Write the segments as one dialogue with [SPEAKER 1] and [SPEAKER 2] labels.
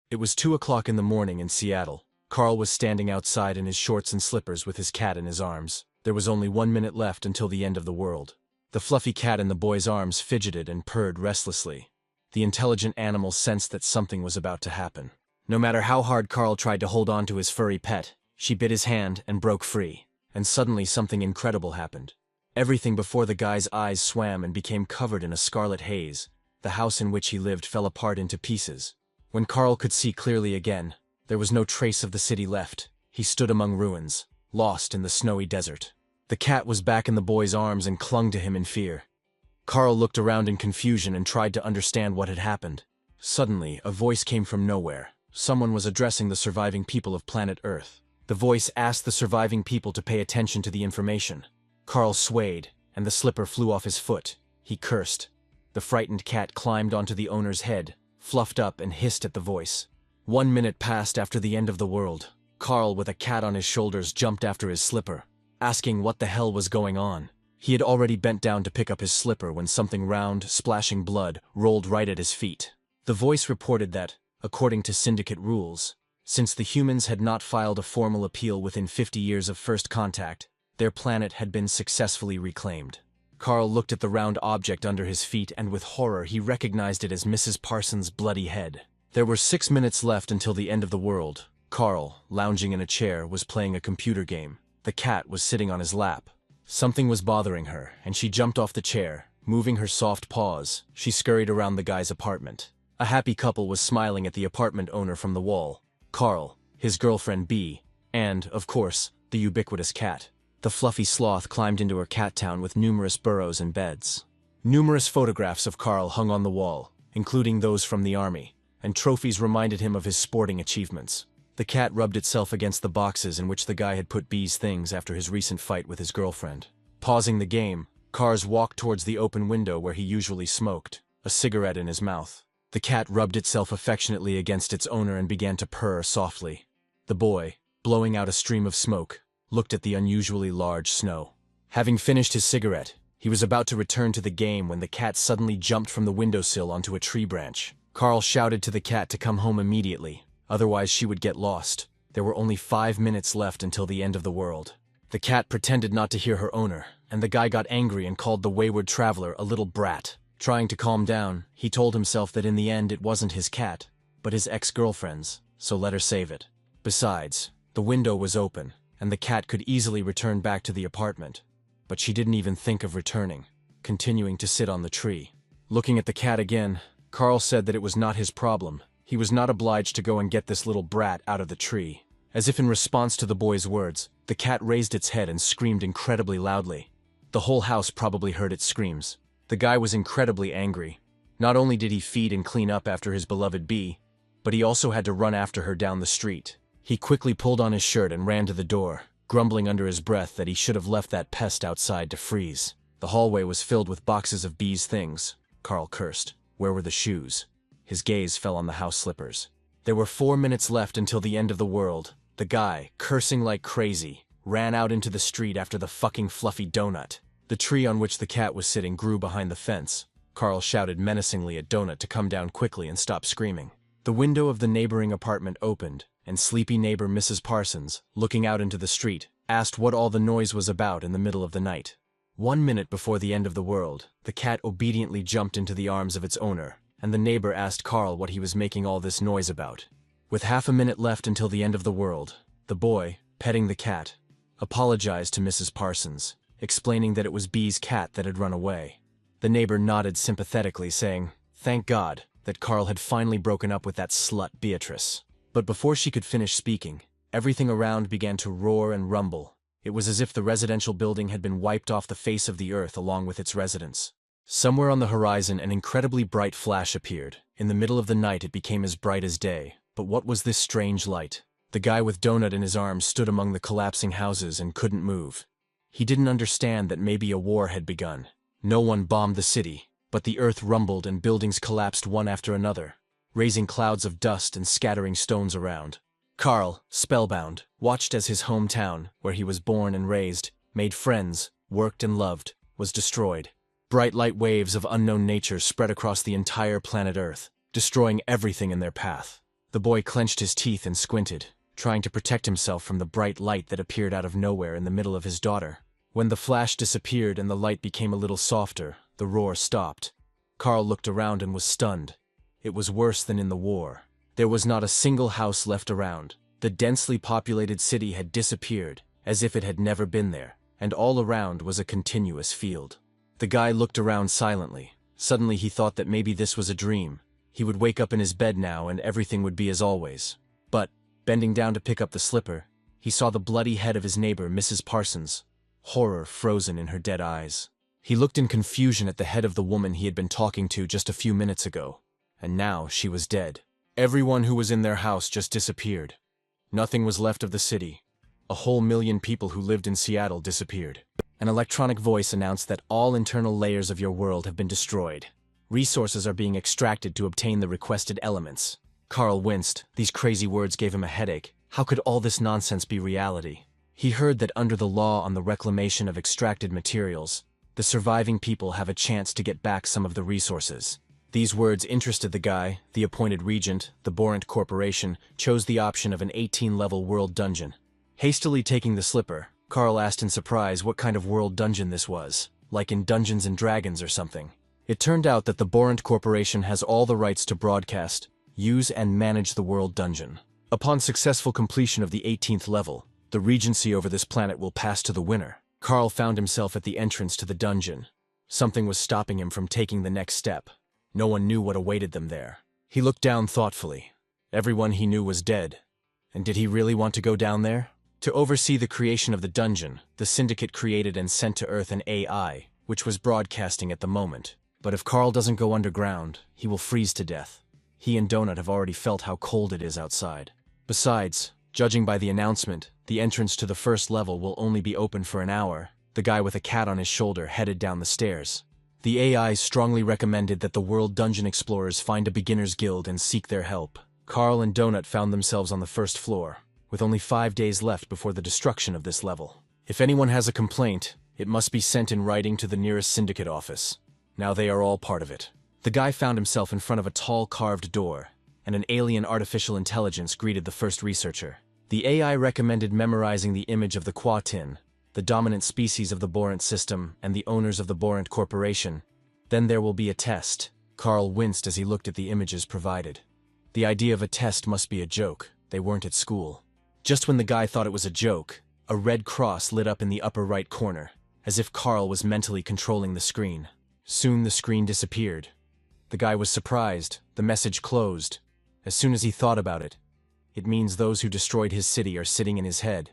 [SPEAKER 1] It was 2 o'clock in the morning in Seattle. Carl was standing outside in his shorts and slippers with his cat in his arms. There was only 1 minute left until the end of the world. The fluffy cat in the boy's arms fidgeted and purred restlessly. The intelligent animal sensed that something was about to happen. No matter how hard Carl tried to hold on to his furry pet, she bit his hand and broke free. And suddenly something incredible happened. Everything before the guy's eyes swam and became covered in a scarlet haze. The house in which he lived fell apart into pieces. When Carl could see clearly again, there was no trace of the city left. He stood among ruins, lost in the snowy desert. The cat was back in the boy's arms and clung to him in fear. Carl looked around in confusion and tried to understand what had happened. Suddenly, a voice came from nowhere. Someone was addressing the surviving people of planet Earth. The voice asked the surviving people to pay attention to the information. Carl swayed, and the slipper flew off his foot. He cursed. The frightened cat climbed onto the owner's head, fluffed up and hissed at the voice. 1 minute passed after the end of the world. Carl, with a cat on his shoulders, jumped after his slipper, asking what the hell was going on. He had already bent down to pick up his slipper when something round, splashing blood, rolled right at his feet. The voice reported that, according to syndicate rules, since the humans had not filed a formal appeal within 50 years of first contact, their planet had been successfully reclaimed. Carl looked at the round object under his feet and with horror he recognized it as Mrs. Parsons' bloody head. There were 6 minutes left until the end of the world. Carl, lounging in a chair, was playing a computer game. The cat was sitting on his lap. Something was bothering her, and she jumped off the chair. Moving her soft paws, she scurried around the guy's apartment. A happy couple was smiling at the apartment owner from the wall. Carl, his girlfriend Bee, and, of course, the ubiquitous cat. The fluffy sloth climbed into her cat town with numerous burrows and beds. Numerous photographs of Carl hung on the wall, including those from the army, and trophies reminded him of his sporting achievements. The cat rubbed itself against the boxes in which the guy had put Bee's things after his recent fight with his girlfriend. Pausing the game, Carl walked towards the open window where he usually smoked, a cigarette in his mouth. The cat rubbed itself affectionately against its owner and began to purr softly. The boy, blowing out a stream of smoke, looked at the unusually large snow. Having finished his cigarette, he was about to return to the game when the cat suddenly jumped from the windowsill onto a tree branch. Carl shouted to the cat to come home immediately, otherwise she would get lost. There were only 5 minutes left until the end of the world. The cat pretended not to hear her owner, and the guy got angry and called the wayward traveler a little brat. Trying to calm down, he told himself that in the end it wasn't his cat, but his ex-girlfriend's, so let her save it. Besides, the window was open, and the cat could easily return back to the apartment. But she didn't even think of returning, continuing to sit on the tree. Looking at the cat again, Carl said that it was not his problem. He was not obliged to go and get this little brat out of the tree. As if in response to the boy's words, the cat raised its head and screamed incredibly loudly. The whole house probably heard its screams. The guy was incredibly angry. Not only did he feed and clean up after his beloved Bee, but he also had to run after her down the street. He quickly pulled on his shirt and ran to the door, grumbling under his breath that he should have left that pest outside to freeze. The hallway was filled with boxes of Bee's things. Carl cursed. Where were the shoes? His gaze fell on the house slippers. There were 4 minutes left until the end of the world. The guy, cursing like crazy, ran out into the street after the fucking fluffy donut. The tree on which the cat was sitting grew behind the fence. Carl shouted menacingly at Donut to come down quickly and stop screaming. The window of the neighboring apartment opened, and sleepy neighbor Mrs. Parsons, looking out into the street, asked what all the noise was about in the middle of the night. 1 minute before the end of the world, the cat obediently jumped into the arms of its owner, and the neighbor asked Carl what he was making all this noise about. With half a minute left until the end of the world, the boy, petting the cat, apologized to Mrs. Parsons, explaining that it was Bee's cat that had run away. The neighbor nodded sympathetically, saying, "Thank God," that Carl had finally broken up with that slut Beatrice. But before she could finish speaking, everything around began to roar and rumble. It was as if the residential building had been wiped off the face of the earth along with its residents. Somewhere on the horizon an incredibly bright flash appeared. In the middle of the night it became as bright as day. But what was this strange light? The guy with Donut in his arms stood among the collapsing houses and couldn't move. He didn't understand that maybe a war had begun. No one bombed the city, but the earth rumbled and buildings collapsed one after another, raising clouds of dust and scattering stones around. Carl, spellbound, watched as his hometown, where he was born and raised, made friends, worked and loved, was destroyed. Bright light waves of unknown nature spread across the entire planet Earth, destroying everything in their path. The boy clenched his teeth and squinted, trying to protect himself from the bright light that appeared out of nowhere in the middle of his daughter. When the flash disappeared and the light became a little softer, the roar stopped. Carl looked around and was stunned. It was worse than in the war. There was not a single house left around. The densely populated city had disappeared, as if it had never been there, and all around was a continuous field. The guy looked around silently. Suddenly he thought that maybe this was a dream. He would wake up in his bed now and everything would be as always. But, bending down to pick up the slipper, he saw the bloody head of his neighbor, Mrs. Parsons, horror frozen in her dead eyes. He looked in confusion at the head of the woman he had been talking to just a few minutes ago, and now she was dead. Everyone who was in their house just disappeared. Nothing was left of the city. A whole million people who lived in Seattle disappeared. An electronic voice announced that all internal layers of your world have been destroyed. Resources are being extracted to obtain the requested elements. Carl winced. These crazy words gave him a headache. How could all this nonsense be reality? He heard that under the law on the reclamation of extracted materials, the surviving people have a chance to get back some of the resources. These words interested the guy. The appointed regent, the Borant Corporation, chose the option of an 18-level world dungeon. Hastily taking the slipper, Carl asked in surprise what kind of world dungeon this was, like in Dungeons and Dragons or something. It turned out that the Borant Corporation has all the rights to broadcast, use and manage the world dungeon. Upon successful completion of the 18th level, the regency over this planet will pass to the winner. Carl found himself at the entrance to the dungeon. Something was stopping him from taking the next step. No one knew what awaited them there. He looked down thoughtfully. Everyone he knew was dead. And did he really want to go down there? To oversee the creation of the dungeon, the Syndicate created and sent to Earth an AI, which was broadcasting at the moment. But if Carl doesn't go underground, he will freeze to death. He and Donut have already felt how cold it is outside. Besides, judging by the announcement, the entrance to the first level will only be open for an hour. The guy with a cat on his shoulder headed down the stairs. The AI strongly recommended that the World Dungeon Explorers find a beginner's guild and seek their help. Carl and Donut found themselves on the first floor, with only 5 days left before the destruction of this level. If anyone has a complaint, it must be sent in writing to the nearest syndicate office. Now they are all part of it. The guy found himself in front of a tall carved door, and an alien artificial intelligence greeted the first researcher. The AI recommended memorizing the image of the Quatin, the dominant species of the Borant system and the owners of the Borant Corporation. Then there will be a test. Carl winced as he looked at the images provided. The idea of a test must be a joke. They weren't at school. Just when the guy thought it was a joke, a red cross lit up in the upper right corner, as if Carl was mentally controlling the screen. Soon the screen disappeared. The guy was surprised. The message closed. As soon as he thought about it, it means those who destroyed his city are sitting in his head.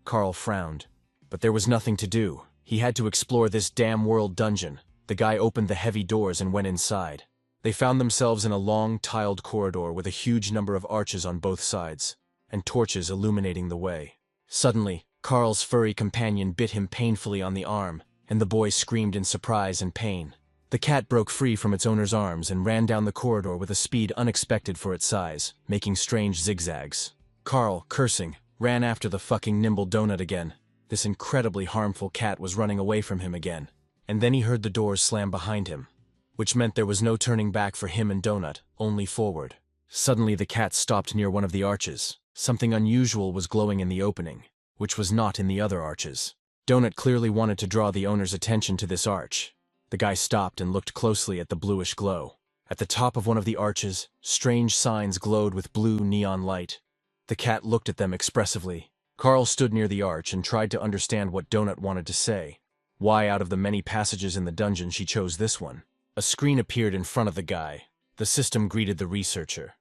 [SPEAKER 1] Carl frowned. But there was nothing to do. He had to explore this damn world dungeon. The guy opened the heavy doors and went inside. They found themselves in a long, tiled corridor with a huge number of arches on both sides, and torches illuminating the way. Suddenly, Carl's furry companion bit him painfully on the arm, and the boy screamed in surprise and pain. The cat broke free from its owner's arms and ran down the corridor with a speed unexpected for its size, making strange zigzags. Carl, cursing, ran after the fucking nimble donut again. This incredibly harmful cat was running away from him again. And then he heard the doors slam behind him, which meant there was no turning back for him and Donut, only forward. Suddenly the cat stopped near one of the arches. Something unusual was glowing in the opening, which was not in the other arches. Donut clearly wanted to draw the owner's attention to this arch. The guy stopped and looked closely at the bluish glow. At the top of one of the arches, strange signs glowed with blue neon light. The cat looked at them expressively. Carl stood near the arch and tried to understand what Donut wanted to say. Why out of the many passages in the dungeon she chose this one? A screen appeared in front of the guy. The system greeted the researcher.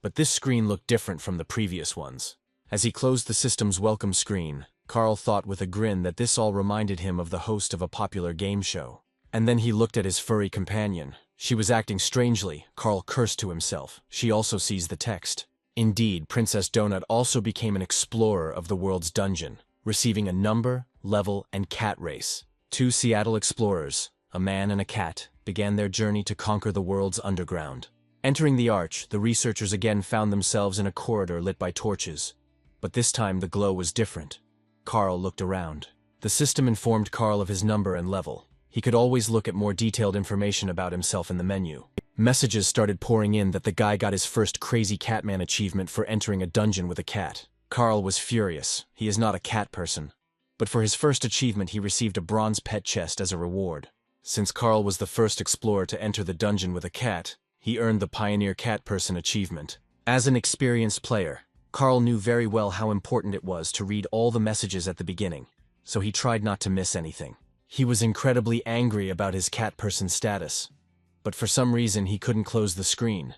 [SPEAKER 1] But this screen looked different from the previous ones. As he closed the system's welcome screen, Carl thought with a grin that this all reminded him of the host of a popular game show. And then he looked at his furry companion. She was acting strangely. Carl cursed to himself. She also sees the text. Indeed, Princess Donut also became an explorer of the world's dungeon, receiving a number, level, and cat race. 2 Seattle explorers, a man and a cat, began their journey to conquer the world's underground. Entering the arch, the researchers again found themselves in a corridor lit by torches. But this time the glow was different. Carl looked around. The system informed Carl of his number and level. He could always look at more detailed information about himself in the menu. Messages started pouring in that the guy got his first crazy Catman achievement for entering a dungeon with a cat. Carl was furious. He is not a cat person. But for his first achievement he received a bronze pet chest as a reward. Since Carl was the first explorer to enter the dungeon with a cat, he earned the Pioneer Cat Person achievement. As an experienced player, Carl knew very well how important it was to read all the messages at the beginning, so he tried not to miss anything. He was incredibly angry about his cat person status, but for some reason he couldn't close the screen.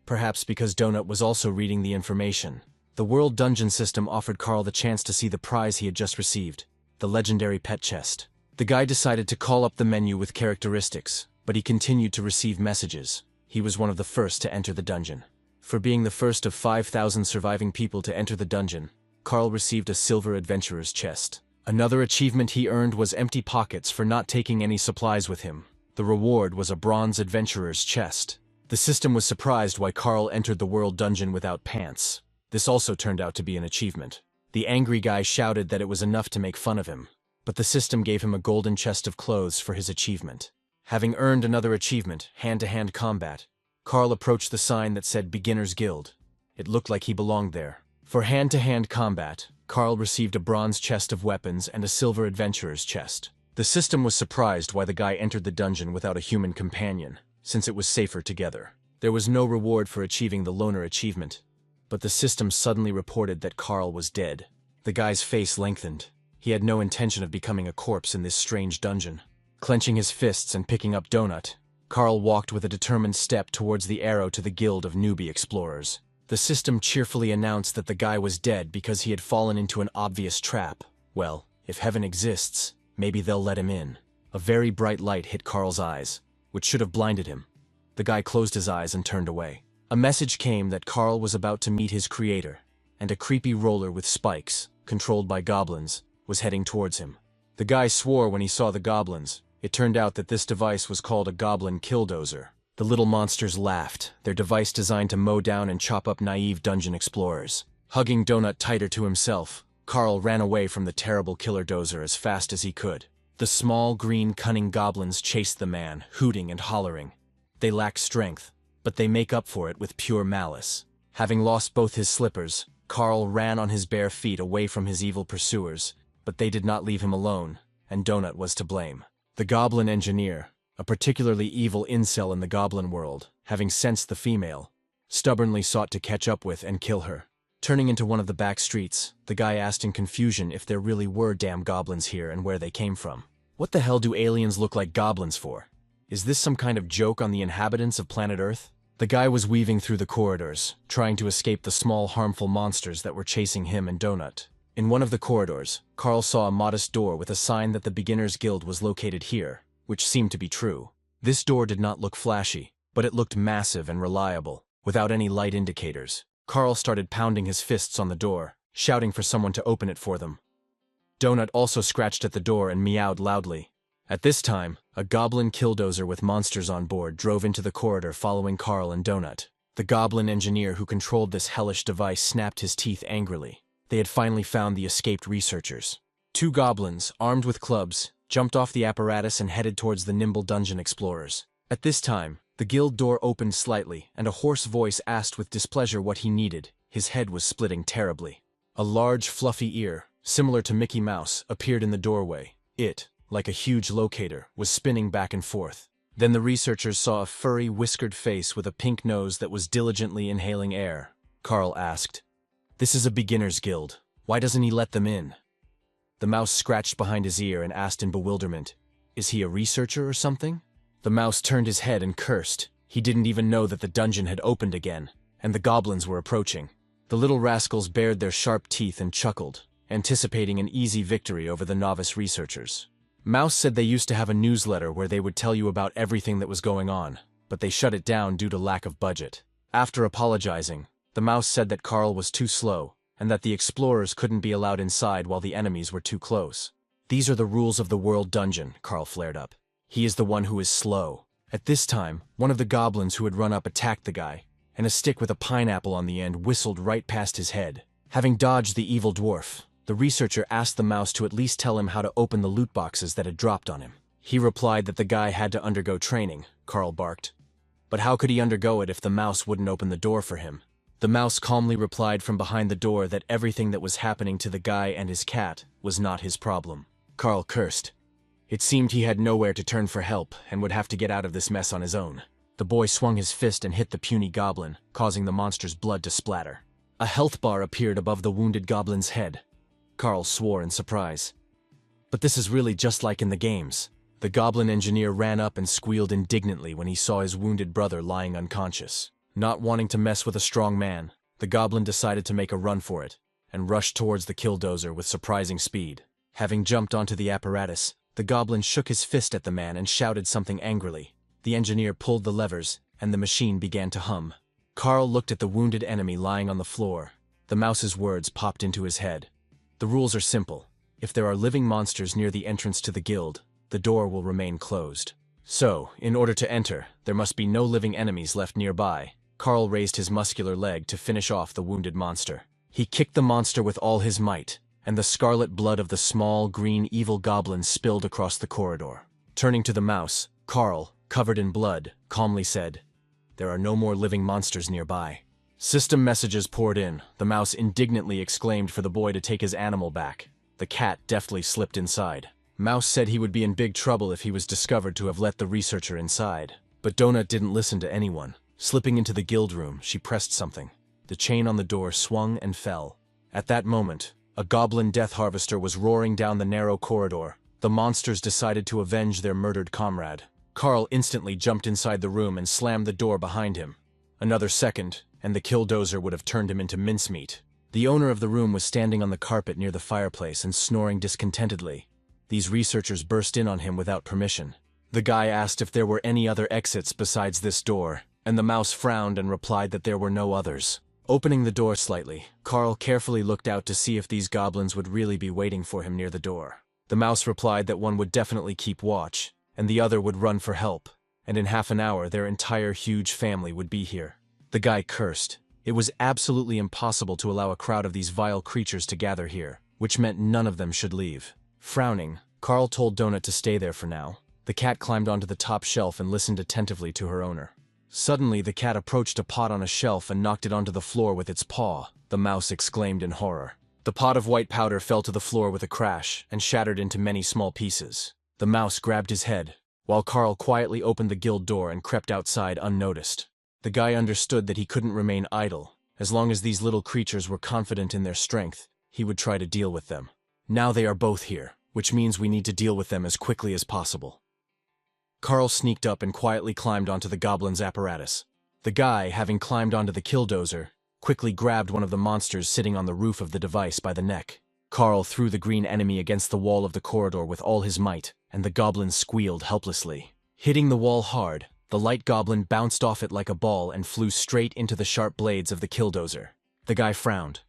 [SPEAKER 1] Perhaps because Donut was also reading the information. The World Dungeon system offered Carl the chance to see the prize he had just received, the legendary pet chest. The guy decided to call up the menu with characteristics, but he continued to receive messages. He was one of the first to enter the dungeon. For being the first of 5,000 surviving people to enter the dungeon, Carl received a silver adventurer's chest. Another achievement he earned was empty pockets for not taking any supplies with him. The reward was a bronze adventurer's chest. The system was surprised why Carl entered the World Dungeon without pants. This also turned out to be an achievement. The angry guy shouted that it was enough to make fun of him, but the system gave him a golden chest of clothes for his achievement. Having earned another achievement, hand-to-hand combat, Carl approached the sign that said Beginner's Guild. It looked like he belonged there. For hand-to-hand combat, Carl received a bronze chest of weapons and a silver adventurer's chest. The system was surprised why the guy entered the dungeon without a human companion, since it was safer together. There was no reward for achieving the loner achievement, but the system suddenly reported that Carl was dead. The guy's face lengthened. He had no intention of becoming a corpse in this strange dungeon. Clenching his fists and picking up Donut, Carl walked with a determined step towards the arrow to the Guild of Newbie Explorers. The system cheerfully announced that the guy was dead because he had fallen into an obvious trap. Well, if heaven exists, maybe they'll let him in. A very bright light hit Carl's eyes, which should have blinded him. The guy closed his eyes and turned away. A message came that Carl was about to meet his creator, and a creepy roller with spikes, controlled by goblins, was heading towards him. The guy swore when he saw the goblins. It turned out that this device was called a goblin killdozer. The little monsters laughed, their device designed to mow down and chop up naive dungeon explorers. Hugging Donut tighter to himself, Carl ran away from the terrible killer dozer as fast as he could. The small, green, cunning goblins chased the man, hooting and hollering. They lack strength, but they make up for it with pure malice. Having lost both his slippers, Carl ran on his bare feet away from his evil pursuers, but they did not leave him alone, and Donut was to blame. The goblin engineer, a particularly evil incel in the goblin world, having sensed the female, stubbornly sought to catch up with and kill her. Turning into one of the back streets, the guy asked in confusion if there really were damn goblins here and where they came from. What the hell do aliens look like goblins for? Is this some kind of joke on the inhabitants of planet Earth? The guy was weaving through the corridors, trying to escape the small, harmful monsters that were chasing him and Donut. In one of the corridors, Carl saw a modest door with a sign that the Beginner's Guild was located here, which seemed to be true. This door did not look flashy, but it looked massive and reliable, without any light indicators. Carl started pounding his fists on the door, shouting for someone to open it for them. Donut also scratched at the door and meowed loudly. At this time, a goblin killdozer with monsters on board drove into the corridor following Carl and Donut. The goblin engineer who controlled this hellish device snapped his teeth angrily. They had finally found the escaped researchers. Two goblins, armed with clubs, jumped off the apparatus and headed towards the nimble dungeon explorers. At this time, the guild door opened slightly, and a hoarse voice asked with displeasure what he needed. His head was splitting terribly. A large, fluffy ear, similar to Mickey Mouse, appeared in the doorway. It, like a huge locator, was spinning back and forth. Then the researchers saw a furry, whiskered face with a pink nose that was diligently inhaling air. Carl asked, "This is a beginner's guild. Why doesn't he let them in?" The mouse scratched behind his ear and asked in bewilderment, "Is he a researcher or something?" The mouse turned his head and cursed. He didn't even know that the dungeon had opened again, and the goblins were approaching. The little rascals bared their sharp teeth and chuckled, anticipating an easy victory over the novice researchers. Mouse said they used to have a newsletter where they would tell you about everything that was going on, but they shut it down due to lack of budget. After apologizing, the mouse said that Carl was too slow, and that the explorers couldn't be allowed inside while the enemies were too close. "These are the rules of the World Dungeon," Carl flared up. "He is the one who is slow." At this time, one of the goblins who had run up attacked the guy, and a stick with a pineapple on the end whistled right past his head. Having dodged the evil dwarf, the researcher asked the mouse to at least tell him how to open the loot boxes that had dropped on him. He replied that the guy had to undergo training, Carl barked. But how could he undergo it if the mouse wouldn't open the door for him? The mouse calmly replied from behind the door that everything that was happening to the guy and his cat was not his problem. Carl cursed. It seemed he had nowhere to turn for help and would have to get out of this mess on his own. The boy swung his fist and hit the puny goblin, causing the monster's blood to splatter. A health bar appeared above the wounded goblin's head. Carl swore in surprise. But this is really just like in the games. The goblin engineer ran up and squealed indignantly when he saw his wounded brother lying unconscious. Not wanting to mess with a strong man, the goblin decided to make a run for it, and rushed towards the killdozer with surprising speed. Having jumped onto the apparatus, the goblin shook his fist at the man and shouted something angrily. The engineer pulled the levers, and the machine began to hum. Carl looked at the wounded enemy lying on the floor. The mouse's words popped into his head. The rules are simple. If there are living monsters near the entrance to the guild, the door will remain closed. So, in order to enter, there must be no living enemies left nearby. Carl raised his muscular leg to finish off the wounded monster. He kicked the monster with all his might, and the scarlet blood of the small, green, evil goblin spilled across the corridor. Turning to the mouse, Carl, covered in blood, calmly said, "There are no more living monsters nearby." System messages poured in. The mouse indignantly exclaimed for the boy to take his animal back. The cat deftly slipped inside. Mouse said he would be in big trouble if he was discovered to have let the researcher inside. But Donut didn't listen to anyone. Slipping into the guild room, she pressed something. The chain on the door swung and fell. At that moment, a goblin death harvester was roaring down the narrow corridor. The monsters decided to avenge their murdered comrade. Carl instantly jumped inside the room and slammed the door behind him. Another second, and the killdozer would have turned him into mincemeat. The owner of the room was standing on the carpet near the fireplace and snoring discontentedly. These researchers burst in on him without permission. The guy asked if there were any other exits besides this door, and the mouse frowned and replied that there were no others. Opening the door slightly, Carl carefully looked out to see if these goblins would really be waiting for him near the door. The mouse replied that one would definitely keep watch, and the other would run for help, and in half an hour their entire huge family would be here. The guy cursed. It was absolutely impossible to allow a crowd of these vile creatures to gather here, which meant none of them should leave. Frowning, Carl told Donut to stay there for now. The cat climbed onto the top shelf and listened attentively to her owner. Suddenly, the cat approached a pot on a shelf and knocked it onto the floor with its paw. The mouse exclaimed in horror. The pot of white powder fell to the floor with a crash and shattered into many small pieces. The mouse grabbed his head, while Carl quietly opened the guild door and crept outside unnoticed. The guy understood that he couldn't remain idle. As long as these little creatures were confident in their strength, he would try to deal with them. Now they are both here, which means we need to deal with them as quickly as possible. Carl sneaked up and quietly climbed onto the goblin's apparatus. The guy, having climbed onto the killdozer, quickly grabbed one of the monsters sitting on the roof of the device by the neck. Carl threw the green enemy against the wall of the corridor with all his might, and the goblin squealed helplessly. Hitting the wall hard, the light goblin bounced off it like a ball and flew straight into the sharp blades of the killdozer. The guy frowned.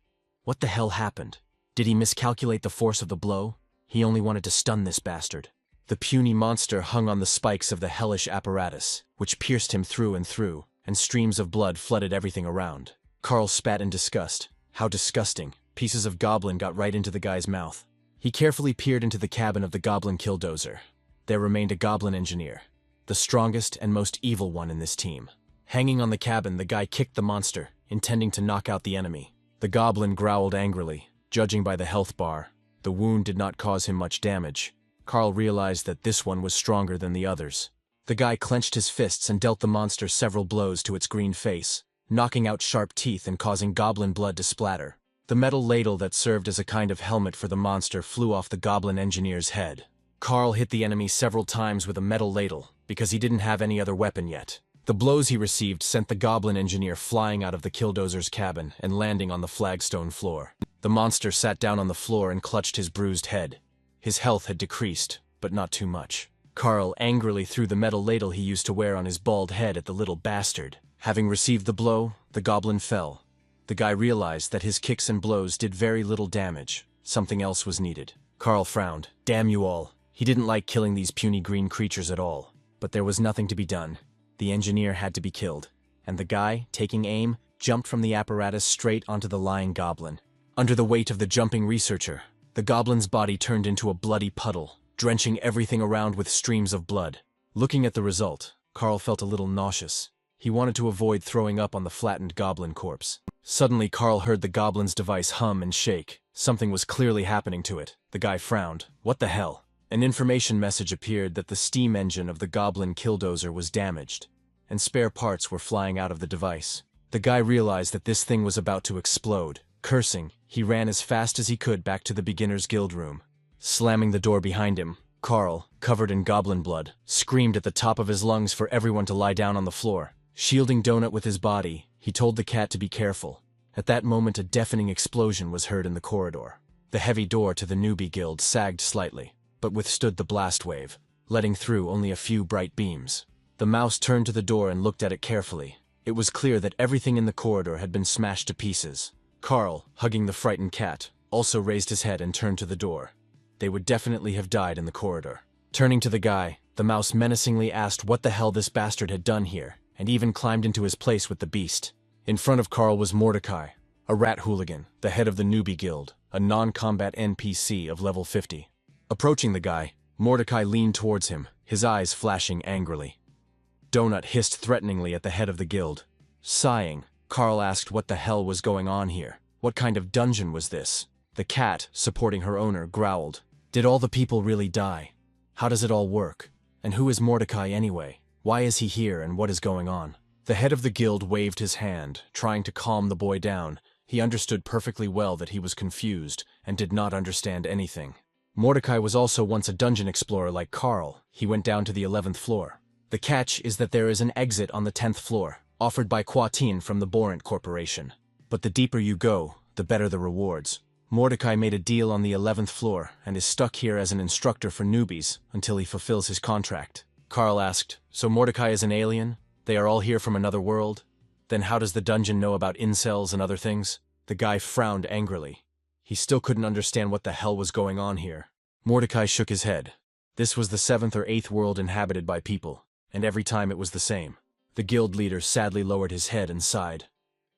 [SPEAKER 1] What the hell happened? Did he miscalculate the force of the blow? He only wanted to stun this bastard. The puny monster hung on the spikes of the hellish apparatus, which pierced him through, and streams of blood flooded everything around. Carl spat in disgust. How disgusting. Pieces of goblin got right into the guy's mouth. He carefully peered into the cabin of the goblin killdozer. There remained a goblin engineer, the strongest and most evil one in this team. Hanging on the cabin, the guy kicked the monster, intending to knock out the enemy. The goblin growled angrily. Judging by the health bar, the wound did not cause him much damage. Carl realized that this one was stronger than the others. The guy clenched his fists and dealt the monster several blows to its green face, knocking out sharp teeth and causing goblin blood to splatter. The metal ladle that served as a kind of helmet for the monster flew off the goblin engineer's head. Carl hit the enemy several times with a metal ladle, because he didn't have any other weapon yet. The blows he received sent the goblin engineer flying out of the killdozer's cabin and landing on the flagstone floor. The monster sat down on the floor and clutched his bruised head. His health had decreased, but not too much. Carl angrily threw the metal ladle he used to wear on his bald head at the little bastard. Having received the blow, the goblin fell. The guy realized that his kicks and blows did very little damage. Something else was needed. Carl frowned. Damn you all. He didn't like killing these puny green creatures at all. But there was nothing to be done. The engineer had to be killed. And the guy, taking aim, jumped from the apparatus straight onto the lying goblin. Under the weight of the jumping researcher, the goblin's body turned into a bloody puddle, drenching everything around with streams of blood. Looking at the result, Carl felt a little nauseous. He wanted to avoid throwing up on the flattened goblin corpse. Suddenly, Carl heard the goblin's device hum and shake. Something was clearly happening to it. The guy frowned. What the hell? An information message appeared that the steam engine of the goblin killdozer was damaged, and spare parts were flying out of the device. The guy realized that this thing was about to explode. Cursing, he ran as fast as he could back to the beginner's guild room. Slamming the door behind him, Carl, covered in goblin blood, screamed at the top of his lungs for everyone to lie down on the floor. Shielding Donut with his body, he told the cat to be careful. At that moment, a deafening explosion was heard in the corridor. The heavy door to the newbie guild sagged slightly, but withstood the blast wave, letting through only a few bright beams. The mouse turned to the door and looked at it carefully. It was clear that everything in the corridor had been smashed to pieces. Carl, hugging the frightened cat, also raised his head and turned to the door. They would definitely have died in the corridor. Turning to the guy, the mouse menacingly asked what the hell this bastard had done here, and even climbed into his place with the beast. In front of Carl was Mordecai, a rat hooligan, the head of the newbie guild, a non-combat NPC of level 50. Approaching the guy, Mordecai leaned towards him, his eyes flashing angrily. Donut hissed threateningly at the head of the guild. Sighing, Carl asked what the hell was going on here. What kind of dungeon was this? The cat, supporting her owner, growled. Did all the people really die? How does it all work? And who is Mordecai anyway? Why is he here and what is going on? The head of the guild waved his hand, trying to calm the boy down. He understood perfectly well that he was confused and did not understand anything. Mordecai was also once a dungeon explorer like Carl. He went down to the 11th floor. The catch is that there is an exit on the 10th floor, offered by Quatin from the Borant Corporation. But the deeper you go, the better the rewards. Mordecai made a deal on the 11th floor and is stuck here as an instructor for newbies until he fulfills his contract. Carl asked, so Mordecai is an alien? They are all here from another world? Then how does the dungeon know about incels and other things? The guy frowned angrily. He still couldn't understand what the hell was going on here. Mordecai shook his head. This was the 7th or 8th world inhabited by people, and every time it was the same. The guild leader sadly lowered his head and sighed.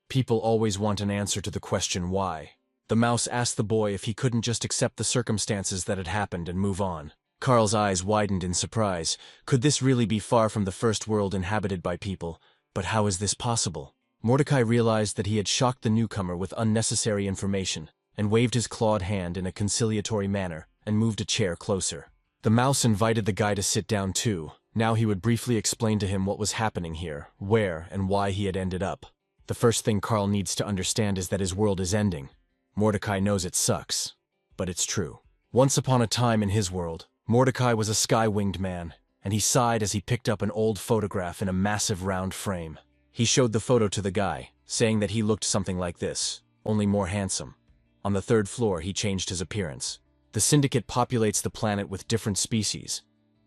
[SPEAKER 1] People always want an answer to the question why. The mouse asked the boy if he couldn't just accept the circumstances that had happened and move on. Carl's eyes widened in surprise. Could this really be far from the first world inhabited by people? But how is this possible? Mordecai realized that he had shocked the newcomer with unnecessary information, and waved his clawed hand in a conciliatory manner, and moved a chair closer. The mouse invited the guy to sit down too. Now he would briefly explain to him what was happening here, where and why he had ended up. The first thing Carl needs to understand is that his world is ending. Mordecai knows it sucks, but it's true. Once upon a time in his world, Mordecai was a sky-winged man, and he sighed as he picked up an old photograph in a massive round frame. He showed the photo to the guy, saying that he looked something like this, only more handsome. On the 3rd floor, he changed his appearance. The syndicate populates the planet with different species,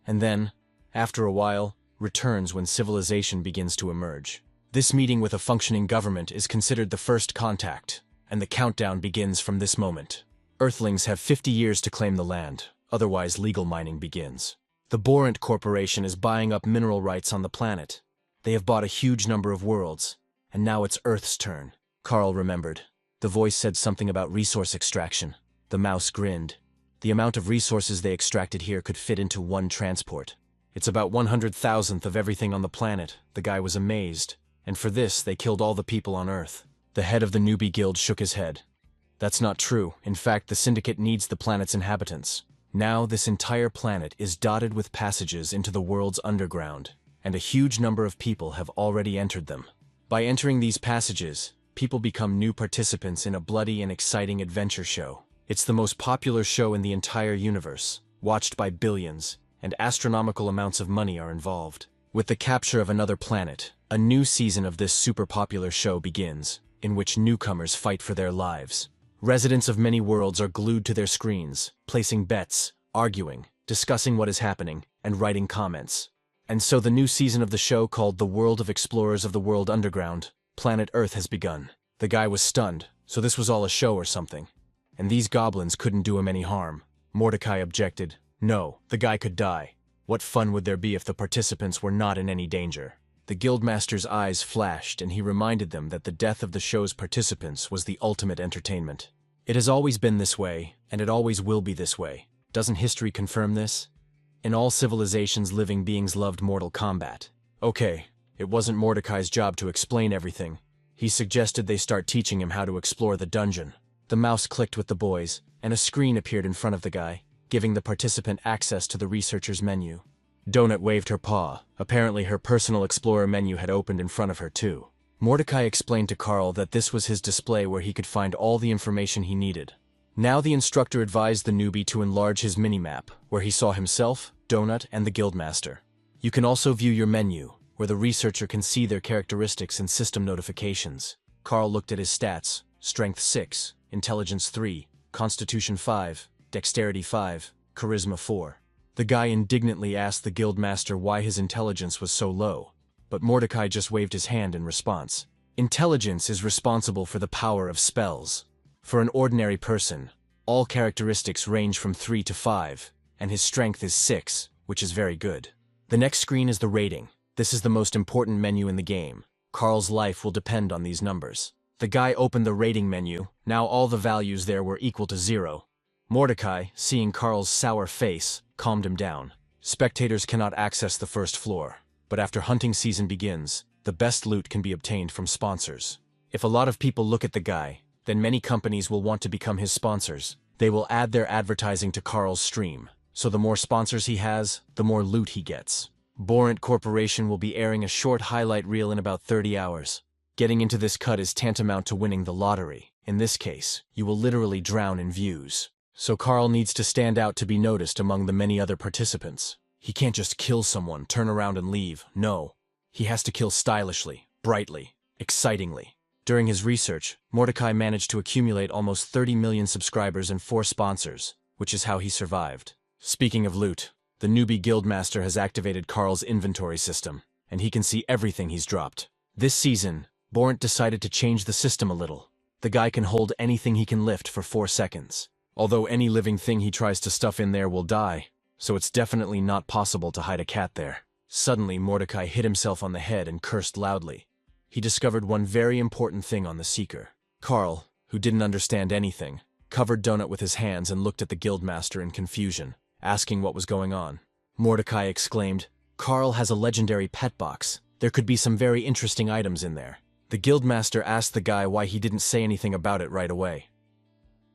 [SPEAKER 1] and then, after a while, returns when civilization begins to emerge. This meeting with a functioning government is considered the first contact, and the countdown begins from this moment. Earthlings have 50 years to claim the land, otherwise legal mining begins. The Borant Corporation is buying up mineral rights on the planet. They have bought a huge number of worlds, and now it's Earth's turn. Carl remembered. The voice said something about resource extraction. The mouse grinned. The amount of resources they extracted here could fit into one transport. It's about 100,000th of everything on the planet. The guy was amazed. And for this, they killed all the people on Earth. The head of the newbie guild shook his head. That's not true. In fact, the syndicate needs the planet's inhabitants. Now, this entire planet is dotted with passages into the world's underground, and a huge number of people have already entered them. By entering these passages, people become new participants in a bloody and exciting adventure show. It's the most popular show in the entire universe, watched by billions, and astronomical amounts of money are involved. With the capture of another planet, a new season of this super popular show begins, in which newcomers fight for their lives. Residents of many worlds are glued to their screens, placing bets, arguing, discussing what is happening, and writing comments. And so the new season of the show, called The World of Explorers of the World Underground, Planet Earth, has begun. The guy was stunned, so this was all a show or something. And these goblins couldn't do him any harm. Mordecai objected. No, the guy could die. What fun would there be if the participants were not in any danger? The guildmaster's eyes flashed, and he reminded them that the death of the show's participants was the ultimate entertainment. It has always been this way, and it always will be this way. Doesn't history confirm this? In all civilizations, living beings loved mortal combat. Okay, It wasn't Mordecai's job to explain everything. He suggested they start teaching him how to explore the dungeon. The mouse clicked with the boys, and a screen appeared in front of the guy, giving the participant access to the researcher's menu. Donut waved her paw. Apparently her personal explorer menu had opened in front of her too. Mordecai explained to Carl that this was his display where he could find all the information he needed. Now the instructor advised the newbie to enlarge his minimap, where he saw himself, Donut, and the guildmaster. You can also view your menu, where the researcher can see their characteristics and system notifications. Carl looked at his stats: Strength 6, Intelligence 3, Constitution 5, Dexterity 5, Charisma 4. The guy indignantly asked the guildmaster why his intelligence was so low, but Mordecai just waved his hand in response. Intelligence is responsible for the power of spells. For an ordinary person, all characteristics range from 3 to 5, and his strength is 6, which is very good. The next screen is the rating. This is the most important menu in the game. Carl's life will depend on these numbers. The guy opened the rating menu. Now all the values there were equal to 0. Mordecai, seeing Carl's sour face, calmed him down. Spectators cannot access the first floor, but after hunting season begins, the best loot can be obtained from sponsors. If a lot of people look at the guy, then many companies will want to become his sponsors. They will add their advertising to Carl's stream, so the more sponsors he has, the more loot he gets. Borant Corporation will be airing a short highlight reel in about 30 hours. Getting into this cut is tantamount to winning the lottery. In this case, you will literally drown in views. So Carl needs to stand out to be noticed among the many other participants. He can't just kill someone, turn around and leave. No. He has to kill stylishly, brightly, excitingly. During his research, Mordecai managed to accumulate almost 30 million subscribers and 4 sponsors, which is how he survived. Speaking of loot, the newbie guildmaster has activated Carl's inventory system, and he can see everything he's dropped. This season, Borant decided to change the system a little. The guy can hold anything he can lift for 4 seconds. Although any living thing he tries to stuff in there will die, so it's definitely not possible to hide a cat there. Suddenly, Mordecai hit himself on the head and cursed loudly. He discovered one very important thing on the Seeker. Carl, who didn't understand anything, covered Donut with his hands and looked at the guildmaster in confusion, asking what was going on. Mordecai exclaimed, "Carl has a legendary pet box. There could be some very interesting items in there." The guildmaster asked the guy why he didn't say anything about it right away.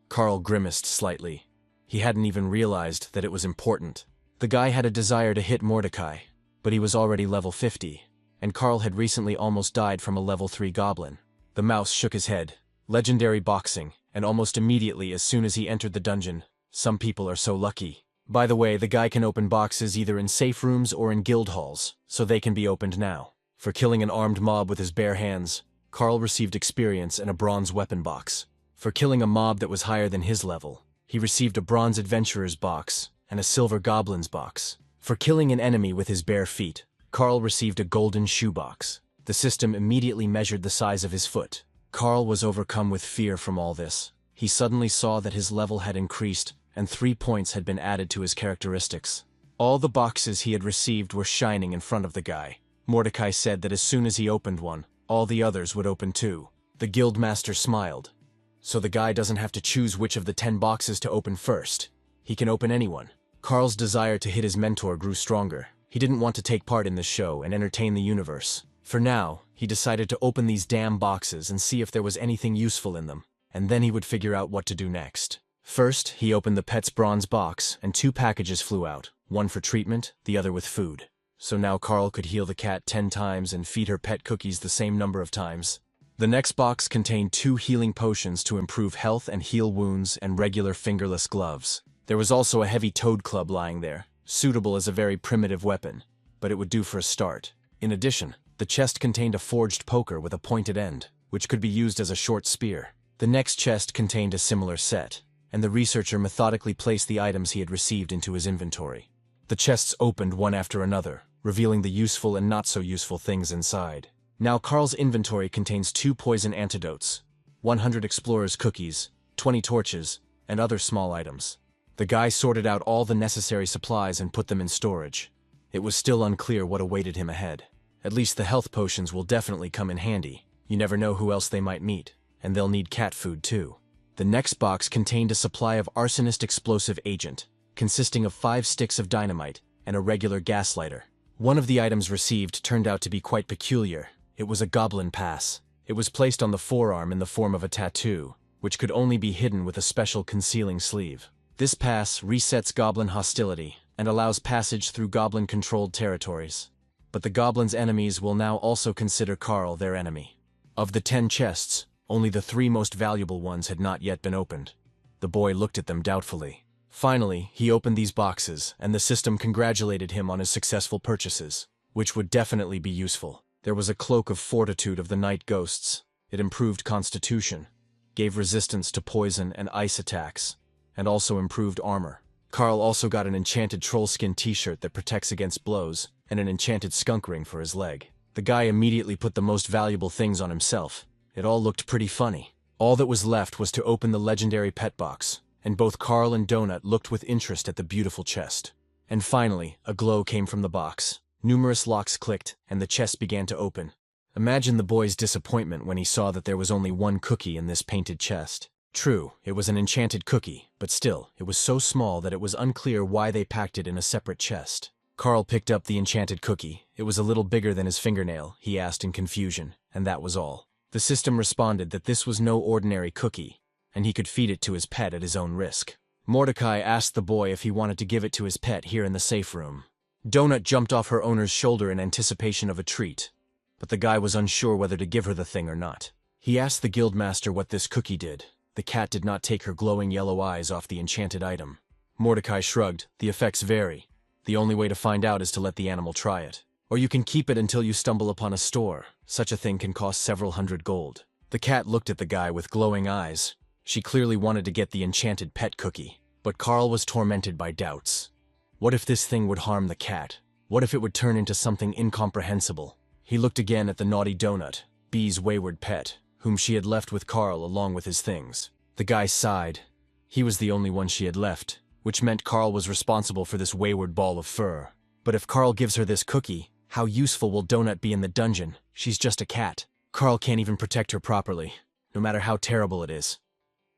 [SPEAKER 1] Carl grimaced slightly. He hadn't even realized that it was important. The guy had a desire to hit Mordecai, but he was already level 50, and Carl had recently almost died from a level 3 goblin. The mouse shook his head. Legendary boxing, and almost immediately as soon as he entered the dungeon. Some people are so lucky. By the way, the guy can open boxes either in safe rooms or in guild halls, so they can be opened now. For killing an armed mob with his bare hands, Carl received experience and a bronze weapon box. For killing a mob that was higher than his level, he received a bronze adventurer's box and a silver goblin's box. For killing an enemy with his bare feet, Carl received a golden shoebox. The system immediately measured the size of his foot. Carl was overcome with fear from all this. He suddenly saw that his level had increased and 3 points had been added to his characteristics. All the boxes he had received were shining in front of the guy. Mordecai said that as soon as he opened one, all the others would open too. The guildmaster smiled. So the guy doesn't have to choose which of the 10 boxes to open first. He can open anyone. Carl's desire to hit his mentor grew stronger. He didn't want to take part in this show and entertain the universe. For now, he decided to open these damn boxes and see if there was anything useful in them, and then he would figure out what to do next. First, he opened the pet's bronze box, and 2 packages flew out, one for treatment, the other with food. So now Carl could heal the cat 10 times and feed her pet cookies the same number of times. The next box contained 2 healing potions to improve health and heal wounds and regular fingerless gloves. There was also a heavy toad club lying there, suitable as a very primitive weapon, but it would do for a start. In addition, the chest contained a forged poker with a pointed end, which could be used as a short spear. The next chest contained a similar set, and the researcher methodically placed the items he had received into his inventory. The chests opened one after another, revealing the useful and not so useful things inside. Now Carl's inventory contains 2 poison antidotes, 100 explorer's cookies, 20 torches, and other small items. The guy sorted out all the necessary supplies and put them in storage. It was still unclear what awaited him ahead. At least the health potions will definitely come in handy. You never know who else they might meet, and they'll need cat food too. The next box contained a supply of arsonist explosive agent, consisting of 5 sticks of dynamite and a regular gas lighter. One of the items received turned out to be quite peculiar. It was a goblin pass. It was placed on the forearm in the form of a tattoo, which could only be hidden with a special concealing sleeve. This pass resets goblin hostility and allows passage through goblin-controlled territories. But the goblin's enemies will now also consider Carl their enemy. Of the 10 chests, only the 3 most valuable ones had not yet been opened. The boy looked at them doubtfully. Finally, he opened these boxes, and the system congratulated him on his successful purchases, which would definitely be useful. There was a cloak of fortitude of the night ghosts. It improved constitution, gave resistance to poison and ice attacks, and also improved armor. Carl also got an enchanted trollskin t-shirt that protects against blows, and an enchanted skunk ring for his leg. The guy immediately put the most valuable things on himself. It all looked pretty funny. All that was left was to open the legendary pet box, and both Carl and Donut looked with interest at the beautiful chest. And finally, a glow came from the box. Numerous locks clicked, and the chest began to open. Imagine the boy's disappointment when he saw that there was only one cookie in this painted chest. True, it was an enchanted cookie, but still, it was so small that it was unclear why they packed it in a separate chest. Carl picked up the enchanted cookie. It was a little bigger than his fingernail, he asked in confusion, and that was all. The system responded that this was no ordinary cookie, and he could feed it to his pet at his own risk. Mordecai asked the boy if he wanted to give it to his pet here in the safe room. Donut jumped off her owner's shoulder in anticipation of a treat, but the guy was unsure whether to give her the thing or not. He asked the guildmaster what this cookie did. The cat did not take her glowing yellow eyes off the enchanted item. Mordecai shrugged. The effects vary. The only way to find out is to let the animal try it. Or you can keep it until you stumble upon a store. Such a thing can cost several hundred gold. The cat looked at the guy with glowing eyes. She clearly wanted to get the enchanted pet cookie. But Carl was tormented by doubts. What if this thing would harm the cat? What if it would turn into something incomprehensible? He looked again at the naughty Donut, Bee's wayward pet, whom she had left with Carl along with his things. The guy sighed. He was the only one she had left, which meant Carl was responsible for this wayward ball of fur. But if Carl gives her this cookie, how useful will Donut be in the dungeon? She's just a cat. Carl can't even protect her properly, no matter how terrible it is.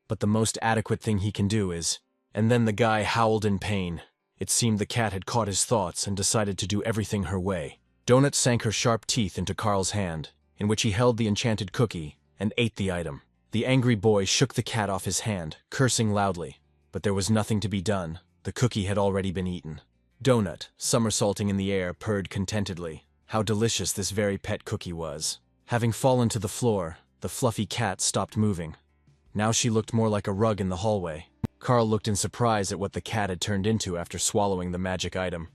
[SPEAKER 1] But the most adequate thing he can do is... And then the guy howled in pain. It seemed the cat had caught his thoughts and decided to do everything her way. Donut sank her sharp teeth into Carl's hand, in which he held the enchanted cookie, and ate the item. The angry boy shook the cat off his hand, cursing loudly. But there was nothing to be done. The cookie had already been eaten. Donut, somersaulting in the air, purred contentedly. How delicious this very pet cookie was. Having fallen to the floor, the fluffy cat stopped moving. Now she looked more like a rug in the hallway. Carl looked in surprise at what the cat had turned into after swallowing the magic item.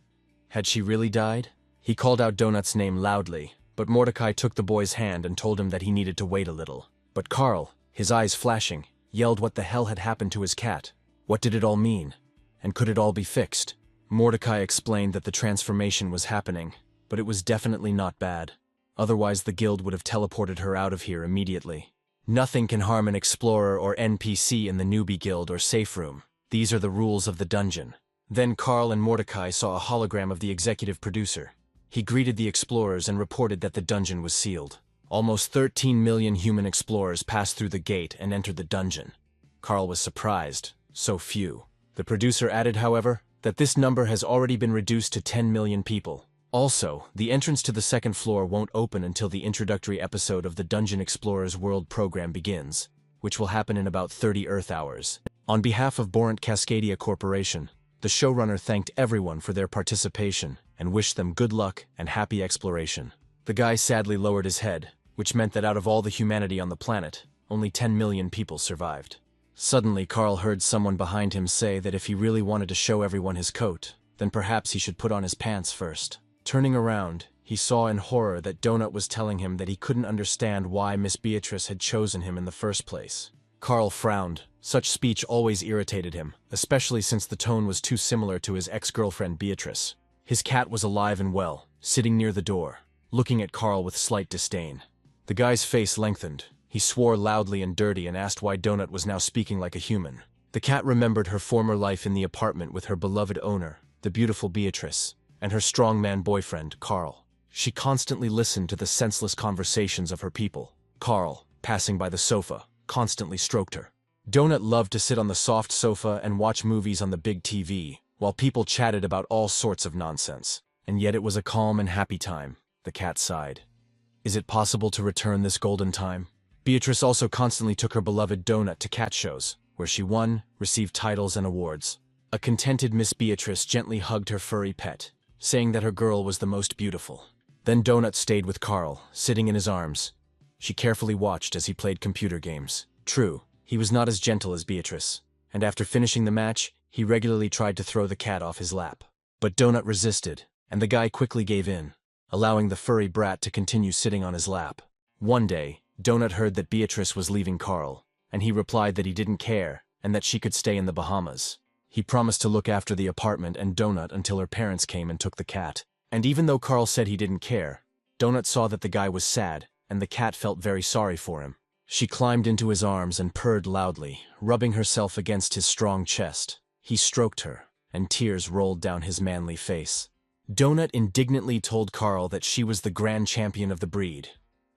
[SPEAKER 1] Had she really died? He called out Donut's name loudly, but Mordecai took the boy's hand and told him that he needed to wait a little. But Carl, his eyes flashing, yelled what the hell had happened to his cat. What did it all mean? And could it all be fixed? Mordecai explained that the transformation was happening, but it was definitely not bad. Otherwise the guild would have teleported her out of here immediately. Nothing can harm an explorer or NPC in the newbie guild or safe room. These are the rules of the dungeon. Then Carl and Mordecai saw a hologram of the executive producer. He greeted the explorers and reported that the dungeon was sealed. Almost 13 million human explorers passed through the gate and entered the dungeon. Carl was surprised. So few. The producer added, however, that this number has already been reduced to 10 million people. Also, the entrance to the second floor won't open until the introductory episode of the Dungeon Explorers World program begins, which will happen in about 30 Earth hours. On behalf of Borant Cascadia Corporation, the showrunner thanked everyone for their participation and wished them good luck and happy exploration. The guy sadly lowered his head, which meant that out of all the humanity on the planet, only 10 million people survived. Suddenly, Carl heard someone behind him say that if he really wanted to show everyone his coat, then perhaps he should put on his pants first. Turning around, he saw in horror that Donut was telling him that he couldn't understand why Miss Beatrice had chosen him in the first place. Carl frowned. Such speech always irritated him, especially since the tone was too similar to his ex-girlfriend Beatrice. His cat was alive and well, sitting near the door, looking at Carl with slight disdain. The guy's face lengthened. He swore loudly and dirty and asked why Donut was now speaking like a human. The cat remembered her former life in the apartment with her beloved owner, the beautiful Beatrice, and her strongman boyfriend, Carl. She constantly listened to the senseless conversations of her people. Carl, passing by the sofa, constantly stroked her. Donut loved to sit on the soft sofa and watch movies on the big TV, while people chatted about all sorts of nonsense. And yet it was a calm and happy time, the cat sighed. Is it possible to return this golden time? Beatrice also constantly took her beloved Donut to cat shows, where she won, received titles and awards. A contented Miss Beatrice gently hugged her furry pet, saying that her girl was the most beautiful. Then Donut stayed with Carl, sitting in his arms. She carefully watched as he played computer games. True, he was not as gentle as Beatrice, and after finishing the match, he regularly tried to throw the cat off his lap. But Donut resisted, and the guy quickly gave in, allowing the furry brat to continue sitting on his lap. One day, Donut heard that Beatrice was leaving Carl, and he replied that he didn't care and that she could stay in the Bahamas. He promised to look after the apartment and Donut until her parents came and took the cat. And even though Carl said he didn't care, Donut saw that the guy was sad, and the cat felt very sorry for him. She climbed into his arms and purred loudly, rubbing herself against his strong chest. He stroked her, and tears rolled down his manly face. Donut indignantly told Carl that she was the grand champion of the breed,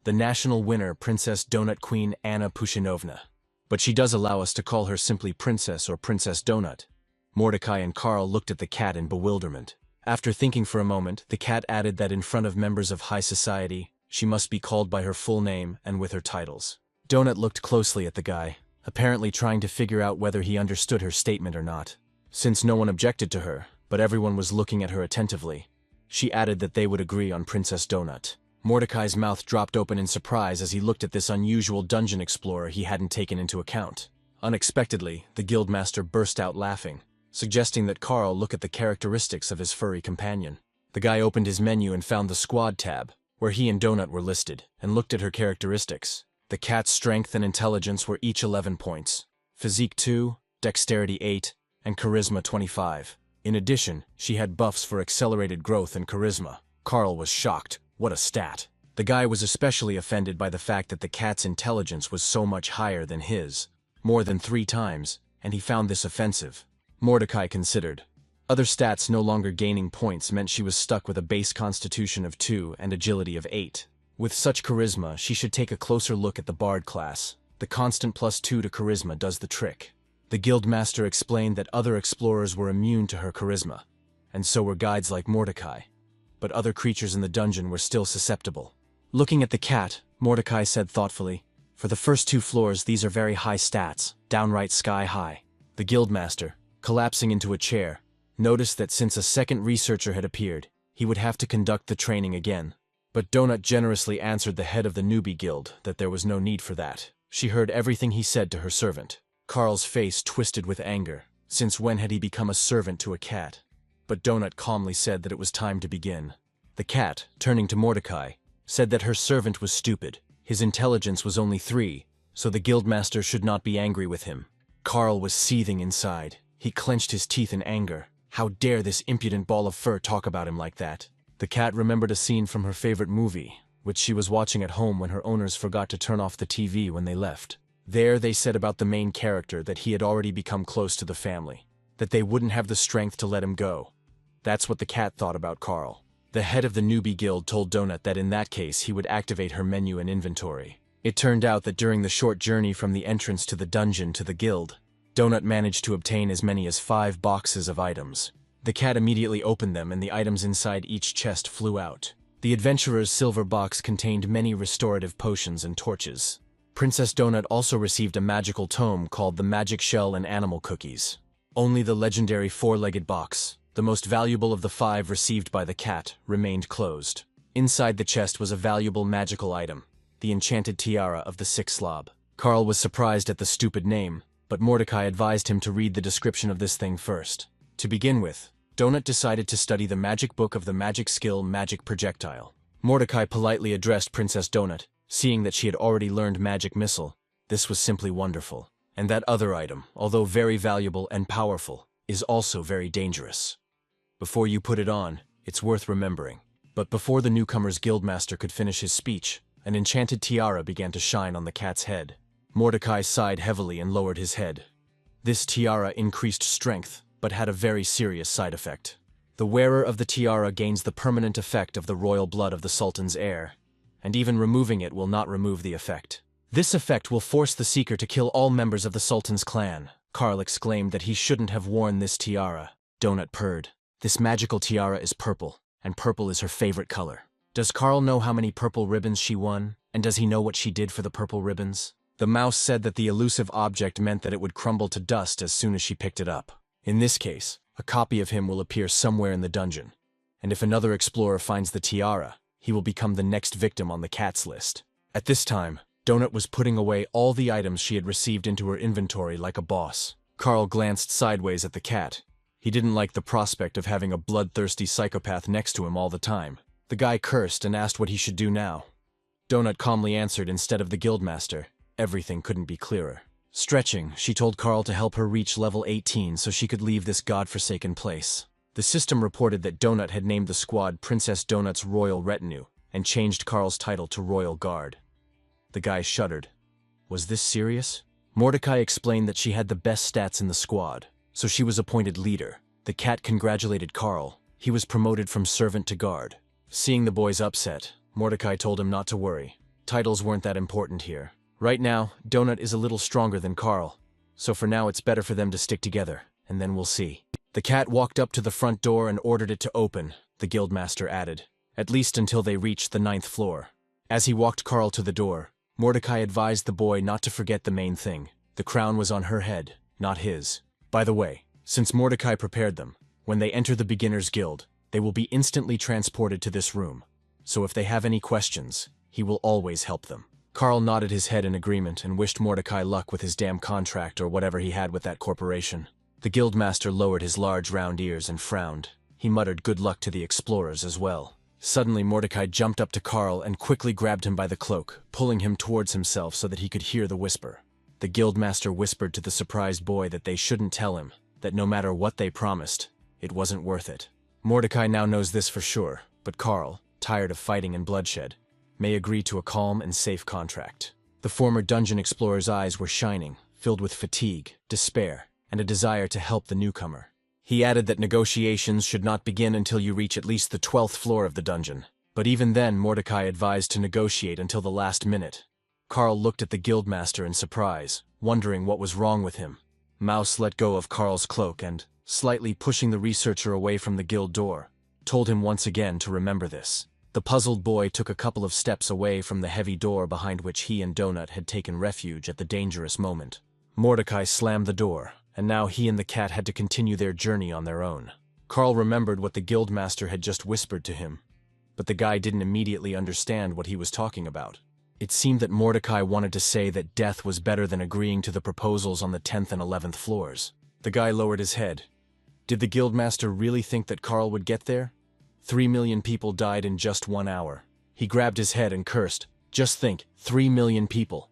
[SPEAKER 1] the national winner, Princess Donut Queen Anna Pushinovna. But she does allow us to call her simply Princess or Princess Donut. Mordecai and Carl looked at the cat in bewilderment. After thinking for a moment, the cat added that in front of members of high society, she must be called by her full name and with her titles. Donut looked closely at the guy, apparently trying to figure out whether he understood her statement or not. Since no one objected to her, but everyone was looking at her attentively, she added that they would agree on Princess Donut. Mordecai's mouth dropped open in surprise as he looked at this unusual dungeon explorer he hadn't taken into account. Unexpectedly, the guildmaster burst out laughing, suggesting that Carl look at the characteristics of his furry companion. The guy opened his menu and found the squad tab, where he and Donut were listed, and looked at her characteristics. The cat's strength and intelligence were each 11 points, physique 2, dexterity 8, and charisma 25. In addition, she had buffs for accelerated growth and charisma. Carl was shocked. What a stat. The guy was especially offended by the fact that the cat's intelligence was so much higher than his, more than 3 times, and he found this offensive. Mordecai considered. Other stats no longer gaining points meant she was stuck with a base constitution of 2 and agility of 8. With such charisma, she should take a closer look at the bard class. The constant +2 to charisma does the trick. The guildmaster explained that other explorers were immune to her charisma, and so were guides like Mordecai. But other creatures in the dungeon were still susceptible. Looking at the cat, Mordecai said thoughtfully, "For the first 2 floors, these are very high stats, downright sky high." The guildmaster, collapsing into a chair, noticed that since a second researcher had appeared, he would have to conduct the training again. But Donut generously answered the head of the newbie guild that there was no need for that. She heard everything he said to her servant. Carl's face twisted with anger. Since when had he become a servant to a cat? But Donut calmly said that it was time to begin. The cat, turning to Mordecai, said that her servant was stupid. His intelligence was only 3, so the guildmaster should not be angry with him. Carl was seething inside. He clenched his teeth in anger. How dare this impudent ball of fur talk about him like that? The cat remembered a scene from her favorite movie, which she was watching at home when her owners forgot to turn off the TV when they left. There they said about the main character that he had already become close to the family, that they wouldn't have the strength to let him go. That's what the cat thought about Carl. The head of the newbie guild told Donut that in that case he would activate her menu and inventory. It turned out that during the short journey from the entrance to the dungeon to the guild, Donut managed to obtain as many as 5 boxes of items. The cat immediately opened them and the items inside each chest flew out. The adventurer's silver box contained many restorative potions and torches. Princess Donut also received a magical tome called the Magic Shell and Animal Cookies. Only the legendary 4-legged box, the most valuable of the 5 received by the cat, remained closed. Inside the chest was a valuable magical item, the enchanted tiara of the 6 Slob. Carl was surprised at the stupid name, but Mordecai advised him to read the description of this thing first. To begin with, Donut decided to study the magic book of the magic skill Magic Projectile. Mordecai politely addressed Princess Donut, seeing that she had already learned Magic Missile. This was simply wonderful. And that other item, although very valuable and powerful, is also very dangerous. Before you put it on, it's worth remembering. But before the newcomer's guildmaster could finish his speech, an enchanted tiara began to shine on the cat's head. Mordecai sighed heavily and lowered his head. This tiara increased strength, but had a very serious side effect. The wearer of the tiara gains the permanent effect of the royal blood of the Sultan's heir, and even removing it will not remove the effect. This effect will force the seeker to kill all members of the Sultan's clan. Carl exclaimed that he shouldn't have worn this tiara. Donut purred. This magical tiara is purple, and purple is her favorite color. Does Carl know how many purple ribbons she won, and does he know what she did for the purple ribbons? The mouse said that the elusive object meant that it would crumble to dust as soon as she picked it up. In this case, a copy of him will appear somewhere in the dungeon, and if another explorer finds the tiara, he will become the next victim on the cat's list. At this time, Donut was putting away all the items she had received into her inventory like a boss. Carl glanced sideways at the cat. He didn't like the prospect of having a bloodthirsty psychopath next to him all the time. The guy cursed and asked what he should do now. Donut calmly answered instead of the guildmaster. Everything couldn't be clearer. Stretching, she told Carl to help her reach level 18 so she could leave this godforsaken place. The system reported that Donut had named the squad Princess Donut's Royal Retinue and changed Carl's title to Royal Guard. The guy shuddered. Was this serious? Mordecai explained that she had the best stats in the squad, so she was appointed leader. The cat congratulated Carl. He was promoted from servant to guard. Seeing the boys upset, Mordecai told him not to worry. Titles weren't that important here. Right now, Donut is a little stronger than Carl, so for now it's better for them to stick together, and then we'll see. The cat walked up to the front door and ordered it to open, the guildmaster added, at least until they reached the 9th floor. As he walked Carl to the door, Mordecai advised the boy not to forget the main thing. The crown was on her head, not his. By the way, since Mordecai prepared them, when they enter the beginner's guild, they will be instantly transported to this room. So if they have any questions, he will always help them. Carl nodded his head in agreement and wished Mordecai luck with his damn contract or whatever he had with that corporation. The guildmaster lowered his large round ears and frowned. He muttered good luck to the explorers as well. Suddenly Mordecai jumped up to Carl and quickly grabbed him by the cloak, pulling him towards himself so that he could hear the whisper. The guildmaster whispered to the surprised boy that they shouldn't tell him, that no matter what they promised, it wasn't worth it. Mordecai now knows this for sure, but Carl, tired of fighting and bloodshed, may agree to a calm and safe contract. The former dungeon explorer's eyes were shining, filled with fatigue, despair, and a desire to help the newcomer. He added that negotiations should not begin until you reach at least the 12th floor of the dungeon. But even then, Mordecai advised to negotiate until the last minute. Carl looked at the guildmaster in surprise, wondering what was wrong with him. Mouse let go of Carl's cloak and, slightly pushing the researcher away from the guild door, told him once again to remember this. The puzzled boy took a couple of steps away from the heavy door behind which he and Donut had taken refuge at the dangerous moment. Mordecai slammed the door, and now he and the cat had to continue their journey on their own. Carl remembered what the guildmaster had just whispered to him, but the guy didn't immediately understand what he was talking about. It seemed that Mordecai wanted to say that death was better than agreeing to the proposals on the 10th and 11th floors. The guy lowered his head. Did the guildmaster really think that Carl would get there? 3 million people died in just 1 hour. He grabbed his head and cursed. Just think, 3 million people.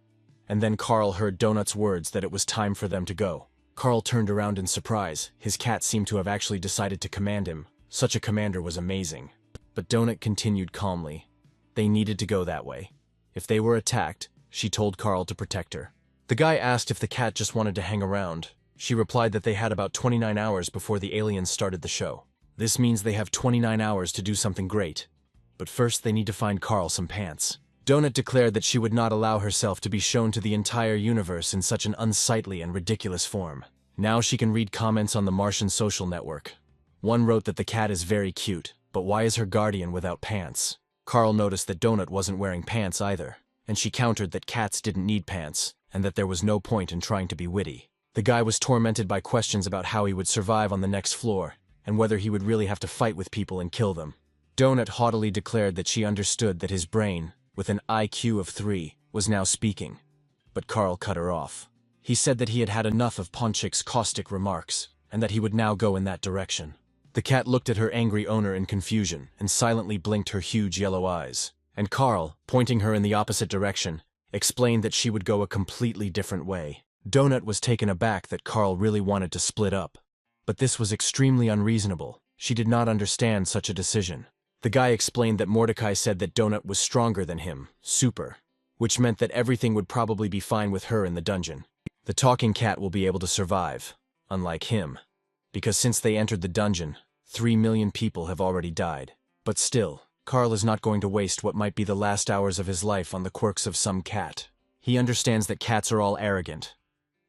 [SPEAKER 1] And then Carl heard Donut's words that it was time for them to go. Carl turned around in surprise. His cat seemed to have actually decided to command him. Such a commander was amazing. But Donut continued calmly. They needed to go that way. If they were attacked, she told Carl to protect her. The guy asked if the cat just wanted to hang around. She replied that they had about 29 hours before the aliens started the show. This means they have 29 hours to do something great. But first they need to find Carl some pants. Donut declared that she would not allow herself to be shown to the entire universe in such an unsightly and ridiculous form. Now she can read comments on the Martian social network. One wrote that the cat is very cute, but why is her guardian without pants? Carl noticed that Donut wasn't wearing pants either, and she countered that cats didn't need pants, and that there was no point in trying to be witty. The guy was tormented by questions about how he would survive on the next floor, and whether he would really have to fight with people and kill them. Donut haughtily declared that she understood that his brain, with an IQ of 3, was now speaking. But Carl cut her off. He said that he had had enough of Ponchik's caustic remarks, and that he would now go in that direction. The cat looked at her angry owner in confusion and silently blinked her huge yellow eyes. And Carl, pointing her in the opposite direction, explained that she would go a completely different way. Donut was taken aback that Carl really wanted to split up. But this was extremely unreasonable. She did not understand such a decision. The guy explained that Mordecai said that Donut was stronger than him, super, which meant that everything would probably be fine with her in the dungeon. The talking cat will be able to survive, unlike him, because since they entered the dungeon, 3 million people have already died. But still, Carl is not going to waste what might be the last hours of his life on the quirks of some cat. He understands that cats are all arrogant.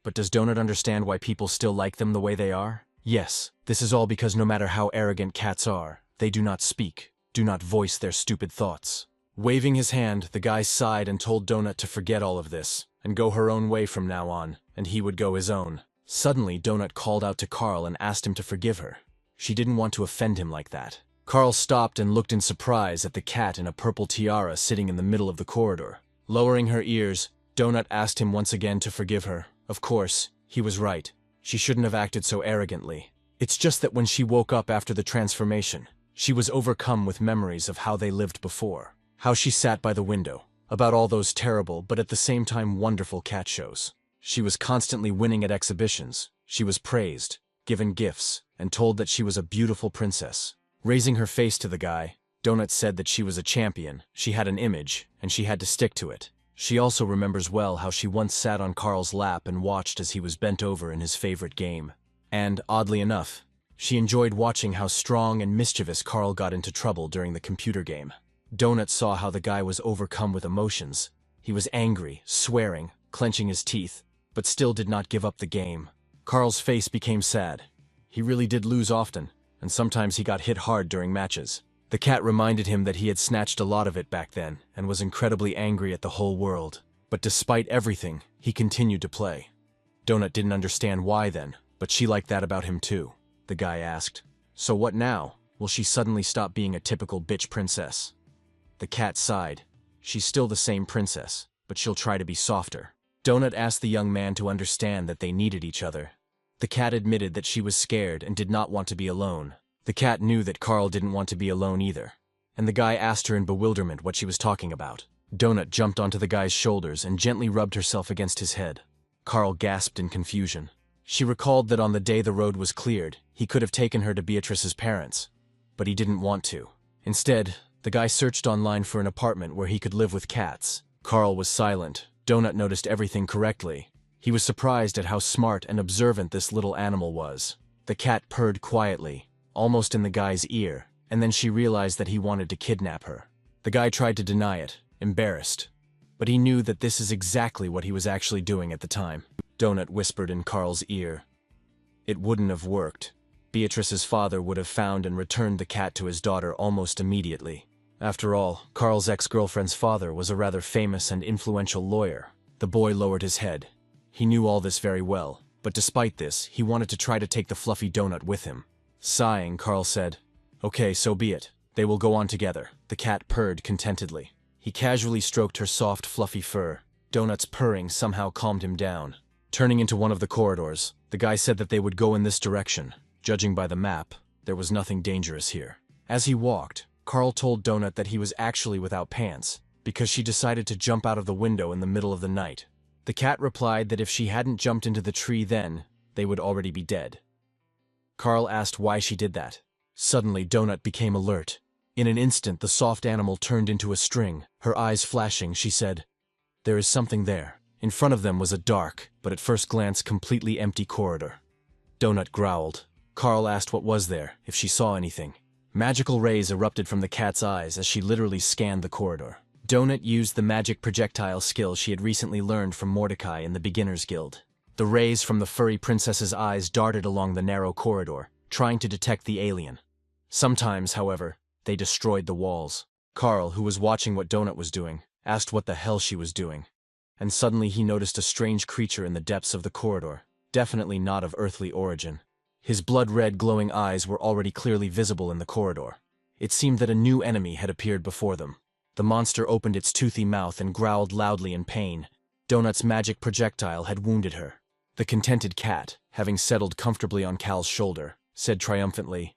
[SPEAKER 1] But does Donut understand why people still like them the way they are? Yes, this is all because no matter how arrogant cats are, they do not speak. Do not voice their stupid thoughts. Waving his hand, the guy sighed and told Donut to forget all of this, and go her own way from now on, and he would go his own. Suddenly, Donut called out to Carl and asked him to forgive her. She didn't want to offend him like that. Carl stopped and looked in surprise at the cat in a purple tiara sitting in the middle of the corridor. Lowering her ears, Donut asked him once again to forgive her. Of course, he was right. She shouldn't have acted so arrogantly. It's just that when she woke up after the transformation, she was overcome with memories of how they lived before. How she sat by the window, about all those terrible but at the same time wonderful cat shows. She was constantly winning at exhibitions. She was praised, given gifts, and told that she was a beautiful princess. Raising her face to the guy, Donut said that she was a champion, she had an image, and she had to stick to it. She also remembers well how she once sat on Carl's lap and watched as he was bent over in his favorite game. And, oddly enough, she enjoyed watching how strong and mischievous Carl got into trouble during the computer game. Donut saw how the guy was overcome with emotions. He was angry, swearing, clenching his teeth, but still did not give up the game. Carl's face became sad. He really did lose often, and sometimes he got hit hard during matches. The cat reminded him that he had snatched a lot of it back then, and was incredibly angry at the whole world. But despite everything, he continued to play. Donut didn't understand why then, but she liked that about him too. The guy asked, "So what now? Will she suddenly stop being a typical bitch princess?" The cat sighed. "She's still the same princess, but she'll try to be softer." Donut asked the young man to understand that they needed each other. The cat admitted that she was scared and did not want to be alone. The cat knew that Carl didn't want to be alone either, and the guy asked her in bewilderment what she was talking about. Donut jumped onto the guy's shoulders and gently rubbed herself against his head. Carl gasped in confusion. She recalled that on the day the road was cleared, he could have taken her to Beatrice's parents, but he didn't want to. Instead, the guy searched online for an apartment where he could live with cats. Carl was silent. Donut noticed everything correctly. He was surprised at how smart and observant this little animal was. The cat purred quietly, almost in the guy's ear, and then she realized that he wanted to kidnap her. The guy tried to deny it, embarrassed, but he knew that this is exactly what he was actually doing at the time. Donut whispered in Carl's ear. It wouldn't have worked. Beatrice's father would have found and returned the cat to his daughter almost immediately. After all, Carl's ex-girlfriend's father was a rather famous and influential lawyer. The boy lowered his head. He knew all this very well, but despite this, he wanted to try to take the fluffy donut with him. Sighing, Carl said, "Okay, so be it. They will go on together." The cat purred contentedly. He casually stroked her soft, fluffy fur. Donut's purring somehow calmed him down. Turning into one of the corridors, the guy said that they would go in this direction. Judging by the map, there was nothing dangerous here. As he walked, Carl told Donut that he was actually without pants, because she decided to jump out of the window in the middle of the night. The cat replied that if she hadn't jumped into the tree then, they would already be dead. Carl asked why she did that. Suddenly, Donut became alert. In an instant, the soft animal turned into a string. Her eyes flashing, she said, "There is something there." In front of them was a dark, but at first glance completely empty corridor. Donut growled. Carl asked what was there, if she saw anything. Magical rays erupted from the cat's eyes as she literally scanned the corridor. Donut used the magic projectile skill she had recently learned from Mordecai in the Beginner's Guild. The rays from the furry princess's eyes darted along the narrow corridor, trying to detect the alien. Sometimes, however, they destroyed the walls. Carl, who was watching what Donut was doing, asked what the hell she was doing. And suddenly he noticed a strange creature in the depths of the corridor, definitely not of earthly origin. His blood-red glowing eyes were already clearly visible in the corridor. It seemed that a new enemy had appeared before them. The monster opened its toothy mouth and growled loudly in pain. Donut's magic projectile had wounded her. The contented cat, having settled comfortably on Cal's shoulder, said triumphantly,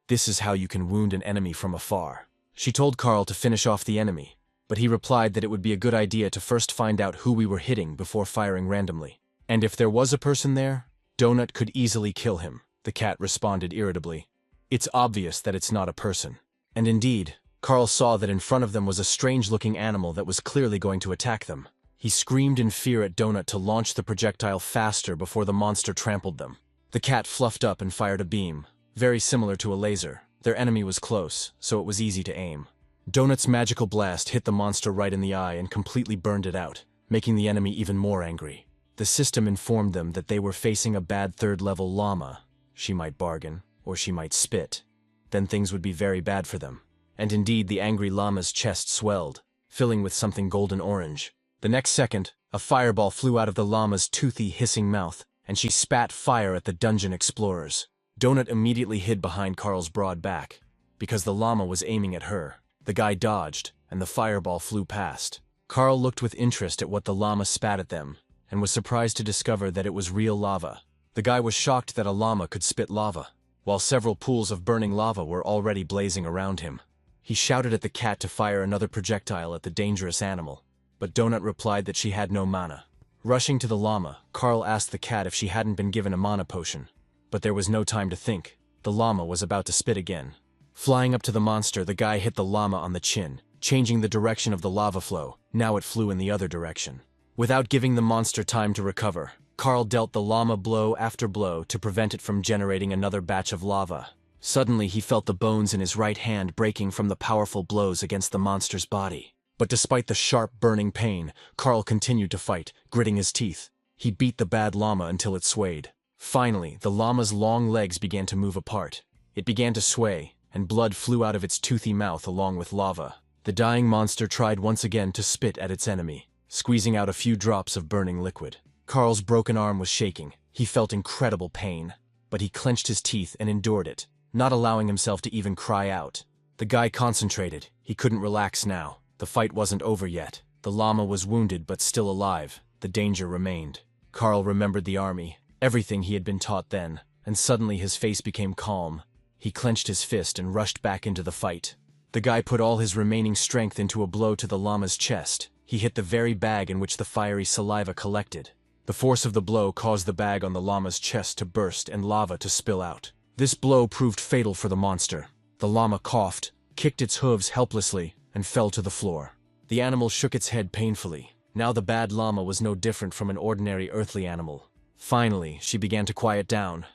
[SPEAKER 1] "This is how you can wound an enemy from afar." She told Carl to finish off the enemy, but he replied that it would be a good idea to first find out who we were hitting before firing randomly. And if there was a person there, Donut could easily kill him, the cat responded irritably. It's obvious that it's not a person. And indeed, Carl saw that in front of them was a strange-looking animal that was clearly going to attack them. He screamed in fear at Donut to launch the projectile faster before the monster trampled them. The cat fluffed up and fired a beam, very similar to a laser. Their enemy was close, so it was easy to aim. Donut's magical blast hit the monster right in the eye and completely burned it out, making the enemy even more angry. The system informed them that they were facing a bad third-level llama. She might bargain, or she might spit. Then things would be very bad for them. and indeed the angry llama's chest swelled, filling with something golden-orange. The next second, a fireball flew out of the llama's toothy, hissing mouth, and she spat fire at the dungeon explorers. Donut immediately hid behind Carl's broad back, because the llama was aiming at her. The guy dodged, and the fireball flew past. Carl looked with interest at what the llama spat at them, and was surprised to discover that it was real lava. The guy was shocked that a llama could spit lava, while several pools of burning lava were already blazing around him. He shouted at the cat to fire another projectile at the dangerous animal, but Donut replied that she had no mana. Rushing to the llama, Carl asked the cat if she hadn't been given a mana potion, but there was no time to think. The llama was about to spit again. Flying up to the monster, the guy hit the llama on the chin, changing the direction of the lava flow. Now it flew in the other direction. Without giving the monster time to recover, Carl dealt the llama blow after blow to prevent it from generating another batch of lava. Suddenly, he felt the bones in his right hand breaking from the powerful blows against the monster's body. But despite the sharp, burning pain, Carl continued to fight, gritting his teeth. He beat the bad llama until it swayed. Finally, the llama's long legs began to move apart. It began to sway, and blood flew out of its toothy mouth along with lava. The dying monster tried once again to spit at its enemy, squeezing out a few drops of burning liquid. Carl's broken arm was shaking. He felt incredible pain, but he clenched his teeth and endured it, not allowing himself to even cry out. The guy concentrated. He couldn't relax now. The fight wasn't over yet. The llama was wounded but still alive. The danger remained. Carl remembered the army, everything he had been taught then, and suddenly his face became calm. He clenched his fist and rushed back into the fight. The guy put all his remaining strength into a blow to the llama's chest. He hit the very bag in which the fiery saliva collected. The force of the blow caused the bag on the llama's chest to burst and lava to spill out. This blow proved fatal for the monster. The llama coughed, kicked its hooves helplessly, and fell to the floor. The animal shook its head painfully. Now the bad llama was no different from an ordinary earthly animal. Finally, she began to quiet down.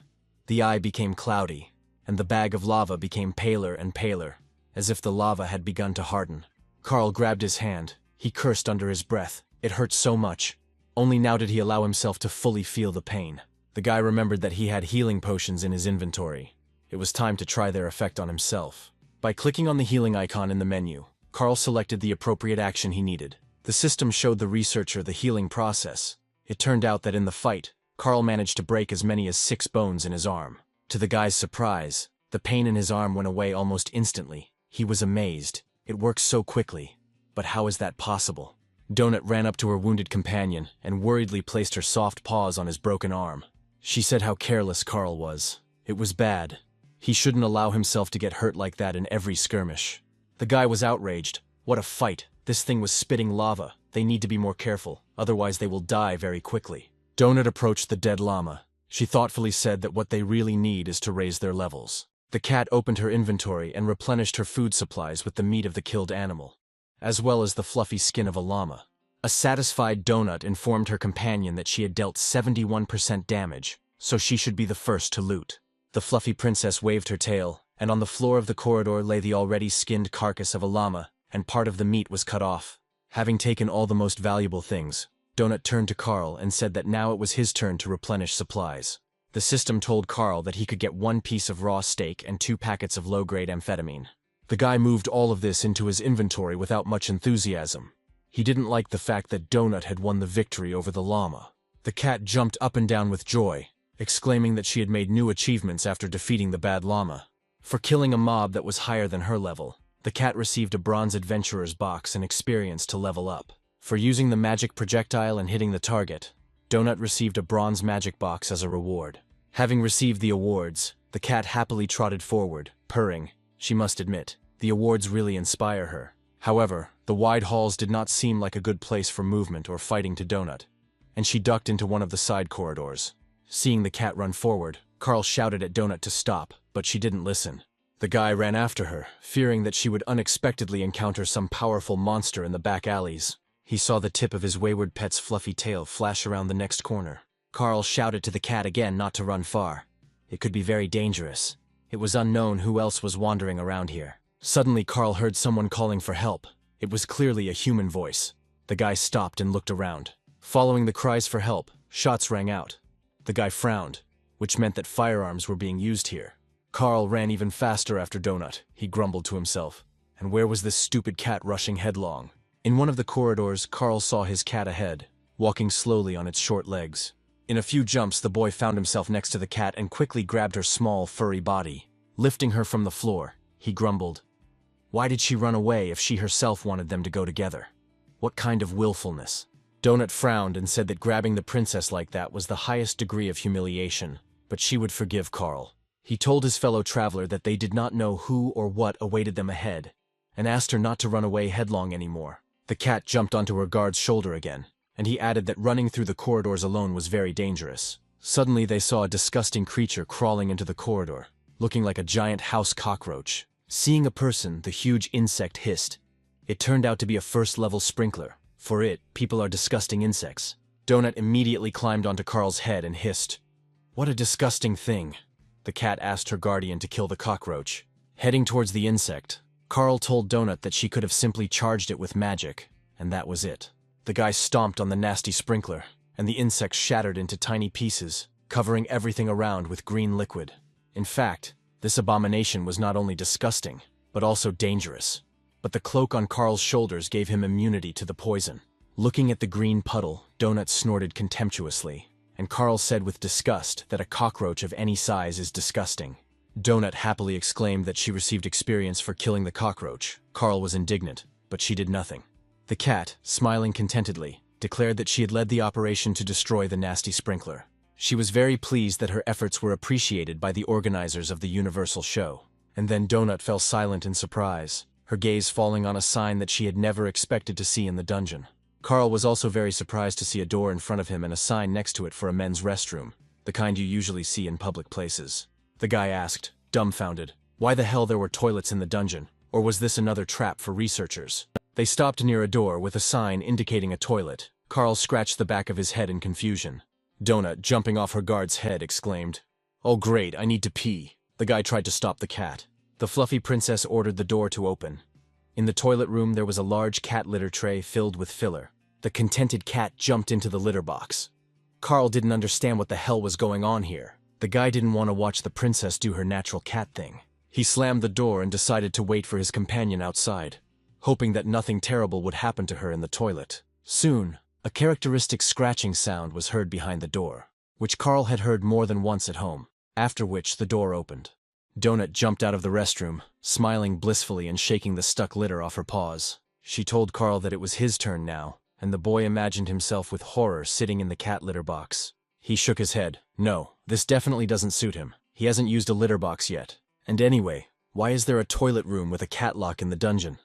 [SPEAKER 1] The eye became cloudy, and the bag of lava became paler and paler, as if the lava had begun to harden. Carl grabbed his hand. He cursed under his breath. It hurt so much. Only now did he allow himself to fully feel the pain. The guy remembered that he had healing potions in his inventory. It was time to try their effect on himself. By clicking on the healing icon in the menu, Carl selected the appropriate action he needed. The system showed the researcher the healing process. It turned out that in the fight, Carl managed to break as many as 6 bones in his arm. To the guy's surprise, the pain in his arm went away almost instantly. He was amazed. It worked so quickly. But how is that possible? Donut ran up to her wounded companion and worriedly placed her soft paws on his broken arm. She said how careless Carl was. It was bad. He shouldn't allow himself to get hurt like that in every skirmish. The guy was outraged. What a fight. This thing was spitting lava. They need to be more careful, otherwise they will die very quickly. Donut approached the dead llama. She thoughtfully said that what they really need is to raise their levels. The cat opened her inventory and replenished her food supplies with the meat of the killed animal, as well as the fluffy skin of a llama. A satisfied Donut informed her companion that she had dealt 71% damage, so she should be the first to loot. The fluffy princess waved her tail, and on the floor of the corridor lay the already skinned carcass of a llama, and part of the meat was cut off. Having taken all the most valuable things, Donut turned to Carl and said that now it was his turn to replenish supplies. The system told Carl that he could get 1 piece of raw steak and 2 packets of low-grade amphetamine. The guy moved all of this into his inventory without much enthusiasm. He didn't like the fact that Donut had won the victory over the llama. The cat jumped up and down with joy, exclaiming that she had made new achievements after defeating the bad llama. For killing a mob that was higher than her level, the cat received a bronze adventurer's box and experience to level up. For using the magic projectile and hitting the target, Donut received a bronze magic box as a reward. Having received the awards, the cat happily trotted forward, purring. She must admit, the awards really inspire her. However, the wide halls did not seem like a good place for movement or fighting to Donut, and she ducked into one of the side corridors. Seeing the cat run forward, Carl shouted at Donut to stop, but she didn't listen. The guy ran after her, fearing that she would unexpectedly encounter some powerful monster in the back alleys. He saw the tip of his wayward pet's fluffy tail flash around the next corner. Carl shouted to the cat again not to run far. It could be very dangerous. It was unknown who else was wandering around here. Suddenly Carl heard someone calling for help. It was clearly a human voice. The guy stopped and looked around. Following the cries for help, shots rang out. The guy frowned, which meant that firearms were being used here. Carl ran even faster after Donut. He grumbled to himself. And where was this stupid cat rushing headlong? In one of the corridors, Carl saw his cat ahead, walking slowly on its short legs. In a few jumps, the boy found himself next to the cat and quickly grabbed her small, furry body. Lifting her from the floor, he grumbled. Why did she run away if she herself wanted them to go together? What kind of willfulness? Donut frowned and said that grabbing the princess like that was the highest degree of humiliation, but she would forgive Carl. He told his fellow traveler that they did not know who or what awaited them ahead, and asked her not to run away headlong anymore. The cat jumped onto her guard's shoulder again, and he added that running through the corridors alone was very dangerous. Suddenly they saw a disgusting creature crawling into the corridor, looking like a giant house cockroach. Seeing a person, the huge insect hissed. It turned out to be a first-level sprinkler. For it, people are disgusting insects. Donut immediately climbed onto Carl's head and hissed. What a disgusting thing. The cat asked her guardian to kill the cockroach. Heading towards the insect, Carl told Donut that she could have simply charged it with magic, and that was it. The guy stomped on the nasty sprinkler, and the insect shattered into tiny pieces, covering everything around with green liquid. In fact, this abomination was not only disgusting, but also dangerous. But the cloak on Carl's shoulders gave him immunity to the poison. Looking at the green puddle, Donut snorted contemptuously, and Carl said with disgust that a cockroach of any size is disgusting. Donut happily exclaimed that she received experience for killing the cockroach. Carl was indignant, but she did nothing. The cat, smiling contentedly, declared that she had led the operation to destroy the nasty sprinkler. She was very pleased that her efforts were appreciated by the organizers of the Universal Show. And then Donut fell silent in surprise, her gaze falling on a sign that she had never expected to see in the dungeon. Carl was also very surprised to see a door in front of him and a sign next to it for a men's restroom, the kind you usually see in public places. The guy asked, dumbfounded, why the hell there were toilets in the dungeon, or was this another trap for researchers? They stopped near a door with a sign indicating a toilet. Carl scratched the back of his head in confusion. Donut, jumping off her guard's head, exclaimed, "Oh great, I need to pee." The guy tried to stop the cat. The fluffy princess ordered the door to open. In the toilet room there was a large cat litter tray filled with filler. The contented cat jumped into the litter box. Carl didn't understand what the hell was going on here. The guy didn't want to watch the princess do her natural cat thing. He slammed the door and decided to wait for his companion outside, hoping that nothing terrible would happen to her in the toilet. Soon, a characteristic scratching sound was heard behind the door, which Carl had heard more than once at home, after which the door opened. Donut jumped out of the restroom, smiling blissfully and shaking the stuck litter off her paws. She told Carl that it was his turn now, and the boy imagined himself with horror sitting in the cat litter box. He shook his head. No, this definitely doesn't suit him. He hasn't used a litter box yet. And anyway, why is there a toilet room with a cat lock in the dungeon?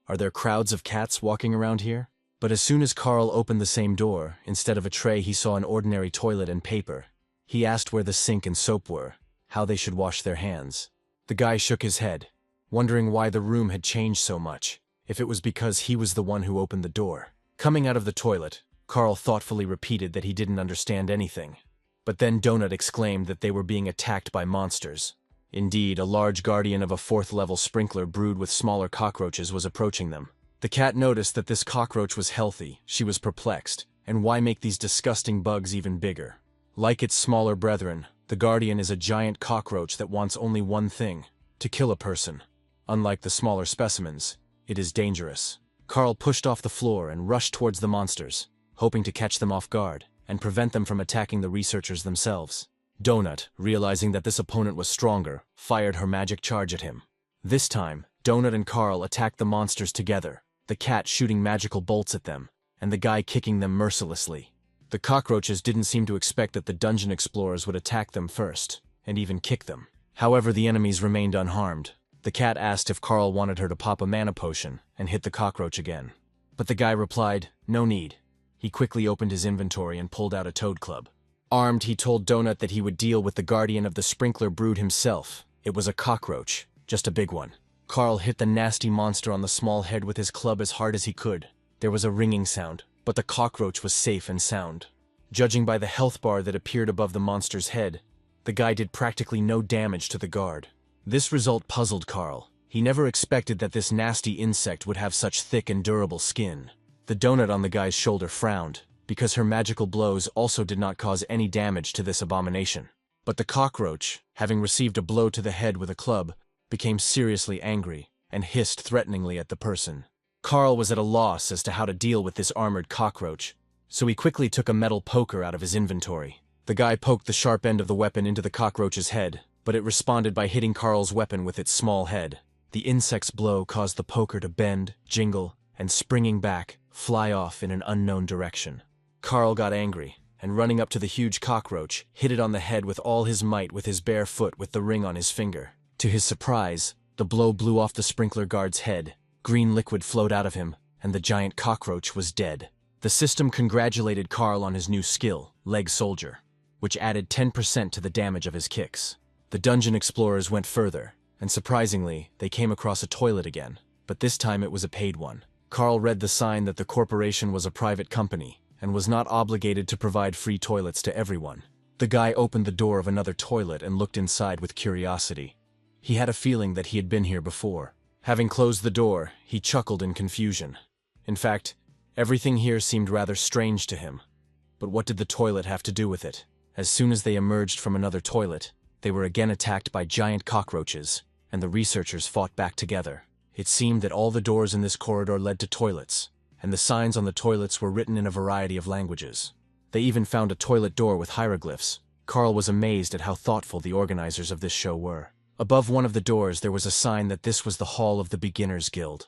[SPEAKER 1] Are there crowds of cats walking around here? But as soon as Carl opened the same door, instead of a tray he saw an ordinary toilet and paper. He asked where the sink and soap were, how they should wash their hands. The guy shook his head, wondering why the room had changed so much, if it was because he was the one who opened the door. Coming out of the toilet, Carl thoughtfully repeated that he didn't understand anything. But then Donut exclaimed that they were being attacked by monsters. Indeed, a large guardian of a 4th-level sprinkler brewed with smaller cockroaches was approaching them. The cat noticed that this cockroach was healthy. She was perplexed. And why make these disgusting bugs even bigger? Like its smaller brethren, the guardian is a giant cockroach that wants only one thing: to kill a person. Unlike the smaller specimens, it is dangerous. Carl pushed off the floor and rushed towards the monsters, hoping to catch them off guard and prevent them from attacking the researchers themselves. Donut, realizing that this opponent was stronger, fired her magic charge at him. This time, Donut and Carl attacked the monsters together, the cat shooting magical bolts at them, and the guy kicking them mercilessly. The cockroaches didn't seem to expect that the dungeon explorers would attack them first, and even kick them. However, the enemies remained unharmed. The cat asked if Carl wanted her to pop a mana potion and hit the cockroach again. But the guy replied, no need. He quickly opened his inventory and pulled out a toad club. Armed, he told Donut that he would deal with the guardian of the sprinkler brood himself. It was a cockroach, just a big one. Carl hit the nasty monster on the small head with his club as hard as he could. There was a ringing sound, but the cockroach was safe and sound. Judging by the health bar that appeared above the monster's head, the guy did practically no damage to the guard. This result puzzled Carl. He never expected that this nasty insect would have such thick and durable skin. The donut on the guy's shoulder frowned, because her magical blows also did not cause any damage to this abomination. But the cockroach, having received a blow to the head with a club, became seriously angry and hissed threateningly at the person. Carl was at a loss as to how to deal with this armored cockroach, so he quickly took a metal poker out of his inventory. The guy poked the sharp end of the weapon into the cockroach's head, but it responded by hitting Carl's weapon with its small head. The insect's blow caused the poker to bend, jingle, and springing back, fly off in an unknown direction. Carl got angry, and running up to the huge cockroach, hit it on the head with all his might with his bare foot with the ring on his finger. To his surprise, the blow blew off the sprinkler guard's head, green liquid flowed out of him, and the giant cockroach was dead. The system congratulated Carl on his new skill, Leg Soldier, which added 10% to the damage of his kicks. The dungeon explorers went further, and surprisingly, they came across a toilet again, but this time it was a paid one. Carl read the sign that the corporation was a private company, and was not obligated to provide free toilets to everyone. The guy opened the door of another toilet and looked inside with curiosity. He had a feeling that he had been here before. Having closed the door, he chuckled in confusion. In fact, everything here seemed rather strange to him. But what did the toilet have to do with it? As soon as they emerged from another toilet, they were again attacked by giant cockroaches, and the researchers fought back together. It seemed that all the doors in this corridor led to toilets, and the signs on the toilets were written in a variety of languages. They even found a toilet door with hieroglyphs. Carl was amazed at how thoughtful the organizers of this show were. Above one of the doors there was a sign that this was the Hall of the Beginners Guild.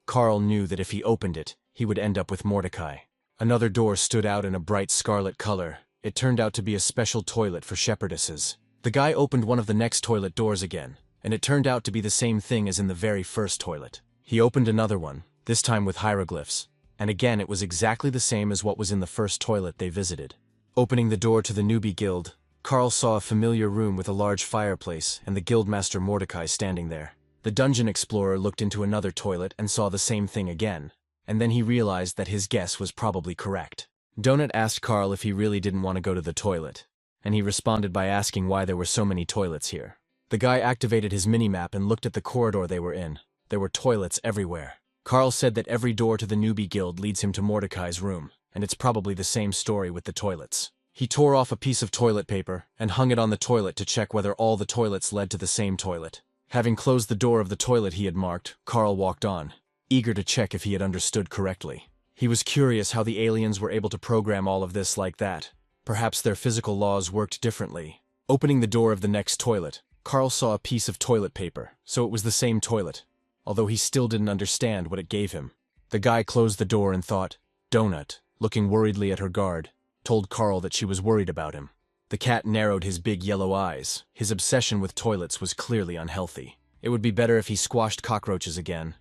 [SPEAKER 1] Carl knew that if he opened it, he would end up with Mordecai. Another door stood out in a bright scarlet color. It turned out to be a special toilet for shepherdesses. The guy opened one of the next toilet doors again, and it turned out to be the same thing as in the very first toilet. He opened another one, this time with hieroglyphs, and again it was exactly the same as what was in the first toilet they visited. Opening the door to the newbie guild, Carl saw a familiar room with a large fireplace and the guildmaster Mordecai standing there. The dungeon explorer looked into another toilet and saw the same thing again, and then he realized that his guess was probably correct. Donut asked Carl if he really didn't want to go to the toilet, and he responded by asking why there were so many toilets here. The guy activated his minimap and looked at the corridor they were in. There were toilets everywhere. Carl said that every door to the newbie guild leads him to Mordecai's room, and it's probably the same story with the toilets. He tore off a piece of toilet paper and hung it on the toilet to check whether all the toilets led to the same toilet. Having closed the door of the toilet he had marked, Carl walked on, eager to check if he had understood correctly. He was curious how the aliens were able to program all of this like that. Perhaps their physical laws worked differently. Opening the door of the next toilet, Carl saw a piece of toilet paper, so it was the same toilet, although he still didn't understand what it gave him. The guy closed the door and thought. Donut, looking worriedly at her guard, told Carl that she was worried about him. The cat narrowed his big yellow eyes. His obsession with toilets was clearly unhealthy. It would be better if he squashed cockroaches again.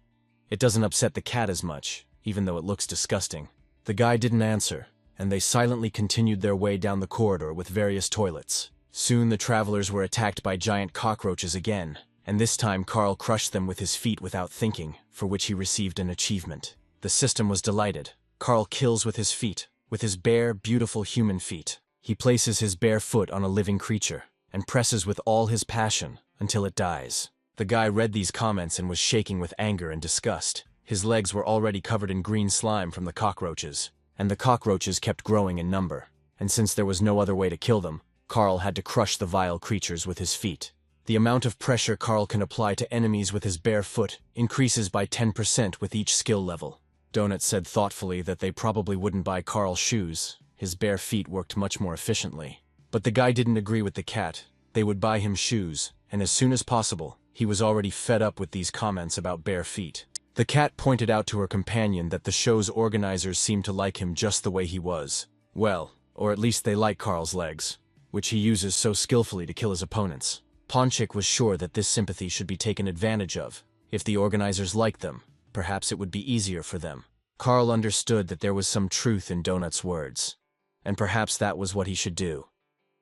[SPEAKER 1] It doesn't upset the cat as much, even though it looks disgusting. The guy didn't answer, and they silently continued their way down the corridor with various toilets. Soon the travelers were attacked by giant cockroaches again, and this time Carl crushed them with his feet without thinking, for which he received an achievement. The system was delighted. Carl kills with his feet, with his bare, beautiful human feet. He places his bare foot on a living creature, and presses with all his passion until it dies. The guy read these comments and was shaking with anger and disgust. His legs were already covered in green slime from the cockroaches, and the cockroaches kept growing in number. And since there was no other way to kill them, Carl had to crush the vile creatures with his feet. The amount of pressure Carl can apply to enemies with his bare foot increases by 10% with each skill level. Donut said thoughtfully that they probably wouldn't buy Carl shoes. His bare feet worked much more efficiently. But the guy didn't agree with the cat. They would buy him shoes, and as soon as possible, he was already fed up with these comments about bare feet. The cat pointed out to her companion that the show's organizers seemed to like him just the way he was. Well, or at least they like Carl's legs, which he uses so skillfully to kill his opponents. Ponchik was sure that this sympathy should be taken advantage of. If the organizers liked them, perhaps it would be easier for them. Carl understood that there was some truth in Donut's words, and perhaps that was what he should do.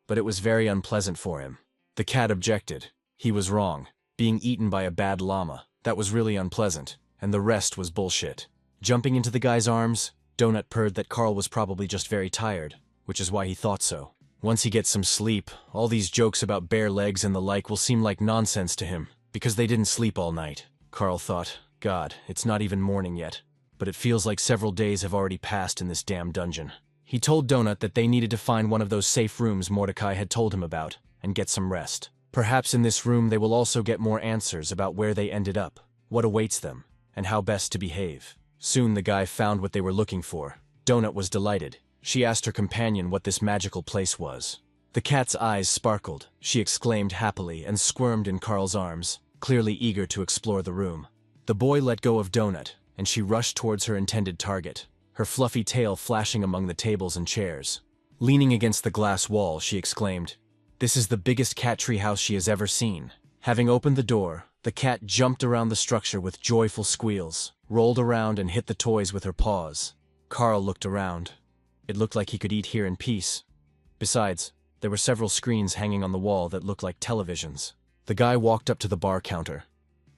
[SPEAKER 1] But it was very unpleasant for him. The cat objected. He was wrong. Being eaten by a bad llama, that was really unpleasant, and the rest was bullshit. Jumping into the guy's arms, Donut purred that Carl was probably just very tired, which is why he thought so. Once he gets some sleep, all these jokes about bare legs and the like will seem like nonsense to him, because they didn't sleep all night. Carl thought, God, it's not even morning yet, but it feels like several days have already passed in this damn dungeon. He told Donut that they needed to find one of those safe rooms Mordecai had told him about, and get some rest. Perhaps in this room they will also get more answers about where they ended up. what awaits them, and how best to behave. Soon the guy found what they were looking for. Donut was delighted. She asked her companion what this magical place was. The cat's eyes sparkled. She exclaimed happily and squirmed in Carl's arms, clearly eager to explore the room. The boy let go of Donut, and she rushed towards her intended target, her fluffy tail flashing among the tables and chairs. Leaning against the glass wall, she exclaimed, "This is the biggest cat tree house she has ever seen." Having opened the door, the cat jumped around the structure with joyful squeals, rolled around and hit the toys with her paws. Carl looked around. It looked like he could eat here in peace. Besides, there were several screens hanging on the wall that looked like televisions. The guy walked up to the bar counter.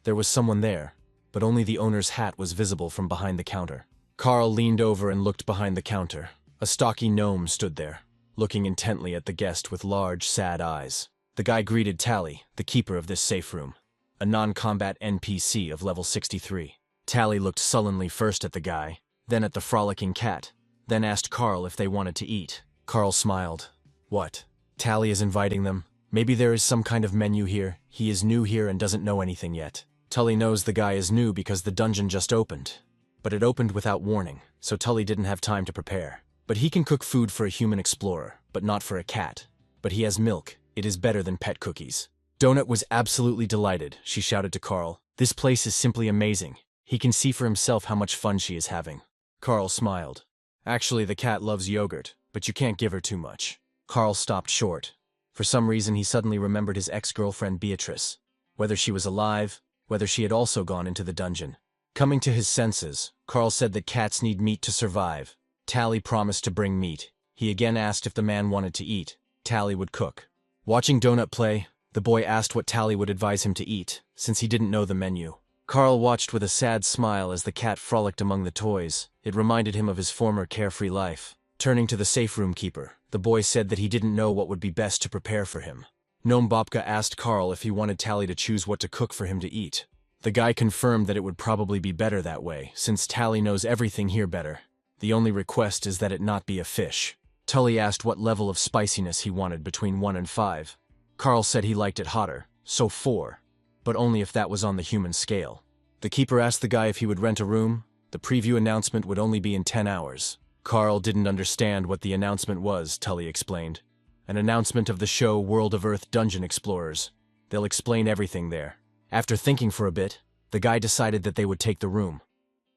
[SPEAKER 1] There was someone there, but only the owner's hat was visible from behind the counter. Carl leaned over and looked behind the counter. A stocky gnome stood there, looking intently at the guest with large, sad eyes. The guy greeted Tally, the keeper of this safe room, a non-combat NPC of level 63. Tally looked sullenly first at the guy, then at the frolicking cat, then asked Carl if they wanted to eat. Carl smiled. What? Tally is inviting them? Maybe there is some kind of menu here. He is new here and doesn't know anything yet. Tully knows the guy is new because the dungeon just opened. But it opened without warning, so Tully didn't have time to prepare. But he can cook food for a human explorer, but not for a cat. But he has milk. It is better than pet cookies. Donut was absolutely delighted. She shouted to Carl, "This place is simply amazing. He can see for himself how much fun she is having." Carl smiled. Actually, the cat loves yogurt, but you can't give her too much. Carl stopped short. For some reason, he suddenly remembered his ex-girlfriend Beatrice. Whether she was alive, whether she had also gone into the dungeon. Coming to his senses, Carl said that cats need meat to survive. Tally promised to bring meat. He again asked if the man wanted to eat. Tally would cook. Watching Donut play, the boy asked what Tally would advise him to eat, since he didn't know the menu. Carl watched with a sad smile as the cat frolicked among the toys. It reminded him of his former carefree life. Turning to the safe room keeper, the boy said that he didn't know what would be best to prepare for him. Gnome Bobka asked Carl if he wanted Tally to choose what to cook for him to eat. The guy confirmed that it would probably be better that way, since Tally knows everything here better. The only request is that it not be a fish. Tully asked what level of spiciness he wanted between 1 and 5. Carl said he liked it hotter, so 4. But only if that was on the human scale. The keeper asked the guy if he would rent a room. The preview announcement would only be in 10 hours. Carl didn't understand what the announcement was, Tully explained. An announcement of the show World of Earth Dungeon Explorers. They'll explain everything there. After thinking for a bit, the guy decided that they would take the room.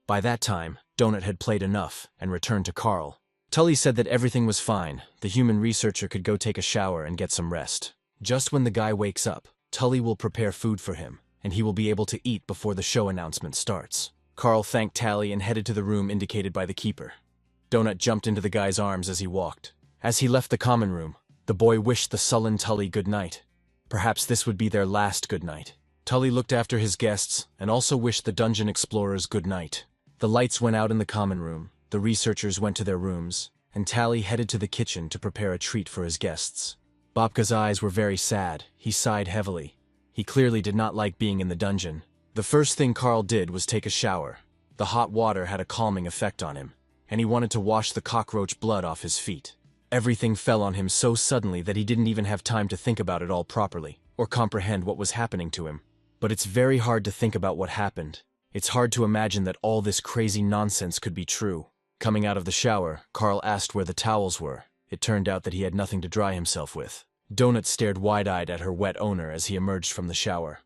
[SPEAKER 1] By that time, Donut had played enough and returned to Carl. Tully said that everything was fine. The human researcher could go take a shower and get some rest. Just when the guy wakes up, Tully will prepare food for him, and he will be able to eat before the show announcement starts. Carl thanked Tally and headed to the room indicated by the keeper. Donut jumped into the guy's arms as he walked. As he left the common room, the boy wished the sullen Tully good night. Perhaps this would be their last good night. Tully looked after his guests and also wished the dungeon explorers good night. The lights went out in the common room, the researchers went to their rooms, and Tally headed to the kitchen to prepare a treat for his guests. Bobka's eyes were very sad. He sighed heavily. He clearly did not like being in the dungeon. The first thing Carl did was take a shower. The hot water had a calming effect on him, and he wanted to wash the cockroach blood off his feet. Everything fell on him so suddenly that he didn't even have time to think about it all properly, or comprehend what was happening to him. But it's very hard to think about what happened. It's hard to imagine that all this crazy nonsense could be true. Coming out of the shower, Carl asked where the towels were. It turned out that he had nothing to dry himself with. Donut stared wide-eyed at her wet owner as he emerged from the shower.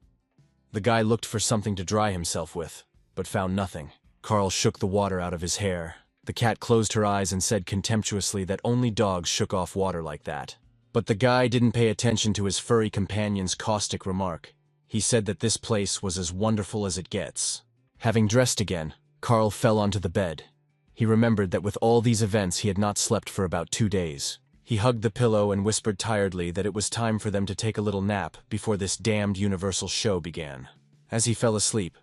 [SPEAKER 1] The guy looked for something to dry himself with, but found nothing. Carl shook the water out of his hair. The cat closed her eyes and said contemptuously that only dogs shook off water like that. But the guy didn't pay attention to his furry companion's caustic remark. He said that this place was as wonderful as it gets. Having dressed again, Carl fell onto the bed. He remembered that with all these events he had not slept for about 2 days. He hugged the pillow and whispered tiredly that it was time for them to take a little nap before this damned Universal show began. As he fell asleep,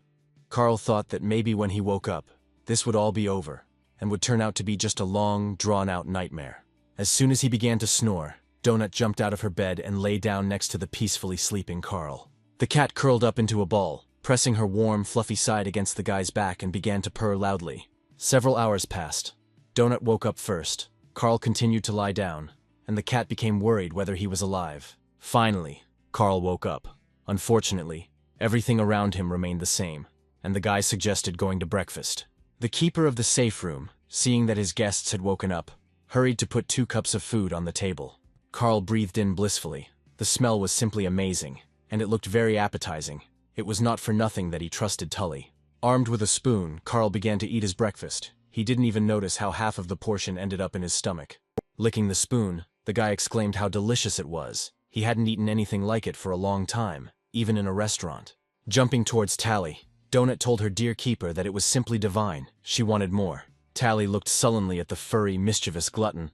[SPEAKER 1] Carl thought that maybe when he woke up, this would all be over, and would turn out to be just a long, drawn-out nightmare. As soon as he began to snore, Donut jumped out of her bed and lay down next to the peacefully sleeping Carl. The cat curled up into a ball, pressing her warm, fluffy side against the guy's back and began to purr loudly. Several hours passed. Donut woke up first. Carl continued to lie down, and the cat became worried whether he was alive. Finally, Carl woke up. Unfortunately, everything around him remained the same. and the guy suggested going to breakfast. The keeper of the safe room, seeing that his guests had woken up, hurried to put 2 cups of food on the table. Carl breathed in blissfully. The smell was simply amazing, and it looked very appetizing. It was not for nothing that he trusted Tully. Armed with a spoon, Carl began to eat his breakfast. He didn't even notice how half of the portion ended up in his stomach. Licking the spoon, the guy exclaimed how delicious it was. He hadn't eaten anything like it for a long time, even in a restaurant. Jumping towards Tally, Donut told her dear keeper that it was simply divine. She wanted more. Tally looked sullenly at the furry, mischievous glutton.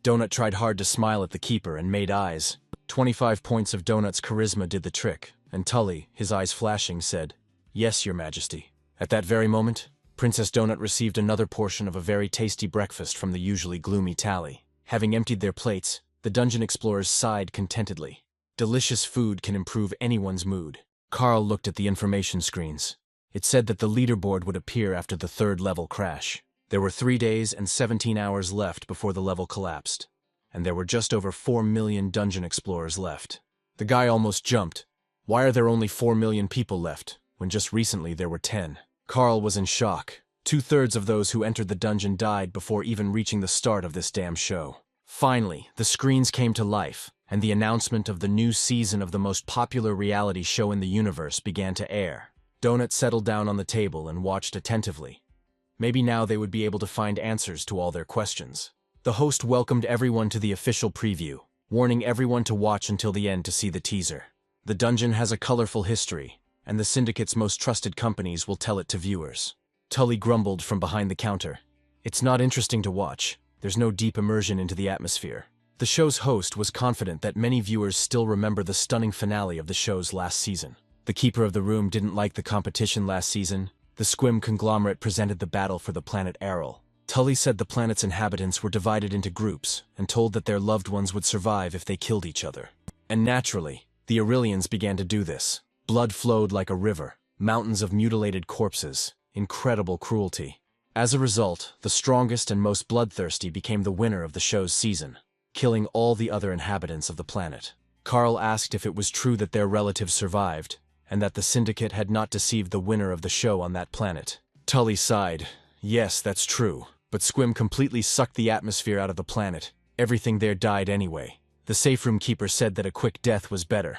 [SPEAKER 1] Donut tried hard to smile at the keeper and made eyes. 25 points of Donut's charisma did the trick, and Tully, his eyes flashing, said, "Yes, your majesty." At that very moment, Princess Donut received another portion of a very tasty breakfast from the usually gloomy Tally. Having emptied their plates, the dungeon explorers sighed contentedly. Delicious food can improve anyone's mood. Carl looked at the information screens. It said that the leaderboard would appear after the 3rd level crash. There were 3 days and 17 hours left before the level collapsed, and there were just over 4 million dungeon explorers left. The guy almost jumped. Why are there only 4 million people left, when just recently there were 10? Carl was in shock. 2/3 of those who entered the dungeon died before even reaching the start of this damn show. Finally, the screens came to life, and the announcement of the new season of the most popular reality show in the universe began to air. Donut settled down on the table and watched attentively. Maybe now they would be able to find answers to all their questions. The host welcomed everyone to the official preview, warning everyone to watch until the end to see the teaser. The dungeon has a colorful history, and the syndicate's most trusted companies will tell it to viewers. Tully grumbled from behind the counter. It's not interesting to watch. There's no deep immersion into the atmosphere. The show's host was confident that many viewers still remember the stunning finale of the show's last season. The keeper of the room didn't like the competition last season. The Squim conglomerate presented the battle for the planet Errol. Tully said the planet's inhabitants were divided into groups and told that their loved ones would survive if they killed each other. And naturally, the Aurelians began to do this. Blood flowed like a river, mountains of mutilated corpses, incredible cruelty. As a result, the strongest and most bloodthirsty became the winner of the show's season, killing all the other inhabitants of the planet. Carl asked if it was true that their relatives survived, and that the syndicate had not deceived the winner of the show on that planet. Tully sighed. Yes, that's true, but Squim completely sucked the atmosphere out of the planet. Everything there died anyway. The safe room keeper said that a quick death was better.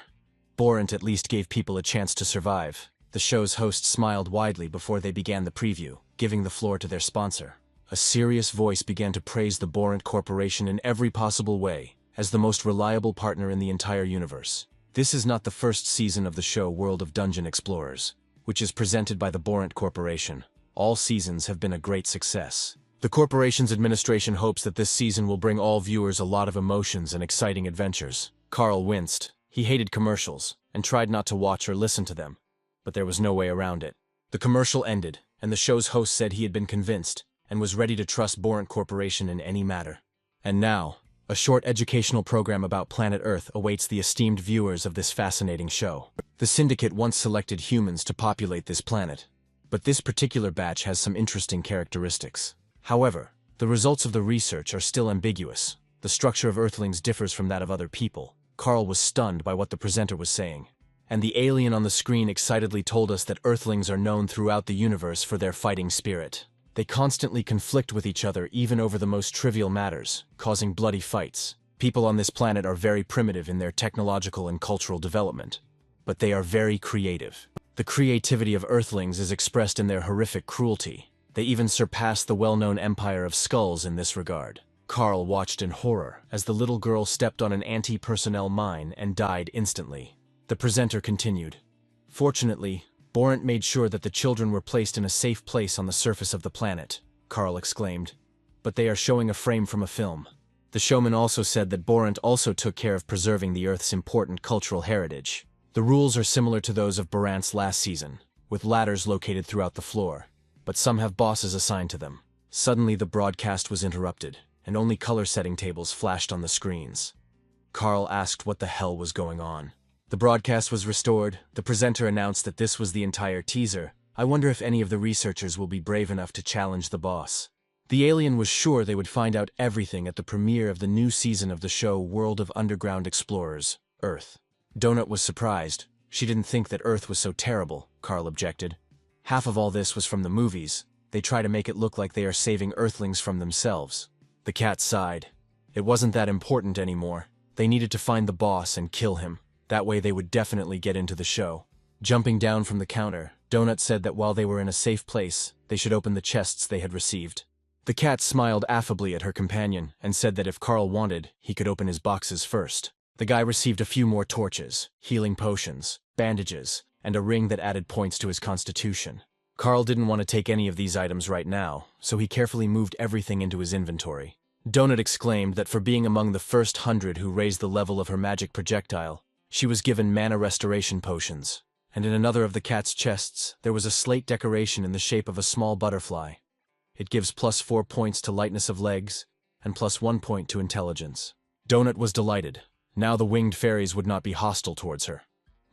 [SPEAKER 1] Borant at least gave people a chance to survive. The show's host smiled widely before they began the preview, giving the floor to their sponsor. A serious voice began to praise the Borant Corporation in every possible way, as the most reliable partner in the entire universe. This is not the first season of the show World of Dungeon Explorers, which is presented by the Borant Corporation. All seasons have been a great success. The corporation's administration hopes that this season will bring all viewers a lot of emotions and exciting adventures. Carl winced. He hated commercials, and tried not to watch or listen to them, but there was no way around it. The commercial ended, and the show's host said he had been convinced, and was ready to trust Borant Corporation in any matter. And now, a short educational program about planet Earth awaits the esteemed viewers of this fascinating show. The Syndicate once selected humans to populate this planet, but this particular batch has some interesting characteristics. However, the results of the research are still ambiguous. The structure of Earthlings differs from that of other people. Carl was stunned by what the presenter was saying, and the alien on the screen excitedly told us that Earthlings are known throughout the universe for their fighting spirit. They constantly conflict with each other even over the most trivial matters, causing bloody fights. People on this planet are very primitive in their technological and cultural development, but they are very creative. The creativity of Earthlings is expressed in their horrific cruelty. They even surpass the well-known Empire of Skulls in this regard. Carl watched in horror as the little girl stepped on an anti-personnel mine and died instantly. The presenter continued. Fortunately, Borant made sure that the children were placed in a safe place on the surface of the planet, Carl exclaimed. But they are showing a frame from a film. The showman also said that Borant also took care of preserving the Earth's important cultural heritage. The rules are similar to those of Borant's last season, with ladders located throughout the floor, but some have bosses assigned to them. Suddenly the broadcast was interrupted, and only color setting tables flashed on the screens. Carl asked what the hell was going on. The broadcast was restored. The presenter announced that this was the entire teaser. I wonder if any of the researchers will be brave enough to challenge the boss. The alien was sure they would find out everything at the premiere of the new season of the show World of Underground Explorers, Earth. Donut was surprised. She didn't think that Earth was so terrible, Carl objected. Half of all this was from the movies. They try to make it look like they are saving Earthlings from themselves. The cat sighed. It wasn't that important anymore. They needed to find the boss and kill him. That way they would definitely get into the show. Jumping down from the counter, Donut said that while they were in a safe place, they should open the chests they had received. The cat smiled affably at her companion and said that if Carl wanted, he could open his boxes first. The guy received a few more torches, healing potions, bandages, and a ring that added points to his constitution. Carl didn't want to take any of these items right now, so he carefully moved everything into his inventory. Donut exclaimed that for being among the first 100 who raised the level of her magic projectile, she was given mana restoration potions. And in another of the cat's chests, there was a slate decoration in the shape of a small butterfly. It gives +4 points to lightness of legs, and +1 point to intelligence. Donut was delighted. Now the winged fairies would not be hostile towards her.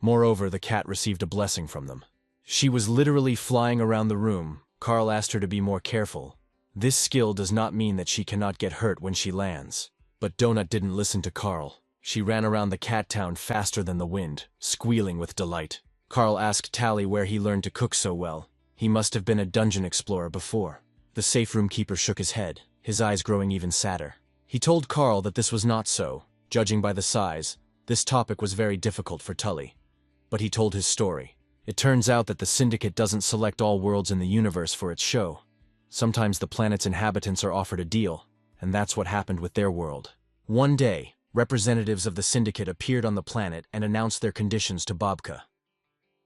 [SPEAKER 1] Moreover, the cat received a blessing from them. She was literally flying around the room. Carl asked her to be more careful. This skill does not mean that she cannot get hurt when she lands. But Donut didn't listen to Carl. She ran around the cat town faster than the wind, squealing with delight. Carl asked Tally where he learned to cook so well. He must have been a dungeon explorer before. The safe room keeper shook his head, his eyes growing even sadder. He told Carl that this was not so. Judging by the size, this topic was very difficult for Tully. But he told his story. It turns out that the Syndicate doesn't select all worlds in the universe for its show. Sometimes the planet's inhabitants are offered a deal, and that's what happened with their world. One day, representatives of the Syndicate appeared on the planet and announced their conditions to Bobka.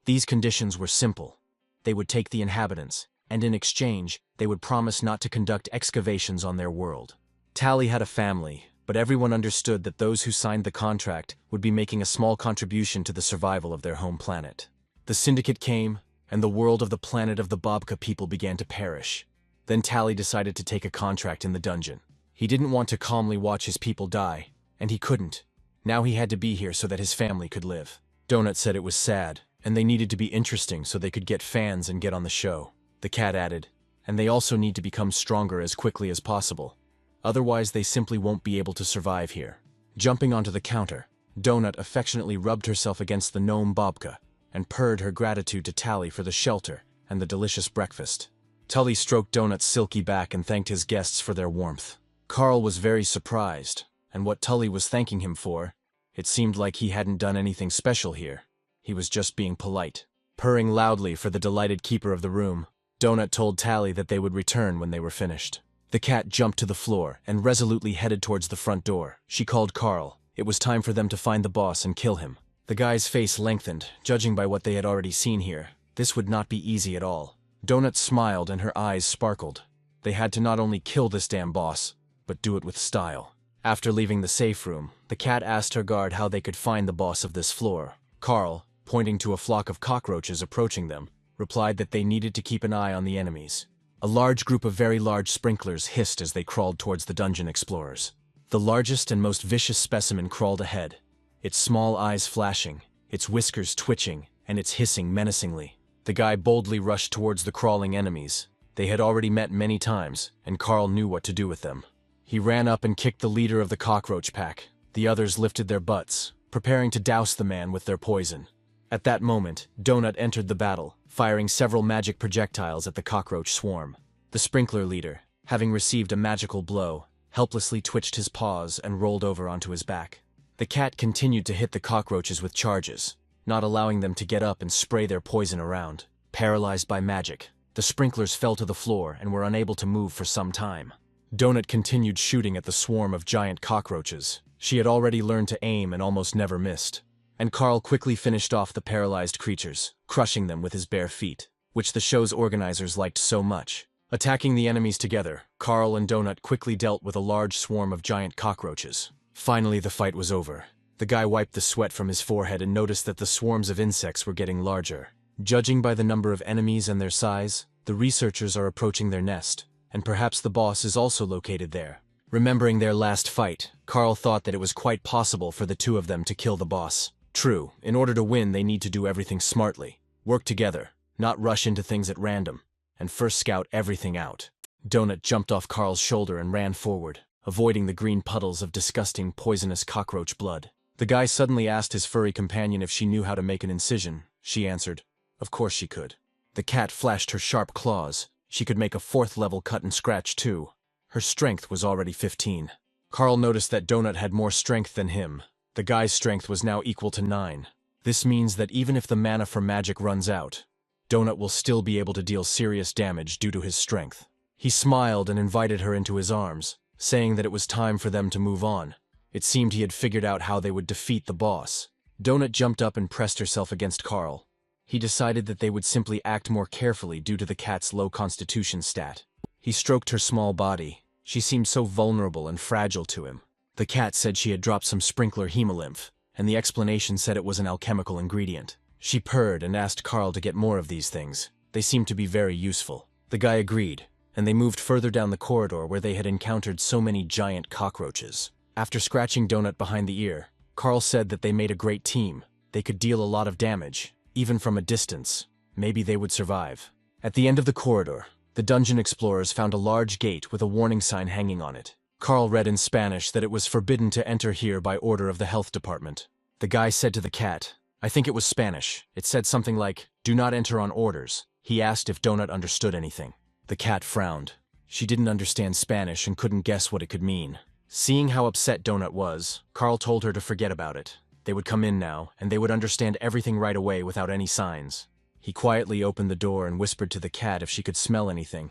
[SPEAKER 1] These conditions were simple. They would take the inhabitants, and in exchange, they would promise not to conduct excavations on their world. Tally had a family, but everyone understood that those who signed the contract would be making a small contribution to the survival of their home planet. The Syndicate came, and the world of the planet of the Bobka people began to perish. Then Tally decided to take a contract in the dungeon. He didn't want to calmly watch his people die, and he couldn't. Now he had to be here so that his family could live. Donut said it was sad, and they needed to be interesting so they could get fans and get on the show. The cat added, and they also need to become stronger as quickly as possible. Otherwise they simply won't be able to survive here. Jumping onto the counter, Donut affectionately rubbed herself against the gnome Bobka and purred her gratitude to Tally for the shelter and the delicious breakfast. Tully stroked Donut's silky back and thanked his guests for their warmth. Carl was very surprised, and what Tully was thanking him for, it seemed like he hadn't done anything special here. He was just being polite. Purring loudly for the delighted keeper of the room, Donut told Tally that they would return when they were finished. The cat jumped to the floor and resolutely headed towards the front door. She called Carl. It was time for them to find the boss and kill him. The guy's face lengthened, judging by what they had already seen here. This would not be easy at all. Donut smiled and her eyes sparkled. They had to not only kill this damn boss, but do it with style. After leaving the safe room, the cat asked her guard how they could find the boss of this floor. Carl, pointing to a flock of cockroaches approaching them, replied that they needed to keep an eye on the enemies. A large group of very large sprinklers hissed as they crawled towards the dungeon explorers. The largest and most vicious specimen crawled ahead, its small eyes flashing, its whiskers twitching, and its hissing menacingly. The guy boldly rushed towards the crawling enemies. They had already met many times, and Carl knew what to do with them. He ran up and kicked the leader of the cockroach pack. The others lifted their butts, preparing to douse the man with their poison. At that moment, Donut entered the battle, firing several magic projectiles at the cockroach swarm. The sprinkler leader, having received a magical blow, helplessly twitched his paws and rolled over onto his back. The cat continued to hit the cockroaches with charges, not allowing them to get up and spray their poison around. Paralyzed by magic, the sprinklers fell to the floor and were unable to move for some time. Donut continued shooting at the swarm of giant cockroaches. She had already learned to aim and almost never missed. And Carl quickly finished off the paralyzed creatures, crushing them with his bare feet, which the show's organizers liked so much. Attacking the enemies together, Carl and Donut quickly dealt with a large swarm of giant cockroaches. Finally, the fight was over. The guy wiped the sweat from his forehead and noticed that the swarms of insects were getting larger. Judging by the number of enemies and their size, the researchers are approaching their nest, and perhaps the boss is also located there. Remembering their last fight, Carl thought that it was quite possible for the two of them to kill the boss. True, in order to win they need to do everything smartly, work together, not rush into things at random, and first scout everything out. Donut jumped off Carl's shoulder and ran forward, avoiding the green puddles of disgusting poisonous cockroach blood. The guy suddenly asked his furry companion if she knew how to make an incision. She answered, of course she could. The cat flashed her sharp claws. She could make a 4th level cut and scratch too. Her strength was already 15. Carl noticed that Donut had more strength than him. The guy's strength was now equal to 9. This means that even if the mana for magic runs out, Donut will still be able to deal serious damage due to his strength. He smiled and invited her into his arms, saying that it was time for them to move on. It seemed he had figured out how they would defeat the boss. Donut jumped up and pressed herself against Carl. He decided that they would simply act more carefully due to the cat's low constitution stat. He stroked her small body. She seemed so vulnerable and fragile to him. The cat said she had dropped some sprinkler hemolymph, and the explanation said it was an alchemical ingredient. She purred and asked Carl to get more of these things. They seemed to be very useful. The guy agreed, and they moved further down the corridor where they had encountered so many giant cockroaches. After scratching Donut behind the ear, Carl said that they made a great team. They could deal a lot of damage, even from a distance. Maybe they would survive. At the end of the corridor, the dungeon explorers found a large gate with a warning sign hanging on it. Carl read in Spanish that it was forbidden to enter here by order of the health department. The guy said to the cat, I think it was Spanish. It said something like, do not enter on orders. He asked if Donut understood anything. The cat frowned. She didn't understand Spanish and couldn't guess what it could mean. Seeing how upset Donut was, Carl told her to forget about it. They would come in now, and they would understand everything right away without any signs. He quietly opened the door and whispered to the cat if she could smell anything,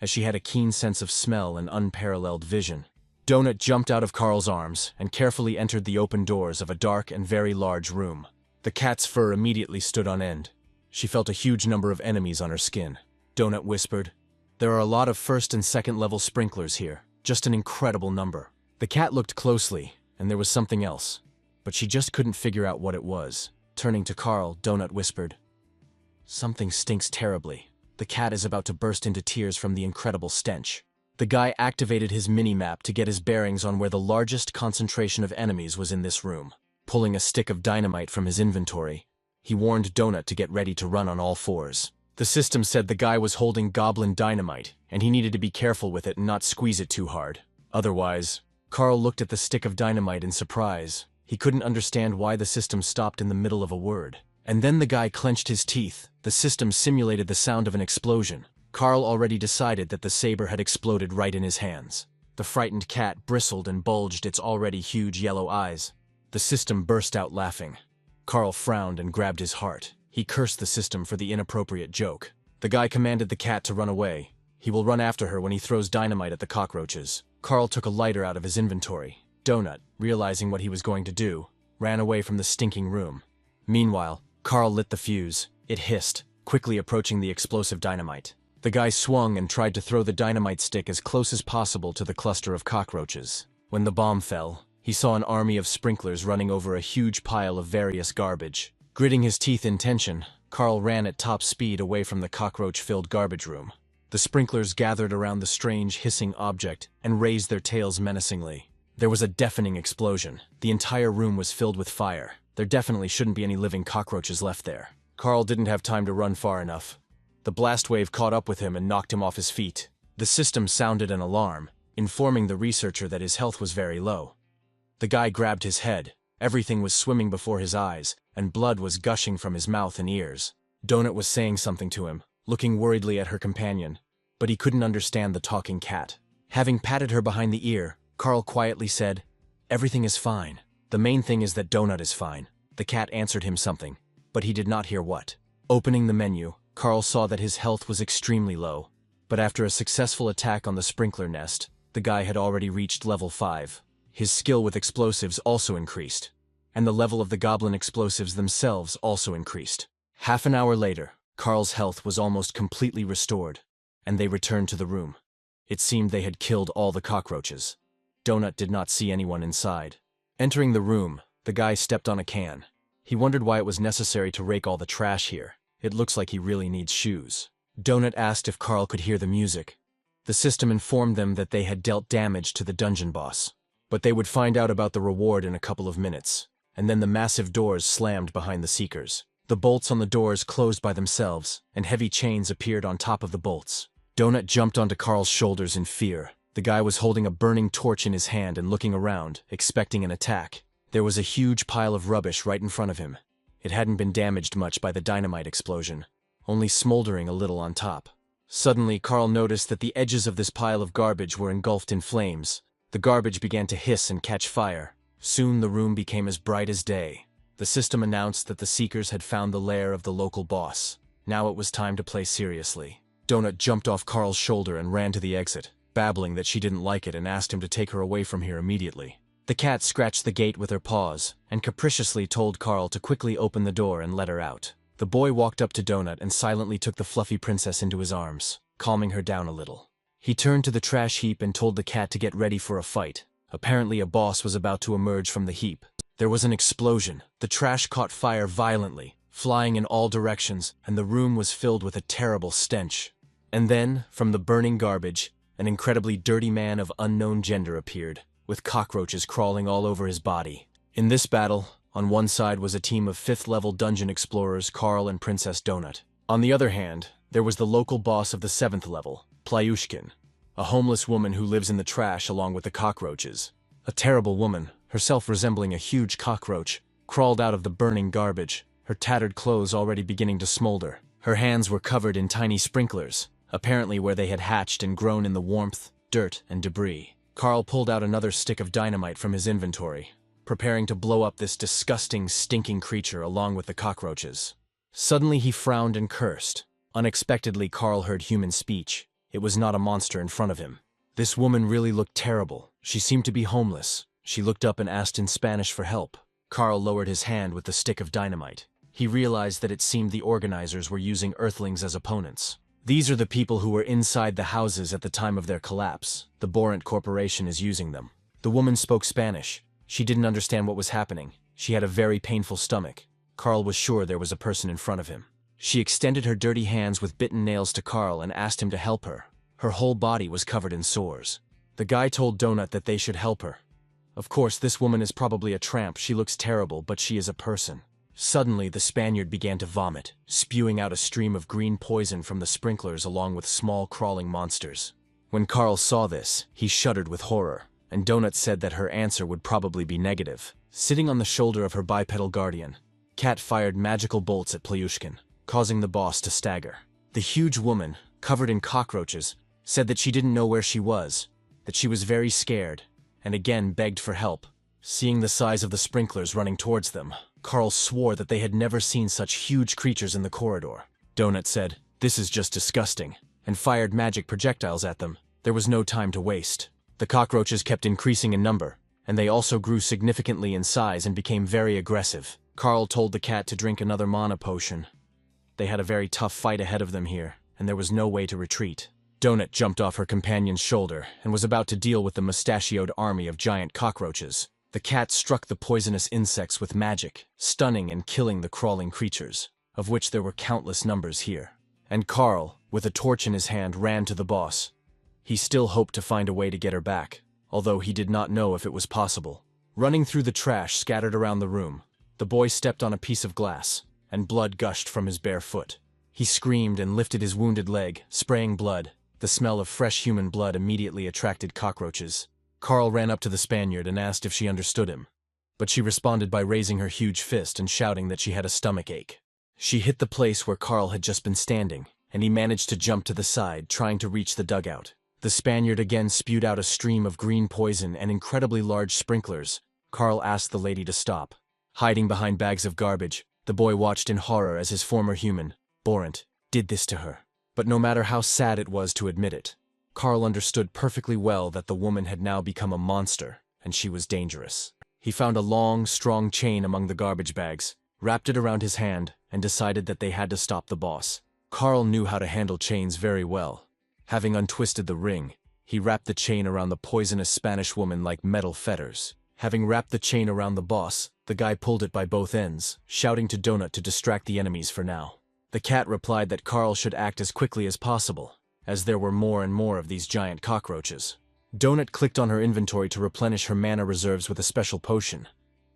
[SPEAKER 1] as she had a keen sense of smell and unparalleled vision. Donut jumped out of Carl's arms and carefully entered the open doors of a dark and very large room. The cat's fur immediately stood on end. She felt a huge number of enemies on her skin. Donut whispered, there are a lot of 1st and 2nd level sprinklers here. Just an incredible number. The cat looked closely, and there was something else, but she just couldn't figure out what it was. Turning to Carl, Donut whispered, something stinks terribly. The cat is about to burst into tears from the incredible stench. The guy activated his mini-map to get his bearings on where the largest concentration of enemies was in this room. Pulling a stick of dynamite from his inventory, he warned Donut to get ready to run on all 4s. The system said the guy was holding goblin dynamite, and he needed to be careful with it and not squeeze it too hard. Otherwise, Carl looked at the stick of dynamite in surprise. He couldn't understand why the system stopped in the middle of a word. And then the guy clenched his teeth. The system simulated the sound of an explosion. Carl already decided that the saber had exploded right in his hands. The frightened cat bristled and bulged its already huge yellow eyes. The system burst out laughing. Carl frowned and grabbed his heart. He cursed the system for the inappropriate joke. The guy commanded the cat to run away. He will run after her when he throws dynamite at the cockroaches. Carl took a lighter out of his inventory. Donut, realizing what he was going to do, ran away from the stinking room. Meanwhile, Carl lit the fuse. It hissed, quickly approaching the explosive dynamite. The guy swung and tried to throw the dynamite stick as close as possible to the cluster of cockroaches. When the bomb fell, he saw an army of sprinklers running over a huge pile of various garbage. Gritting his teeth in tension, Carl ran at top speed away from the cockroach-filled garbage room. The sprinklers gathered around the strange, hissing object and raised their tails menacingly. There was a deafening explosion. The entire room was filled with fire. There definitely shouldn't be any living cockroaches left there. Carl didn't have time to run far enough. The blast wave caught up with him and knocked him off his feet. The system sounded an alarm, informing the researcher that his health was very low. The guy grabbed his head. Everything was swimming before his eyes, and blood was gushing from his mouth and ears. Donut was saying something to him, looking worriedly at her companion, but he couldn't understand the talking cat. Having patted her behind the ear, Carl quietly said, everything is fine. The main thing is that Donut is fine. The cat answered him something, but he did not hear what. Opening the menu, Carl saw that his health was extremely low, but after a successful attack on the sprinkler nest, the guy had already reached level 5. His skill with explosives also increased, and the level of the goblin explosives themselves also increased. Half an hour later, Carl's health was almost completely restored, and they returned to the room. It seemed they had killed all the cockroaches. Donut did not see anyone inside. Entering the room, the guy stepped on a can. He wondered why it was necessary to rake all the trash here. It looks like he really needs shoes. Donut asked if Carl could hear the music. The system informed them that they had dealt damage to the dungeon boss, but they would find out about the reward in a couple of minutes. And then the massive doors slammed behind the seekers. The bolts on the doors closed by themselves, and heavy chains appeared on top of the bolts. Donut jumped onto Carl's shoulders in fear. The guy was holding a burning torch in his hand and looking around, expecting an attack. There was a huge pile of rubbish right in front of him. It hadn't been damaged much by the dynamite explosion. only smoldering a little on top. Suddenly, Carl noticed that the edges of this pile of garbage were engulfed in flames. The garbage began to hiss and catch fire. Soon the room became as bright as day. The system announced that the Seekers had found the lair of the local boss. Now it was time to play seriously. Donut jumped off Carl's shoulder and ran to the exit, babbling that she didn't like it and asked him to take her away from here immediately. The cat scratched the gate with her paws and capriciously told Carl to quickly open the door and let her out. The boy walked up to Donut and silently took the fluffy princess into his arms, calming her down a little. He turned to the trash heap and told the cat to get ready for a fight. Apparently a boss was about to emerge from the heap. There was an explosion. The trash caught fire violently, flying in all directions, and the room was filled with a terrible stench. And then, from the burning garbage, an incredibly dirty man of unknown gender appeared, with cockroaches crawling all over his body. In this battle, on one side was a team of 5th-level dungeon explorers Carl and Princess Donut. On the other hand, there was the local boss of the 7th level, Plyushkin, a homeless woman who lives in the trash along with the cockroaches. A terrible woman, herself resembling a huge cockroach, crawled out of the burning garbage, her tattered clothes already beginning to smolder. Her hands were covered in tiny sprinklers, apparently where they had hatched and grown in the warmth, dirt, and debris. Carl pulled out another stick of dynamite from his inventory, preparing to blow up this disgusting, stinking creature along with the cockroaches. Suddenly he frowned and cursed. Unexpectedly, Carl heard human speech. It was not a monster in front of him. This woman really looked terrible. She seemed to be homeless. She looked up and asked in Spanish for help. Carl lowered his hand with the stick of dynamite. He realized that it seemed the organizers were using Earthlings as opponents. These are the people who were inside the houses at the time of their collapse. The Borant Corporation is using them. The woman spoke Spanish. She didn't understand what was happening. She had a very painful stomach. Carl was sure there was a person in front of him. She extended her dirty hands with bitten nails to Carl and asked him to help her. Her whole body was covered in sores. The guy told Donut that they should help her. Of course, this woman is probably a tramp. She looks terrible, but she is a person. Suddenly, the Spaniard began to vomit, spewing out a stream of green poison from the sprinklers along with small crawling monsters. When Carl saw this, he shuddered with horror, and Donut said that her answer would probably be negative. Sitting on the shoulder of her bipedal guardian, Cat fired magical bolts at Plyushkin, causing the boss to stagger. The huge woman, covered in cockroaches, said that she didn't know where she was, that she was very scared, and again begged for help. Seeing the size of the sprinklers running towards them, Carl swore that they had never seen such huge creatures in the corridor. Donut said, "This is just disgusting," and fired magic projectiles at them. There was no time to waste. The cockroaches kept increasing in number, and they also grew significantly in size and became very aggressive. Carl told the cat to drink another mana potion. They had a very tough fight ahead of them here, and there was no way to retreat. Donut jumped off her companion's shoulder and was about to deal with the mustachioed army of giant cockroaches. The cat struck the poisonous insects with magic, stunning and killing the crawling creatures, of which there were countless numbers here. And Carl, with a torch in his hand, ran to the boss. He still hoped to find a way to get her back, although he did not know if it was possible. Running through the trash scattered around the room, the boy stepped on a piece of glass, and blood gushed from his bare foot. He screamed and lifted his wounded leg, spraying blood. The smell of fresh human blood immediately attracted cockroaches. Carl ran up to the Spaniard and asked if she understood him, but she responded by raising her huge fist and shouting that she had a stomach ache. She hit the place where Carl had just been standing, and he managed to jump to the side, trying to reach the dugout. The Spaniard again spewed out a stream of green poison and incredibly large sprinklers. Carl asked the lady to stop. Hiding behind bags of garbage, the boy watched in horror as his former human, Borant, did this to her. But no matter how sad it was to admit it, Carl understood perfectly well that the woman had now become a monster, and she was dangerous. He found a long, strong chain among the garbage bags, wrapped it around his hand, and decided that they had to stop the boss. Carl knew how to handle chains very well. Having untwisted the ring, he wrapped the chain around the poisonous Spanish woman like metal fetters. Having wrapped the chain around the boss, the guy pulled it by both ends, shouting to Donut to distract the enemies for now. The cat replied that Carl should act as quickly as possible, as there were more and more of these giant cockroaches. Donut clicked on her inventory to replenish her mana reserves with a special potion,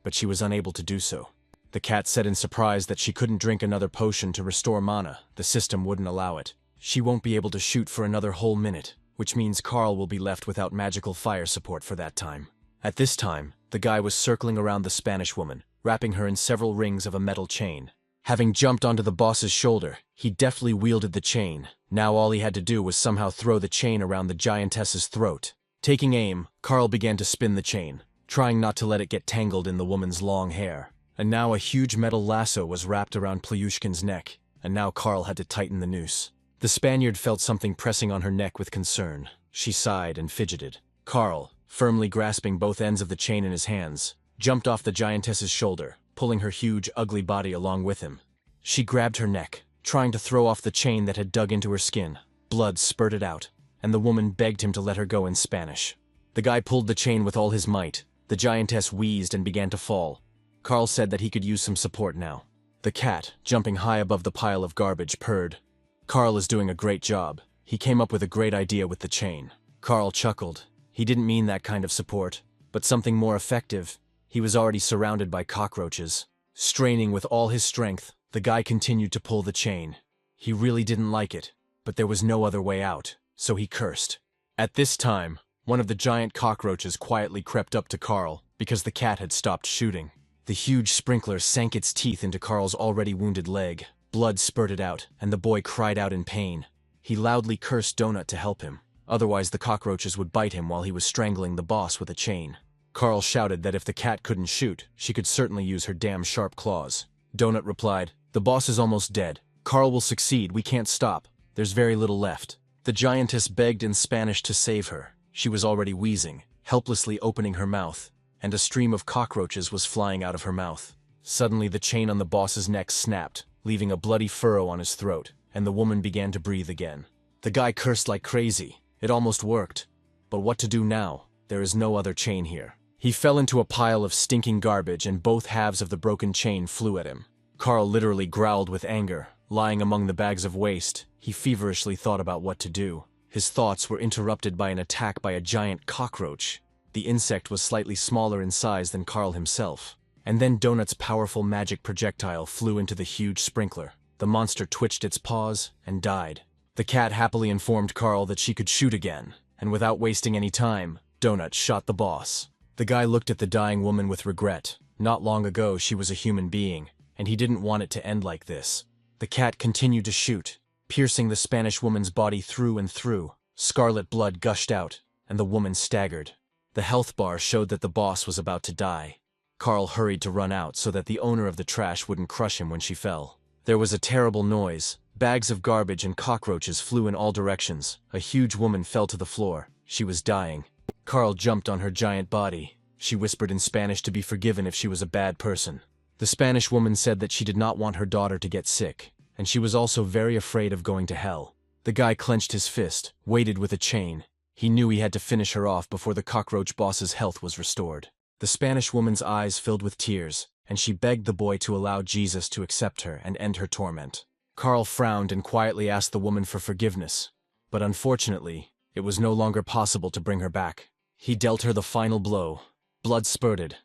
[SPEAKER 1] but she was unable to do so. The cat said in surprise that she couldn't drink another potion to restore mana. The system wouldn't allow it. She won't be able to shoot for another whole minute, which means Carl will be left without magical fire support for that time. At this time, the guy was circling around the Spanish woman, wrapping her in several rings of a metal chain. Having jumped onto the boss's shoulder, he deftly wielded the chain. Now all he had to do was somehow throw the chain around the giantess's throat. Taking aim, Carl began to spin the chain, trying not to let it get tangled in the woman's long hair. And now a huge metal lasso was wrapped around Plyushkin's neck, and now Carl had to tighten the noose. The Spaniard felt something pressing on her neck with concern. She sighed and fidgeted. Carl, firmly grasping both ends of the chain in his hands, jumped off the giantess's shoulder, pulling her huge, ugly body along with him. She grabbed her neck, trying to throw off the chain that had dug into her skin. Blood spurted out, and the woman begged him to let her go in Spanish. The guy pulled the chain with all his might. The giantess wheezed and began to fall. Carl said that he could use some support now. The cat, jumping high above the pile of garbage, purred. Carl is doing a great job. He came up with a great idea with the chain. Carl chuckled. He didn't mean that kind of support, but something more effective. He was already surrounded by cockroaches. Straining with all his strength, the guy continued to pull the chain. He really didn't like it, but there was no other way out, so he cursed. At this time, one of the giant cockroaches quietly crept up to Carl because the cat had stopped shooting. The huge sprinkler sank its teeth into Carl's already wounded leg. Blood spurted out, and the boy cried out in pain. He loudly cursed Donut to help him. Otherwise, the cockroaches would bite him while he was strangling the boss with a chain. Carl shouted that if the cat couldn't shoot, she could certainly use her damn sharp claws. Donut replied, "The boss is almost dead. Carl will succeed. We can't stop. There's very little left." The giantess begged in Spanish to save her. She was already wheezing, helplessly opening her mouth, and a stream of cockroaches was flying out of her mouth. Suddenly, the chain on the boss's neck snapped, leaving a bloody furrow on his throat, and the woman began to breathe again. The guy cursed like crazy. It almost worked. But what to do now? There is no other chain here. He fell into a pile of stinking garbage, and both halves of the broken chain flew at him. Carl literally growled with anger. Lying among the bags of waste, he feverishly thought about what to do. His thoughts were interrupted by an attack by a giant cockroach. The insect was slightly smaller in size than Carl himself. And then Donut's powerful magic projectile flew into the huge sprinkler. The monster twitched its paws and died. The cat happily informed Carl that she could shoot again, and without wasting any time, Donut shot the boss. The guy looked at the dying woman with regret. Not long ago, she was a human being, and he didn't want it to end like this. The cat continued to shoot, piercing the Spanish woman's body through and through. Scarlet blood gushed out, and the woman staggered. The health bar showed that the boss was about to die. Carl hurried to run out so that the owner of the trash wouldn't crush him when she fell. There was a terrible noise. Bags of garbage and cockroaches flew in all directions. A huge woman fell to the floor. She was dying. Carl jumped on her giant body. She whispered in Spanish to be forgiven if she was a bad person. The Spanish woman said that she did not want her daughter to get sick, and she was also very afraid of going to hell. The guy clenched his fist, weighted with a chain. He knew he had to finish her off before the cockroach boss's health was restored. The Spanish woman's eyes filled with tears, and she begged the boy to allow Jesus to accept her and end her torment. Carl frowned and quietly asked the woman for forgiveness, but unfortunately, it was no longer possible to bring her back. He dealt her the final blow. Blood spurted.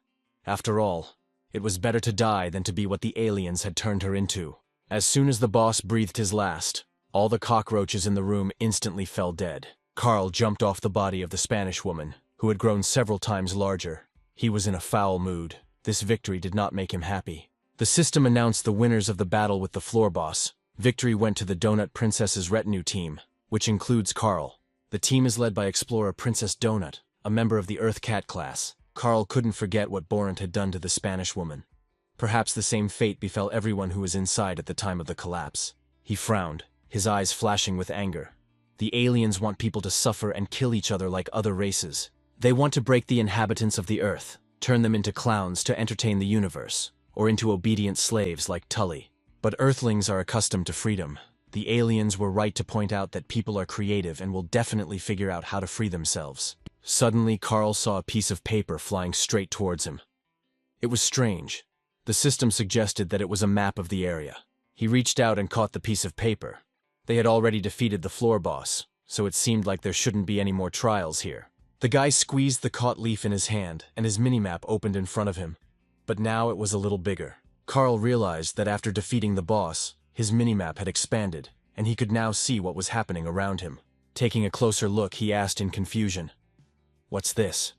[SPEAKER 1] After all, it was better to die than to be what the aliens had turned her into. As soon as the boss breathed his last, all the cockroaches in the room instantly fell dead. Carl jumped off the body of the Spanish woman, who had grown several times larger. He was in a foul mood. This victory did not make him happy. The system announced the winners of the battle with the floor boss. Victory went to the Donut Princess's retinue team, which includes Carl. The team is led by Explorer Princess Donut, a member of the Earth Cat class. Carl couldn't forget what Borant had done to the Spanish woman. Perhaps the same fate befell everyone who was inside at the time of the collapse. He frowned, his eyes flashing with anger. The aliens want people to suffer and kill each other like other races. They want to break the inhabitants of the Earth, turn them into clowns to entertain the universe, or into obedient slaves like Tully. But Earthlings are accustomed to freedom. The aliens were right to point out that people are creative and will definitely figure out how to free themselves. Suddenly, Carl saw a piece of paper flying straight towards him. It was strange. The system suggested that it was a map of the area. He reached out and caught the piece of paper. They had already defeated the floor boss, so it seemed like there shouldn't be any more trials here. The guy squeezed the caught leaf in his hand, and his minimap opened in front of him. But now it was a little bigger. Carl realized that after defeating the boss, his minimap had expanded, and he could now see what was happening around him. Taking a closer look, he asked in confusion, "What's this?"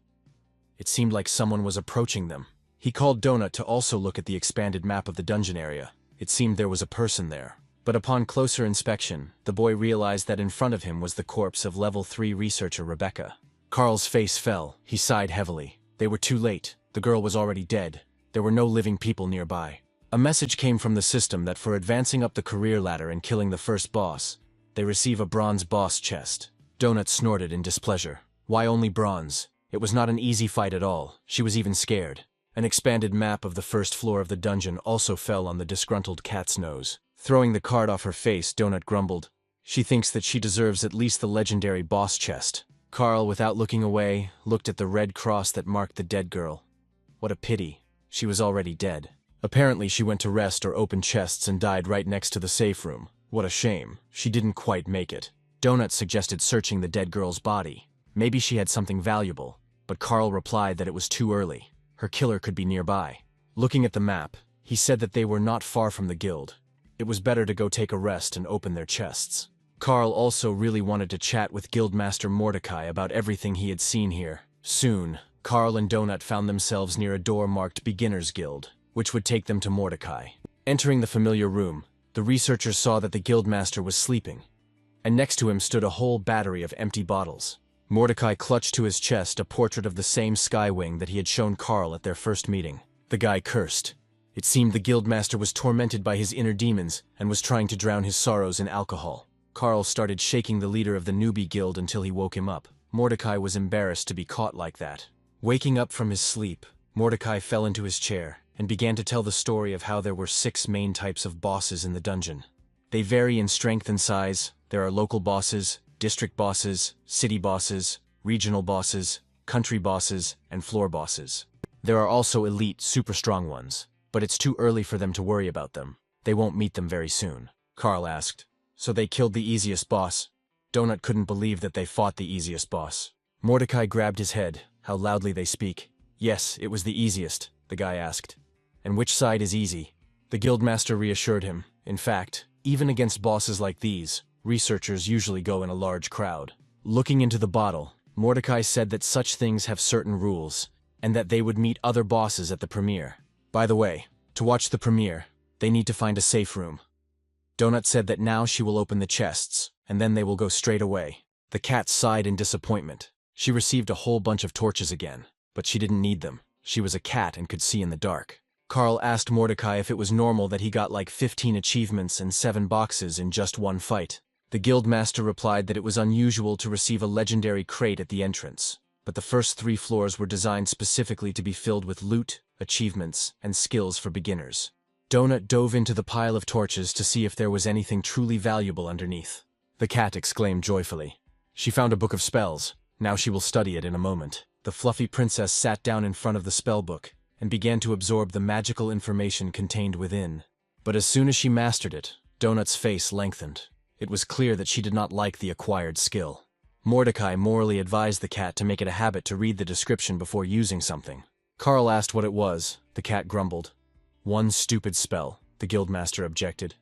[SPEAKER 1] It seemed like someone was approaching them. He called Donut to also look at the expanded map of the dungeon area. it seemed there was a person there. But upon closer inspection, the boy realized that in front of him was the corpse of level 3 researcher Rebecca. Carl's face fell. He sighed heavily. They were too late. The girl was already dead. There were no living people nearby. A message came from the system that for advancing up the career ladder and killing the first boss, they receive a bronze boss chest. Donut snorted in displeasure. Why only bronze? It was not an easy fight at all. She was even scared. An expanded map of the first floor of the dungeon also fell on the disgruntled cat's nose. Throwing the card off her face, Donut grumbled. She thinks that she deserves at least the legendary boss chest. Carl, without looking away, looked at the red cross that marked the dead girl. What a pity. She was already dead. Apparently she went to rest or open chests and died right next to the safe room. What a shame. She didn't quite make it. Donut suggested searching the dead girl's body. Maybe she had something valuable, but Carl replied that it was too early. Her killer could be nearby. Looking at the map, he said that they were not far from the guild. It was better to go take a rest and open their chests. Carl also really wanted to chat with Guildmaster Mordecai about everything he had seen here. Soon, Carl and Donut found themselves near a door marked Beginner's Guild, which would take them to Mordecai. Entering the familiar room, the researchers saw that the Guildmaster was sleeping, and next to him stood a whole battery of empty bottles. Mordecai clutched to his chest a portrait of the same Skywing that he had shown Carl at their first meeting. The guy cursed. It seemed the Guildmaster was tormented by his inner demons and was trying to drown his sorrows in alcohol. Carl started shaking the leader of the newbie guild until he woke him up. Mordecai was embarrassed to be caught like that. Waking up from his sleep, Mordecai fell into his chair and began to tell the story of how there were 6 main types of bosses in the dungeon. They vary in strength and size. There are local bosses, district bosses, city bosses, regional bosses, country bosses, and floor bosses. There are also elite, super strong ones, but it's too early for them to worry about them. They won't meet them very soon. Carl asked. So they killed the easiest boss? Donut couldn't believe that they fought the easiest boss. Mordecai grabbed his head. How loudly they speak. Yes, it was the easiest, the guy asked. And which side is easy? The Guildmaster reassured him. In fact, even against bosses like these, researchers usually go in a large crowd. Looking into the bottle, Mordecai said that such things have certain rules, and that they would meet other bosses at the premiere. By the way, to watch the premiere, they need to find a safe room. Donut said that now she will open the chests, and then they will go straight away. The cat sighed in disappointment. She received a whole bunch of torches again, but she didn't need them. She was a cat and could see in the dark. Carl asked Mordecai if it was normal that he got like 15 achievements and 7 boxes in just one fight. The Guildmaster replied that it was unusual to receive a legendary crate at the entrance, but the first 3 floors were designed specifically to be filled with loot, achievements, and skills for beginners. Donut dove into the pile of torches to see if there was anything truly valuable underneath. The cat exclaimed joyfully. She found a book of spells. Now she will study it in a moment. The fluffy princess sat down in front of the spell book and began to absorb the magical information contained within. But as soon as she mastered it, Donut's face lengthened. It was clear that she did not like the acquired skill. Mordecai morally advised the cat to make it a habit to read the description before using something. Carl asked what it was. The cat grumbled. One stupid spell, the Guildmaster objected.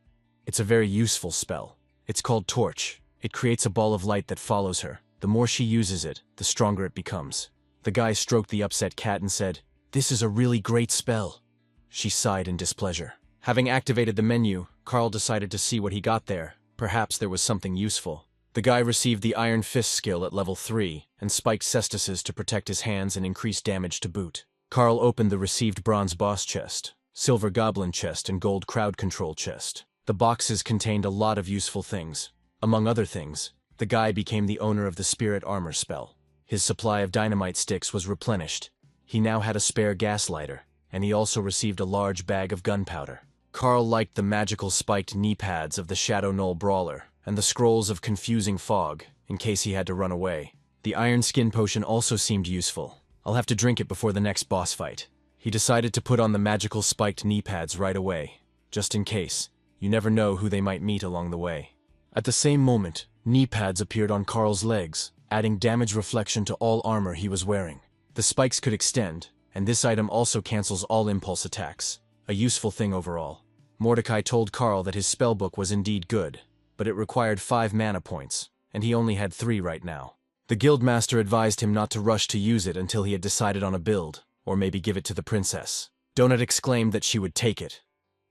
[SPEAKER 1] It's a very useful spell. It's called Torch. It creates a ball of light that follows her. The more she uses it, the stronger it becomes. The guy stroked the upset cat and said, "This is a really great spell." She sighed in displeasure. Having activated the menu, Carl decided to see what he got there. Perhaps there was something useful. The guy received the Iron Fist skill at level 3 and spiked cestises to protect his hands and increase damage to boot. Carl opened the received bronze boss chest, silver goblin chest, and gold crowd control chest. The boxes contained a lot of useful things. Among other things, the guy became the owner of the spirit armor spell. His supply of dynamite sticks was replenished. He now had a spare gas lighter, and he also received a large bag of gunpowder. Carl liked the magical spiked knee pads of the Shadow Knoll Brawler, and the scrolls of confusing fog, in case he had to run away. The iron skin potion also seemed useful. I'll have to drink it before the next boss fight. He decided to put on the magical spiked knee pads right away, just in case. You never know who they might meet along the way. At the same moment, knee pads appeared on Carl's legs, adding damage reflection to all armor he was wearing. The spikes could extend, and this item also cancels all impulse attacks. A useful thing overall. Mordecai told Carl that his spellbook was indeed good, but it required 5 mana points, and he only had 3 right now. The Guildmaster advised him not to rush to use it until he had decided on a build, or maybe give it to the princess. Donut exclaimed that she would take it.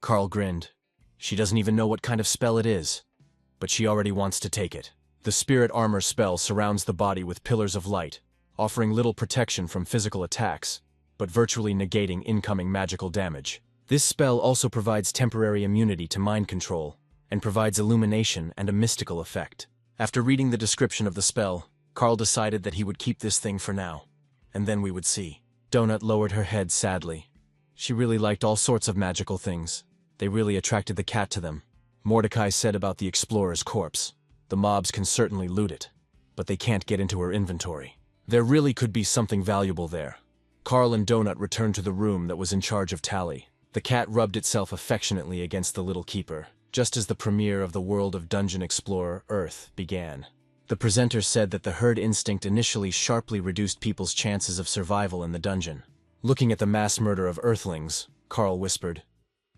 [SPEAKER 1] Carl grinned. She doesn't even know what kind of spell it is, but she already wants to take it. The spirit armor spell surrounds the body with pillars of light, offering little protection from physical attacks, but virtually negating incoming magical damage. This spell also provides temporary immunity to mind control, and provides illumination and a mystical effect. After reading the description of the spell, Carl decided that he would keep this thing for now, and then we would see. Donut lowered her head sadly. She really liked all sorts of magical things. They really attracted the cat to them. Mordecai said about the explorer's corpse. The mobs can certainly loot it, but they can't get into her inventory. There really could be something valuable there. Carl and Donut returned to the room that was in charge of Tally. The cat rubbed itself affectionately against the little keeper, just as the premiere of the World of Dungeon Explorer Earth began. The presenter said that the herd instinct initially sharply reduced people's chances of survival in the dungeon. Looking at the mass murder of Earthlings, Carl whispered,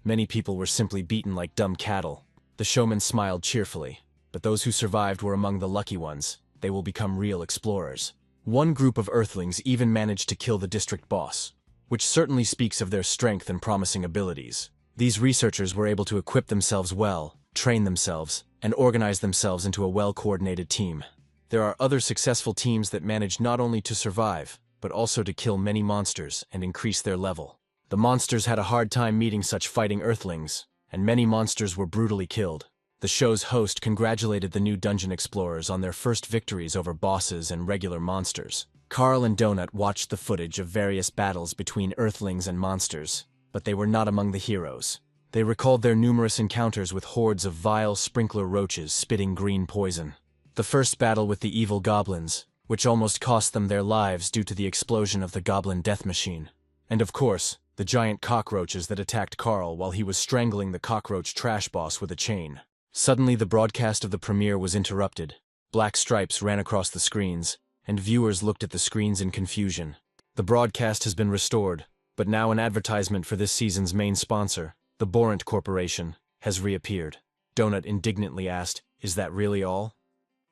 [SPEAKER 1] "Many people were simply beaten like dumb cattle." The showman smiled cheerfully. But those who survived were among the lucky ones. They will become real explorers. One group of Earthlings even managed to kill the district boss, which certainly speaks of their strength and promising abilities. These researchers were able to equip themselves well, train themselves, and organize themselves into a well-coordinated team. There are other successful teams that manage not only to survive, but also to kill many monsters and increase their level. The monsters had a hard time meeting such fighting Earthlings, and many monsters were brutally killed. The show's host congratulated the new dungeon explorers on their first victories over bosses and regular monsters. Carl and Donut watched the footage of various battles between Earthlings and monsters, but they were not among the heroes. They recalled their numerous encounters with hordes of vile sprinkler roaches spitting green poison. The first battle with the evil goblins, which almost cost them their lives due to the explosion of the goblin death machine. And of course, the giant cockroaches that attacked Carl while he was strangling the cockroach trash boss with a chain. Suddenly, the broadcast of the premiere was interrupted. Black stripes ran across the screens, and viewers looked at the screens in confusion. The broadcast has been restored, but now an advertisement for this season's main sponsor, the Borant Corporation, has reappeared. Donut indignantly asked, "Is that really all?"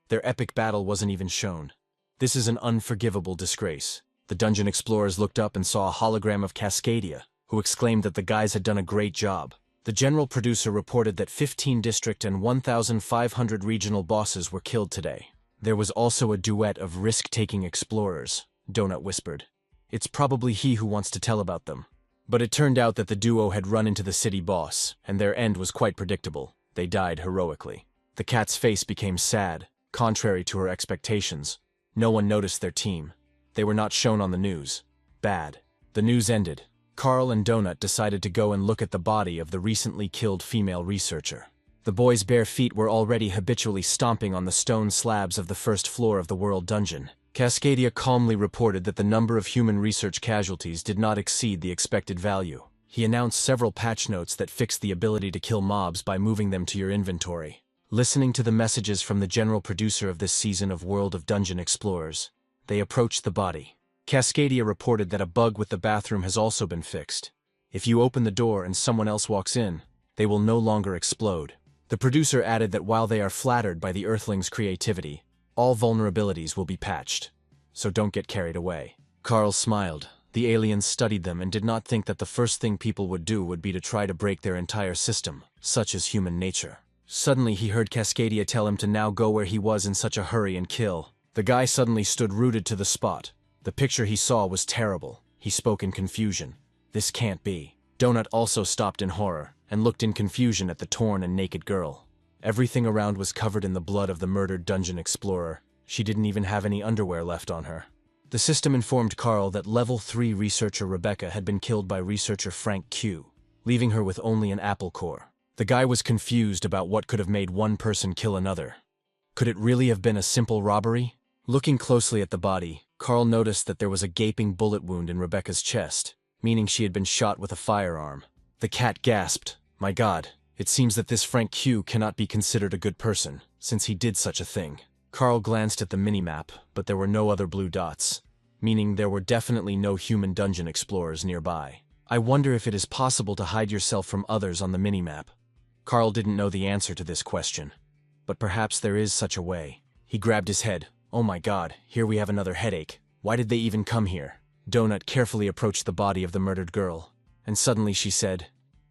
[SPEAKER 1] Their epic battle wasn't even shown. This is an unforgivable disgrace. The dungeon explorers looked up and saw a hologram of Cascadia, who exclaimed that the guys had done a great job. The general producer reported that 15 district and 1,500 regional bosses were killed today. There was also a duet of risk-taking explorers, Donut whispered. It's probably he who wants to tell about them. But it turned out that the duo had run into the city boss, and their end was quite predictable. They died heroically. The cat's face became sad, contrary to her expectations. No one noticed their team. They were not shown on the news. Bad. The news ended. Carl and Donut decided to go and look at the body of the recently killed female researcher. The boy's bare feet were already habitually stomping on the stone slabs of the first floor of the World Dungeon. Cascadia calmly reported that the number of human research casualties did not exceed the expected value. He announced several patch notes that fixed the ability to kill mobs by moving them to your inventory. Listening to the messages from the general producer of this season of World of Dungeon Explorers, they approached the body. Cascadia reported that a bug with the bathroom has also been fixed. If you open the door and someone else walks in, they will no longer explode. The producer added that while they are flattered by the Earthlings' creativity, all vulnerabilities will be patched. So don't get carried away. Carl smiled. The aliens studied them and did not think that the first thing people would do would be to try to break their entire system, such as human nature. Suddenly he heard Cascadia tell him to now go where he was in such a hurry and kill. The guy suddenly stood rooted to the spot. The picture he saw was terrible. He spoke in confusion. This can't be. Donut also stopped in horror and looked in confusion at the torn and naked girl. Everything around was covered in the blood of the murdered dungeon explorer. She didn't even have any underwear left on her. The system informed Carl that Level 3 researcher Rebecca had been killed by researcher Frank Q, leaving her with only an apple core. The guy was confused about what could have made one person kill another. Could it really have been a simple robbery? Looking closely at the body, Carl noticed that there was a gaping bullet wound in Rebecca's chest, meaning she had been shot with a firearm. The cat gasped, "My God, it seems that this Frank Q cannot be considered a good person, since he did such a thing." Carl glanced at the minimap, but there were no other blue dots, meaning there were definitely no human dungeon explorers nearby. I wonder if it is possible to hide yourself from others on the minimap. Carl didn't know the answer to this question, but perhaps there is such a way. He grabbed his head. Oh my God, here we have another headache. Why did they even come here? Donut carefully approached the body of the murdered girl, and suddenly she said,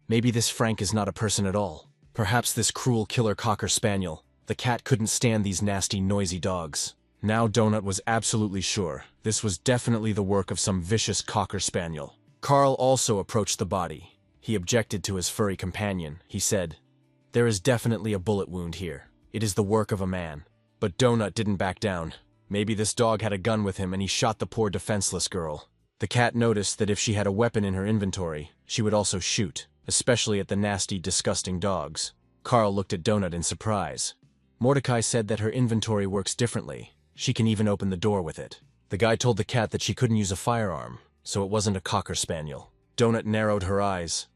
[SPEAKER 1] "Maybe this Frank is not a person at all. Perhaps this cruel killer cocker spaniel. The cat couldn't stand these nasty, noisy dogs. Now Donut was absolutely sure this was definitely the work of some vicious cocker spaniel. Carl also approached the body. He objected to his furry companion. He said, "There is definitely a bullet wound here. It is the work of a man." But Donut didn't back down. Maybe this dog had a gun with him and he shot the poor defenseless girl. The cat noticed that if she had a weapon in her inventory, she would also shoot, especially at the nasty, disgusting dogs. Carl looked at Donut in surprise. Mordecai said that her inventory works differently. She can even open the door with it. The guy told the cat that she couldn't use a firearm, so it wasn't a cocker spaniel. Donut narrowed her eyes.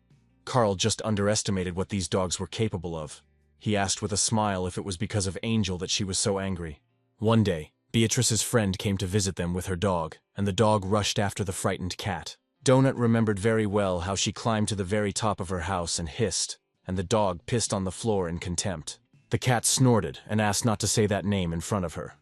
[SPEAKER 1] Carl just underestimated what these dogs were capable of. He asked with a smile if it was because of Angel that she was so angry. One day, Beatrice's friend came to visit them with her dog, and the dog rushed after the frightened cat. Donut remembered very well how she climbed to the very top of her house and hissed, and the dog pissed on the floor in contempt. The cat snorted and asked not to say that name in front of her.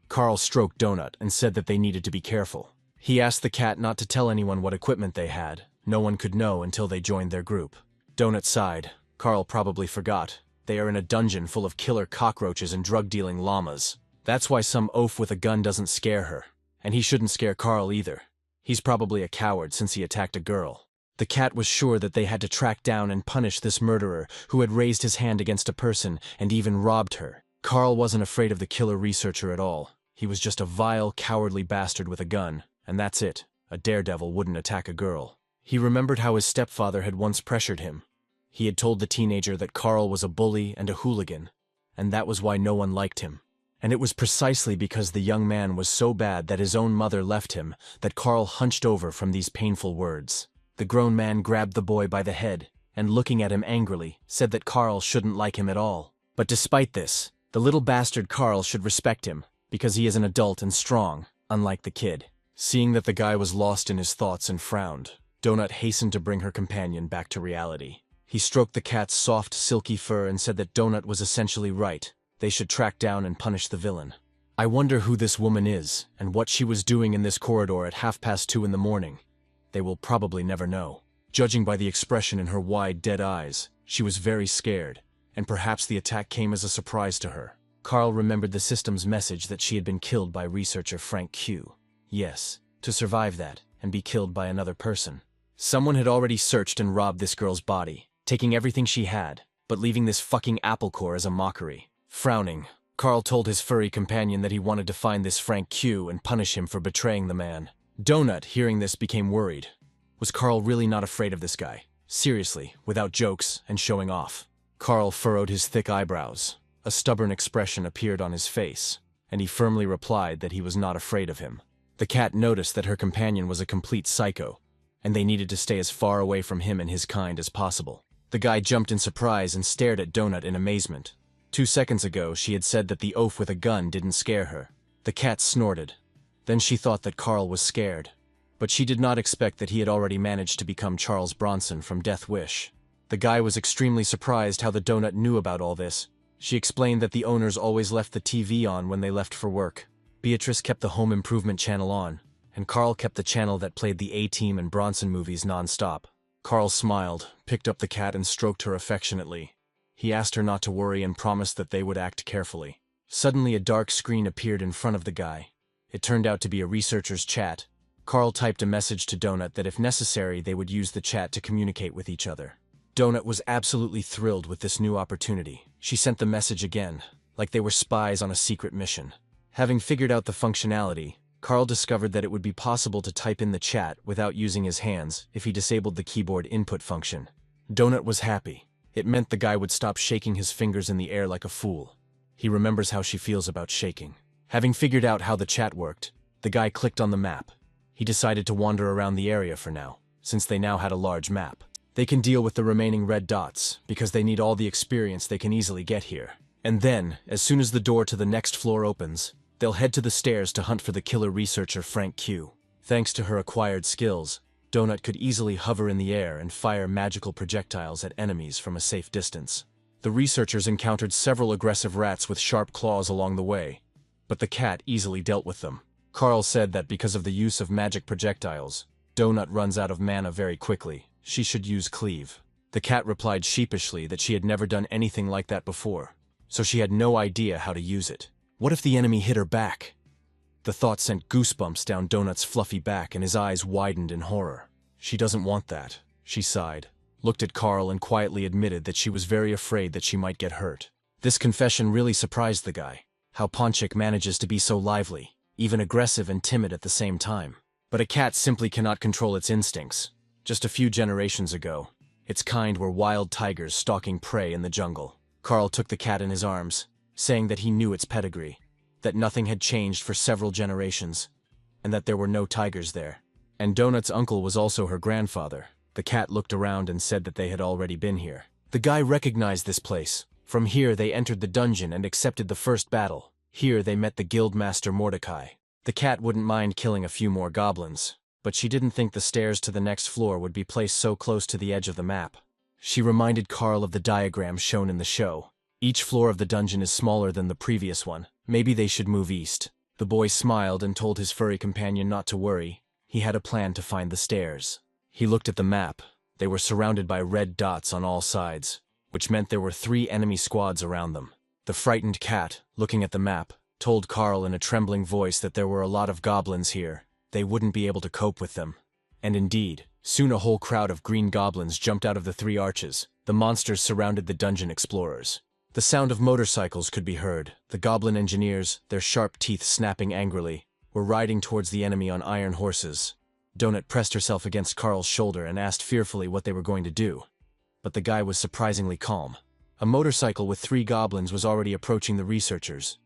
[SPEAKER 1] Carl stroked Donut and said that they needed to be careful. He asked the cat not to tell anyone what equipment they had. No one could know until they joined their group. Donut sighed. Carl probably forgot. They are in a dungeon full of killer cockroaches and drug-dealing llamas. That's why some oaf with a gun doesn't scare her. And he shouldn't scare Carl either. He's probably a coward since he attacked a girl. The cat was sure that they had to track down and punish this murderer who had raised his hand against a person and even robbed her. Carl wasn't afraid of the killer researcher at all. He was just a vile, cowardly bastard with a gun, and that's it. A daredevil wouldn't attack a girl. He remembered how his stepfather had once pressured him. He had told the teenager that Carl was a bully and a hooligan, and that was why no one liked him. And it was precisely because the young man was so bad that his own mother left him that Carl hunched over from these painful words. The grown man grabbed the boy by the head, and looking at him angrily, said that Carl shouldn't like him at all. But despite this, the little bastard Carl should respect him, because he is an adult and strong, unlike the kid. Seeing that the guy was lost in his thoughts and frowned, Donut hastened to bring her companion back to reality. He stroked the cat's soft, silky fur and said that Donut was essentially right. They should track down and punish the villain. I wonder who this woman is, and what she was doing in this corridor at 2:30 in the morning. They will probably never know. Judging by the expression in her wide, dead eyes, she was very scared, and perhaps the attack came as a surprise to her. Carl remembered the system's message that she had been killed by researcher Frank Q. Yes, to survive that, and be killed by another person. Someone had already searched and robbed this girl's body, taking everything she had, but leaving this fucking apple core as a mockery. Frowning, Carl told his furry companion that he wanted to find this Frank Q and punish him for betraying the man. Donut, hearing this, became worried. Was Carl really not afraid of this guy? Seriously, without jokes and showing off. Carl furrowed his thick eyebrows. A stubborn expression appeared on his face, and he firmly replied that he was not afraid of him. The cat noticed that her companion was a complete psycho, and they needed to stay as far away from him and his kind as possible. The guy jumped in surprise and stared at Donut in amazement. 2 seconds ago, she had said that the oaf with a gun didn't scare her. The cat snorted. Then she thought that Carl was scared. But she did not expect that he had already managed to become Charles Bronson from Death Wish. The guy was extremely surprised how the Donut knew about all this. She explained that the owners always left the TV on when they left for work. Beatrice kept the home improvement channel on, and Carl kept the channel that played the A-Team and Bronson movies non-stop. Carl smiled, picked up the cat and stroked her affectionately. He asked her not to worry and promised that they would act carefully. Suddenly a dark screen appeared in front of the guy. It turned out to be a researcher's chat. Carl typed a message to Donut that if necessary they would use the chat to communicate with each other. Donut was absolutely thrilled with this new opportunity. She sent the message again, like they were spies on a secret mission. Having figured out the functionality, Carl discovered that it would be possible to type in the chat without using his hands if he disabled the keyboard input function. Donut was happy. It meant the guy would stop shaking his fingers in the air like a fool. He remembers how she feels about shaking. Having figured out how the chat worked, the guy clicked on the map. He decided to wander around the area for now, since they now had a large map. They can deal with the remaining red dots, because they need all the experience they can easily get here. And then, as soon as the door to the next floor opens, they'll head to the stairs to hunt for the killer researcher Frank Q. Thanks to her acquired skills, Donut could easily hover in the air and fire magical projectiles at enemies from a safe distance. The researchers encountered several aggressive rats with sharp claws along the way, but the cat easily dealt with them. Carl said that because of the use of magic projectiles, Donut runs out of mana very quickly. She should use Cleave. The cat replied sheepishly that she had never done anything like that before, so she had no idea how to use it. What if the enemy hit her back? The thought sent goosebumps down Donut's fluffy back and his eyes widened in horror. She doesn't want that, she sighed, looked at Carl and quietly admitted that she was very afraid that she might get hurt. This confession really surprised the guy. How Ponchik manages to be so lively, even aggressive and timid at the same time. But a cat simply cannot control its instincts. Just a few generations ago, its kind were wild tigers stalking prey in the jungle. Carl took the cat in his arms, saying that he knew its pedigree, that nothing had changed for several generations, and that there were no tigers there. And Donut's uncle was also her grandfather. The cat looked around and said that they had already been here. The guy recognized this place. From here they entered the dungeon and accepted the first battle. Here they met the guildmaster Mordecai. The cat wouldn't mind killing a few more goblins, but she didn't think the stairs to the next floor would be placed so close to the edge of the map. She reminded Carl of the diagram shown in the show. Each floor of the dungeon is smaller than the previous one. Maybe they should move east. The boy smiled and told his furry companion not to worry. He had a plan to find the stairs. He looked at the map. They were surrounded by red dots on all sides, which meant there were 3 enemy squads around them. The frightened cat, looking at the map, told Carl in a trembling voice that there were a lot of goblins here. They wouldn't be able to cope with them. And indeed, soon a whole crowd of green goblins jumped out of the 3 arches. The monsters surrounded the dungeon explorers. The sound of motorcycles could be heard. The goblin engineers, their sharp teeth snapping angrily, were riding towards the enemy on iron horses. Donut pressed herself against Carl's shoulder and asked fearfully what they were going to do. But the guy was surprisingly calm. A motorcycle with 3 goblins was already approaching the researchers.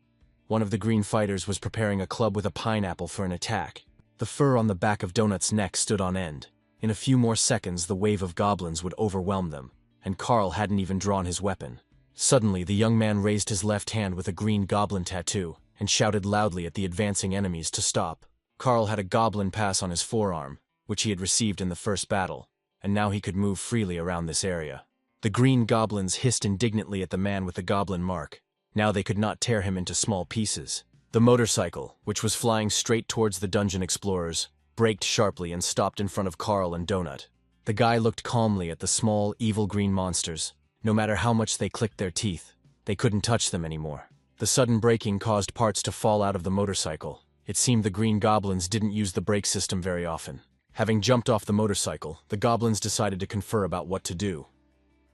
[SPEAKER 1] One of the green fighters was preparing a club with a pineapple for an attack. The fur on the back of Donut's neck stood on end. In a few more seconds, the wave of goblins would overwhelm them, and Carl hadn't even drawn his weapon. Suddenly, the young man raised his left hand with a green goblin tattoo and shouted loudly at the advancing enemies to stop. Carl had a goblin pass on his forearm, which he had received in the first battle, and now he could move freely around this area. The green goblins hissed indignantly at the man with the goblin mark. Now they could not tear him into small pieces. The motorcycle, which was flying straight towards the dungeon explorers, braked sharply and stopped in front of Carl and Donut. The guy looked calmly at the small, evil green monsters. No matter how much they clicked their teeth, they couldn't touch them anymore. The sudden braking caused parts to fall out of the motorcycle. It seemed the green goblins didn't use the brake system very often. Having jumped off the motorcycle, the goblins decided to confer about what to do.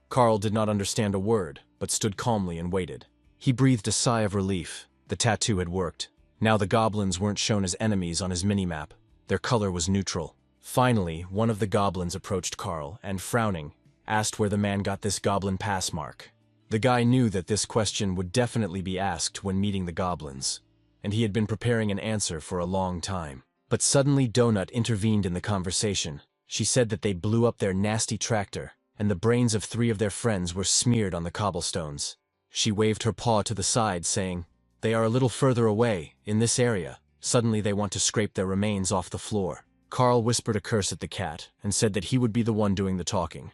[SPEAKER 1] Carl did not understand a word, but stood calmly and waited. He breathed a sigh of relief. The tattoo had worked. Now the goblins weren't shown as enemies on his minimap. Their color was neutral. Finally, one of the goblins approached Carl and, frowning, asked where the man got this goblin pass mark. The guy knew that this question would definitely be asked when meeting the goblins, and he had been preparing an answer for a long time. But suddenly Donut intervened in the conversation. She said that they blew up their nasty tractor, and the brains of 3 of their friends were smeared on the cobblestones. She waved her paw to the side, saying, "They are a little further away, in this area. Suddenly they want to scrape their remains off the floor." Carl whispered a curse at the cat, and said that he would be the one doing the talking.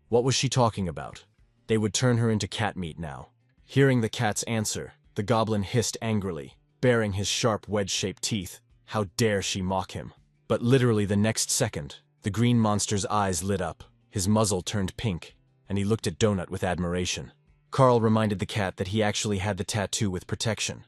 [SPEAKER 1] What was she talking about? They would turn her into cat meat now. Hearing the cat's answer, the goblin hissed angrily, baring his sharp wedge-shaped teeth. How dare she mock him? But literally the next second, the green monster's eyes lit up, his muzzle turned pink, and he looked at Donut with admiration. Carl reminded the cat that he actually had the tattoo with protection,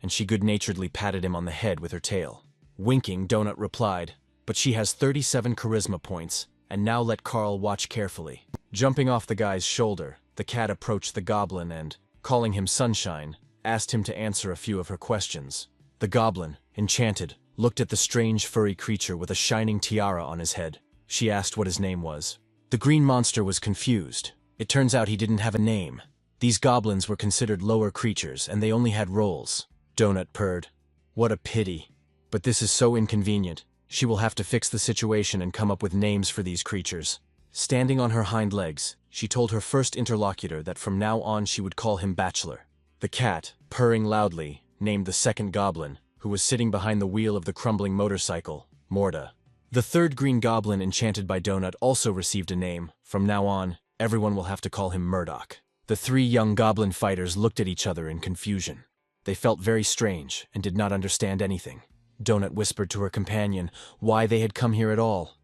[SPEAKER 1] and she good-naturedly patted him on the head with her tail. Winking, Donut replied, "But she has 37 charisma points, and now let Carl watch carefully." Jumping off the guy's shoulder, the cat approached the goblin and, calling him Sunshine, asked him to answer a few of her questions. The goblin, enchanted, looked at the strange furry creature with a shining tiara on his head. She asked what his name was. The green monster was confused. It turns out he didn't have a name. These goblins were considered lower creatures, and they only had roles. Donut purred. What a pity. But this is so inconvenient. She will have to fix the situation and come up with names for these creatures. Standing on her hind legs, she told her first interlocutor that from now on she would call him Bachelor. The cat, purring loudly, named the second goblin, who was sitting behind the wheel of the crumbling motorcycle, Morda. The third green goblin enchanted by Donut also received a name. From now on, everyone will have to call him Murdoch. The 3 young goblin fighters looked at each other in confusion. They felt very strange and did not understand anything. Donut whispered to her companion why they had come here at all.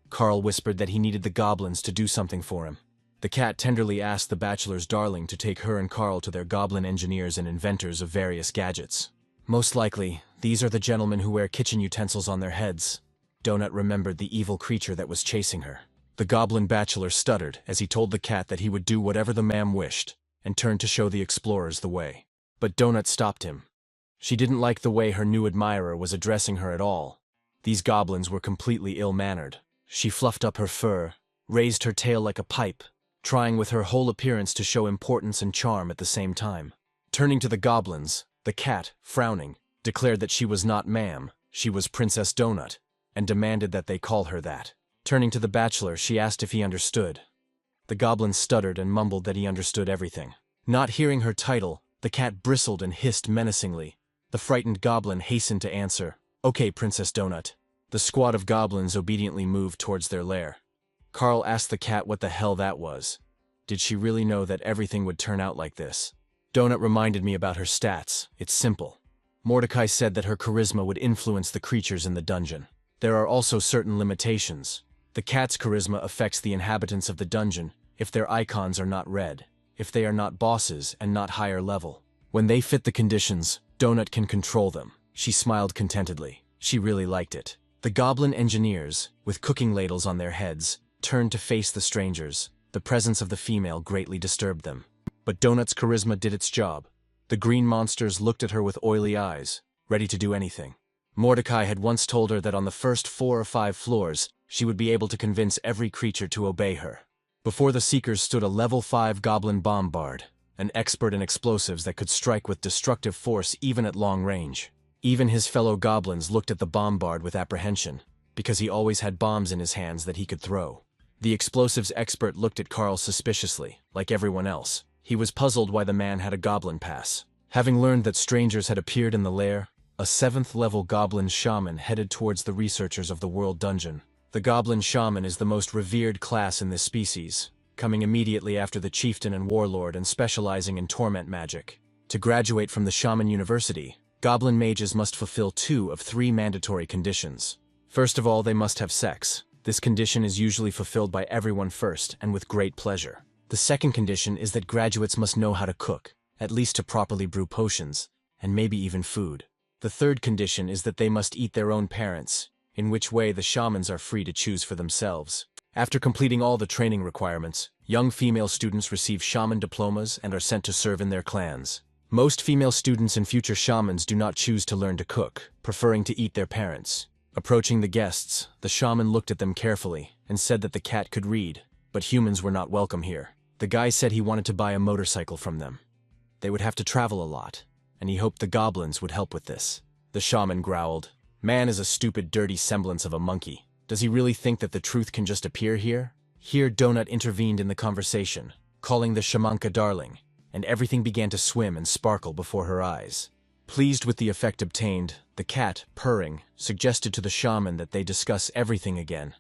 [SPEAKER 1] Carl whispered that he needed the goblins to do something for him. The cat tenderly asked the bachelor's darling to take her and Carl to their goblin engineers and inventors of various gadgets. Most likely, these are the gentlemen who wear kitchen utensils on their heads. Donut remembered the evil creature that was chasing her. The goblin bachelor stuttered as he told the cat that he would do whatever the ma'am wished, and turned to show the explorers the way. But Donut stopped him. She didn't like the way her new admirer was addressing her at all. These goblins were completely ill-mannered. She fluffed up her fur, raised her tail like a pipe, trying with her whole appearance to show importance and charm at the same time. Turning to the goblins, the cat, frowning, declared that she was not ma'am, she was Princess Donut, and demanded that they call her that. Turning to the bachelor, she asked if he understood. The goblin stuttered and mumbled that he understood everything. Not hearing her title, the cat bristled and hissed menacingly. The frightened goblin hastened to answer, "Okay, Princess Donut." The squad of goblins obediently moved towards their lair. Carl asked the cat what the hell that was. Did she really know that everything would turn out like this? Donut reminded me about her stats. It's simple. Mordecai said that her charisma would influence the creatures in the dungeon. There are also certain limitations. The cat's charisma affects the inhabitants of the dungeon if their icons are not red, if they are not bosses and not higher level. When they fit the conditions, Donut can control them. She smiled contentedly. She really liked it. The goblin engineers, with cooking ladles on their heads, turned to face the strangers. The presence of the female greatly disturbed them. But Donut's charisma did its job. The green monsters looked at her with oily eyes, ready to do anything. Mordecai had once told her that on the first 4 or 5 floors, she would be able to convince every creature to obey her. Before the Seekers stood a level 5 goblin bombard, an expert in explosives that could strike with destructive force even at long range. Even his fellow goblins looked at the bombard with apprehension, because he always had bombs in his hands that he could throw. The explosives expert looked at Carl suspiciously, like everyone else. He was puzzled why the man had a goblin pass. Having learned that strangers had appeared in the lair, a 7th-level goblin shaman headed towards the researchers of the world dungeon. The goblin shaman is the most revered class in this species, coming immediately after the chieftain and warlord and specializing in torment magic. To graduate from the shaman university, goblin mages must fulfill 2 of 3 mandatory conditions. First of all, they must have sex. This condition is usually fulfilled by everyone first and with great pleasure. The second condition is that graduates must know how to cook, at least to properly brew potions, and maybe even food. The third condition is that they must eat their own parents, in which way the shamans are free to choose for themselves. After completing all the training requirements, young female students receive shaman diplomas and are sent to serve in their clans. Most female students and future shamans do not choose to learn to cook, preferring to eat their parents. Approaching the guests, the shaman looked at them carefully and said that the cat could read, but humans were not welcome here. The guy said he wanted to buy a motorcycle from them. They would have to travel a lot, and he hoped the goblins would help with this. The shaman growled, "Man is a stupid, dirty semblance of a monkey. Does he really think that the truth can just appear here?" Here Donut intervened in the conversation, calling the shamanka darling, and everything began to swim and sparkle before her eyes. Pleased with the effect obtained, the cat, purring, suggested to the shaman that they discuss everything again,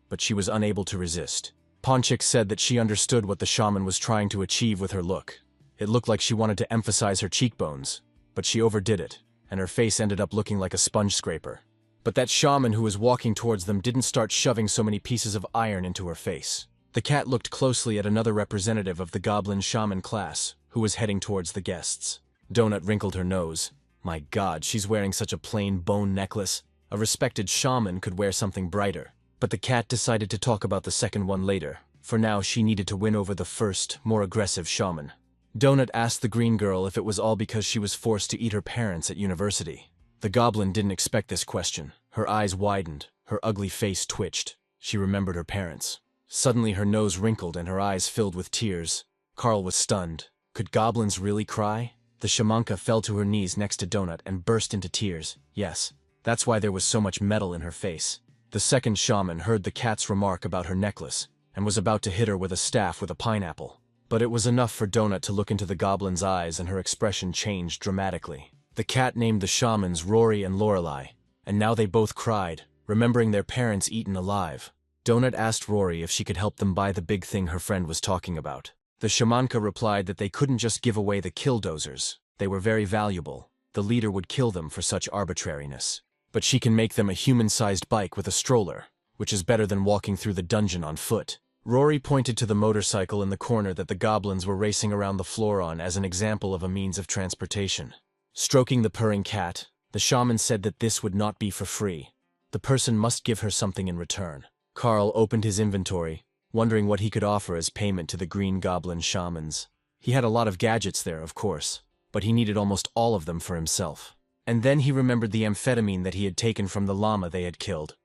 [SPEAKER 1] but she was unable to resist. Ponchik said that she understood what the shaman was trying to achieve with her look. It looked like she wanted to emphasize her cheekbones, but she overdid it, and her face ended up looking like a sponge scraper. But that shaman who was walking towards them didn't start shoving so many pieces of iron into her face. The cat looked closely at another representative of the goblin shaman class, who was heading towards the guests. Donut wrinkled her nose. My God, she's wearing such a plain bone necklace. A respected shaman could wear something brighter. But the cat decided to talk about the second one later. For now, she needed to win over the first, more aggressive shaman. Donut asked the green girl if it was all because she was forced to eat her parents at university. The goblin didn't expect this question. Her eyes widened, her ugly face twitched. She remembered her parents. Suddenly her nose wrinkled and her eyes filled with tears. Carl was stunned. Could goblins really cry? The shamanka fell to her knees next to Donut and burst into tears. Yes, that's why there was so much metal in her face. The second shaman heard the cat's remark about her necklace and was about to hit her with a staff with a pineapple. But it was enough for Donut to look into the goblin's eyes and her expression changed dramatically. The cat named the shamans Rory and Lorelei, and now they both cried, remembering their parents eaten alive. Donut asked Rory if she could help them buy the big thing her friend was talking about. The shamanka replied that they couldn't just give away the killdozers. They were very valuable. The leader would kill them for such arbitrariness. But she can make them a human-sized bike with a stroller, which is better than walking through the dungeon on foot. Rory pointed to the motorcycle in the corner that the goblins were racing around the floor on as an example of a means of transportation. Stroking the purring cat, the shaman said that this would not be for free. The person must give her something in return. Carl opened his inventory, wondering what he could offer as payment to the green goblin shamans. He had a lot of gadgets there, of course, but he needed almost all of them for himself. And then he remembered the amphetamine that he had taken from the llama they had killed,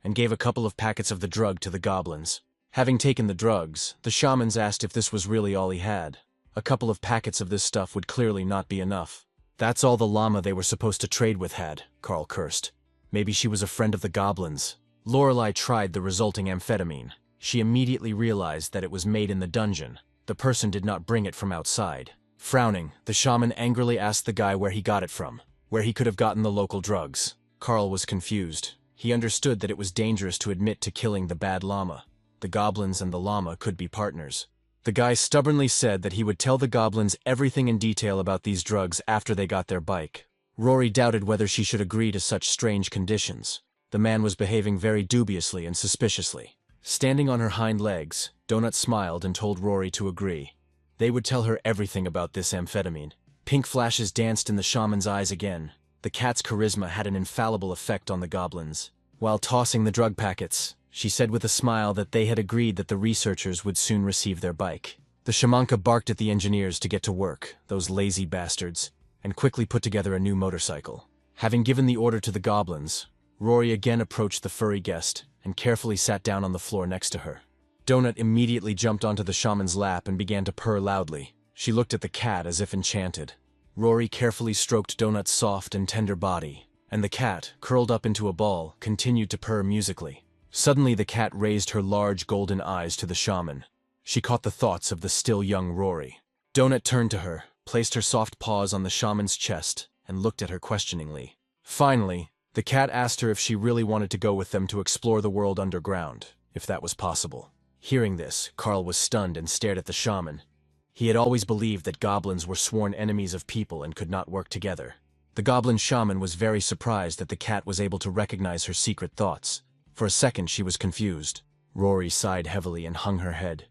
[SPEAKER 1] and gave a couple of packets of the drug to the goblins. Having taken the drugs, the shamans asked if this was really all he had. A couple of packets of this stuff would clearly not be enough. That's all the llama they were supposed to trade with had, Carl cursed. Maybe she was a friend of the goblins. Lorelei tried the resulting amphetamine. She immediately realized that it was made in the dungeon. The person did not bring it from outside. Frowning, the shaman angrily asked the guy where he got it from, where he could have gotten the local drugs. Carl was confused. He understood that it was dangerous to admit to killing the bad llama. The goblins and the llama could be partners. The guy stubbornly said that he would tell the goblins everything in detail about these drugs after they got their bike. Rory doubted whether she should agree to such strange conditions. The man was behaving very dubiously and suspiciously. Standing on her hind legs, Donut smiled and told Rory to agree. They would tell her everything about this amphetamine. Pink flashes danced in the shaman's eyes again. The cat's charisma had an infallible effect on the goblins. While tossing the drug packets, she said with a smile that they had agreed that the researchers would soon receive their bike. The shamanka barked at the engineers to get to work, those lazy bastards, and quickly put together a new motorcycle. Having given the order to the goblins, Rory again approached the furry guest and carefully sat down on the floor next to her. Donut immediately jumped onto the shaman's lap and began to purr loudly. She looked at the cat as if enchanted. Rory carefully stroked Donut's soft and tender body, and the cat, curled up into a ball, continued to purr musically. Suddenly the cat raised her large golden eyes to the shaman. She caught the thoughts of the still young Rory. Donut turned to her, placed her soft paws on the shaman's chest, and looked at her questioningly. Finally, the cat asked her if she really wanted to go with them to explore the world underground, if that was possible. Hearing this, Carl was stunned and stared at the shaman. He had always believed that goblins were sworn enemies of people and could not work together. The goblin shaman was very surprised that the cat was able to recognize her secret thoughts. For a second she was confused. Rory sighed heavily and hung her head.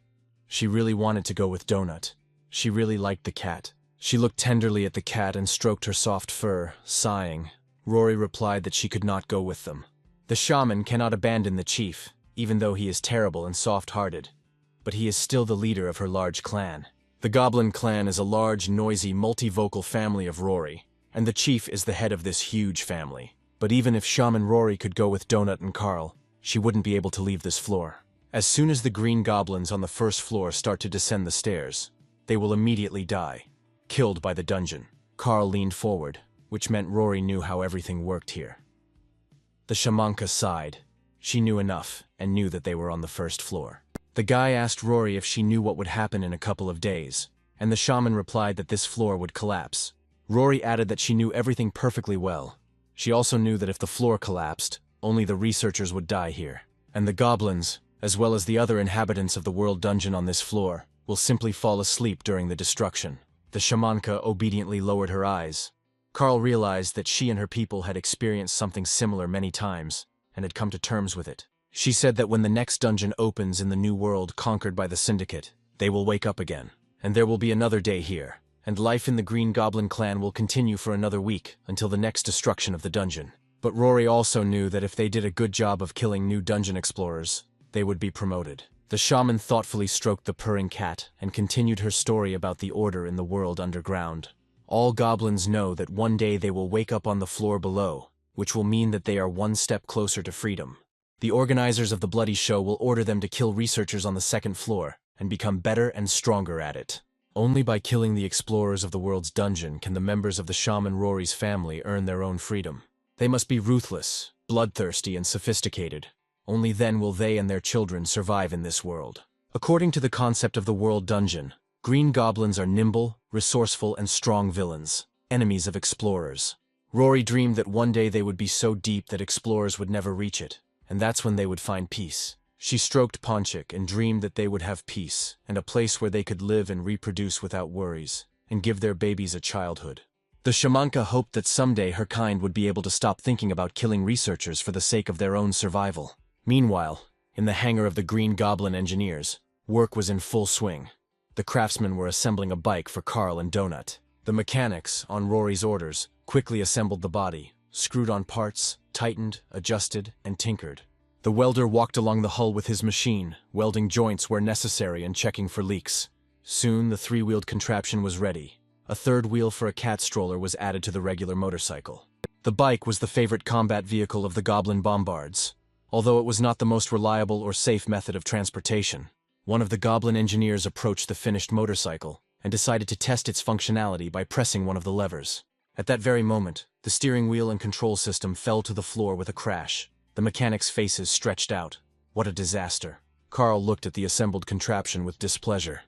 [SPEAKER 1] She really wanted to go with Donut. She really liked the cat. She looked tenderly at the cat and stroked her soft fur, sighing. Rory replied that she could not go with them. The shaman cannot abandon the chief, even though he is terrible and soft-hearted. But he is still the leader of her large clan. The Goblin clan is a large, noisy, multivocal family of Rory, and the chief is the head of this huge family. But even if Shaman Rory could go with Donut and Carl, she wouldn't be able to leave this floor. As soon as the green goblins on the first floor start to descend the stairs, they will immediately die, killed by the dungeon. Carl leaned forward, which meant Rory knew how everything worked here. The shamanka sighed. She knew enough, and knew that they were on the first floor. The guy asked Rory if she knew what would happen in a couple of days, and the shaman replied that this floor would collapse. Rory added that she knew everything perfectly well. She also knew that if the floor collapsed, only the researchers would die here, and the goblins, as well as the other inhabitants of the world dungeon on this floor, will simply fall asleep during the destruction. The shamanka obediently lowered her eyes. Carl realized that she and her people had experienced something similar many times, and had come to terms with it. She said that when the next dungeon opens in the new world conquered by the Syndicate, they will wake up again, and there will be another day here, and life in the Green Goblin clan will continue for another week until the next destruction of the dungeon. But Rory also knew that if they did a good job of killing new dungeon explorers, they would be promoted. The shaman thoughtfully stroked the purring cat and continued her story about the order in the world underground. All goblins know that one day they will wake up on the floor below, which will mean that they are one step closer to freedom. The organizers of the bloody show will order them to kill researchers on the second floor and become better and stronger at it. Only by killing the explorers of the world's dungeon can the members of the shaman Rory's family earn their own freedom. They must be ruthless, bloodthirsty, and sophisticated. Only then will they and their children survive in this world. According to the concept of the world dungeon, green goblins are nimble, resourceful, and strong villains, enemies of explorers. Rory dreamed that one day they would be so deep that explorers would never reach it, and that's when they would find peace. She stroked Ponchik and dreamed that they would have peace, and a place where they could live and reproduce without worries, and give their babies a childhood. The shamanka hoped that someday her kind would be able to stop thinking about killing researchers for the sake of their own survival. Meanwhile, In the hangar of the Green Goblin engineers, work was in full swing. The craftsmen were assembling a bike for Carl and Donut. The mechanics, on Rory's orders, quickly assembled the body, screwed on parts, tightened, adjusted, and tinkered. The welder walked along the hull with his machine, welding joints where necessary and checking for leaks. Soon the three-wheeled contraption was ready. A third wheel for a cat stroller was added to the regular motorcycle. The bike was the favorite combat vehicle of the Goblin bombards. Although it was not the most reliable or safe method of transportation, one of the Goblin engineers approached the finished motorcycle and decided to test its functionality by pressing one of the levers. At that very moment, the steering wheel and control system fell to the floor with a crash. The mechanics' faces stretched out. What a disaster. Carl looked at the assembled contraption with displeasure.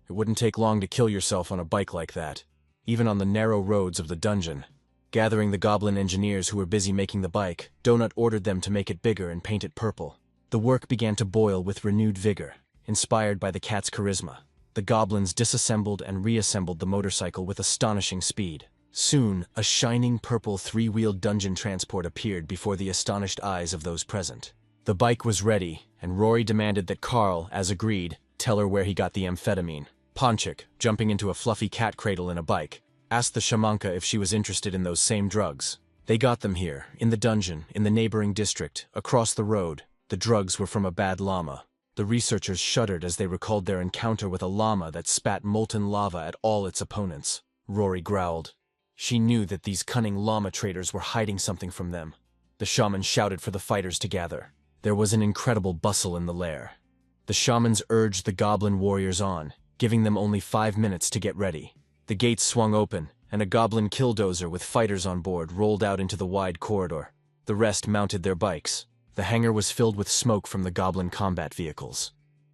[SPEAKER 1] It wouldn't take long to kill yourself on a bike like that, even on the narrow roads of the dungeon. Gathering the Goblin engineers who were busy making the bike, Donut ordered them to make it bigger and paint it purple. The work began to boil with renewed vigor, inspired by the cat's charisma. The goblins disassembled and reassembled the motorcycle with astonishing speed. Soon, a shining purple three-wheeled dungeon transport appeared before the astonished eyes of those present. The bike was ready, and Rory demanded that Carl, as agreed, tell her where he got the amphetamine. Ponchik, jumping into a fluffy cat cradle in a bike, asked the shamanka if she was interested in those same drugs. They got them here, in the dungeon, in the neighboring district, across the road. The drugs were from a bad llama. The researchers shuddered as they recalled their encounter with a llama that spat molten lava at all its opponents. Rory growled. She knew that these cunning llama traders were hiding something from them. The shaman shouted for the fighters to gather. There was an incredible bustle in the lair. The shamans urged the goblin warriors on, giving them only 5 minutes to get ready. The gates swung open, and a goblin killdozer with fighters on board rolled out into the wide corridor. The rest mounted their bikes. The hangar was filled with smoke from the goblin combat vehicles,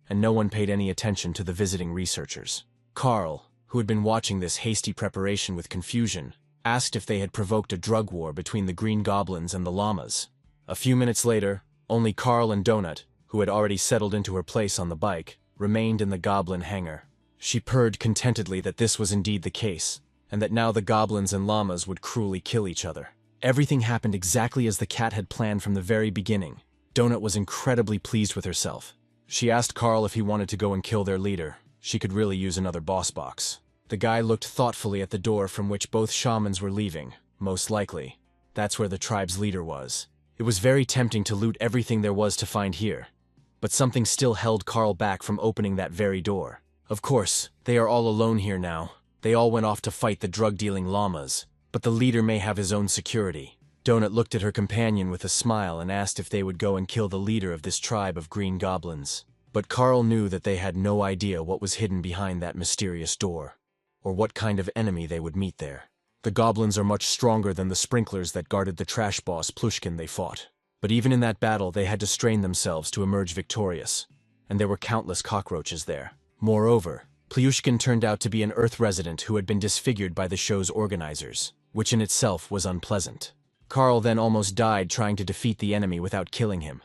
[SPEAKER 1] and no one paid any attention to the visiting researchers. Carl, who had been watching this hasty preparation with confusion, asked if they had provoked a drug war between the Green Goblins and the llamas. A few minutes later, only Carl and Donut, who had already settled into her place on the bike, remained in the goblin hangar. She purred contentedly that this was indeed the case, and that now the goblins and llamas would cruelly kill each other. Everything happened exactly as the cat had planned from the very beginning. Donut was incredibly pleased with herself. She asked Carl if he wanted to go and kill their leader. She could really use another boss box. The guy looked thoughtfully at the door from which both shamans were leaving. Most likely, that's where the tribe's leader was. It was very tempting to loot everything there was to find here, but something still held Carl back from opening that very door. Of course, they are all alone here now. They all went off to fight the drug-dealing llamas, but the leader may have his own security. Donut looked at her companion with a smile and asked if they would go and kill the leader of this tribe of green goblins. But Carl knew that they had no idea what was hidden behind that mysterious door, or what kind of enemy they would meet there. The goblins are much stronger than the sprinklers that guarded the trash boss Plushkin they fought. But even in that battle they had to strain themselves to emerge victorious, and there were countless cockroaches there. Moreover, Plyushkin turned out to be an Earth resident who had been disfigured by the show's organizers, which in itself was unpleasant. Carl then almost died trying to defeat the enemy without killing him.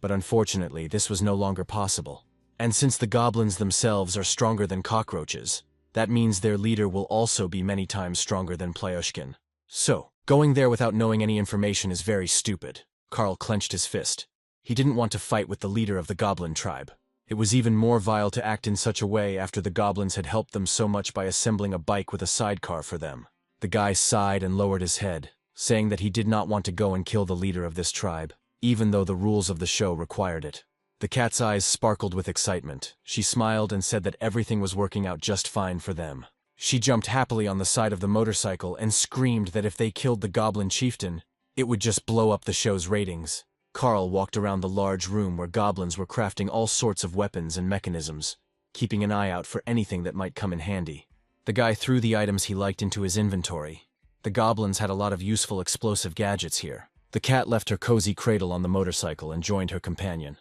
[SPEAKER 1] But unfortunately, this was no longer possible. And since the goblins themselves are stronger than cockroaches, that means their leader will also be many times stronger than Plyushkin. So, going there without knowing any information is very stupid. Carl clenched his fist. He didn't want to fight with the leader of the goblin tribe. It was even more vile to act in such a way after the goblins had helped them so much by assembling a bike with a sidecar for them. The guy sighed and lowered his head, saying that he did not want to go and kill the leader of this tribe, even though the rules of the show required it. The cat's eyes sparkled with excitement. She smiled and said that everything was working out just fine for them. She jumped happily on the side of the motorcycle and screamed that if they killed the goblin chieftain, it would just blow up the show's ratings. Carl walked around the large room where goblins were crafting all sorts of weapons and mechanisms, keeping an eye out for anything that might come in handy. The guy threw the items he liked into his inventory. The goblins had a lot of useful explosive gadgets here. The cat left her cozy cradle on the motorcycle and joined her companion.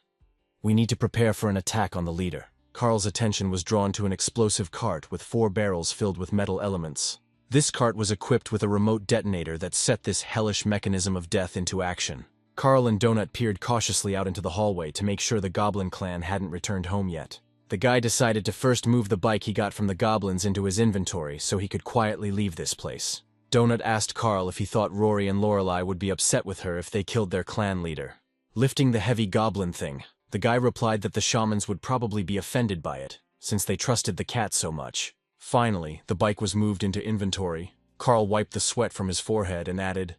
[SPEAKER 1] We need to prepare for an attack on the leader. Carl's attention was drawn to an explosive cart with 4 barrels filled with metal elements. This cart was equipped with a remote detonator that set this hellish mechanism of death into action. Carl and Donut peered cautiously out into the hallway to make sure the goblin clan hadn't returned home yet. The guy decided to first move the bike he got from the goblins into his inventory so he could quietly leave this place. Donut asked Carl if he thought Rory and Lorelei would be upset with her if they killed their clan leader. Lifting the heavy goblin thing, The guy replied that the shamans would probably be offended by it, since they trusted the cat so much. Finally, the bike was moved into inventory. Carl wiped the sweat from his forehead and added,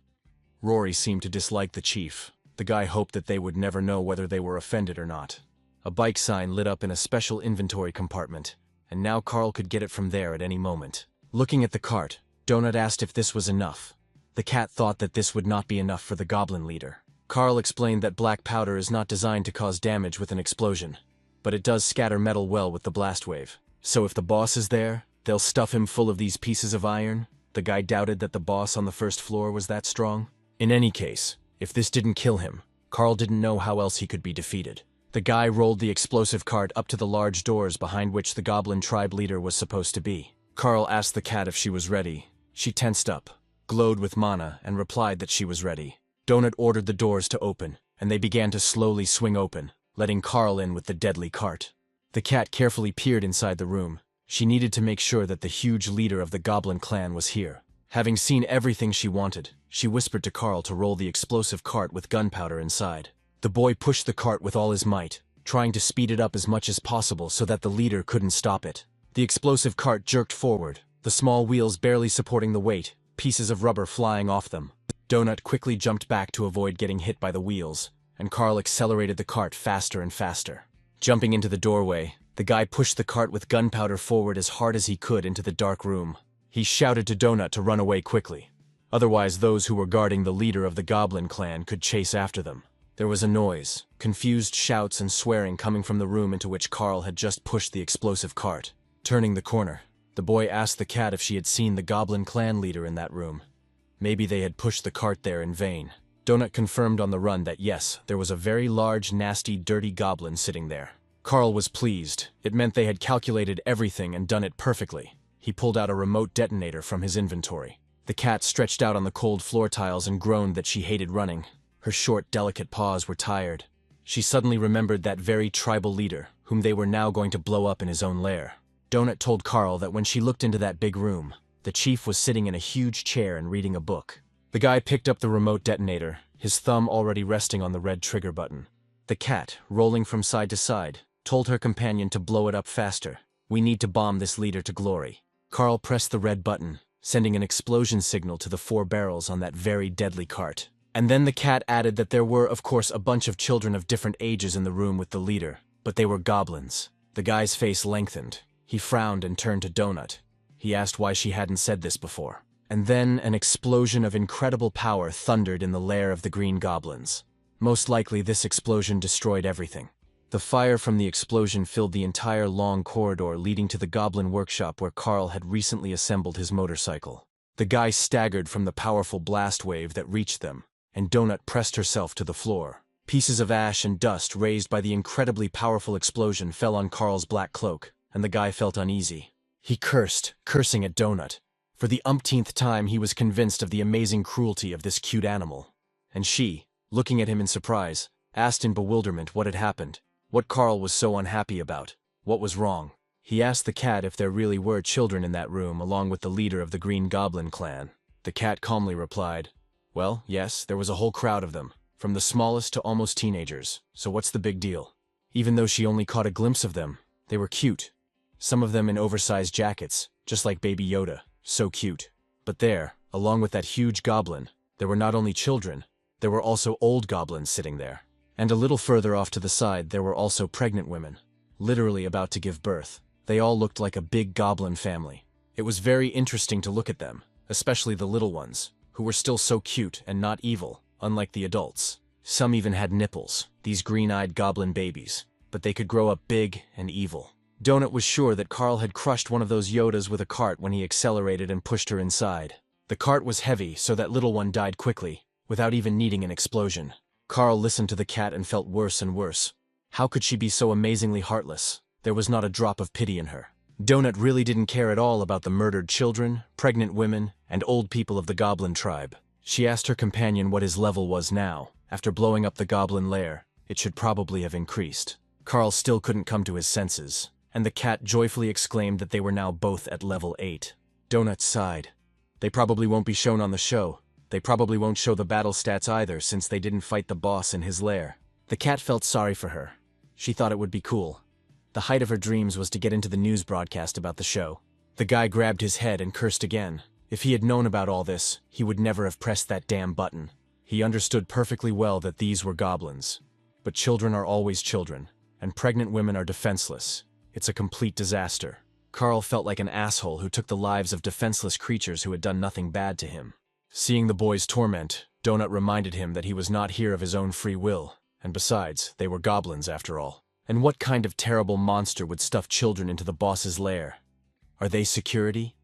[SPEAKER 1] "Rory seemed to dislike the chief." The guy hoped that they would never know whether they were offended or not. A bike sign lit up in a special inventory compartment, and now Carl could get it from there at any moment. Looking at the cart, Donut asked if this was enough. The cat thought that this would not be enough for the goblin leader. Carl explained that black powder is not designed to cause damage with an explosion, but it does scatter metal well with the blast wave. So if the boss is there, they'll stuff him full of these pieces of iron? The guy doubted that the boss on the first floor was that strong. In any case, if this didn't kill him, Carl didn't know how else he could be defeated. The guy rolled the explosive cart up to the large doors behind which the goblin tribe leader was supposed to be. Carl asked the cat if she was ready. She tensed up, glowed with mana, and replied that she was ready. Donut ordered the doors to open, and they began to slowly swing open, letting Carl in with the deadly cart. The cat carefully peered inside the room. She needed to make sure that the huge leader of the goblin clan was here. Having seen everything she wanted, she whispered to Carl to roll the explosive cart with gunpowder inside. The boy pushed the cart with all his might, trying to speed it up as much as possible so that the leader couldn't stop it. The explosive cart jerked forward, the small wheels barely supporting the weight, pieces of rubber flying off them. Donut quickly jumped back to avoid getting hit by the wheels, and Carl accelerated the cart faster and faster. Jumping into the doorway, the guy pushed the cart with gunpowder forward as hard as he could into the dark room. He shouted to Donut to run away quickly. Otherwise, those who were guarding the leader of the goblin clan could chase after them. There was a noise, confused shouts and swearing coming from the room into which Carl had just pushed the explosive cart. Turning the corner, the boy asked the cat if she had seen the goblin clan leader in that room. Maybe they had pushed the cart there in vain. Donut confirmed on the run that yes, there was a very large, nasty, dirty goblin sitting there. Carl was pleased. It meant they had calculated everything and done it perfectly. He pulled out a remote detonator from his inventory. The cat stretched out on the cold floor tiles and groaned that she hated running. Her short, delicate paws were tired. She suddenly remembered that very tribal leader, whom they were now going to blow up in his own lair. Donut told Carl that when she looked into that big room, the chief was sitting in a huge chair and reading a book. The guy picked up the remote detonator, his thumb already resting on the red trigger button. The cat, rolling from side to side, told her companion to blow it up faster. "We need to bomb this leader to glory." Carl pressed the red button, sending an explosion signal to the 4 barrels on that very deadly cart. And then the cat added that there were, of course, a bunch of children of different ages in the room with the leader, but they were goblins. The guy's face lengthened. He frowned and turned to Donut. He asked why she hadn't said this before. And then an explosion of incredible power thundered in the lair of the green goblins. Most likely this explosion destroyed everything. The fire from the explosion filled the entire long corridor leading to the goblin workshop where Carl had recently assembled his motorcycle. The guy staggered from the powerful blast wave that reached them, and Donut pressed herself to the floor. Pieces of ash and dust raised by the incredibly powerful explosion fell on Carl's black cloak, and the guy felt uneasy. He cursed, cursing at Donut. For the umpteenth time he was convinced of the amazing cruelty of this cute animal. And she, looking at him in surprise, asked in bewilderment what had happened, what Carl was so unhappy about, what was wrong. He asked the cat if there really were children in that room along with the leader of the Green Goblin clan. The cat calmly replied, "Well, yes, there was a whole crowd of them, from the smallest to almost teenagers, so what's the big deal?" Even though she only caught a glimpse of them, they were cute. Some of them in oversized jackets, just like Baby Yoda, so cute. But there, along with that huge goblin, there were not only children, there were also old goblins sitting there. And a little further off to the side there were also pregnant women, literally about to give birth. They all looked like a big goblin family. It was very interesting to look at them, especially the little ones, who were still so cute and not evil, unlike the adults. Some even had nipples, these green-eyed goblin babies, but they could grow up big and evil. Donut was sure that Carl had crushed one of those Yodas with a cart when he accelerated and pushed her inside. The cart was heavy, so that little one died quickly, without even needing an explosion. Carl listened to the cat and felt worse and worse. How could she be so amazingly heartless? There was not a drop of pity in her. Donut really didn't care at all about the murdered children, pregnant women, and old people of the goblin tribe. She asked her companion what his level was now. After blowing up the goblin lair, it should probably have increased. Carl still couldn't come to his senses, and the cat joyfully exclaimed that they were now both at level 8. Donut sighed. They probably won't be shown on the show. They probably won't show the battle stats either since they didn't fight the boss in his lair. The cat felt sorry for her. She thought it would be cool. The height of her dreams was to get into the news broadcast about the show. The guy grabbed his head and cursed again. If he had known about all this, he would never have pressed that damn button. He understood perfectly well that these were goblins. But children are always children, and pregnant women are defenseless. It's a complete disaster. Carl felt like an asshole who took the lives of defenseless creatures who had done nothing bad to him. Seeing the boy's torment, Donut reminded him that he was not here of his own free will, and besides, they were goblins after all. And what kind of terrible monster would stuff children into the boss's lair? Are they security?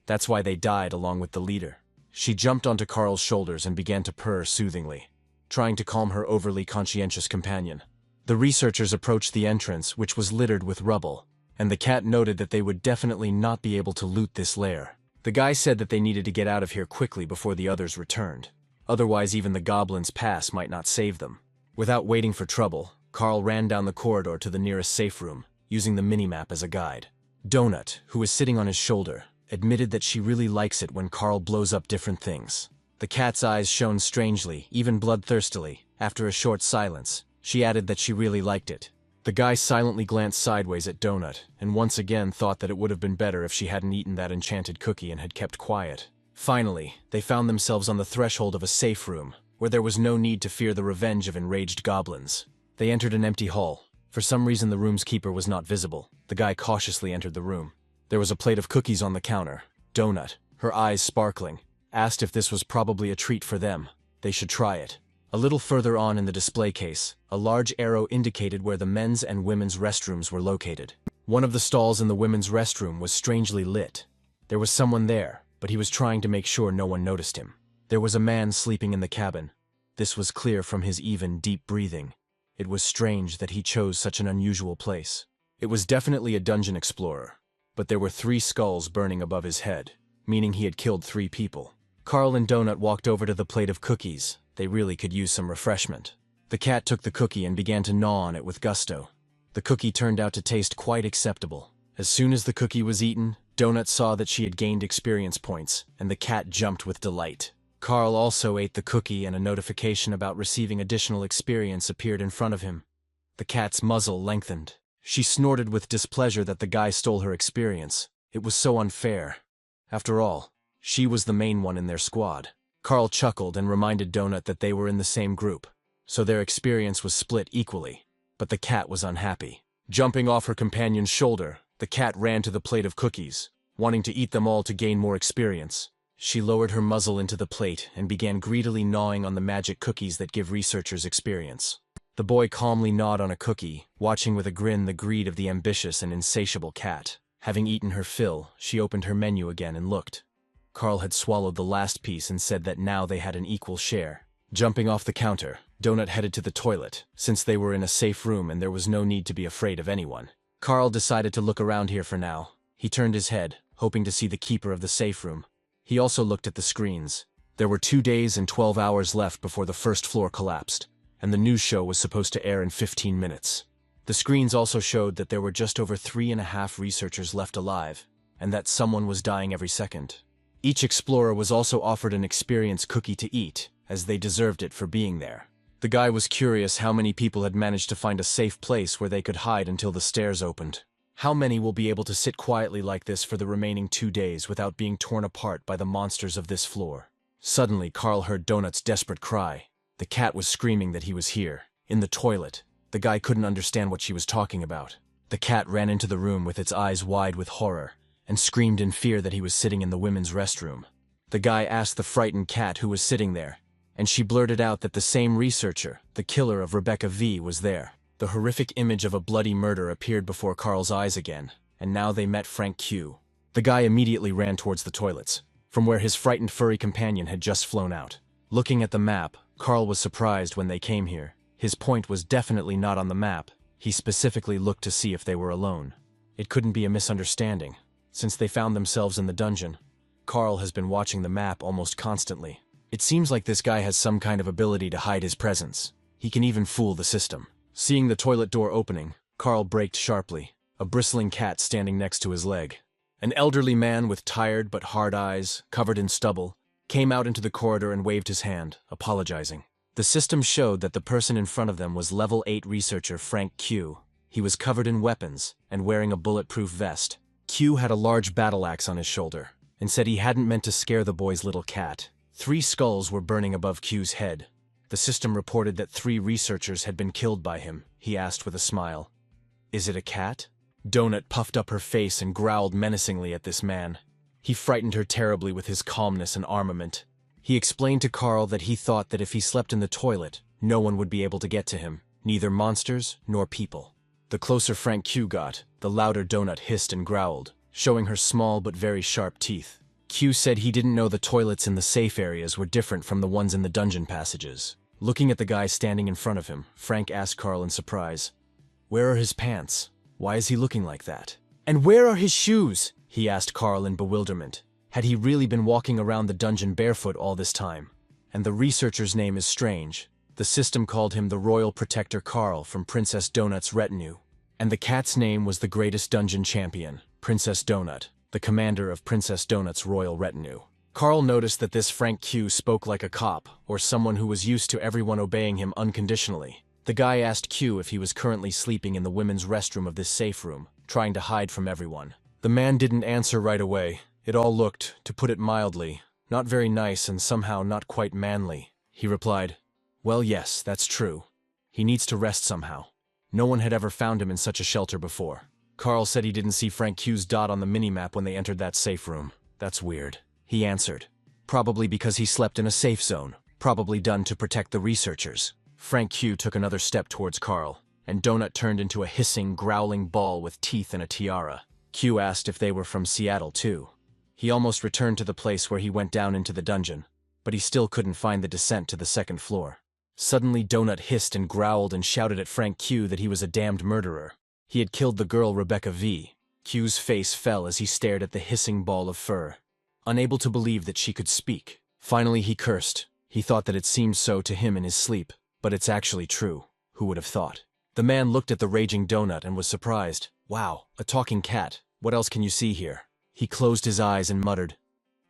[SPEAKER 1] That's why they died along with the leader. She jumped onto Carl's shoulders and began to purr soothingly, trying to calm her overly conscientious companion. The researchers approached the entrance, which was littered with rubble, and the cat noted that they would definitely not be able to loot this lair. The guy said that they needed to get out of here quickly before the others returned. Otherwise, even the goblin's pass might not save them. Without waiting for trouble, Carl ran down the corridor to the nearest safe room, using the minimap as a guide. Donut, who was sitting on his shoulder, admitted that she really likes it when Carl blows up different things. The cat's eyes shone strangely, even bloodthirstily. After a short silence, she added that she really liked it. The guy silently glanced sideways at Donut, and once again thought that it would have been better if she hadn't eaten that enchanted cookie and had kept quiet. Finally, they found themselves on the threshold of a safe room, where there was no need to fear the revenge of enraged goblins. They entered an empty hall. For some reason the room's keeper was not visible. The guy cautiously entered the room. There was a plate of cookies on the counter. Donut, her eyes sparkling, asked if this was probably a treat for them. They should try it. A little further on in the display case, a large arrow indicated where the men's and women's restrooms were located. One of the stalls in the women's restroom was strangely lit. There was someone there, but he was trying to make sure no one noticed him. There was a man sleeping in the cabin. This was clear from his even, deep breathing. It was strange that he chose such an unusual place. It was definitely a dungeon explorer, but there were 3 skulls burning above his head, meaning he had killed 3 people. Carl and Donut walked over to the plate of cookies. They really could use some refreshment. The cat took the cookie and began to gnaw on it with gusto. The cookie turned out to taste quite acceptable. As soon as the cookie was eaten, Donut saw that she had gained experience points, and the cat jumped with delight. Carl also ate the cookie, and a notification about receiving additional experience appeared in front of him. The cat's muzzle lengthened. She snorted with displeasure that the guy stole her experience. It was so unfair. After all, she was the main one in their squad. Carl chuckled and reminded Donut that they were in the same group, so their experience was split equally. But the cat was unhappy. Jumping off her companion's shoulder, the cat ran to the plate of cookies, wanting to eat them all to gain more experience. She lowered her muzzle into the plate and began greedily gnawing on the magic cookies that give researchers experience. The boy calmly gnawed on a cookie, watching with a grin the greed of the ambitious and insatiable cat. Having eaten her fill, she opened her menu again and looked. Carl had swallowed the last piece and said that now they had an equal share. Jumping off the counter, Donut headed to the toilet, since they were in a safe room and there was no need to be afraid of anyone. Carl decided to look around here for now. He turned his head, hoping to see the keeper of the safe room. He also looked at the screens. There were 2 days and 12 hours left before the first floor collapsed, and the news show was supposed to air in 15 minutes. The screens also showed that there were just over 3.5 researchers left alive, and that someone was dying every second. Each explorer was also offered an experience cookie to eat, as they deserved it for being there. The guy was curious how many people had managed to find a safe place where they could hide until the stairs opened. How many will be able to sit quietly like this for the remaining 2 days without being torn apart by the monsters of this floor? Suddenly, Carl heard Donut's desperate cry. The cat was screaming that he was here, in the toilet. The guy couldn't understand what she was talking about. The cat ran into the room with its eyes wide with horror, and screamed in fear that he was sitting in the women's restroom. The guy asked the frightened cat who was sitting there, and she blurted out that the same researcher, the killer of Rebecca V, was there. The horrific image of a bloody murder appeared before Carl's eyes again, and now they met Frank Q. The guy immediately ran towards the toilets, from where his frightened furry companion had just flown out. Looking at the map, Carl was surprised when they came here. His point was definitely not on the map. He specifically looked to see if they were alone. It couldn't be a misunderstanding. Since they found themselves in the dungeon, Carl has been watching the map almost constantly. It seems like this guy has some kind of ability to hide his presence. He can even fool the system. Seeing the toilet door opening, Carl braked sharply, a bristling cat standing next to his leg. An elderly man with tired but hard eyes, covered in stubble, came out into the corridor and waved his hand, apologizing. The system showed that the person in front of them was level 8 researcher Frank Q. He was covered in weapons and wearing a bulletproof vest. Q had a large battle axe on his shoulder and said he hadn't meant to scare the boy's little cat. 3 skulls were burning above Q's head. The system reported that 3 researchers had been killed by him. He asked with a smile, "Is it a cat?" Donut puffed up her face and growled menacingly at this man. He frightened her terribly with his calmness and armament. He explained to Carl that he thought that if he slept in the toilet, no one would be able to get to him, neither monsters nor people. The closer Frank Q got, the louder Donut hissed and growled, showing her small but very sharp teeth. Q said he didn't know the toilets in the safe areas were different from the ones in the dungeon passages. Looking at the guy standing in front of him, Frank asked Carl in surprise, "Where are his pants? Why is he looking like that? And where are his shoes?" he asked Carl in bewilderment. Had he really been walking around the dungeon barefoot all this time? And the researcher's name is strange. The system called him the Royal Protector Carl from Princess Donut's retinue. And the cat's name was the greatest dungeon champion, Princess Donut, the commander of Princess Donut's royal retinue. Carl noticed that this Frank Q spoke like a cop, or someone who was used to everyone obeying him unconditionally. The guy asked Q if he was currently sleeping in the women's restroom of this safe room, trying to hide from everyone. The man didn't answer right away. It all looked, to put it mildly, not very nice and somehow not quite manly. He replied, "Well, yes, that's true. He needs to rest somehow. No one had ever found him in such a shelter before." Carl said he didn't see Frank Q's dot on the minimap when they entered that safe room. "That's weird," he answered. "Probably because he slept in a safe zone, probably done to protect the researchers." Frank Q took another step towards Carl, and Donut turned into a hissing, growling ball with teeth and a tiara. Q asked if they were from Seattle too. He almost returned to the place where he went down into the dungeon, but he still couldn't find the descent to the second floor. Suddenly Donut hissed and growled and shouted at Frank Q that he was a damned murderer. He had killed the girl Rebecca V. Q's face fell as he stared at the hissing ball of fur, unable to believe that she could speak. Finally he cursed. He thought that it seemed so to him in his sleep, but it's actually true. Who would have thought? The man looked at the raging Donut and was surprised. "Wow, a talking cat. What else can you see here?" He closed his eyes and muttered,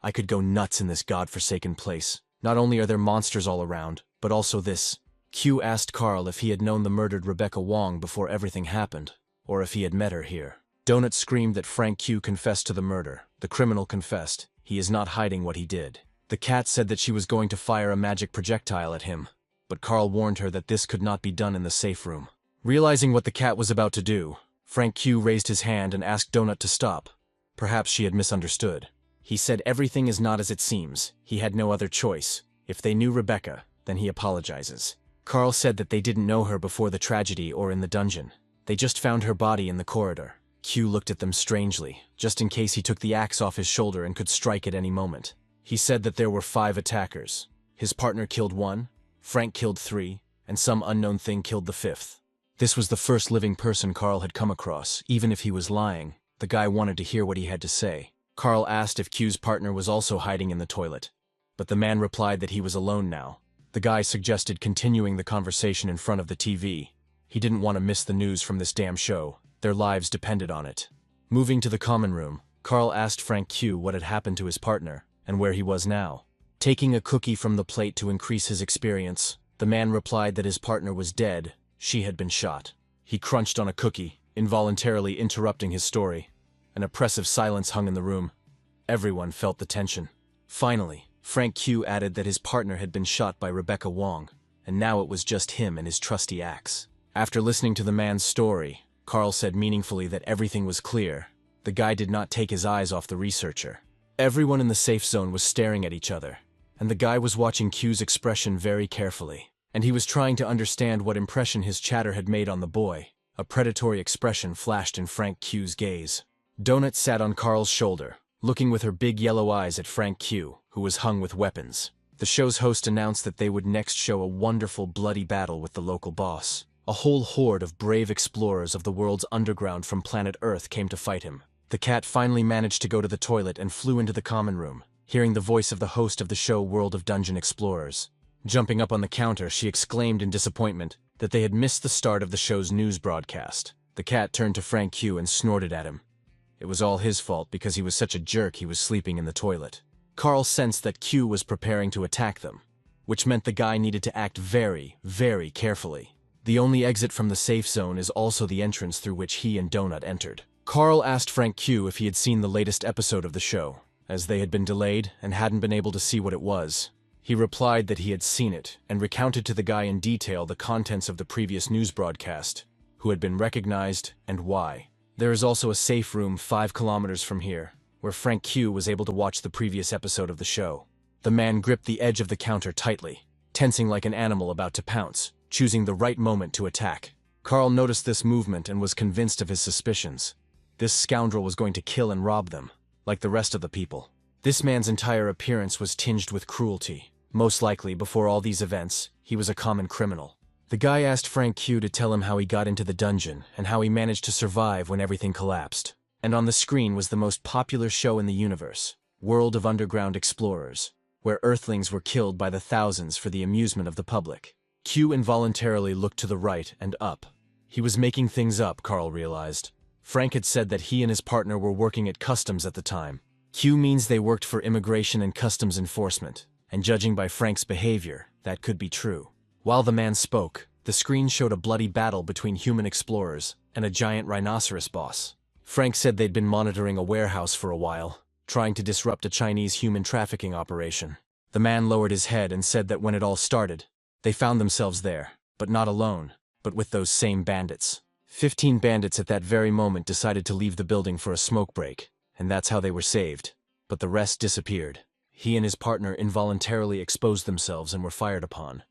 [SPEAKER 1] "I could go nuts in this godforsaken place. Not only are there monsters all around, but also this." Q asked Carl if he had known the murdered Rebecca Wong before everything happened, or if he had met her here. Donut screamed that Frank Q confessed to the murder. The criminal confessed. He is not hiding what he did. The cat said that she was going to fire a magic projectile at him, but Carl warned her that this could not be done in the safe room. Realizing what the cat was about to do, Frank Q raised his hand and asked Donut to stop. Perhaps she had misunderstood. He said everything is not as it seems. He had no other choice. If they knew Rebecca, then he apologizes. Carl said that they didn't know her before the tragedy or in the dungeon. They just found her body in the corridor. Q looked at them strangely, just in case he took the axe off his shoulder and could strike at any moment. He said that there were 5 attackers. His partner killed 1, Frank killed 3, and some unknown thing killed the 5th. This was the first living person Carl had come across. Even if he was lying, the guy wanted to hear what he had to say. Carl asked if Q's partner was also hiding in the toilet, but the man replied that he was alone now. The guy suggested continuing the conversation in front of the TV. He didn't want to miss the news from this damn show. Their lives depended on it. Moving to the common room, Carl asked Frank Q what had happened to his partner and where he was now. Taking a cookie from the plate to increase his experience, the man replied that his partner was dead. She had been shot. He crunched on a cookie, involuntarily interrupting his story. An oppressive silence hung in the room. Everyone felt the tension. Finally, Frank Q added that his partner had been shot by Rebecca Wong, and now it was just him and his trusty axe. After listening to the man's story, Carl said meaningfully that everything was clear. The guy did not take his eyes off the researcher. Everyone in the safe zone was staring at each other, and the guy was watching Q's expression very carefully, and he was trying to understand what impression his chatter had made on the boy. A predatory expression flashed in Frank Q's gaze. Donut sat on Carl's shoulder, looking with her big yellow eyes at Frank Q, who was hung with weapons. The show's host announced that they would next show a wonderful bloody battle with the local boss. A whole horde of brave explorers of the world's underground from planet Earth came to fight him. The cat finally managed to go to the toilet and flew into the common room, hearing the voice of the host of the show World of Dungeon Explorers. Jumping up on the counter, she exclaimed in disappointment that they had missed the start of the show's news broadcast. The cat turned to Frank Q and snorted at him. It was all his fault because he was such a jerk he was sleeping in the toilet. Carl sensed that Q was preparing to attack them. which meant the guy needed to act very, very carefully. The only exit from the safe zone is also the entrance through which he and Donut entered. Carl asked Frank Q if he had seen the latest episode of the show, as they had been delayed and hadn't been able to see what it was. He replied that he had seen it and recounted to the guy in detail the contents of the previous news broadcast, who had been recognized and why. There is also a safe room 5 kilometers from here, where Frank Q was able to watch the previous episode of the show. The man gripped the edge of the counter tightly, tensing like an animal about to pounce, choosing the right moment to attack. Carl noticed this movement and was convinced of his suspicions. This scoundrel was going to kill and rob them, like the rest of the people. This man's entire appearance was tinged with cruelty. Most likely, before all these events, he was a common criminal. The guy asked Frank Q to tell him how he got into the dungeon and how he managed to survive when everything collapsed. And on the screen was the most popular show in the universe, World of Underground Explorers, where Earthlings were killed by the thousands for the amusement of the public. Q involuntarily looked to the right and up. He was making things up, Carl realized. Frank had said that he and his partner were working at customs at the time. Q means they worked for immigration and customs enforcement, and judging by Frank's behavior, that could be true. While the man spoke, the screen showed a bloody battle between human explorers and a giant rhinoceros boss. Frank said they'd been monitoring a warehouse for a while, trying to disrupt a Chinese human trafficking operation. The man lowered his head and said that when it all started, they found themselves there, but not alone, but with those same bandits. 15 bandits at that very moment decided to leave the building for a smoke break, and that's how they were saved. But the rest disappeared. He and his partner involuntarily exposed themselves and were fired upon.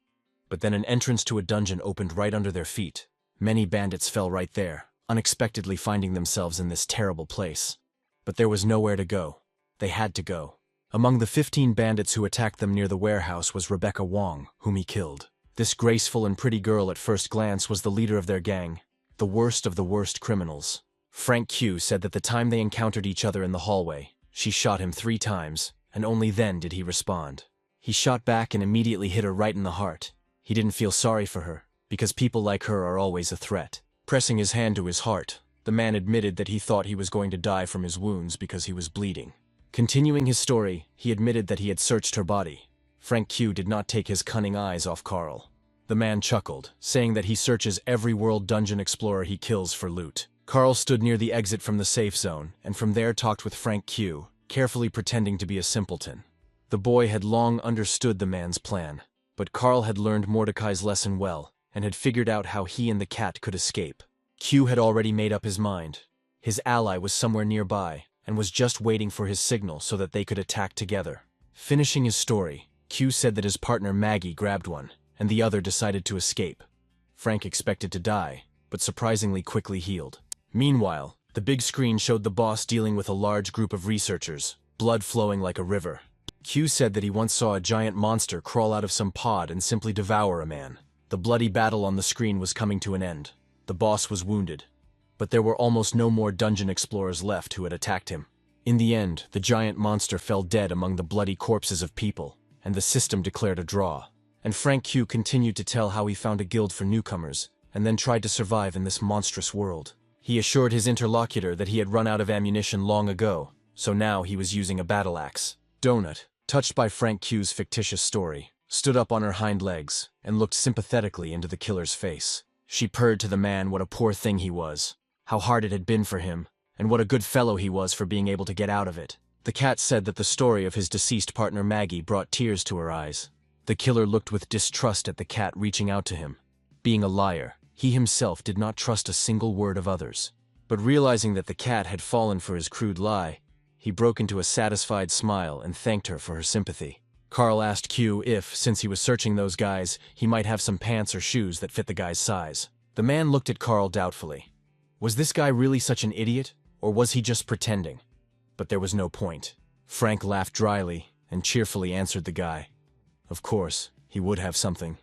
[SPEAKER 1] But then an entrance to a dungeon opened right under their feet. Many bandits fell right there, unexpectedly finding themselves in this terrible place. But there was nowhere to go. They had to go. Among the 15 bandits who attacked them near the warehouse was Rebecca Wong, whom he killed. This graceful and pretty girl at first glance was the leader of their gang, the worst of the worst criminals. Frank Q said that the time they encountered each other in the hallway, she shot him 3 times, and only then did he respond. He shot back and immediately hit her right in the heart. He didn't feel sorry for her, because people like her are always a threat. Pressing his hand to his heart, the man admitted that he thought he was going to die from his wounds because he was bleeding. Continuing his story, he admitted that he had searched her body. Frank Q did not take his cunning eyes off Carl. The man chuckled, saying that he searches every world dungeon explorer he kills for loot. Carl stood near the exit from the safe zone, and from there talked with Frank Q, carefully pretending to be a simpleton. The boy had long understood the man's plan, but Carl had learned Mordecai's lesson well, and had figured out how he and the cat could escape. Q had already made up his mind. His ally was somewhere nearby, and was just waiting for his signal so that they could attack together. Finishing his story, Q said that his partner Maggie grabbed one, and the other decided to escape. Frank expected to die, but surprisingly quickly healed. Meanwhile, the big screen showed the boss dealing with a large group of researchers, blood flowing like a river. Q said that he once saw a giant monster crawl out of some pod and simply devour a man. The bloody battle on the screen was coming to an end. The boss was wounded, but there were almost no more dungeon explorers left who had attacked him. In the end, the giant monster fell dead among the bloody corpses of people, and the system declared a draw. And Frank Q continued to tell how he found a guild for newcomers, and then tried to survive in this monstrous world. He assured his interlocutor that he had run out of ammunition long ago, so now he was using a battle axe. Donut, touched by Frank Q's fictitious story, stood up on her hind legs and looked sympathetically into the killer's face. She purred to the man what a poor thing he was, how hard it had been for him, and what a good fellow he was for being able to get out of it. The cat said that the story of his deceased partner Maggie brought tears to her eyes. The killer looked with distrust at the cat reaching out to him. Being a liar, he himself did not trust a single word of others. But realizing that the cat had fallen for his crude lie, he broke into a satisfied smile and thanked her for her sympathy. Carl asked Q if, since he was searching those guys, he might have some pants or shoes that fit the guy's size. The man looked at Carl doubtfully. Was this guy really such an idiot, or was he just pretending? But there was no point. Frank laughed dryly and cheerfully answered the guy. Of course, he would have something.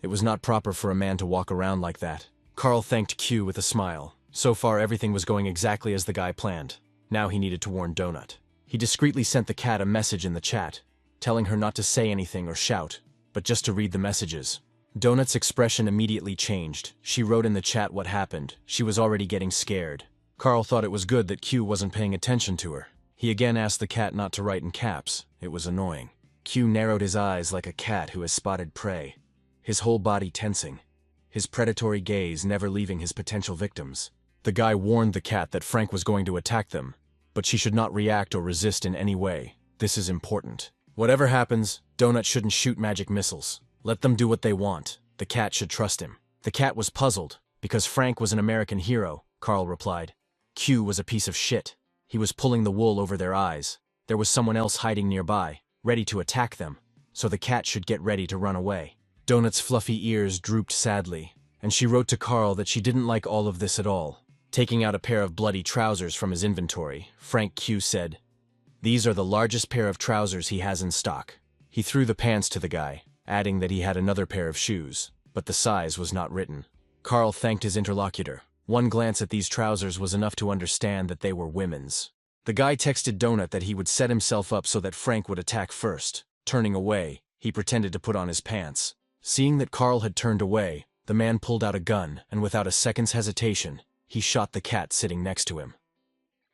[SPEAKER 1] It was not proper for a man to walk around like that. Carl thanked Q with a smile. So far everything was going exactly as the guy planned. Now he needed to warn Donut. He discreetly sent the cat a message in the chat, telling her not to say anything or shout, but just to read the messages. Donut's expression immediately changed. She wrote in the chat what happened. She was already getting scared. Carl thought it was good that Q wasn't paying attention to her. He again asked the cat not to write in caps. It was annoying. Q narrowed his eyes like a cat who has spotted prey, his whole body tensing, his predatory gaze never leaving his potential victims. The guy warned the cat that Frank was going to attack them, but she should not react or resist in any way. This is important. Whatever happens, Donut shouldn't shoot magic missiles. Let them do what they want. The cat should trust him. The cat was puzzled, because Frank was an American hero, Carl replied. Q was a piece of shit. He was pulling the wool over their eyes. There was someone else hiding nearby, ready to attack them, so the cat should get ready to run away. Donut's fluffy ears drooped sadly, and she wrote to Carl that she didn't like all of this at all. Taking out a pair of bloody trousers from his inventory, Frank Q said, "These are the largest pair of trousers he has in stock." He threw the pants to the guy, adding that he had another pair of shoes, but the size was not written. Carl thanked his interlocutor. One glance at these trousers was enough to understand that they were women's. The guy texted Donut that he would set himself up so that Frank would attack first. Turning away, he pretended to put on his pants. Seeing that Carl had turned away, the man pulled out a gun, and without a second's hesitation, he shot the cat sitting next to him.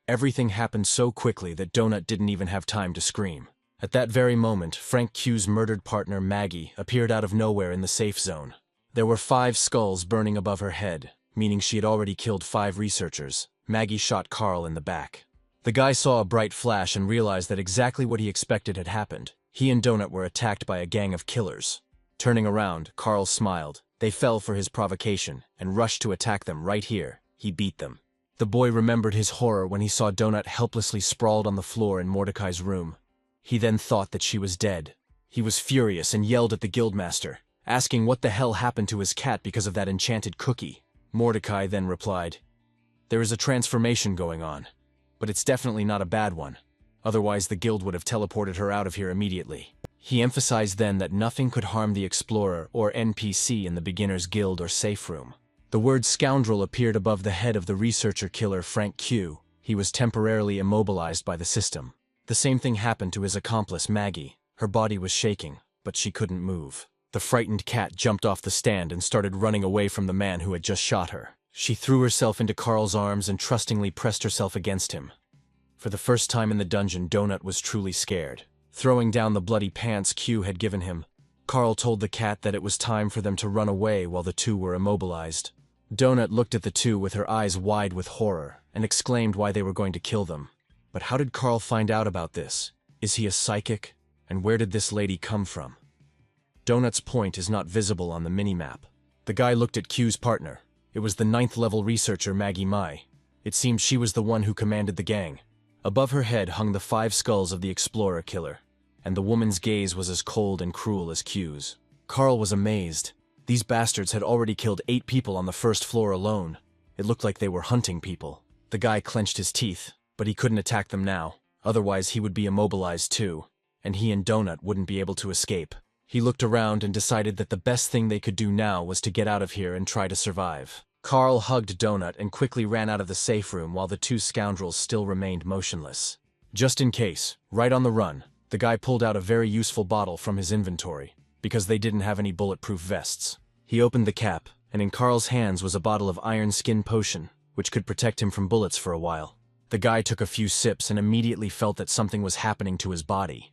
[SPEAKER 1] Everything happened so quickly that Donut didn't even have time to scream. At that very moment, Frank Q's murdered partner, Maggie, appeared out of nowhere in the safe zone. There were 5 skulls burning above her head, meaning she had already killed 5 researchers. Maggie shot Carl in the back. The guy saw a bright flash and realized that exactly what he expected had happened. He and Donut were attacked by a gang of killers. Turning around, Carl smiled. They fell for his provocation and rushed to attack them right here. He beat them. The boy remembered his horror when he saw Donut helplessly sprawled on the floor in Mordecai's room. He then thought that she was dead. He was furious and yelled at the guildmaster, asking what the hell happened to his cat because of that enchanted cookie. Mordecai then replied, "There is a transformation going on, but it's definitely not a bad one. Otherwise the guild would have teleported her out of here immediately." He emphasized then that nothing could harm the explorer or NPC in the beginner's guild or safe room. The word scoundrel appeared above the head of the researcher killer Frank Q. He was temporarily immobilized by the system. The same thing happened to his accomplice Maggie. Her body was shaking, but she couldn't move. The frightened cat jumped off the stand and started running away from the man who had just shot her. She threw herself into Carl's arms and trustingly pressed herself against him. For the first time in the dungeon, Donut was truly scared. Throwing down the bloody pants Q had given him, Carl told the cat that it was time for them to run away while the two were immobilized. Donut looked at the two with her eyes wide with horror and exclaimed why they were going to kill them. But how did Carl find out about this? Is he a psychic? And where did this lady come from? Donut's point is not visible on the minimap. The guy looked at Q's partner. It was the 9th level researcher Maggie Mai. It seemed she was the one who commanded the gang. Above her head hung the 5 skulls of the explorer killer, and the woman's gaze was as cold and cruel as Q's. Carl was amazed. These bastards had already killed 8 people on the first floor alone. It looked like they were hunting people. The guy clenched his teeth, but he couldn't attack them now. Otherwise he would be immobilized too, and he and Donut wouldn't be able to escape. He looked around and decided that the best thing they could do now was to get out of here and try to survive. Carl hugged Donut and quickly ran out of the safe room while the 2 scoundrels still remained motionless. Just in case, right on the run, the guy pulled out a very useful bottle from his inventory, because they didn't have any bulletproof vests. He opened the cap, and in Carl's hands was a bottle of iron skin potion, which could protect him from bullets for a while. The guy took a few sips and immediately felt that something was happening to his body.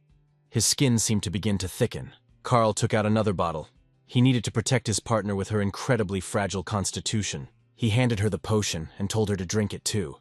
[SPEAKER 1] His skin seemed to begin to thicken. Carl took out another bottle. He needed to protect his partner with her incredibly fragile constitution. He handed her the potion and told her to drink it too.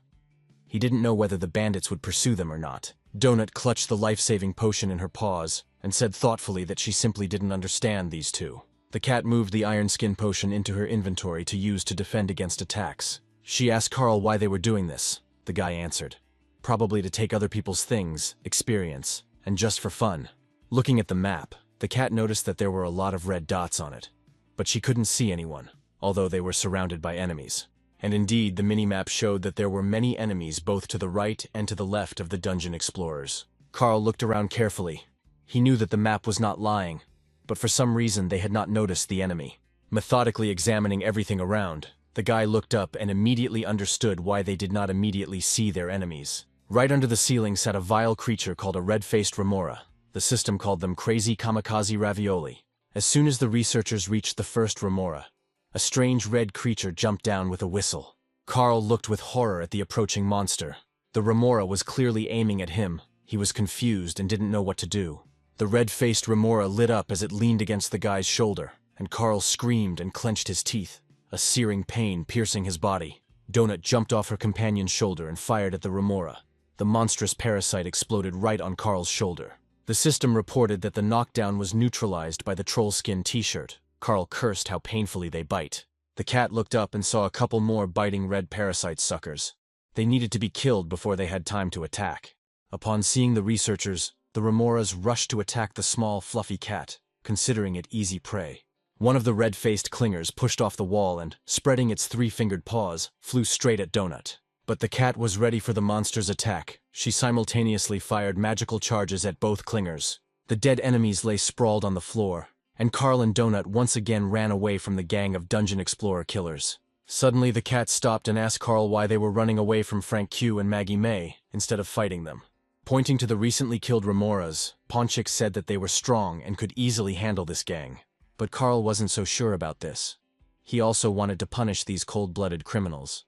[SPEAKER 1] He didn't know whether the bandits would pursue them or not. Donut clutched the life-saving potion in her paws and said thoughtfully that she simply didn't understand these two. The cat moved the iron skin potion into her inventory to use to defend against attacks. She asked Carl why they were doing this. The guy answered, "Probably to take other people's things, experience, and just for fun." Looking at the map, the cat noticed that there were a lot of red dots on it, but she couldn't see anyone, although they were surrounded by enemies. And indeed, the minimap showed that there were many enemies both to the right and to the left of the dungeon explorers. Carl looked around carefully. He knew that the map was not lying, but for some reason they had not noticed the enemy. Methodically examining everything around, the guy looked up and immediately understood why they did not immediately see their enemies. Right under the ceiling sat a vile creature called a red-faced remora. The system called them crazy kamikaze ravioli. As soon as the researchers reached the first remora, a strange red creature jumped down with a whistle. Carl looked with horror at the approaching monster. The remora was clearly aiming at him. He was confused and didn't know what to do. The red-faced remora lit up as it leaned against the guy's shoulder, and Carl screamed and clenched his teeth, a searing pain piercing his body. Donut jumped off her companion's shoulder and fired at the remora. The monstrous parasite exploded right on Carl's shoulder. The system reported that the knockdown was neutralized by the troll skin t-shirt. Carl cursed how painfully they bite. The cat looked up and saw a couple more biting red parasite suckers. They needed to be killed before they had time to attack. Upon seeing the researchers, the remoras rushed to attack the small, fluffy cat, considering it easy prey. One of the red-faced clingers pushed off the wall and, spreading its three-fingered paws, flew straight at Donut. But the cat was ready for the monster's attack. She simultaneously fired magical charges at both clingers. The dead enemies lay sprawled on the floor, and Carl and Donut once again ran away from the gang of Dungeon Explorer killers. Suddenly the cat stopped and asked Carl why they were running away from Frank Q and Maggie May, instead of fighting them. Pointing to the recently killed remoras, Ponchik said that they were strong and could easily handle this gang. But Carl wasn't so sure about this. He also wanted to punish these cold-blooded criminals.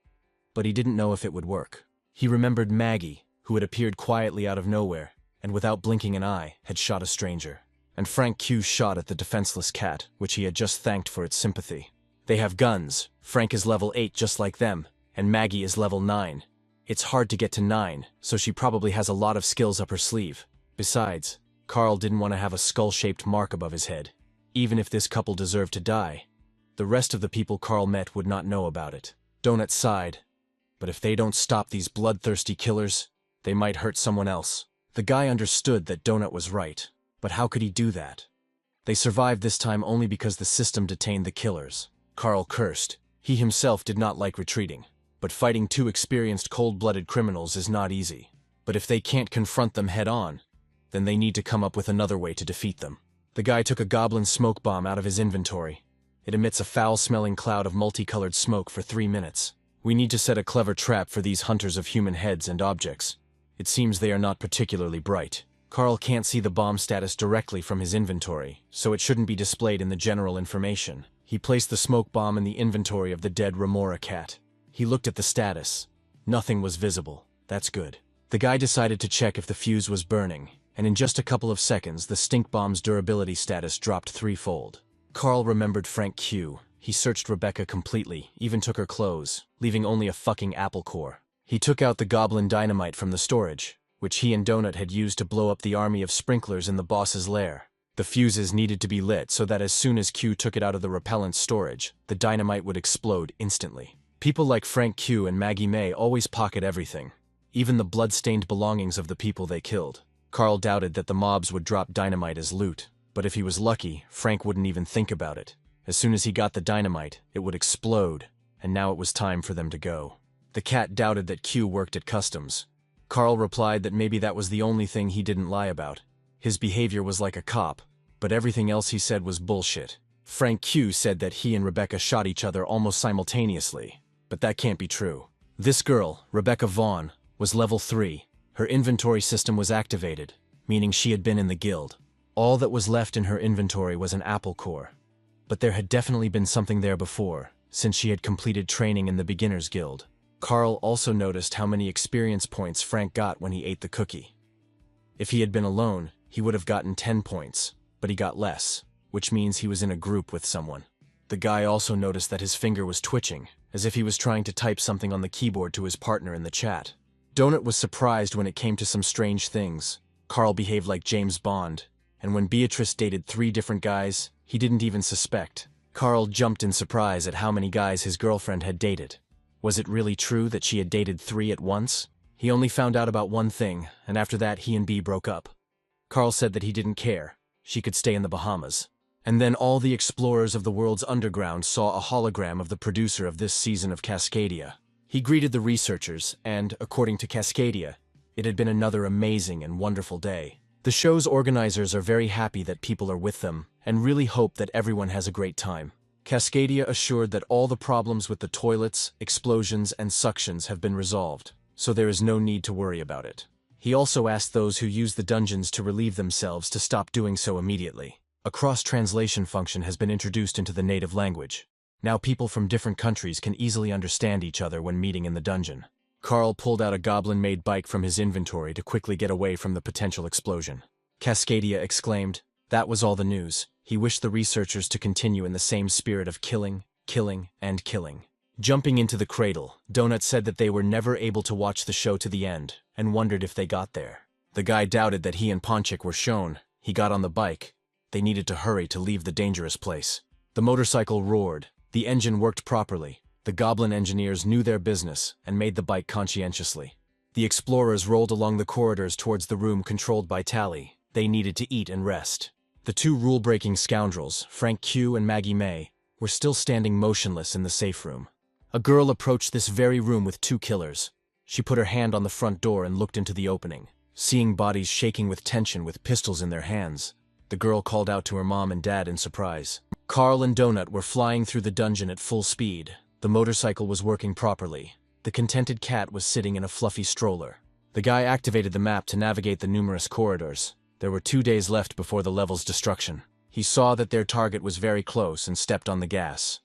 [SPEAKER 1] But he didn't know if it would work. He remembered Maggie, who had appeared quietly out of nowhere, and without blinking an eye, had shot a stranger. And Frank Q shot at the defenseless cat, which he had just thanked for its sympathy. They have guns. Frank is level 8 just like them, and Maggie is level 9. It's hard to get to 9, so she probably has a lot of skills up her sleeve. Besides, Carl didn't want to have a skull-shaped mark above his head. Even if this couple deserved to die, the rest of the people Carl met would not know about it. Donut sighed. But if they don't stop these bloodthirsty killers, they might hurt someone else. The guy understood that Donut was right, but how could he do that? They survived this time only because the system detained the killers. Carl cursed. He himself did not like retreating, but fighting two experienced cold-blooded criminals is not easy. But if they can't confront them head-on, then they need to come up with another way to defeat them. The guy took a goblin smoke bomb out of his inventory. It emits a foul-smelling cloud of multicolored smoke for 3 minutes. We need to set a clever trap for these hunters of human heads and objects. It seems they are not particularly bright. Carl can't see the bomb status directly from his inventory, so it shouldn't be displayed in the general information. He placed the smoke bomb in the inventory of the dead remora cat. He looked at the status. Nothing was visible. That's good. The guy decided to check if the fuse was burning, and in just a couple of seconds the stink bomb's durability status dropped 3-fold. Carl remembered Frank Q. He searched Rebecca completely, even took her clothes, leaving only a fucking apple core. He took out the goblin dynamite from the storage, which he and Donut had used to blow up the army of sprinklers in the boss's lair. The fuses needed to be lit so that as soon as Q took it out of the repellent storage, the dynamite would explode instantly. People like Frank Q and Maggie May always pocket everything, even the blood-stained belongings of the people they killed. Carl doubted that the mobs would drop dynamite as loot, but if he was lucky, Frank wouldn't even think about it. As soon as he got the dynamite, it would explode, and now it was time for them to go. The cat doubted that Q worked at customs. Carl replied that maybe that was the only thing he didn't lie about. His behavior was like a cop, but everything else he said was bullshit. Frank Q said that he and Rebecca shot each other almost simultaneously, but that can't be true. This girl, Rebecca Vaughn, was level 3. Her inventory system was activated, meaning she had been in the guild. All that was left in her inventory was an apple core. But there had definitely been something there before, since she had completed training in the Beginner's Guild. Carl also noticed how many experience points Frank got when he ate the cookie. If he had been alone, he would have gotten 10 points, but he got less, which means he was in a group with someone. The guy also noticed that his finger was twitching, as if he was trying to type something on the keyboard to his partner in the chat. Donut was surprised when it came to some strange things. Carl behaved like James Bond, and when Beatrice dated 3 different guys, he didn't even suspect. Carl jumped in surprise at how many guys his girlfriend had dated. Was it really true that she had dated 3 at once? He only found out about one thing, and after that he and B broke up. Carl said that he didn't care. She could stay in the Bahamas. And then all the explorers of the world's underground saw a hologram of the producer of this season of Cascadia. He greeted the researchers, and, according to Cascadia, it had been another amazing and wonderful day. The show's organizers are very happy that people are with them, and really hope that everyone has a great time. Cascadia assured that all the problems with the toilets, explosions, and suctions have been resolved, so there is no need to worry about it. He also asked those who use the dungeons to relieve themselves to stop doing so immediately. A cross-translation function has been introduced into the native language. Now people from different countries can easily understand each other when meeting in the dungeon. Carl pulled out a goblin-made bike from his inventory to quickly get away from the potential explosion. Cascadia exclaimed. That was all the news. He wished the researchers to continue in the same spirit of killing, killing, and killing. Jumping into the cradle, Donut said that they were never able to watch the show to the end, and wondered if they got there. The guy doubted that he and Ponchik were shown. He got on the bike. They needed to hurry to leave the dangerous place. The motorcycle roared. The engine worked properly. The goblin engineers knew their business and made the bike conscientiously. The explorers rolled along the corridors towards the room controlled by Tally. They needed to eat and rest. The two rule-breaking scoundrels, Frank Q and Maggie May, were still standing motionless in the safe room. A girl approached this very room with two killers. She put her hand on the front door and looked into the opening. Seeing bodies shaking with tension with pistols in their hands, the girl called out to her mom and dad in surprise. Carl and Donut were flying through the dungeon at full speed. The motorcycle was working properly. The contented cat was sitting in a fluffy stroller. The guy activated the map to navigate the numerous corridors. There were 2 days left before the level's destruction. He saw that their target was very close and stepped on the gas.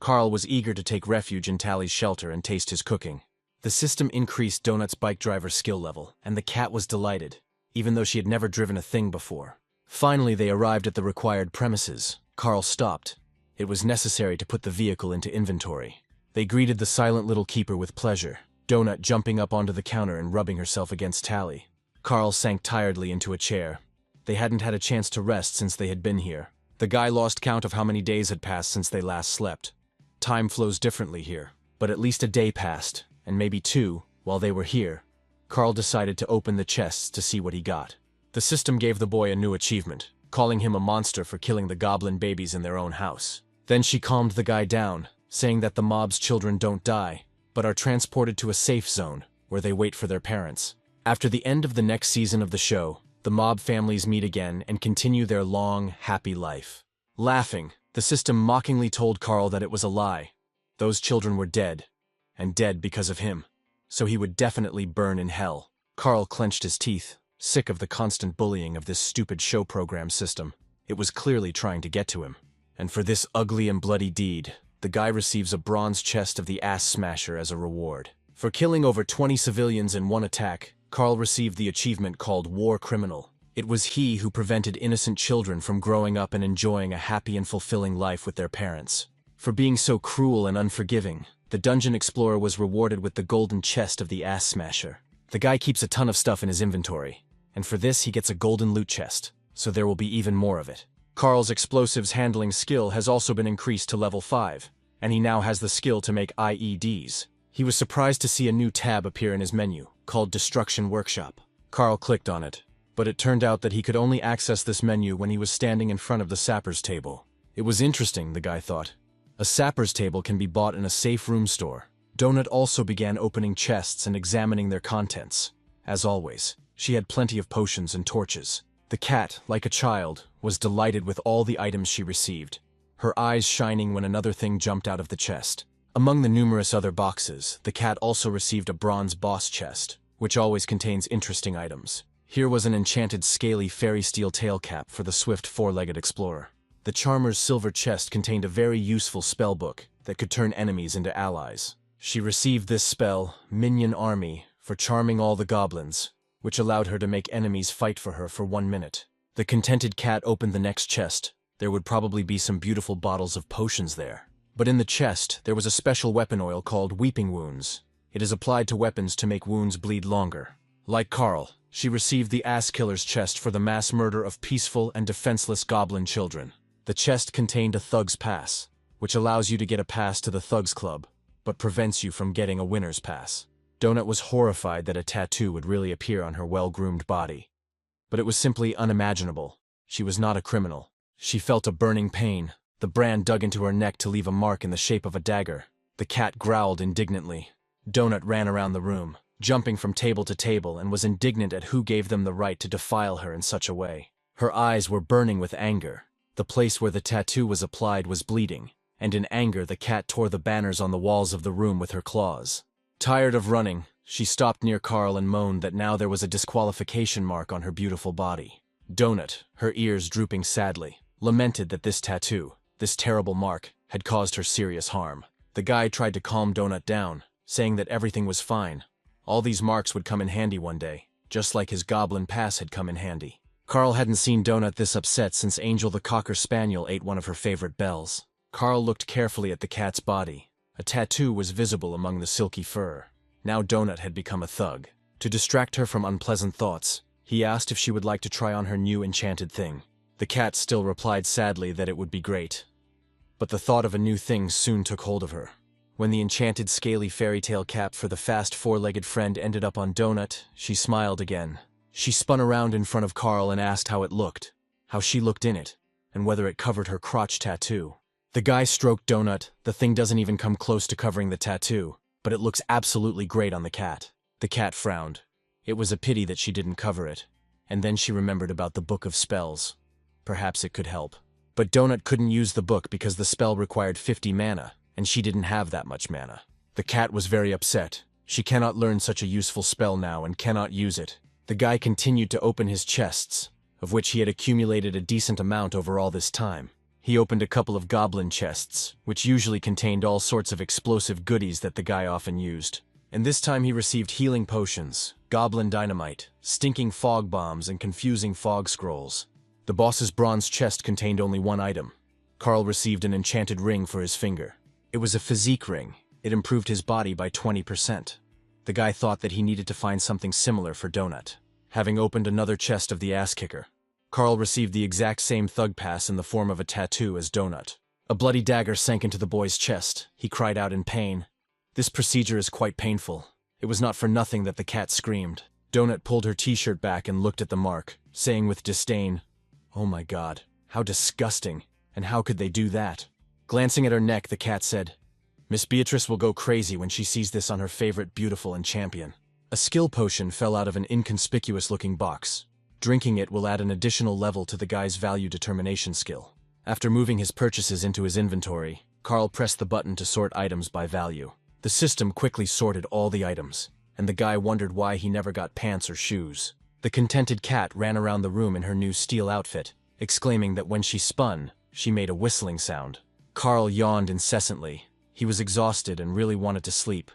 [SPEAKER 1] Carl was eager to take refuge in Tally's shelter and taste his cooking. The system increased Donut's bike driver skill level, and the cat was delighted, even though she had never driven a thing before. Finally, they arrived at the required premises. Carl stopped. It was necessary to put the vehicle into inventory. They greeted the silent little keeper with pleasure, Donut jumping up onto the counter and rubbing herself against Tally. Carl sank tiredly into a chair. They hadn't had a chance to rest since they had been here. The guy lost count of how many days had passed since they last slept. Time flows differently here, but at least a day passed, and maybe 2, while they were here. Carl decided to open the chests to see what he got. The system gave the boy a new achievement, calling him a monster for killing the goblin babies in their own house. Then she calmed the guy down, saying that the mob's children don't die, but are transported to a safe zone, where they wait for their parents. After the end of the next season of the show, the mob families meet again and continue their long, happy life. Laughing, the system mockingly told Carl that it was a lie. Those children were dead, and dead because of him, so he would definitely burn in hell. Carl clenched his teeth, sick of the constant bullying of this stupid show program system. It was clearly trying to get to him. And for this ugly and bloody deed, the guy receives a bronze chest of the Ass Smasher as a reward. For killing over 20 civilians in one attack, Carl received the achievement called War Criminal. It was he who prevented innocent children from growing up and enjoying a happy and fulfilling life with their parents. For being so cruel and unforgiving, the dungeon explorer was rewarded with the golden chest of the Ass Smasher. The guy keeps a ton of stuff in his inventory, and for this he gets a golden loot chest, so there will be even more of it. Carl's explosives handling skill has also been increased to level 5, and he now has the skill to make IEDs. He was surprised to see a new tab appear in his menu, called Destruction Workshop. Carl clicked on it, but it turned out that he could only access this menu when he was standing in front of the sapper's table. It was interesting, the guy thought. A sapper's table can be bought in a safe room store. Donut also began opening chests and examining their contents. As always, she had plenty of potions and torches. The cat, like a child, was delighted with all the items she received, her eyes shining when another thing jumped out of the chest. Among the numerous other boxes, the cat also received a bronze boss chest, which always contains interesting items. Here was an enchanted scaly fairy steel tail cap for the swift four-legged explorer. The charmer's silver chest contained a very useful spell book that could turn enemies into allies. She received this spell, Minion Army, for charming all the goblins, which allowed her to make enemies fight for her for 1 minute. The contented cat opened the next chest. There would probably be some beautiful bottles of potions there. But in the chest, there was a special weapon oil called Weeping Wounds. It is applied to weapons to make wounds bleed longer. Like Carl, she received the Ass Killer's chest for the mass murder of peaceful and defenseless goblin children. The chest contained a Thug's Pass, which allows you to get a pass to the Thugs Club, but prevents you from getting a winner's pass. Donut was horrified that a tattoo would really appear on her well-groomed body. But it was simply unimaginable. She was not a criminal. She felt a burning pain. The brand dug into her neck to leave a mark in the shape of a dagger. The cat growled indignantly. Donut ran around the room, jumping from table to table, and was indignant at who gave them the right to defile her in such a way. Her eyes were burning with anger. The place where the tattoo was applied was bleeding, and in anger the cat tore the banners on the walls of the room with her claws. Tired of running, she stopped near Carl and moaned that now there was a disqualification mark on her beautiful body. Donut, her ears drooping sadly, lamented that this tattoo, this terrible mark, had caused her serious harm. The guy tried to calm Donut down, saying that everything was fine. All these marks would come in handy one day, just like his goblin pass had come in handy. Carl hadn't seen Donut this upset since Angel the Cocker Spaniel ate one of her favorite bells. Carl looked carefully at the cat's body. A tattoo was visible among the silky fur. Now Donut had become a thug. To distract her from unpleasant thoughts, he asked if she would like to try on her new enchanted thing. The cat still replied sadly that it would be great. But the thought of a new thing soon took hold of her. When the enchanted scaly fairy tale cap for the fast four-legged friend ended up on Donut, she smiled again. She spun around in front of Carl and asked how it looked, how she looked in it, and whether it covered her crotch tattoo. The guy stroked Donut. The thing doesn't even come close to covering the tattoo, but it looks absolutely great on the cat. The cat frowned. It was a pity that she didn't cover it. And then she remembered about the Book of Spells. Perhaps it could help. But Donut couldn't use the book because the spell required 50 mana, and she didn't have that much mana. The cat was very upset. She cannot learn such a useful spell now and cannot use it. The guy continued to open his chests, of which he had accumulated a decent amount over all this time. He opened a couple of goblin chests, which usually contained all sorts of explosive goodies that the guy often used. And this time he received healing potions, goblin dynamite, stinking fog bombs, and confusing fog scrolls. The boss's bronze chest contained only one item. Carl received an enchanted ring for his finger. It was a physique ring. It improved his body by 20%. The guy thought that he needed to find something similar for Donut. Having opened another chest of the ass-kicker, Carl received the exact same thug pass in the form of a tattoo as Donut. A bloody dagger sank into the boy's chest. He cried out in pain. This procedure is quite painful. It was not for nothing that the cat screamed. Donut pulled her t-shirt back and looked at the mark, saying with disdain, "Oh my God, how disgusting, and how could they do that?" Glancing at her neck, the cat said, "Miss Beatrice will go crazy when she sees this on her favorite beautiful and champion." A skill potion fell out of an inconspicuous-looking box. Drinking it will add an additional level to the guy's value determination skill. After moving his purchases into his inventory, Carl pressed the button to sort items by value. The system quickly sorted all the items, and the guy wondered why he never got pants or shoes. The contented cat ran around the room in her new steel outfit, exclaiming that when she spun, she made a whistling sound. Carl yawned incessantly. He was exhausted and really wanted to sleep.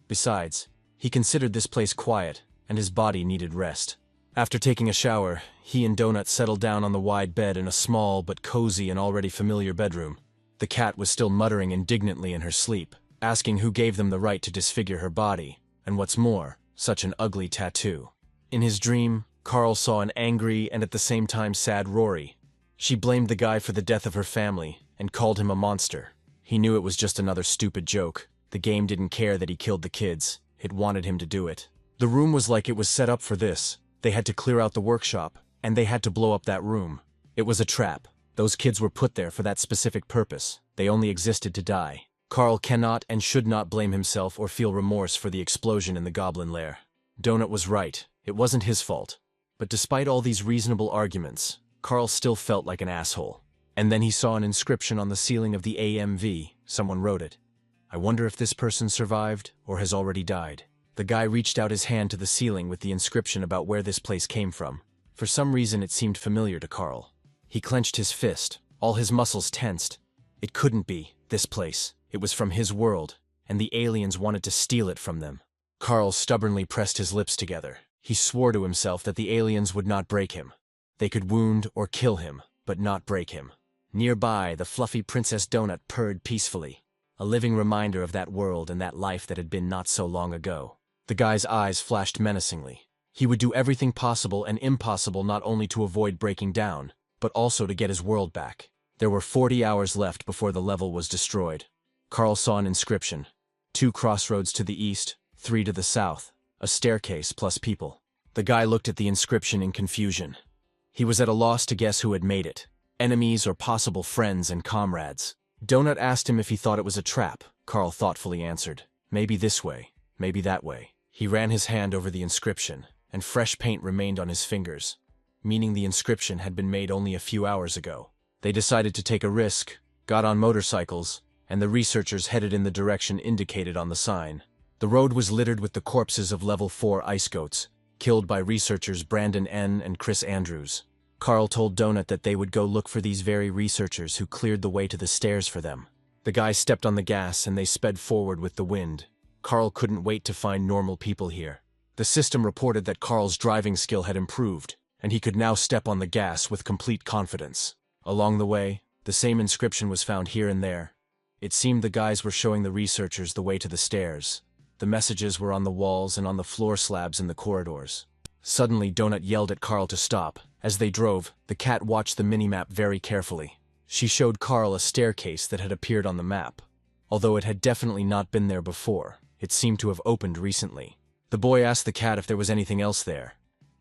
[SPEAKER 1] Besides, he considered this place quiet, and his body needed rest. After taking a shower, he and Donut settled down on the wide bed in a small but cozy and already familiar bedroom. The cat was still muttering indignantly in her sleep, asking who gave them the right to disfigure her body, and what's more, such an ugly tattoo. In his dream, Carl saw an angry and at the same time sad Rory. She blamed the guy for the death of her family and called him a monster. He knew it was just another stupid joke. The game didn't care that he killed the kids. It wanted him to do it. The room was like it was set up for this. They had to clear out the workshop, and they had to blow up that room. It was a trap. Those kids were put there for that specific purpose. They only existed to die. Carl cannot and should not blame himself or feel remorse for the explosion in the goblin lair. Donut was right. It wasn't his fault. But despite all these reasonable arguments, Carl still felt like an asshole. And then he saw an inscription on the ceiling of the AMV. Someone wrote it. "I wonder if this person survived or has already died." The guy reached out his hand to the ceiling with the inscription about where this place came from. For some reason it seemed familiar to Carl. He clenched his fist, all his muscles tensed. It couldn't be, this place. It was from his world, and the aliens wanted to steal it from them. Carl stubbornly pressed his lips together. He swore to himself that the aliens would not break him. They could wound or kill him, but not break him. Nearby, the fluffy Princess Donut purred peacefully, a living reminder of that world and that life that had been not so long ago. The guy's eyes flashed menacingly. He would do everything possible and impossible not only to avoid breaking down, but also to get his world back. There were 40 hours left before the level was destroyed. Carl saw an inscription. 2 crossroads to the east, 3 to the south, a staircase plus people. The guy looked at the inscription in confusion. He was at a loss to guess who had made it. Enemies or possible friends and comrades. Donut asked him if he thought it was a trap. Carl thoughtfully answered, "Maybe this way, maybe that way." He ran his hand over the inscription, and fresh paint remained on his fingers, meaning the inscription had been made only a few hours ago. They decided to take a risk, got on motorcycles, and the researchers headed in the direction indicated on the sign. The road was littered with the corpses of Level 4 ice goats, killed by researchers Brandon N. and Chris Andrews. Carl told Donut that they would go look for these very researchers who cleared the way to the stairs for them. The guy stepped on the gas and they sped forward with the wind. Carl couldn't wait to find normal people here. The system reported that Carl's driving skill had improved, and he could now step on the gas with complete confidence. Along the way, the same inscription was found here and there. It seemed the guys were showing the researchers the way to the stairs. The messages were on the walls and on the floor slabs in the corridors. Suddenly, Donut yelled at Carl to stop. As they drove, the cat watched the minimap very carefully. She showed Carl a staircase that had appeared on the map. Although it had definitely not been there before, it seemed to have opened recently. The boy asked the cat if there was anything else there.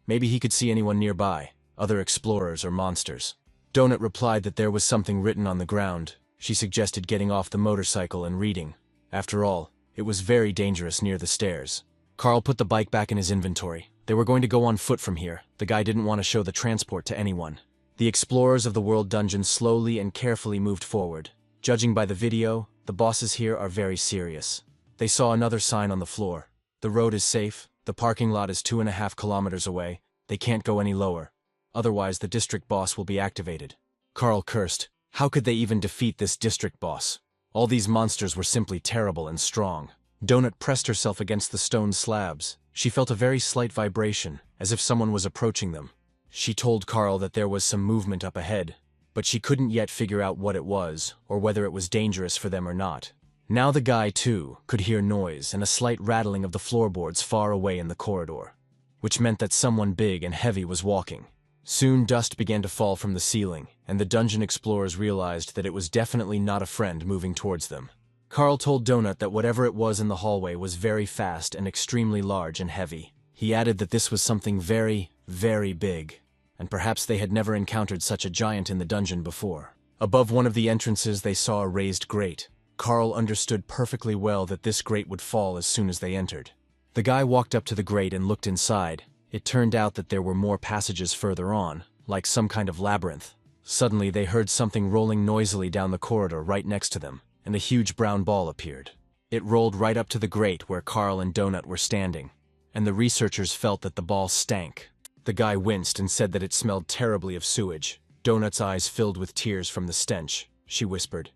[SPEAKER 1] Maybe he could see anyone nearby, other explorers or monsters. Donut replied that there was something written on the ground. She suggested getting off the motorcycle and reading. After all, it was very dangerous near the stairs. Carl put the bike back in his inventory. They were going to go on foot from here. The guy didn't want to show the transport to anyone. The explorers of the world dungeon slowly and carefully moved forward. Judging by the video, the bosses here are very serious. They saw another sign on the floor. The road is safe. The parking lot is 2.5 kilometers away. They can't go any lower. Otherwise, the district boss will be activated. Carl cursed. How could they even defeat this district boss? All these monsters were simply terrible and strong. Donut pressed herself against the stone slabs. She felt a very slight vibration, as if someone was approaching them. She told Carl that there was some movement up ahead, but she couldn't yet figure out what it was, or whether it was dangerous for them or not. Now the guy, too, could hear noise and a slight rattling of the floorboards far away in the corridor, which meant that someone big and heavy was walking. Soon dust began to fall from the ceiling, and the dungeon explorers realized that it was definitely not a friend moving towards them. Carl told Donut that whatever it was in the hallway was very fast and extremely large and heavy. He added that this was something very, very big, and perhaps they had never encountered such a giant in the dungeon before. Above one of the entrances they saw a raised grate. Carl understood perfectly well that this grate would fall as soon as they entered. The guy walked up to the grate and looked inside. It turned out that there were more passages further on, like some kind of labyrinth. Suddenly they heard something rolling noisily down the corridor right next to them, and a huge brown ball appeared. It rolled right up to the grate where Carl and Donut were standing, and the researchers felt that the ball stank. The guy winced and said that it smelled terribly of sewage. Donut's eyes filled with tears from the stench. She whispered,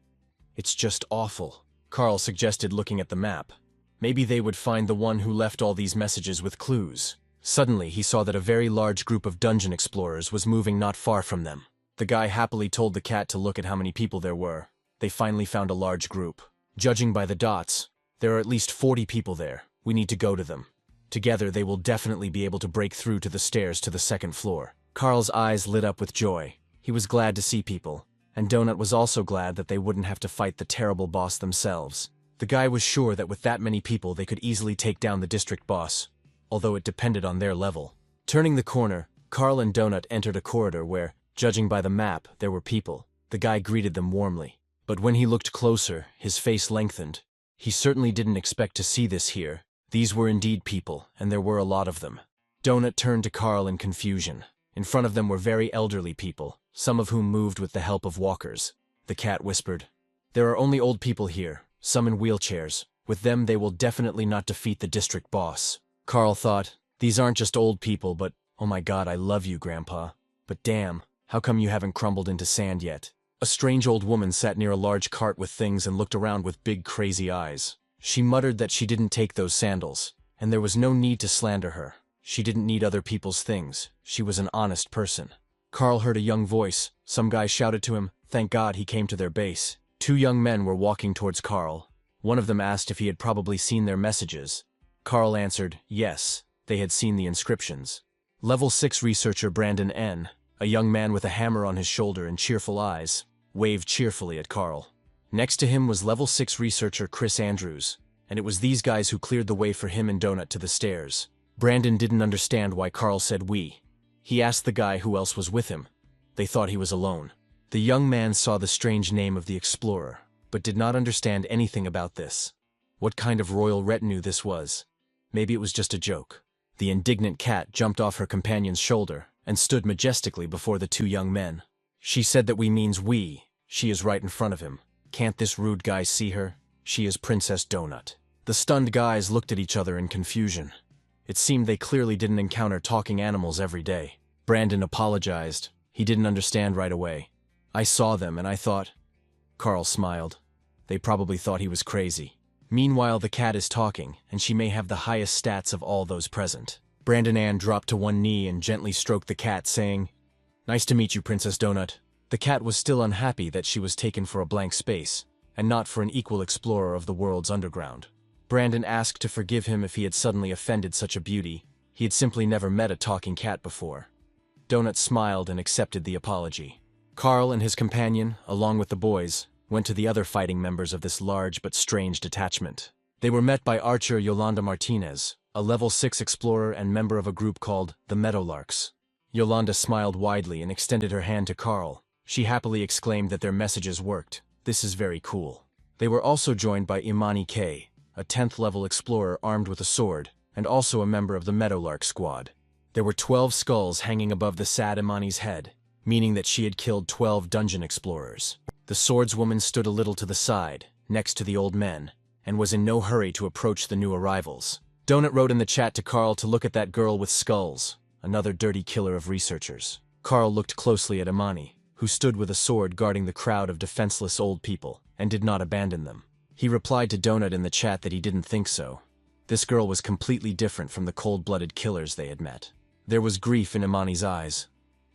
[SPEAKER 1] "It's just awful." Carl suggested looking at the map. Maybe they would find the one who left all these messages with clues. Suddenly, he saw that a very large group of dungeon explorers was moving not far from them. The guy happily told the cat to look at how many people there were. They finally found a large group. Judging by the dots, there are at least 40 people there. We need to go to them. Together, they will definitely be able to break through to the stairs to the second floor. Carl's eyes lit up with joy. He was glad to see people, and Donut was also glad that they wouldn't have to fight the terrible boss themselves. The guy was sure that with that many people they could easily take down the district boss, although it depended on their level. Turning the corner, Carl and Donut entered a corridor where, judging by the map, there were people. The guy greeted them warmly. But when he looked closer, his face lengthened. He certainly didn't expect to see this here. These were indeed people, and there were a lot of them. Donut turned to Carl in confusion. In front of them were very elderly people, some of whom moved with the help of walkers. The cat whispered, "There are only old people here, some in wheelchairs. With them they will definitely not defeat the district boss." Carl thought, these aren't just old people, but, oh my god, I love you, Grandpa. But damn, how come you haven't crumbled into sand yet? A strange old woman sat near a large cart with things and looked around with big crazy eyes. She muttered that she didn't take those sandals, and there was no need to slander her. She didn't need other people's things. She was an honest person. Carl heard a young voice. Some guy shouted to him. Thank God he came to their base. 2 young men were walking towards Carl. One of them asked if he had probably seen their messages. Carl answered, yes, they had seen the inscriptions. Level 6 researcher Brandon N., a young man with a hammer on his shoulder and cheerful eyes, waved cheerfully at Carl. Next to him was Level 6 researcher Chris Andrews, and it was these guys who cleared the way for him and Donut to the stairs. Brandon didn't understand why Carl said we. He asked the guy who else was with him. They thought he was alone. The young man saw the strange name of the explorer, but did not understand anything about this. What kind of royal retinue this was. Maybe it was just a joke. The indignant cat jumped off her companion's shoulder and stood majestically before the 2 young men. She said that we means we. She is right in front of him. Can't this rude guy see her? She is Princess Donut. The stunned guys looked at each other in confusion. It seemed they clearly didn't encounter talking animals every day. Brandon apologized. He didn't understand right away. I saw them and I thought... Carl smiled. They probably thought he was crazy. Meanwhile, the cat is talking, and she may have the highest stats of all those present. Brandon Ann dropped to one knee and gently stroked the cat, saying, "Nice to meet you, Princess Donut." The cat was still unhappy that she was taken for a blank space, and not for an equal explorer of the world's underground. Brandon asked to forgive him if he had suddenly offended such a beauty. He had simply never met a talking cat before. Donut smiled and accepted the apology. Carl and his companion, along with the boys, went to the other fighting members of this large but strange detachment. They were met by Archer Yolanda Martinez, a level 6 explorer and member of a group called the Meadowlarks. Yolanda smiled widely and extended her hand to Carl. She happily exclaimed that their messages worked. "This is very cool." They were also joined by Imani K, a 10th level explorer armed with a sword, and also a member of the Meadowlark squad. There were 12 skulls hanging above the sad Imani's head, meaning that she had killed 12 dungeon explorers. The swordswoman stood a little to the side, next to the old men, and was in no hurry to approach the new arrivals. Donut wrote in the chat to Carl to look at that girl with skulls, another dirty killer of researchers. Carl looked closely at Imani, who stood with a sword guarding the crowd of defenseless old people, and did not abandon them. He replied to Donut in the chat that he didn't think so. This girl was completely different from the cold-blooded killers they had met. There was grief in Imani's eyes.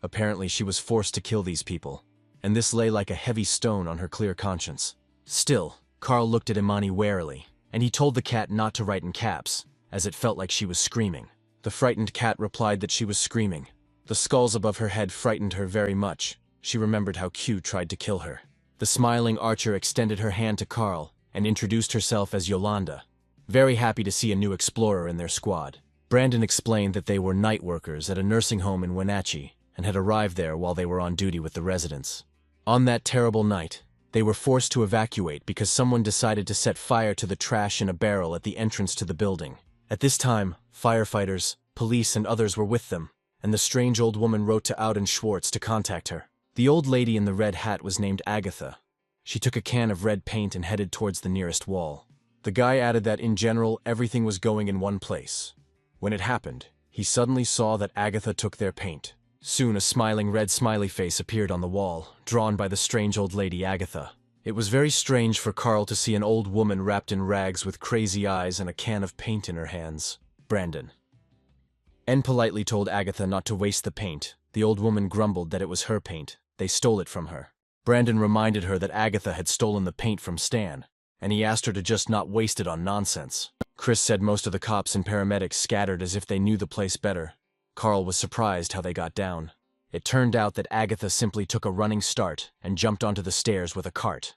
[SPEAKER 1] Apparently she was forced to kill these people, and this lay like a heavy stone on her clear conscience. Still, Carl looked at Imani warily, and he told the cat not to write in caps, as it felt like she was screaming. The frightened cat replied that she was screaming. The skulls above her head frightened her very much. She remembered how Q tried to kill her. The smiling Archer extended her hand to Carl and introduced herself as Yolanda, very happy to see a new explorer in their squad. Brandon explained that they were night workers at a nursing home in Wenatchee and had arrived there while they were on duty with the residents. On that terrible night, they were forced to evacuate because someone decided to set fire to the trash in a barrel at the entrance to the building. At this time, firefighters, police, and others were with them, and the strange old woman wrote to Auden Schwartz to contact her. The old lady in the red hat was named Agatha. She took a can of red paint and headed towards the nearest wall. The guy added that in general, everything was going in one place. When it happened, he suddenly saw that Agatha took their paint. Soon a smiling red smiley face appeared on the wall, drawn by the strange old lady Agatha. It was very strange for Carl to see an old woman wrapped in rags with crazy eyes and a can of paint in her hands. Brandon N politely told Agatha not to waste the paint. The old woman grumbled that it was her paint. They stole it from her. Brandon reminded her that Agatha had stolen the paint from Stan, and he asked her to just not waste it on nonsense. Chris said most of the cops and paramedics scattered as if they knew the place better. Carl was surprised how they got down. It turned out that Agatha simply took a running start and jumped onto the stairs with a cart.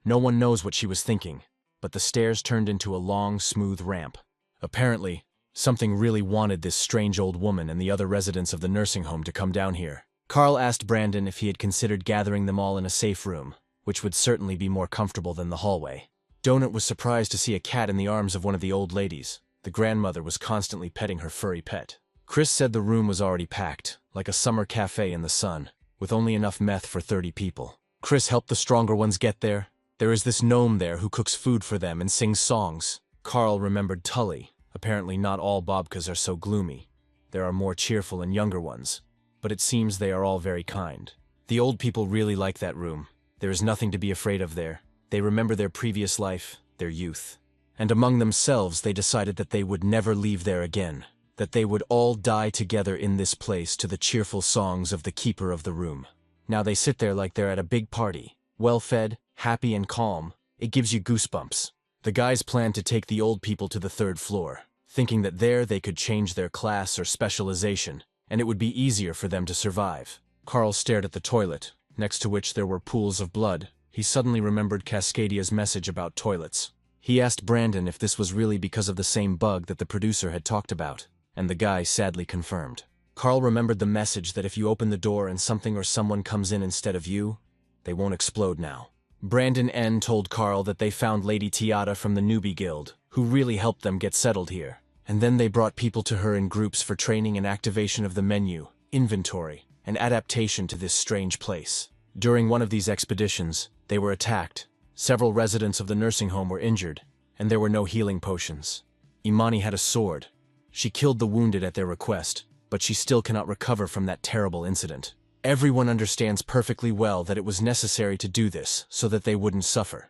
[SPEAKER 1] No one knows what she was thinking, but the stairs turned into a long, smooth ramp. Apparently, something really wanted this strange old woman and the other residents of the nursing home to come down here. Carl asked Brandon if he had considered gathering them all in a safe room, which would certainly be more comfortable than the hallway. Donut was surprised to see a cat in the arms of one of the old ladies. The grandmother was constantly petting her furry pet. Chris said the room was already packed, like a summer cafe in the sun, with only enough meth for 30 people. Chris helped the stronger ones get there. There is this gnome there who cooks food for them and sings songs. Carl remembered Tully. Apparently not all babkas are so gloomy. There are more cheerful and younger ones, but it seems they are all very kind. The old people really like that room. There is nothing to be afraid of there. They remember their previous life, their youth. And among themselves they decided that they would never leave there again, that they would all die together in this place to the cheerful songs of the keeper of the room. Now they sit there like they're at a big party, well-fed, happy and calm. It gives you goosebumps. The guys planned to take the old people to the 3rd floor, thinking that there they could change their class or specialization, and it would be easier for them to survive. Carl stared at the toilet, next to which there were pools of blood. He suddenly remembered Cascadia's message about toilets. He asked Brandon if this was really because of the same bug that the producer had talked about, and the guy sadly confirmed. Carl remembered the message that if you open the door and something or someone comes in instead of you, they won't explode now. Brandon N told Carl that they found Lady Tiata from the Newbie Guild, who really helped them get settled here. And then they brought people to her in groups for training and activation of the menu, inventory, and adaptation to this strange place. During one of these expeditions, they were attacked. Several residents of the nursing home were injured, and there were no healing potions. Imani had a sword. She killed the wounded at their request, but she still cannot recover from that terrible incident. Everyone understands perfectly well that it was necessary to do this so that they wouldn't suffer.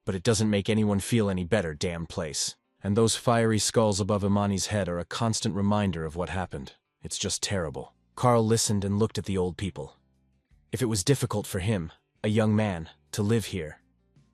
[SPEAKER 1] But it doesn't make anyone feel any better, damn place. And those fiery skulls above Imani's head are a constant reminder of what happened. It's just terrible. Carl listened and looked at the old people. If it was difficult for him, a young man, to live here,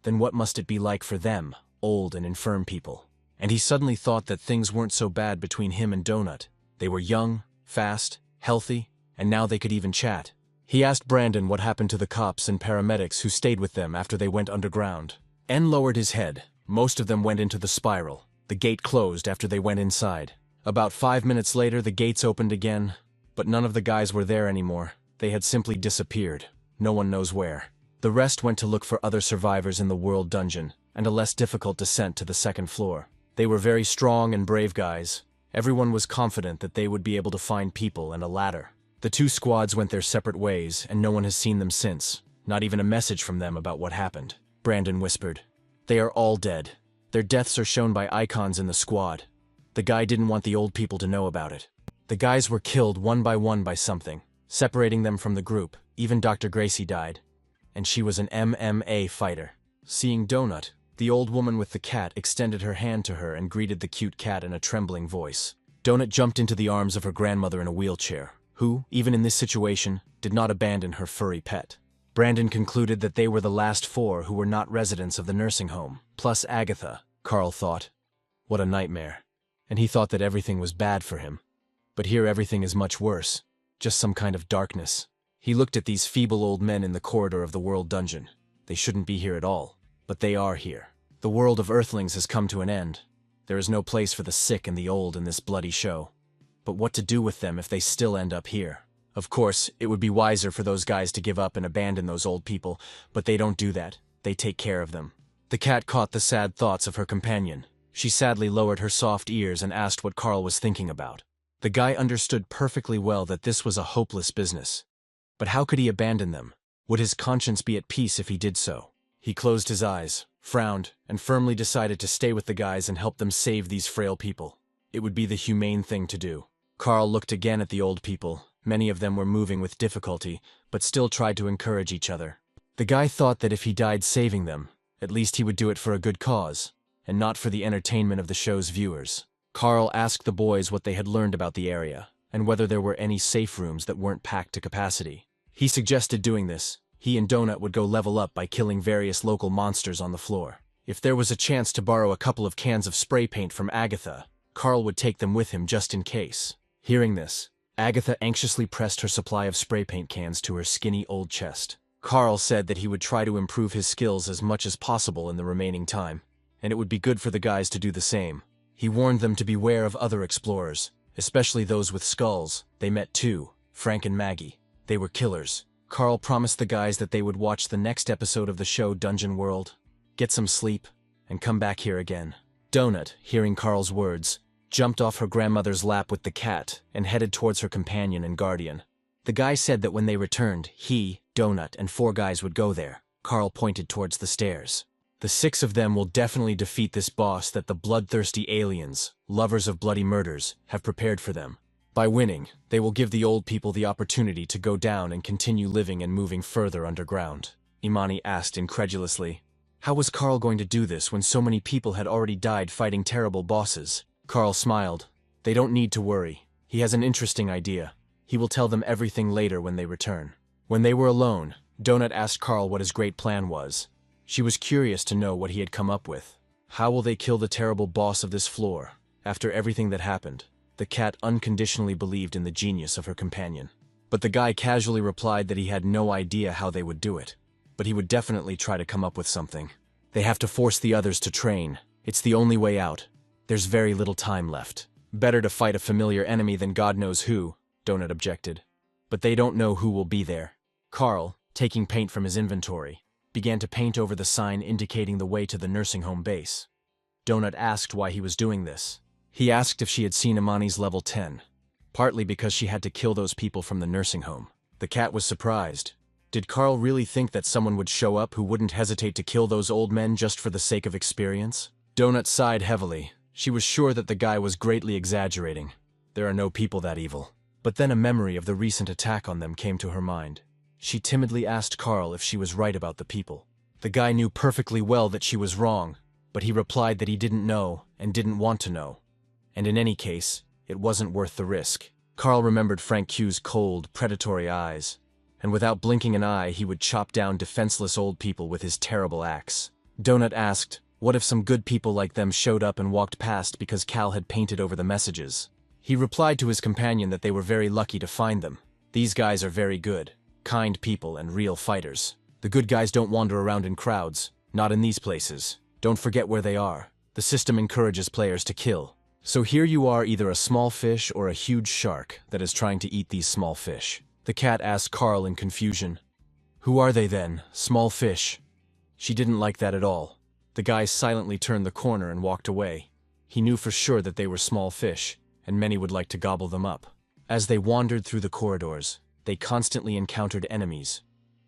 [SPEAKER 1] then what must it be like for them, old and infirm people? And he suddenly thought that things weren't so bad between him and Donut. They were young, fast, healthy, and now they could even chat. He asked Brandon what happened to the cops and paramedics who stayed with them after they went underground. En lowered his head. Most of them went into the spiral. The gate closed after they went inside. About 5 minutes later, the gates opened again, but none of the guys were there anymore. They had simply disappeared. No one knows where. The rest went to look for other survivors in the world dungeon, and a less difficult descent to the second floor. They were very strong and brave guys. Everyone was confident that they would be able to find people and a ladder. The two squads went their separate ways, and no one has seen them since. Not even a message from them about what happened. Brandon whispered. They are all dead. Their deaths are shown by icons in the squad. The guy didn't want the old people to know about it. The guys were killed one by something, separating them from the group. Even Dr. Gracie died. And she was an MMA fighter. Seeing Donut, the old woman with the cat extended her hand to her and greeted the cute cat in a trembling voice. Donut jumped into the arms of her grandmother in a wheelchair, who, even in this situation, did not abandon her furry pet. Brandon concluded that they were the last 4 who were not residents of the nursing home, plus Agatha, Carl thought. What a nightmare. And he thought that everything was bad for him. But here everything is much worse. Just some kind of darkness. He looked at these feeble old men in the corridor of the world dungeon. They shouldn't be here at all. But they are here. The world of Earthlings has come to an end. There is no place for the sick and the old in this bloody show. But what to do with them if they still end up here? Of course, it would be wiser for those guys to give up and abandon those old people, but they don't do that. They take care of them. The cat caught the sad thoughts of her companion. She sadly lowered her soft ears and asked what Carl was thinking about. The guy understood perfectly well that this was a hopeless business. But how could he abandon them? Would his conscience be at peace if he did so? He closed his eyes, frowned, and firmly decided to stay with the guys and help them save these frail people. It would be the humane thing to do. Carl looked again at the old people. Many of them were moving with difficulty, but still tried to encourage each other. The guy thought that if he died saving them, at least he would do it for a good cause, and not for the entertainment of the show's viewers. Carl asked the boys what they had learned about the area, and whether there were any safe rooms that weren't packed to capacity. He suggested doing this. He and Donut would go level up by killing various local monsters on the floor. If there was a chance to borrow a couple of cans of spray paint from Agatha, Carl would take them with him just in case. Hearing this, Agatha anxiously pressed her supply of spray paint cans to her skinny old chest. Carl said that he would try to improve his skills as much as possible in the remaining time, and it would be good for the guys to do the same. He warned them to beware of other explorers, especially those with skulls. They met 2, Frank and Maggie. They were killers. Carl promised the guys that they would watch the next episode of the show Dungeon World, get some sleep, and come back here again. Donut, hearing Carl's words, jumped off her grandmother's lap with the cat and headed towards her companion and guardian. The guy said that when they returned, he, Donut, and 4 guys would go there. Carl pointed towards the stairs. The 6 of them will definitely defeat this boss that the bloodthirsty aliens, lovers of bloody murders, have prepared for them. By winning, they will give the old people the opportunity to go down and continue living and moving further underground. Imani asked incredulously. How was Carl going to do this when so many people had already died fighting terrible bosses? Carl smiled. They don't need to worry. He has an interesting idea. He will tell them everything later when they return. When they were alone, Donut asked Carl what his great plan was. She was curious to know what he had come up with. How will they kill the terrible boss of this floor? After everything that happened, the cat unconditionally believed in the genius of her companion. But the guy casually replied that he had no idea how they would do it. But he would definitely try to come up with something. They have to force the others to train. It's the only way out. There's very little time left. Better to fight a familiar enemy than God knows who, Donut objected. But they don't know who will be there. Carl, taking paint from his inventory, began to paint over the sign indicating the way to the nursing home base. Donut asked why he was doing this. He asked if she had seen Imani's level 10, partly because she had to kill those people from the nursing home. The cat was surprised. Did Carl really think that someone would show up who wouldn't hesitate to kill those old men just for the sake of experience? Donut sighed heavily. She was sure that the guy was greatly exaggerating. There are no people that evil. But then a memory of the recent attack on them came to her mind. She timidly asked Carl if she was right about the people. The guy knew perfectly well that she was wrong. but he replied that he didn't know and didn't want to know. And in any case, it wasn't worth the risk. Carl remembered Frank Q's cold, predatory eyes, and without blinking an eye he would chop down defenseless old people with his terrible axe. Donut asked, what if some good people like them showed up and walked past because Cal had painted over the messages? He replied to his companion that they were very lucky to find them. These guys are very good, kind people and real fighters. The good guys don't wander around in crowds, not in these places. Don't forget where they are. The system encourages players to kill. So here you are, either a small fish or a huge shark that is trying to eat these small fish. The cat asked Carl in confusion. Who are they then, small fish? She didn't like that at all. The guy silently turned the corner and walked away. He knew for sure that they were small fish, and many would like to gobble them up. As they wandered through the corridors, they constantly encountered enemies.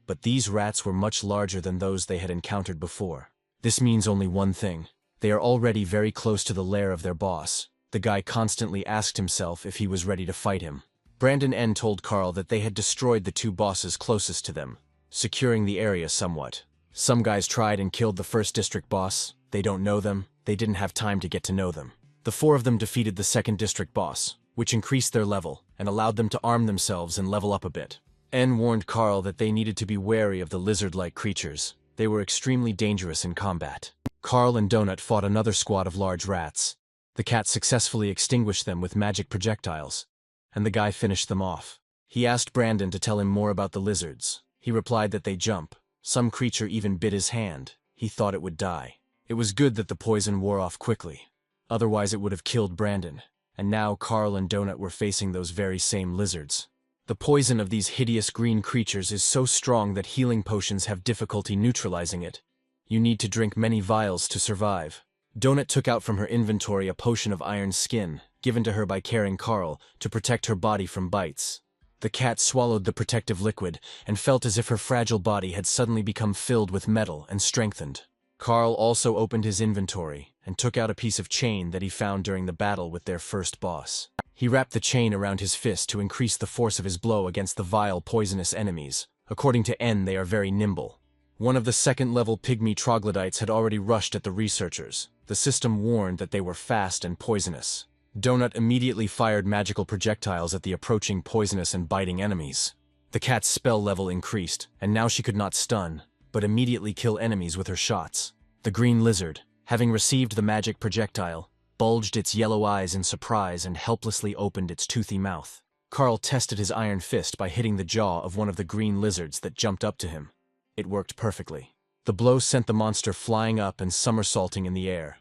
[SPEAKER 1] But these rats were much larger than those they had encountered before. This means only one thing. They are already very close to the lair of their boss. The guy constantly asked himself if he was ready to fight him. Brandon N. told Carl that they had destroyed the two bosses closest to them, securing the area somewhat. Some guys tried and killed the first district boss. They don't know them. They didn't have time to get to know them. The four of them defeated the second district boss, which increased their level and allowed them to arm themselves and level up a bit. N warned Carl that they needed to be wary of the lizard-like creatures. They were extremely dangerous in combat. Carl and Donut fought another squad of large rats. The cat successfully extinguished them with magic projectiles, and the guy finished them off. He asked Brandon to tell him more about the lizards. He replied that they jump. Some creature even bit his hand. He thought it would die. It was good that the poison wore off quickly. Otherwise it would have killed Brandon. And now Carl and Donut were facing those very same lizards. The poison of these hideous green creatures is so strong that healing potions have difficulty neutralizing it. You need to drink many vials to survive. Donut took out from her inventory a potion of iron skin, given to her by caring Carl, to protect her body from bites. The cat swallowed the protective liquid and felt as if her fragile body had suddenly become filled with metal and strengthened. Carl also opened his inventory and took out a piece of chain that he found during the battle with their first boss. He wrapped the chain around his fist to increase the force of his blow against the vile, poisonous enemies. According to N, they are very nimble. One of the second-level pygmy troglodytes had already rushed at the researchers. The system warned that they were fast and poisonous. Donut immediately fired magical projectiles at the approaching poisonous and biting enemies. The cat's spell level increased, and now she could not stun, but immediately kill enemies with her shots. The green lizard, having received the magic projectile, bulged its yellow eyes in surprise and helplessly opened its toothy mouth. Carl tested his iron fist by hitting the jaw of one of the green lizards that jumped up to him. It worked perfectly. The blow sent the monster flying up and somersaulting in the air.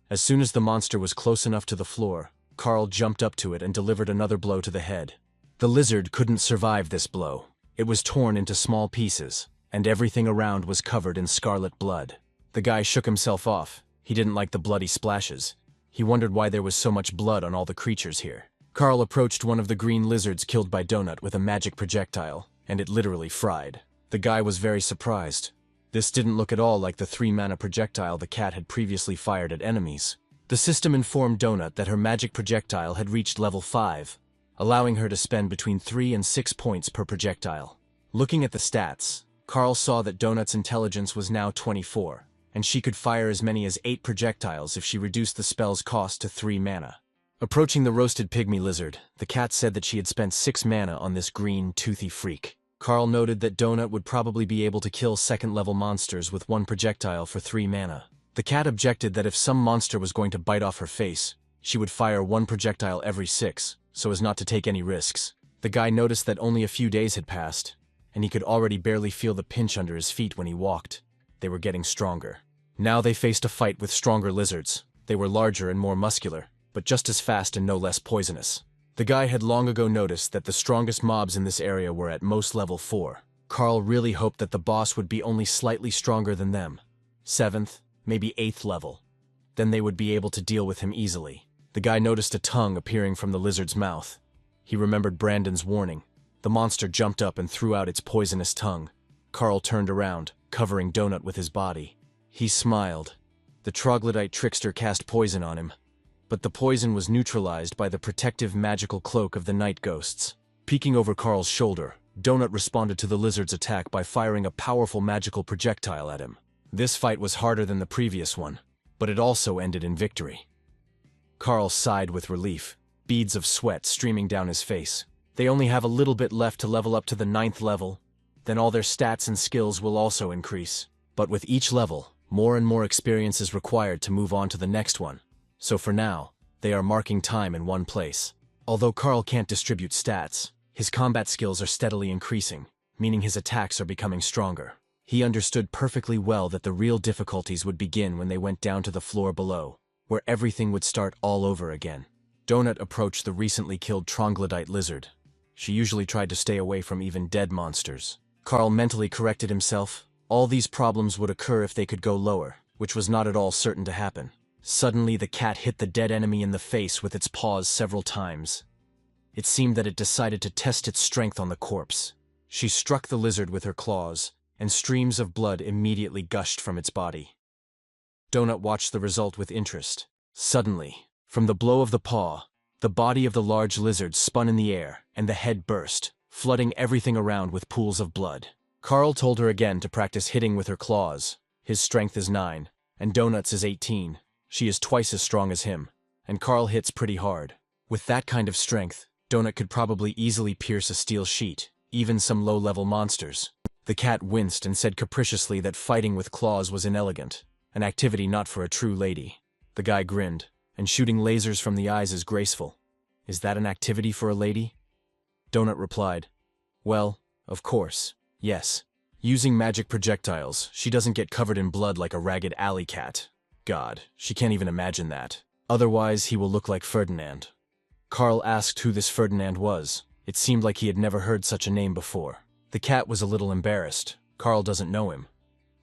[SPEAKER 1] As soon as the monster was close enough to the floor, Carl jumped up to it and delivered another blow to the head. The lizard couldn't survive this blow. It was torn into small pieces, and everything around was covered in scarlet blood. The guy shook himself off. He didn't like the bloody splashes. He wondered why there was so much blood on all the creatures here. Carl approached one of the green lizards killed by Donut with a magic projectile, and it literally fried. The guy was very surprised. This didn't look at all like the 3-mana projectile the cat had previously fired at enemies. The system informed Donut that her magic projectile had reached level 5, allowing her to spend between 3 and 6 points per projectile. Looking at the stats, Carl saw that Donut's intelligence was now 24, and she could fire as many as 8 projectiles if she reduced the spell's cost to 3 mana. Approaching the roasted pygmy lizard, the cat said that she had spent 6 mana on this green, toothy freak. Carl noted that Donut would probably be able to kill second-level monsters with 1 projectile for 3 mana. The cat objected that if some monster was going to bite off her face, she would fire 1 projectile every 6, so as not to take any risks. The guy noticed that only a few days had passed, and he could already barely feel the pinch under his feet when he walked. They were getting stronger. Now they faced a fight with stronger lizards. They were larger and more muscular, but just as fast and no less poisonous. The guy had long ago noticed that the strongest mobs in this area were at most level 4. Carl really hoped that the boss would be only slightly stronger than them. 7th, maybe 8th level. Then they would be able to deal with him easily. The guy noticed a tongue appearing from the lizard's mouth. He remembered Brandon's warning. The monster jumped up and threw out its poisonous tongue. Carl turned around, covering Donut with his body. He smiled. The troglodyte trickster cast poison on him, but the poison was neutralized by the protective magical cloak of the night ghosts. Peeking over Carl's shoulder, Donut responded to the lizard's attack by firing a powerful magical projectile at him. This fight was harder than the previous one. but it also ended in victory. Carl sighed with relief, beads of sweat streaming down his face. They only have a little bit left to level up to the 9th level, then all their stats and skills will also increase. But with each level, more and more experience is required to move on to the next one. So for now, they are marking time in one place. Although Carl can't distribute stats, his combat skills are steadily increasing, meaning his attacks are becoming stronger. He understood perfectly well that the real difficulties would begin when they went down to the floor below, where everything would start all over again. Donut approached the recently killed troglodyte lizard. She usually tried to stay away from even dead monsters. Carl mentally corrected himself. All these problems would occur if they could go lower, which was not at all certain to happen. Suddenly, the cat hit the dead enemy in the face with its paws several times. It seemed that it decided to test its strength on the corpse. She struck the lizard with her claws, and streams of blood immediately gushed from its body. Donut watched the result with interest. Suddenly, from the blow of the paw, the body of the large lizard spun in the air, and the head burst, flooding everything around with pools of blood. Carl told her again to practice hitting with her claws. His strength is 9, and Donut's is 18. She is twice as strong as him, and Carl hits pretty hard. With that kind of strength, Donut could probably easily pierce a steel sheet, even some low-level monsters. The cat winced and said capriciously that fighting with claws was inelegant, an activity not for a true lady. The guy grinned, and shooting lasers from the eyes is graceful. Is that an activity for a lady? Donut replied, well, of course, yes. Using magic projectiles, she doesn't get covered in blood like a ragged alley cat. God, she can't even imagine that. Otherwise, he will look like Ferdinand. Carl asked who this Ferdinand was. It seemed like he had never heard such a name before. The cat was a little embarrassed. Carl doesn't know him.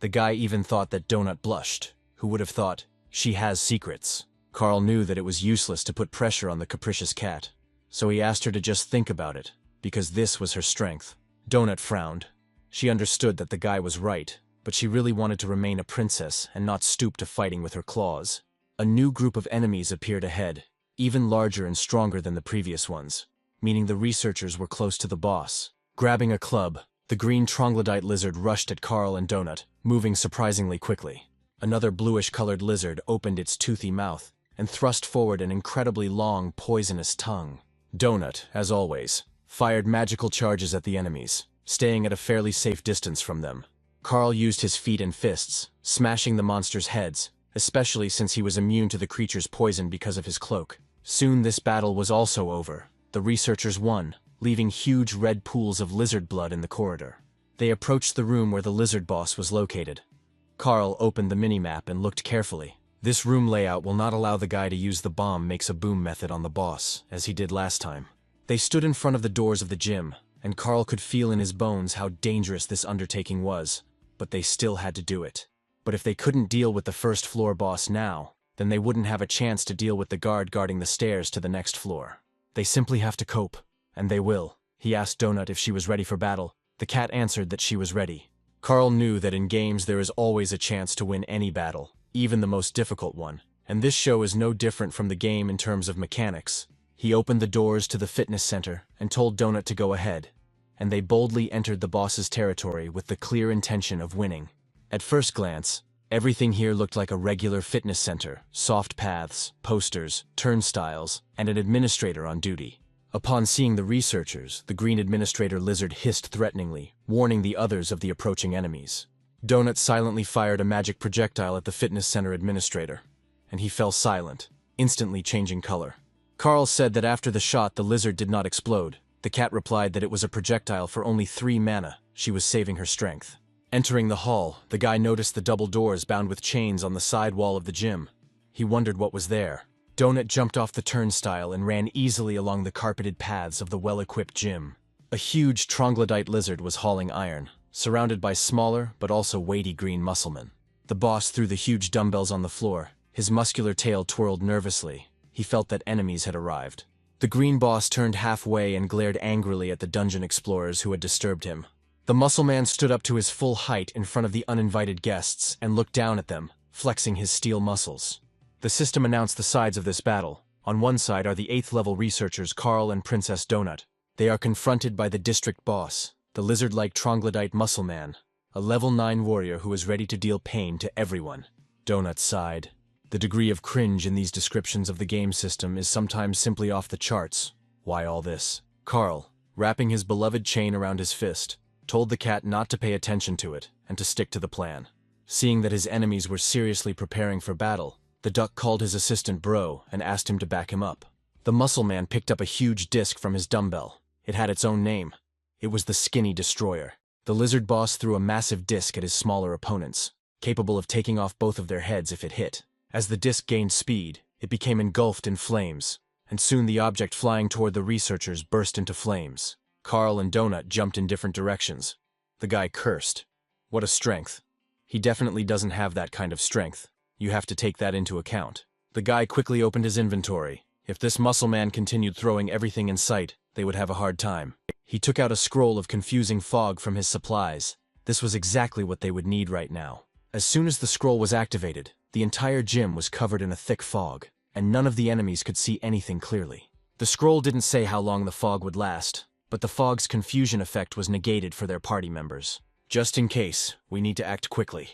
[SPEAKER 1] The guy even thought that Donut blushed. Who would have thought? She has secrets. Carl knew that it was useless to put pressure on the capricious cat, so he asked her to just think about it, because this was her strength. Donut frowned. She understood that the guy was right, but she really wanted to remain a princess and not stoop to fighting with her claws. A new group of enemies appeared ahead, even larger and stronger than the previous ones, meaning the researchers were close to the boss. Grabbing a club, the green troglodyte lizard rushed at Carl and Donut, moving surprisingly quickly. Another bluish-colored lizard opened its toothy mouth and thrust forward an incredibly long, poisonous tongue. Donut, as always, fired magical charges at the enemies, staying at a fairly safe distance from them. Carl used his feet and fists, smashing the monsters' heads, especially since he was immune to the creature's poison because of his cloak. Soon this battle was also over. The researchers won, leaving huge red pools of lizard blood in the corridor. They approached the room where the lizard boss was located. Carl opened the minimap and looked carefully. This room layout will not allow the guy to use the bomb makes a boom method on the boss, as he did last time. They stood in front of the doors of the gym, and Carl could feel in his bones how dangerous this undertaking was, but they still had to do it. But if they couldn't deal with the first floor boss now, then they wouldn't have a chance to deal with the guard guarding the stairs to the next floor. They simply have to cope, and they will. He asked Donut if she was ready for battle. The cat answered that she was ready. Carl knew that in games there is always a chance to win any battle, even the most difficult one, and this show is no different from the game in terms of mechanics. He opened the doors to the fitness center and told Donut to go ahead, and they boldly entered the boss's territory with the clear intention of winning. At first glance, everything here looked like a regular fitness center: soft paths, posters, turnstiles, and an administrator on duty. Upon seeing the researchers, the green administrator lizard hissed threateningly, warning the others of the approaching enemies. Donut silently fired a magic projectile at the fitness center administrator, and he fell silent, instantly changing color. Carl said that after the shot the lizard did not explode. The cat replied that it was a projectile for only 3 mana. She was saving her strength. Entering the hall, the guy noticed the double doors bound with chains on the side wall of the gym. He wondered what was there. Donut jumped off the turnstile and ran easily along the carpeted paths of the well-equipped gym. A huge troglodyte lizard was hauling iron, surrounded by smaller but also weighty green musclemen. The boss threw the huge dumbbells on the floor. His muscular tail twirled nervously. He felt that enemies had arrived. The green boss turned halfway and glared angrily at the dungeon explorers who had disturbed him. The muscle man stood up to his full height in front of the uninvited guests and looked down at them, flexing his steel muscles. The system announced the sides of this battle. On one side are the 8th level researchers Carl and Princess Donut. They are confronted by the district boss, the lizard-like troglodyte muscle man, a level 9 warrior who is ready to deal pain to everyone. Donut sighed. The degree of cringe in these descriptions of the game system is sometimes simply off the charts. Why all this? Carl, wrapping his beloved chain around his fist, told the cat not to pay attention to it and to stick to the plan. Seeing that his enemies were seriously preparing for battle, the duck called his assistant Bro and asked him to back him up. The muscle man picked up a huge disc from his dumbbell. It had its own name. It was the Skinny Destroyer. The lizard boss threw a massive disc at his smaller opponents, capable of taking off both of their heads if it hit. As the disc gained speed, it became engulfed in flames, and soon the object flying toward the researchers burst into flames. Carl and Donut jumped in different directions. The guy cursed. What a strength. He definitely doesn't have that kind of strength. You have to take that into account. The guy quickly opened his inventory. If this muscle man continued throwing everything in sight, they would have a hard time. He took out a scroll of confusing fog from his supplies. This was exactly what they would need right now. As soon as the scroll was activated, the entire gym was covered in a thick fog, and none of the enemies could see anything clearly. The scroll didn't say how long the fog would last, but the fog's confusion effect was negated for their party members. Just in case, we need to act quickly.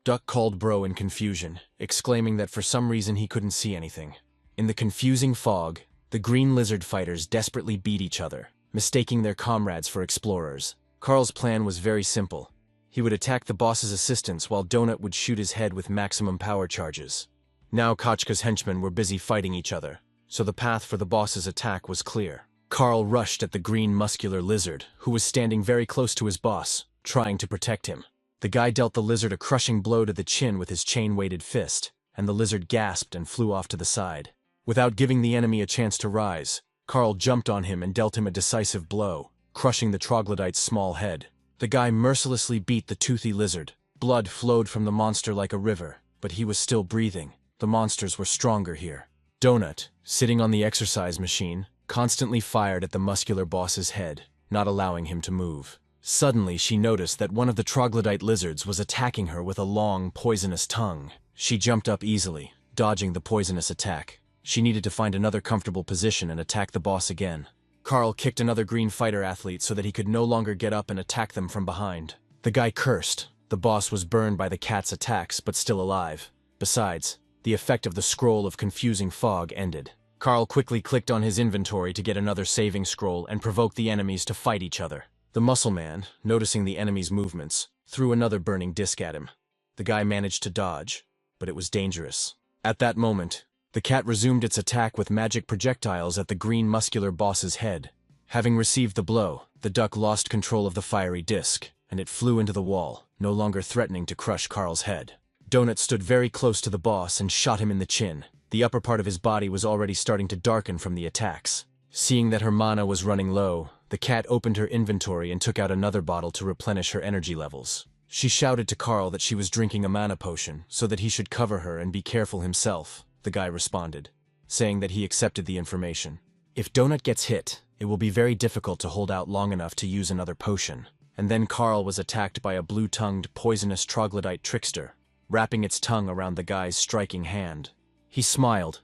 [SPEAKER 1] Duck called Bro in confusion, exclaiming that for some reason he couldn't see anything. In the confusing fog, the green lizard fighters desperately beat each other, mistaking their comrades for explorers. Carl's plan was very simple. He would attack the boss's assistants while Donut would shoot his head with maximum power charges. Now Kochka's henchmen were busy fighting each other, so the path for the boss's attack was clear. Carl rushed at the green muscular lizard, who was standing very close to his boss, trying to protect him. The guy dealt the lizard a crushing blow to the chin with his chain-weighted fist, and the lizard gasped and flew off to the side. Without giving the enemy a chance to rise, Carl jumped on him and dealt him a decisive blow, crushing the troglodyte's small head. The guy mercilessly beat the toothy lizard. Blood flowed from the monster like a river, but he was still breathing. The monsters were stronger here. Donut, sitting on the exercise machine, constantly fired at the muscular boss's head, not allowing him to move. Suddenly, she noticed that one of the troglodyte lizards was attacking her with a long, poisonous tongue. She jumped up easily, dodging the poisonous attack. She needed to find another comfortable position and attack the boss again. Carl kicked another green fighter athlete so that he could no longer get up and attack them from behind. The guy cursed. The boss was burned by the cat's attacks, but still alive. Besides, the effect of the scroll of confusing fog ended. Carl quickly clicked on his inventory to get another saving scroll and provoke the enemies to fight each other. The muscle man, noticing the enemy's movements, threw another burning disc at him. The guy managed to dodge, but it was dangerous. At that moment, the cat resumed its attack with magic projectiles at the green muscular boss's head. Having received the blow, the duck lost control of the fiery disc, and it flew into the wall, no longer threatening to crush Carl's head. Donut stood very close to the boss and shot him in the chin. The upper part of his body was already starting to darken from the attacks. Seeing that her mana was running low, the cat opened her inventory and took out another bottle to replenish her energy levels. She shouted to Carl that she was drinking a mana potion, so that he should cover her and be careful himself. The guy responded, saying that he accepted the information. If Donut gets hit, it will be very difficult to hold out long enough to use another potion. And then Carl was attacked by a blue-tongued, poisonous troglodyte trickster, wrapping its tongue around the guy's striking hand. He smiled,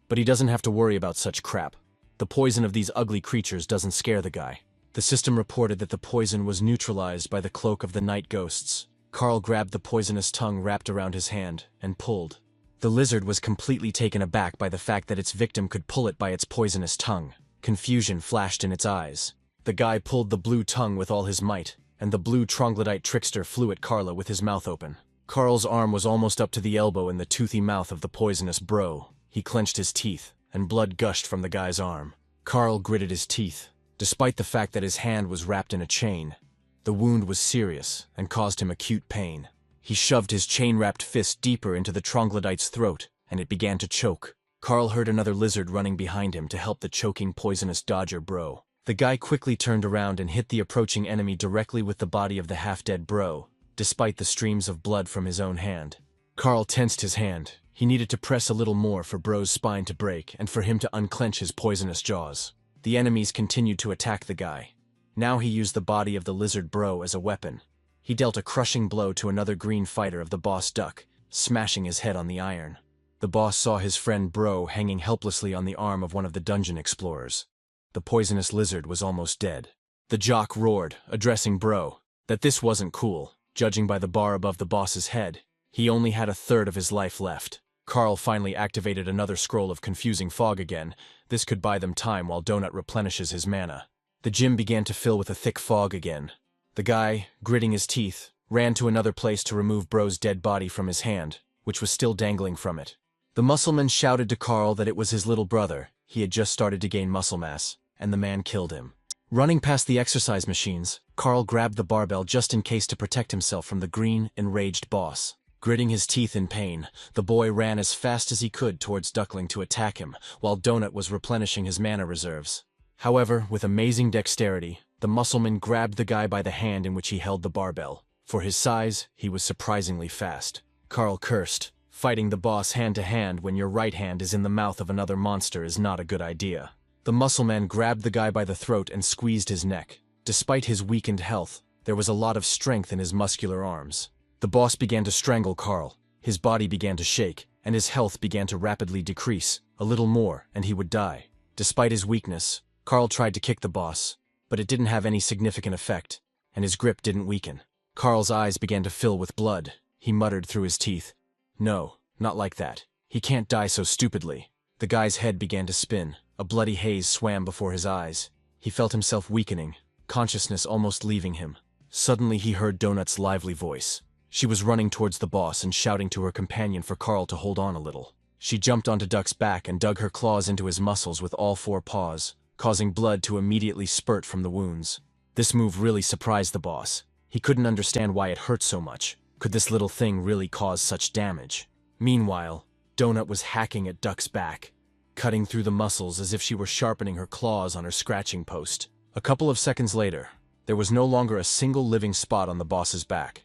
[SPEAKER 1] but he doesn't have to worry about such crap. The poison of these ugly creatures doesn't scare the guy. The system reported that the poison was neutralized by the cloak of the night ghosts. Carl grabbed the poisonous tongue wrapped around his hand and pulled. The lizard was completely taken aback by the fact that its victim could pull it by its poisonous tongue. Confusion flashed in its eyes. The guy pulled the blue tongue with all his might, and the blue troglodyte trickster flew at Carla with his mouth open. Carl's arm was almost up to the elbow in the toothy mouth of the poisonous bro. He clenched his teeth, and blood gushed from the guy's arm. Carl gritted his teeth. Despite the fact that his hand was wrapped in a chain, the wound was serious and caused him acute pain. He shoved his chain-wrapped fist deeper into the troglodyte's throat, and it began to choke. Carl heard another lizard running behind him to help the choking poisonous dodger bro. The guy quickly turned around and hit the approaching enemy directly with the body of the half-dead bro, despite the streams of blood from his own hand. Carl tensed his hand. He needed to press a little more for bro's spine to break and for him to unclench his poisonous jaws. The enemies continued to attack the guy. Now he used the body of the lizard bro as a weapon. He dealt a crushing blow to another green fighter of the boss duck, smashing his head on the iron. The boss saw his friend Bro hanging helplessly on the arm of one of the dungeon explorers. The poisonous lizard was almost dead. The jock roared, addressing Bro, that this wasn't cool. Judging by the bar above the boss's head, he only had a third of his life left. Carl finally activated another scroll of confusing fog again. This could buy them time while Donut replenishes his mana. The gym began to fill with a thick fog again. The guy, gritting his teeth, ran to another place to remove Bro's dead body from his hand, which was still dangling from it. The muscleman shouted to Carl that it was his little brother. He had just started to gain muscle mass, and the man killed him. Running past the exercise machines, Carl grabbed the barbell just in case to protect himself from the green, enraged boss. Gritting his teeth in pain, the boy ran as fast as he could towards Duckling to attack him, while Donut was replenishing his mana reserves. However, with amazing dexterity, the muscleman grabbed the guy by the hand in which he held the barbell. For his size, he was surprisingly fast. Carl cursed. Fighting the boss hand-to-hand when your right hand is in the mouth of another monster is not a good idea. The muscleman grabbed the guy by the throat and squeezed his neck. Despite his weakened health, there was a lot of strength in his muscular arms. The boss began to strangle Carl. His body began to shake, and his health began to rapidly decrease. A little more, and he would die. Despite his weakness, Carl tried to kick the boss, but it didn't have any significant effect, and his grip didn't weaken. Carl's eyes began to fill with blood. He muttered through his teeth, "No, not like that. He can't die so stupidly." The guy's head began to spin. A bloody haze swam before his eyes. He felt himself weakening, consciousness almost leaving him. Suddenly he heard Donut's lively voice. She was running towards the boss and shouting to her companion for Carl to hold on a little. She jumped onto Duck's back and dug her claws into his muscles with all four paws, causing blood to immediately spurt from the wounds. This move really surprised the boss. He couldn't understand why it hurt so much. Could this little thing really cause such damage? Meanwhile, Donut was hacking at Duck's back, cutting through the muscles as if she were sharpening her claws on her scratching post. A couple of seconds later, there was no longer a single living spot on the boss's back,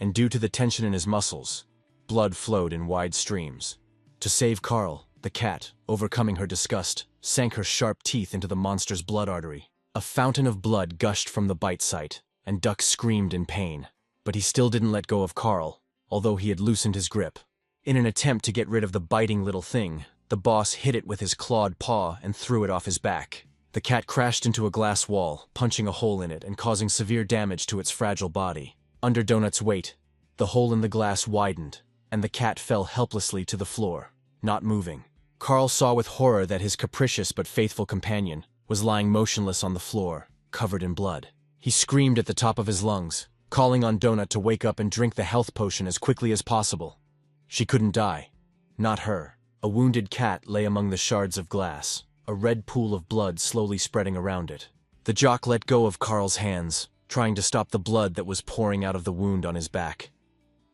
[SPEAKER 1] and due to the tension in his muscles, blood flowed in wide streams. To save Carl, the cat, overcoming her disgust, sank her sharp teeth into the monster's blood artery. A fountain of blood gushed from the bite site, and Duck screamed in pain. But he still didn't let go of Carl, although he had loosened his grip. In an attempt to get rid of the biting little thing, the boss hit it with his clawed paw and threw it off his back. The cat crashed into a glass wall, punching a hole in it and causing severe damage to its fragile body. Under Donut's weight, the hole in the glass widened, and the cat fell helplessly to the floor, not moving. Carl saw with horror that his capricious but faithful companion was lying motionless on the floor, covered in blood. He screamed at the top of his lungs, calling on Donut to wake up and drink the health potion as quickly as possible. She couldn't die. Not her. A wounded cat lay among the shards of glass, a red pool of blood slowly spreading around it. The jock let go of Carl's hands, trying to stop the blood that was pouring out of the wound on his back.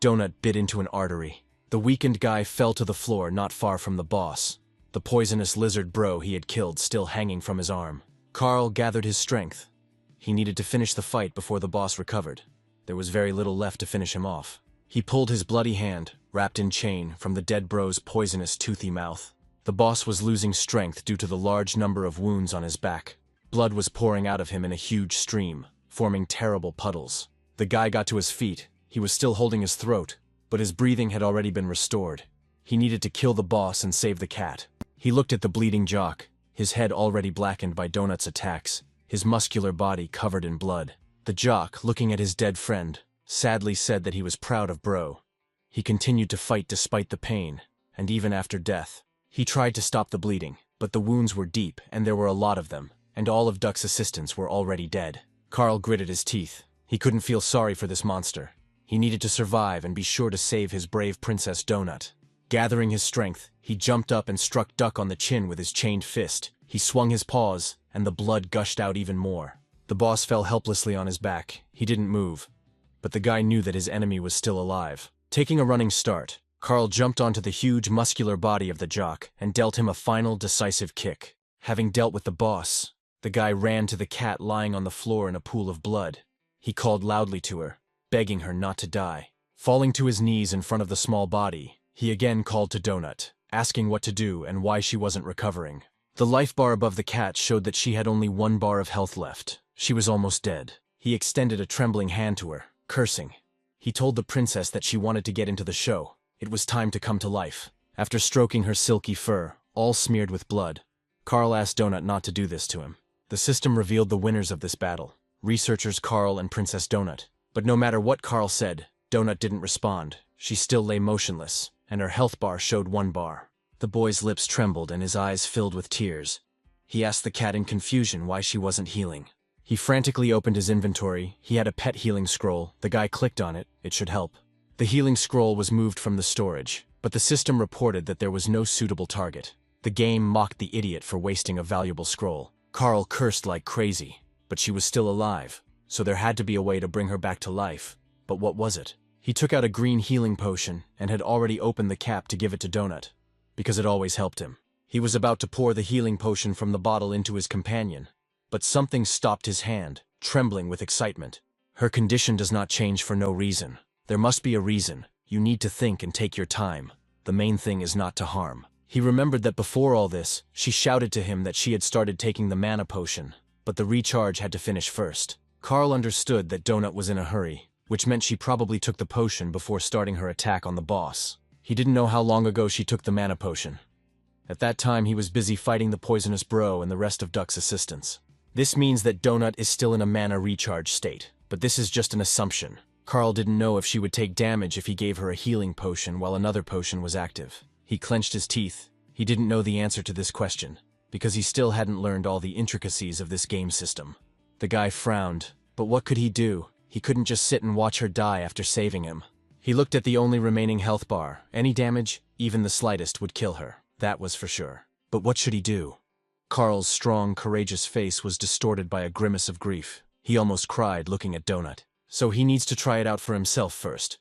[SPEAKER 1] Donut bit into an artery. The weakened guy fell to the floor not far from the boss, the poisonous lizard bro he had killed still hanging from his arm. Carl gathered his strength. He needed to finish the fight before the boss recovered. There was very little left to finish him off. He pulled his bloody hand, wrapped in chain, from the dead bro's poisonous, toothy mouth. The boss was losing strength due to the large number of wounds on his back. Blood was pouring out of him in a huge stream, forming terrible puddles. The guy got to his feet. He was still holding his throat, but his breathing had already been restored. He needed to kill the boss and save the cat. He looked at the bleeding jock, his head already blackened by Donut's attacks, his muscular body covered in blood. The jock, looking at his dead friend, sadly said that he was proud of Bro. He continued to fight despite the pain, and even after death. He tried to stop the bleeding, but the wounds were deep and there were a lot of them, and all of Duck's assistants were already dead. Carl gritted his teeth. He couldn't feel sorry for this monster. He needed to survive and be sure to save his brave Princess Donut. Gathering his strength, he jumped up and struck Duck on the chin with his chained fist. He swung his paws, and the blood gushed out even more. The boss fell helplessly on his back. He didn't move, but the guy knew that his enemy was still alive. Taking a running start, Carl jumped onto the huge muscular body of the jock and dealt him a final decisive kick. Having dealt with the boss, the guy ran to the cat lying on the floor in a pool of blood. He called loudly to her, begging her not to die. Falling to his knees in front of the small body, he again called to Donut, asking what to do and why she wasn't recovering. The life bar above the cat showed that she had only 1 bar of health left. She was almost dead. He extended a trembling hand to her, cursing. He told the princess that she wanted to get into the show. It was time to come to life. After stroking her silky fur, all smeared with blood, Carl asked Donut not to do this to him. The system revealed the winners of this battle, researchers Carl and Princess Donut. But no matter what Carl said, Donut didn't respond. She still lay motionless, and her health bar showed 1 bar. The boy's lips trembled and his eyes filled with tears. He asked the cat in confusion why she wasn't healing. He frantically opened his inventory. He had a pet healing scroll. The guy clicked on it. It should help. The healing scroll was moved from the storage, but the system reported that there was no suitable target. The game mocked the idiot for wasting a valuable scroll. Carl cursed like crazy, but she was still alive, so there had to be a way to bring her back to life. But what was it? He took out a green healing potion and had already opened the cap to give it to Donut, because it always helped him. He was about to pour the healing potion from the bottle into his companion, but something stopped his hand, trembling with excitement. Her condition does not change for no reason. There must be a reason. You need to think and take your time. The main thing is not to harm. He remembered that before all this, she shouted to him that she had started taking the mana potion, but the recharge had to finish first. Carl understood that Donut was in a hurry, which meant she probably took the potion before starting her attack on the boss. He didn't know how long ago she took the mana potion. At that time, he was busy fighting the poisonous bro and the rest of Duck's assistants. This means that Donut is still in a mana recharge state, but this is just an assumption. Carl didn't know if she would take damage if he gave her a healing potion while another potion was active. He clenched his teeth. He didn't know the answer to this question, because he still hadn't learned all the intricacies of this game system. The guy frowned, but what could he do? He couldn't just sit and watch her die after saving him. He looked at the only remaining health bar. Any damage, even the slightest, would kill her. That was for sure. But what should he do? Carl's strong, courageous face was distorted by a grimace of grief. He almost cried looking at Donut. So he needs to try it out for himself first.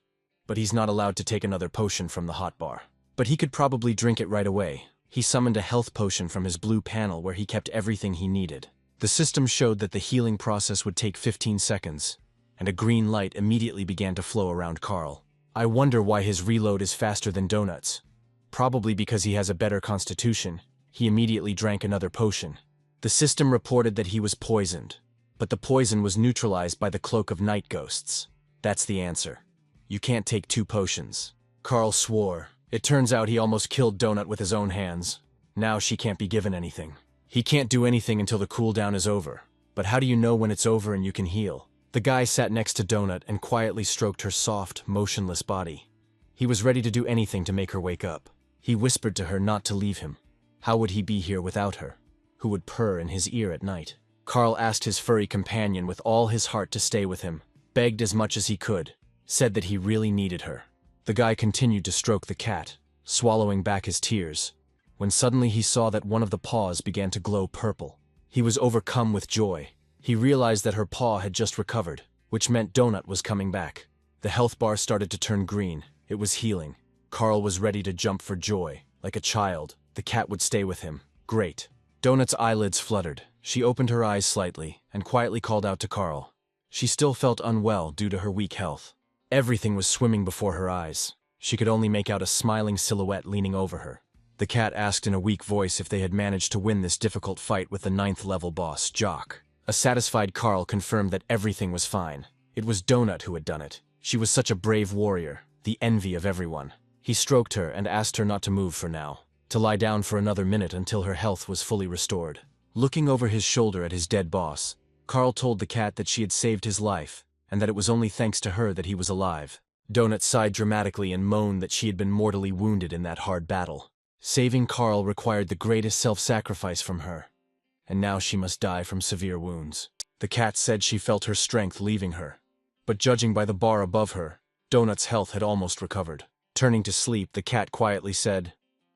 [SPEAKER 1] But he's not allowed to take another potion from the hot bar. But he could probably drink it right away. He summoned a health potion from his blue panel where he kept everything he needed. The system showed that the healing process would take 15 seconds, and a green light immediately began to flow around Carl. I wonder why his reload is faster than Donut's. Probably because he has a better constitution. He immediately drank another potion. The system reported that he was poisoned, but the poison was neutralized by the cloak of night ghosts. That's the answer. You can't take 2 potions. Carl swore. It turns out he almost killed Donut with his own hands. Now she can't be given anything. He can't do anything until the cooldown is over. But how do you know when it's over and you can heal? The guy sat next to Donut and quietly stroked her soft, motionless body. He was ready to do anything to make her wake up. He whispered to her not to leave him. How would he be here without her? Who would purr in his ear at night? Carl asked his furry companion with all his heart to stay with him, begged as much as he could, said that he really needed her. The guy continued to stroke the cat, swallowing back his tears, when suddenly he saw that one of the paws began to glow purple. He was overcome with joy. He realized that her paw had just recovered, which meant Donut was coming back. The health bar started to turn green. It was healing. Carl was ready to jump for joy. Like a child, the cat would stay with him. Great. Donut's eyelids fluttered. She opened her eyes slightly and quietly called out to Carl. She still felt unwell due to her weak health. Everything was swimming before her eyes. She could only make out a smiling silhouette leaning over her. The cat asked in a weak voice if they had managed to win this difficult fight with the 9th level boss, Jock. A satisfied Carl confirmed that everything was fine. It was Donut who had done it. She was such a brave warrior, the envy of everyone. He stroked her and asked her not to move for now, to lie down for another minute until her health was fully restored. Looking over his shoulder at his dead boss, Carl told the cat that she had saved his life, and that it was only thanks to her that he was alive. Donut sighed dramatically and moaned that she had been mortally wounded in that hard battle. Saving Carl required the greatest self-sacrifice from her, and now she must die from severe wounds. The cat said she felt her strength leaving her, but judging by the bar above her, Donut's health had almost recovered. Turning to sleep, the cat quietly said,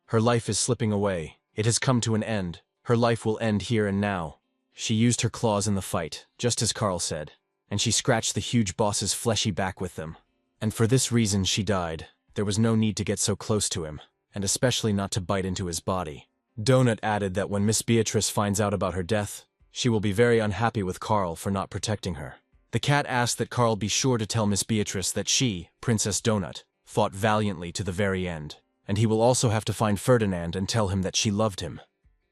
[SPEAKER 1] "Her life is slipping away. It has come to an end. Her life will end here and now." She used her claws in the fight, just as Carl said, and she scratched the huge boss's fleshy back with them. And for this reason she died. There was no need to get so close to him, and especially not to bite into his body. Donut added that when Miss Beatrice finds out about her death, she will be very unhappy with Carl for not protecting her. The cat asked that Carl be sure to tell Miss Beatrice that she, Princess Donut, fought valiantly to the very end, and he will also have to find Ferdinand and tell him that she loved him.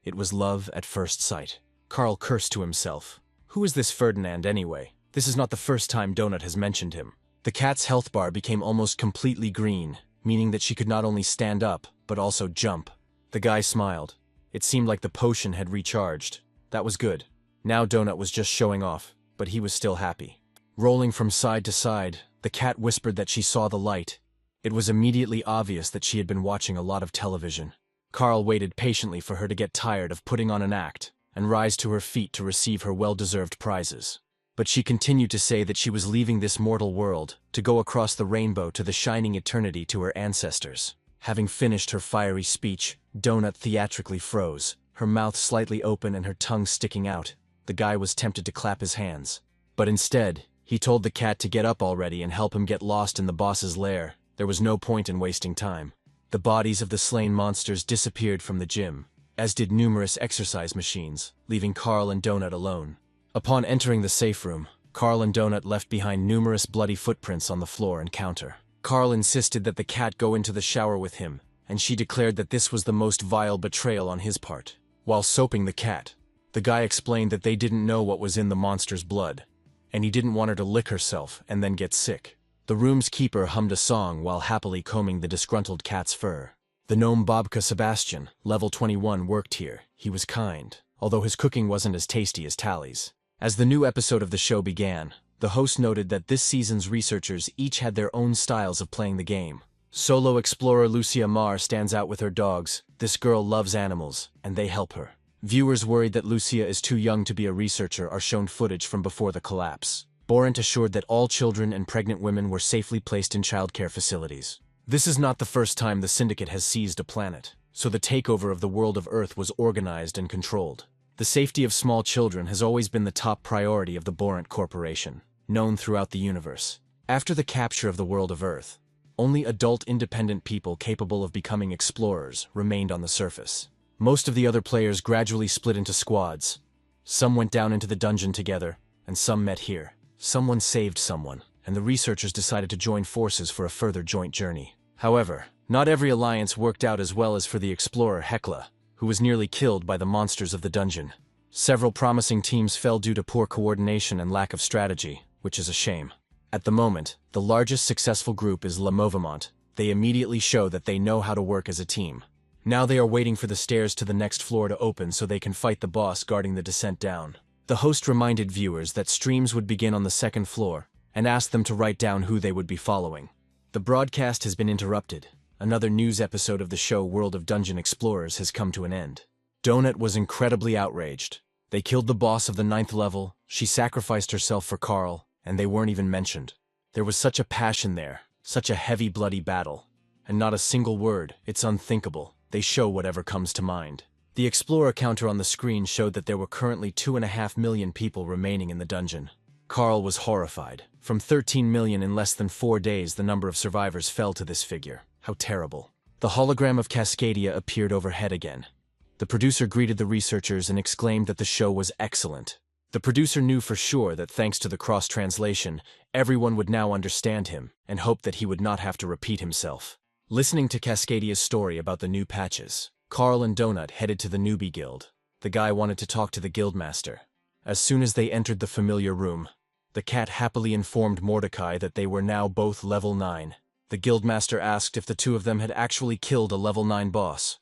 [SPEAKER 1] It was love at first sight. Carl cursed to himself. Who is this Ferdinand anyway? This is not the first time Donut has mentioned him. The cat's health bar became almost completely green, meaning that she could not only stand up, but also jump. The guy smiled. It seemed like the potion had recharged. That was good. Now Donut was just showing off, but he was still happy. Rolling from side to side, the cat whispered that she saw the light. It was immediately obvious that she had been watching a lot of television. Carl waited patiently for her to get tired of putting on an act and rise to her feet to receive her well-deserved prizes. But she continued to say that she was leaving this mortal world to go across the rainbow to the shining eternity to her ancestors. Having finished her fiery speech, Donut theatrically froze, her mouth slightly open and her tongue sticking out. The guy was tempted to clap his hands. But instead, he told the cat to get up already and help him get lost in the boss's lair. There was no point in wasting time. The bodies of the slain monsters disappeared from the gym, as did numerous exercise machines, leaving Carl and Donut alone. Upon entering the safe room, Carl and Donut left behind numerous bloody footprints on the floor and counter. Carl insisted that the cat go into the shower with him, and she declared that this was the most vile betrayal on his part. While soaping the cat, the guy explained that they didn't know what was in the monster's blood, and he didn't want her to lick herself and then get sick. The room's keeper hummed a song while happily combing the disgruntled cat's fur. The gnome Babka Sebastian, level 21, worked here. He was kind, although his cooking wasn't as tasty as Tally's. As the new episode of the show began, the host noted that this season's researchers each had their own styles of playing the game. Solo explorer Lucia Marr stands out with her dogs. This girl loves animals, and they help her. Viewers worried that Lucia is too young to be a researcher are shown footage from before the collapse. Borant assured that all children and pregnant women were safely placed in childcare facilities. This is not the first time the Syndicate has seized a planet, so the takeover of the world of Earth was organized and controlled. The safety of small children has always been the top priority of the Borant Corporation, known throughout the universe. After the capture of the world of Earth, only adult independent people capable of becoming explorers remained on the surface. Most of the other players gradually split into squads. Some went down into the dungeon together, and some met here. Someone saved someone, and the researchers decided to join forces for a further joint journey. However, not every alliance worked out as well as for the explorer Hekla, who was nearly killed by the monsters of the dungeon. Several promising teams fell due to poor coordination and lack of strategy, which is a shame. At the moment, the largest successful group is Le Mouvement. They immediately show that they know how to work as a team. Now they are waiting for the stairs to the next floor to open so they can fight the boss guarding the descent down. The host reminded viewers that streams would begin on the second floor, and asked them to write down who they would be following. The broadcast has been interrupted. Another news episode of the show World of Dungeon Explorers has come to an end. Donut was incredibly outraged. They killed the boss of the 9th level, she sacrificed herself for Carl, and they weren't even mentioned. There was such a passion there, such a heavy bloody battle. And not a single word, it's unthinkable. They show whatever comes to mind. The Explorer counter on the screen showed that there were currently 2.5 million people remaining in the dungeon. Carl was horrified. From 13 million in less than 4 days, the number of survivors fell to this figure. How terrible. The hologram of Cascadia appeared overhead again. The producer greeted the researchers and exclaimed that the show was excellent. The producer knew for sure that thanks to the cross-translation, everyone would now understand him, and hoped that he would not have to repeat himself. Listening to Cascadia's story about the new patches, Carl and Donut headed to the newbie guild. The guy wanted to talk to the guildmaster. As soon as they entered the familiar room, the cat happily informed Mordecai that they were now both level 9. The guildmaster asked if the two of them had actually killed a level 9 boss.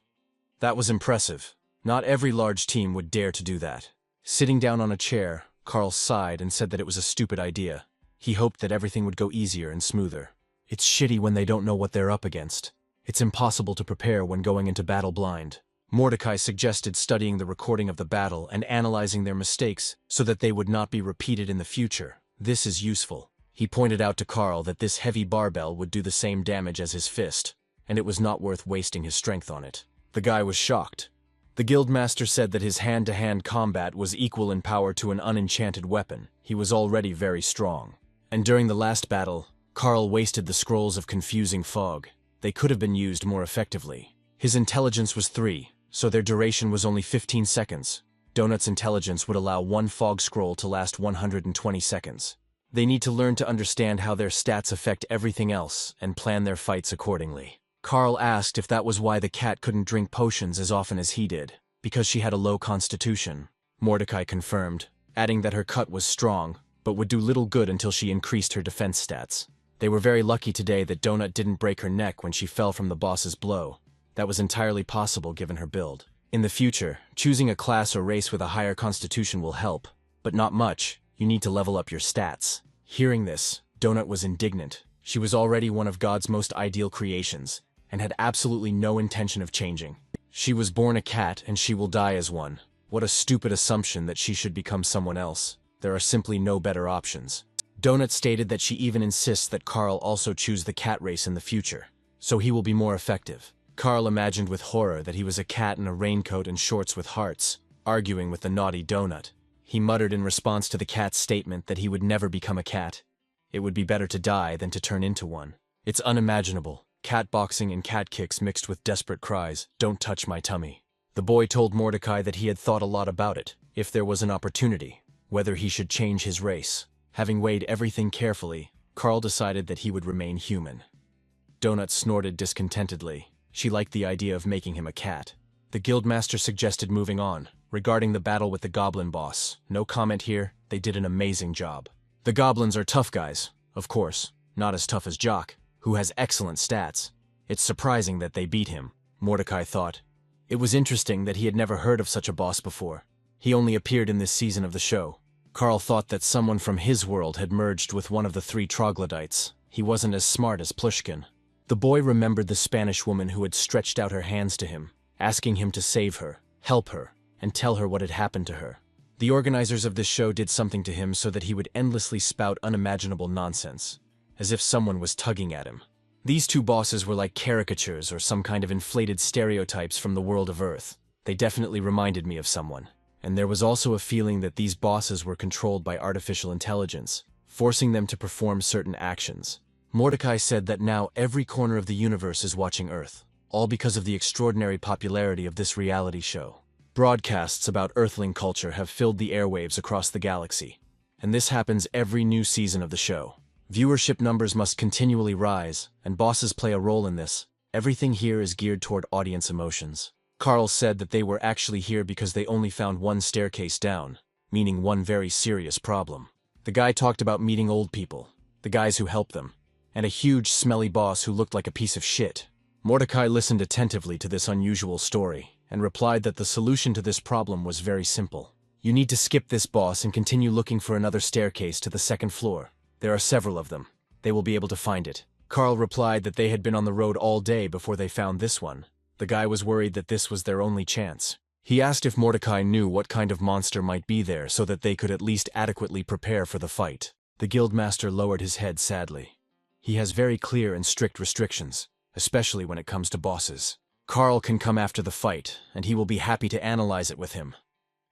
[SPEAKER 1] That was impressive. Not every large team would dare to do that. Sitting down on a chair, Carl sighed and said that it was a stupid idea. He hoped that everything would go easier and smoother. It's shitty when they don't know what they're up against. It's impossible to prepare when going into battle blind. Mordecai suggested studying the recording of the battle and analyzing their mistakes so that they would not be repeated in the future. This is useful. He pointed out to Carl that this heavy barbell would do the same damage as his fist, and it was not worth wasting his strength on it. The guy was shocked. The guildmaster said that his hand-to-hand combat was equal in power to an unenchanted weapon. He was already very strong. And during the last battle, Carl wasted the scrolls of confusing fog. They could have been used more effectively. His intelligence was 3, so their duration was only 15 seconds. Donut's intelligence would allow one fog scroll to last 120 seconds. They need to learn to understand how their stats affect everything else and plan their fights accordingly. Carl asked if that was why the cat couldn't drink potions as often as he did, because she had a low constitution. Mordecai confirmed, adding that her cut was strong, but would do little good until she increased her defense stats. They were very lucky today that Donut didn't break her neck when she fell from the boss's blow. That was entirely possible given her build. In the future, choosing a class or race with a higher constitution will help, but not much. You need to level up your stats. Hearing this, Donut was indignant. She was already one of God's most ideal creations, and had absolutely no intention of changing. She was born a cat and she will die as one. What a stupid assumption that she should become someone else. There are simply no better options. Donut stated that she even insists that Carl also choose the cat race in the future, so he will be more effective. Carl imagined with horror that he was a cat in a raincoat and shorts with hearts, arguing with the naughty Donut. He muttered in response to the cat's statement that he would never become a cat. It would be better to die than to turn into one. It's unimaginable. Cat boxing and cat kicks mixed with desperate cries, "Don't touch my tummy." The boy told Mordecai that he had thought a lot about it, if there was an opportunity, whether he should change his race. Having weighed everything carefully, Carl decided that he would remain human. Donut snorted discontentedly. She liked the idea of making him a cat. The guildmaster suggested moving on. Regarding the battle with the goblin boss, no comment here, they did an amazing job. The goblins are tough guys, of course, not as tough as Jock, who has excellent stats. It's surprising that they beat him, Mordecai thought. It was interesting that he had never heard of such a boss before. He only appeared in this season of the show. Carl thought that someone from his world had merged with one of the 3 troglodytes. He wasn't as smart as Plushkin. The boy remembered the Spanish woman who had stretched out her hands to him, asking him to save her, help her, and tell her what had happened to her. The organizers of this show did something to him so that he would endlessly spout unimaginable nonsense, as if someone was tugging at him. These 2 bosses were like caricatures or some kind of inflated stereotypes from the world of Earth. They definitely reminded me of someone. And there was also a feeling that these bosses were controlled by artificial intelligence, forcing them to perform certain actions. Mordecai said that now every corner of the universe is watching Earth, all because of the extraordinary popularity of this reality show. Broadcasts about Earthling culture have filled the airwaves across the galaxy, and this happens every new season of the show. Viewership numbers must continually rise, and bosses play a role in this. Everything here is geared toward audience emotions. Carl said that they were actually here because they only found one staircase down, meaning one very serious problem. The guy talked about meeting old people, the guys who helped them, and a huge smelly boss who looked like a piece of shit. Mordecai listened attentively to this unusual story, and replied that the solution to this problem was very simple. You need to skip this boss and continue looking for another staircase to the 2nd floor. There are several of them. They will be able to find it. Carl replied that they had been on the road all day before they found this one. The guy was worried that this was their only chance. He asked if Mordecai knew what kind of monster might be there so that they could at least adequately prepare for the fight. The guildmaster lowered his head sadly. He has very clear and strict restrictions, especially when it comes to bosses. Carl can come after the fight, and he will be happy to analyze it with him.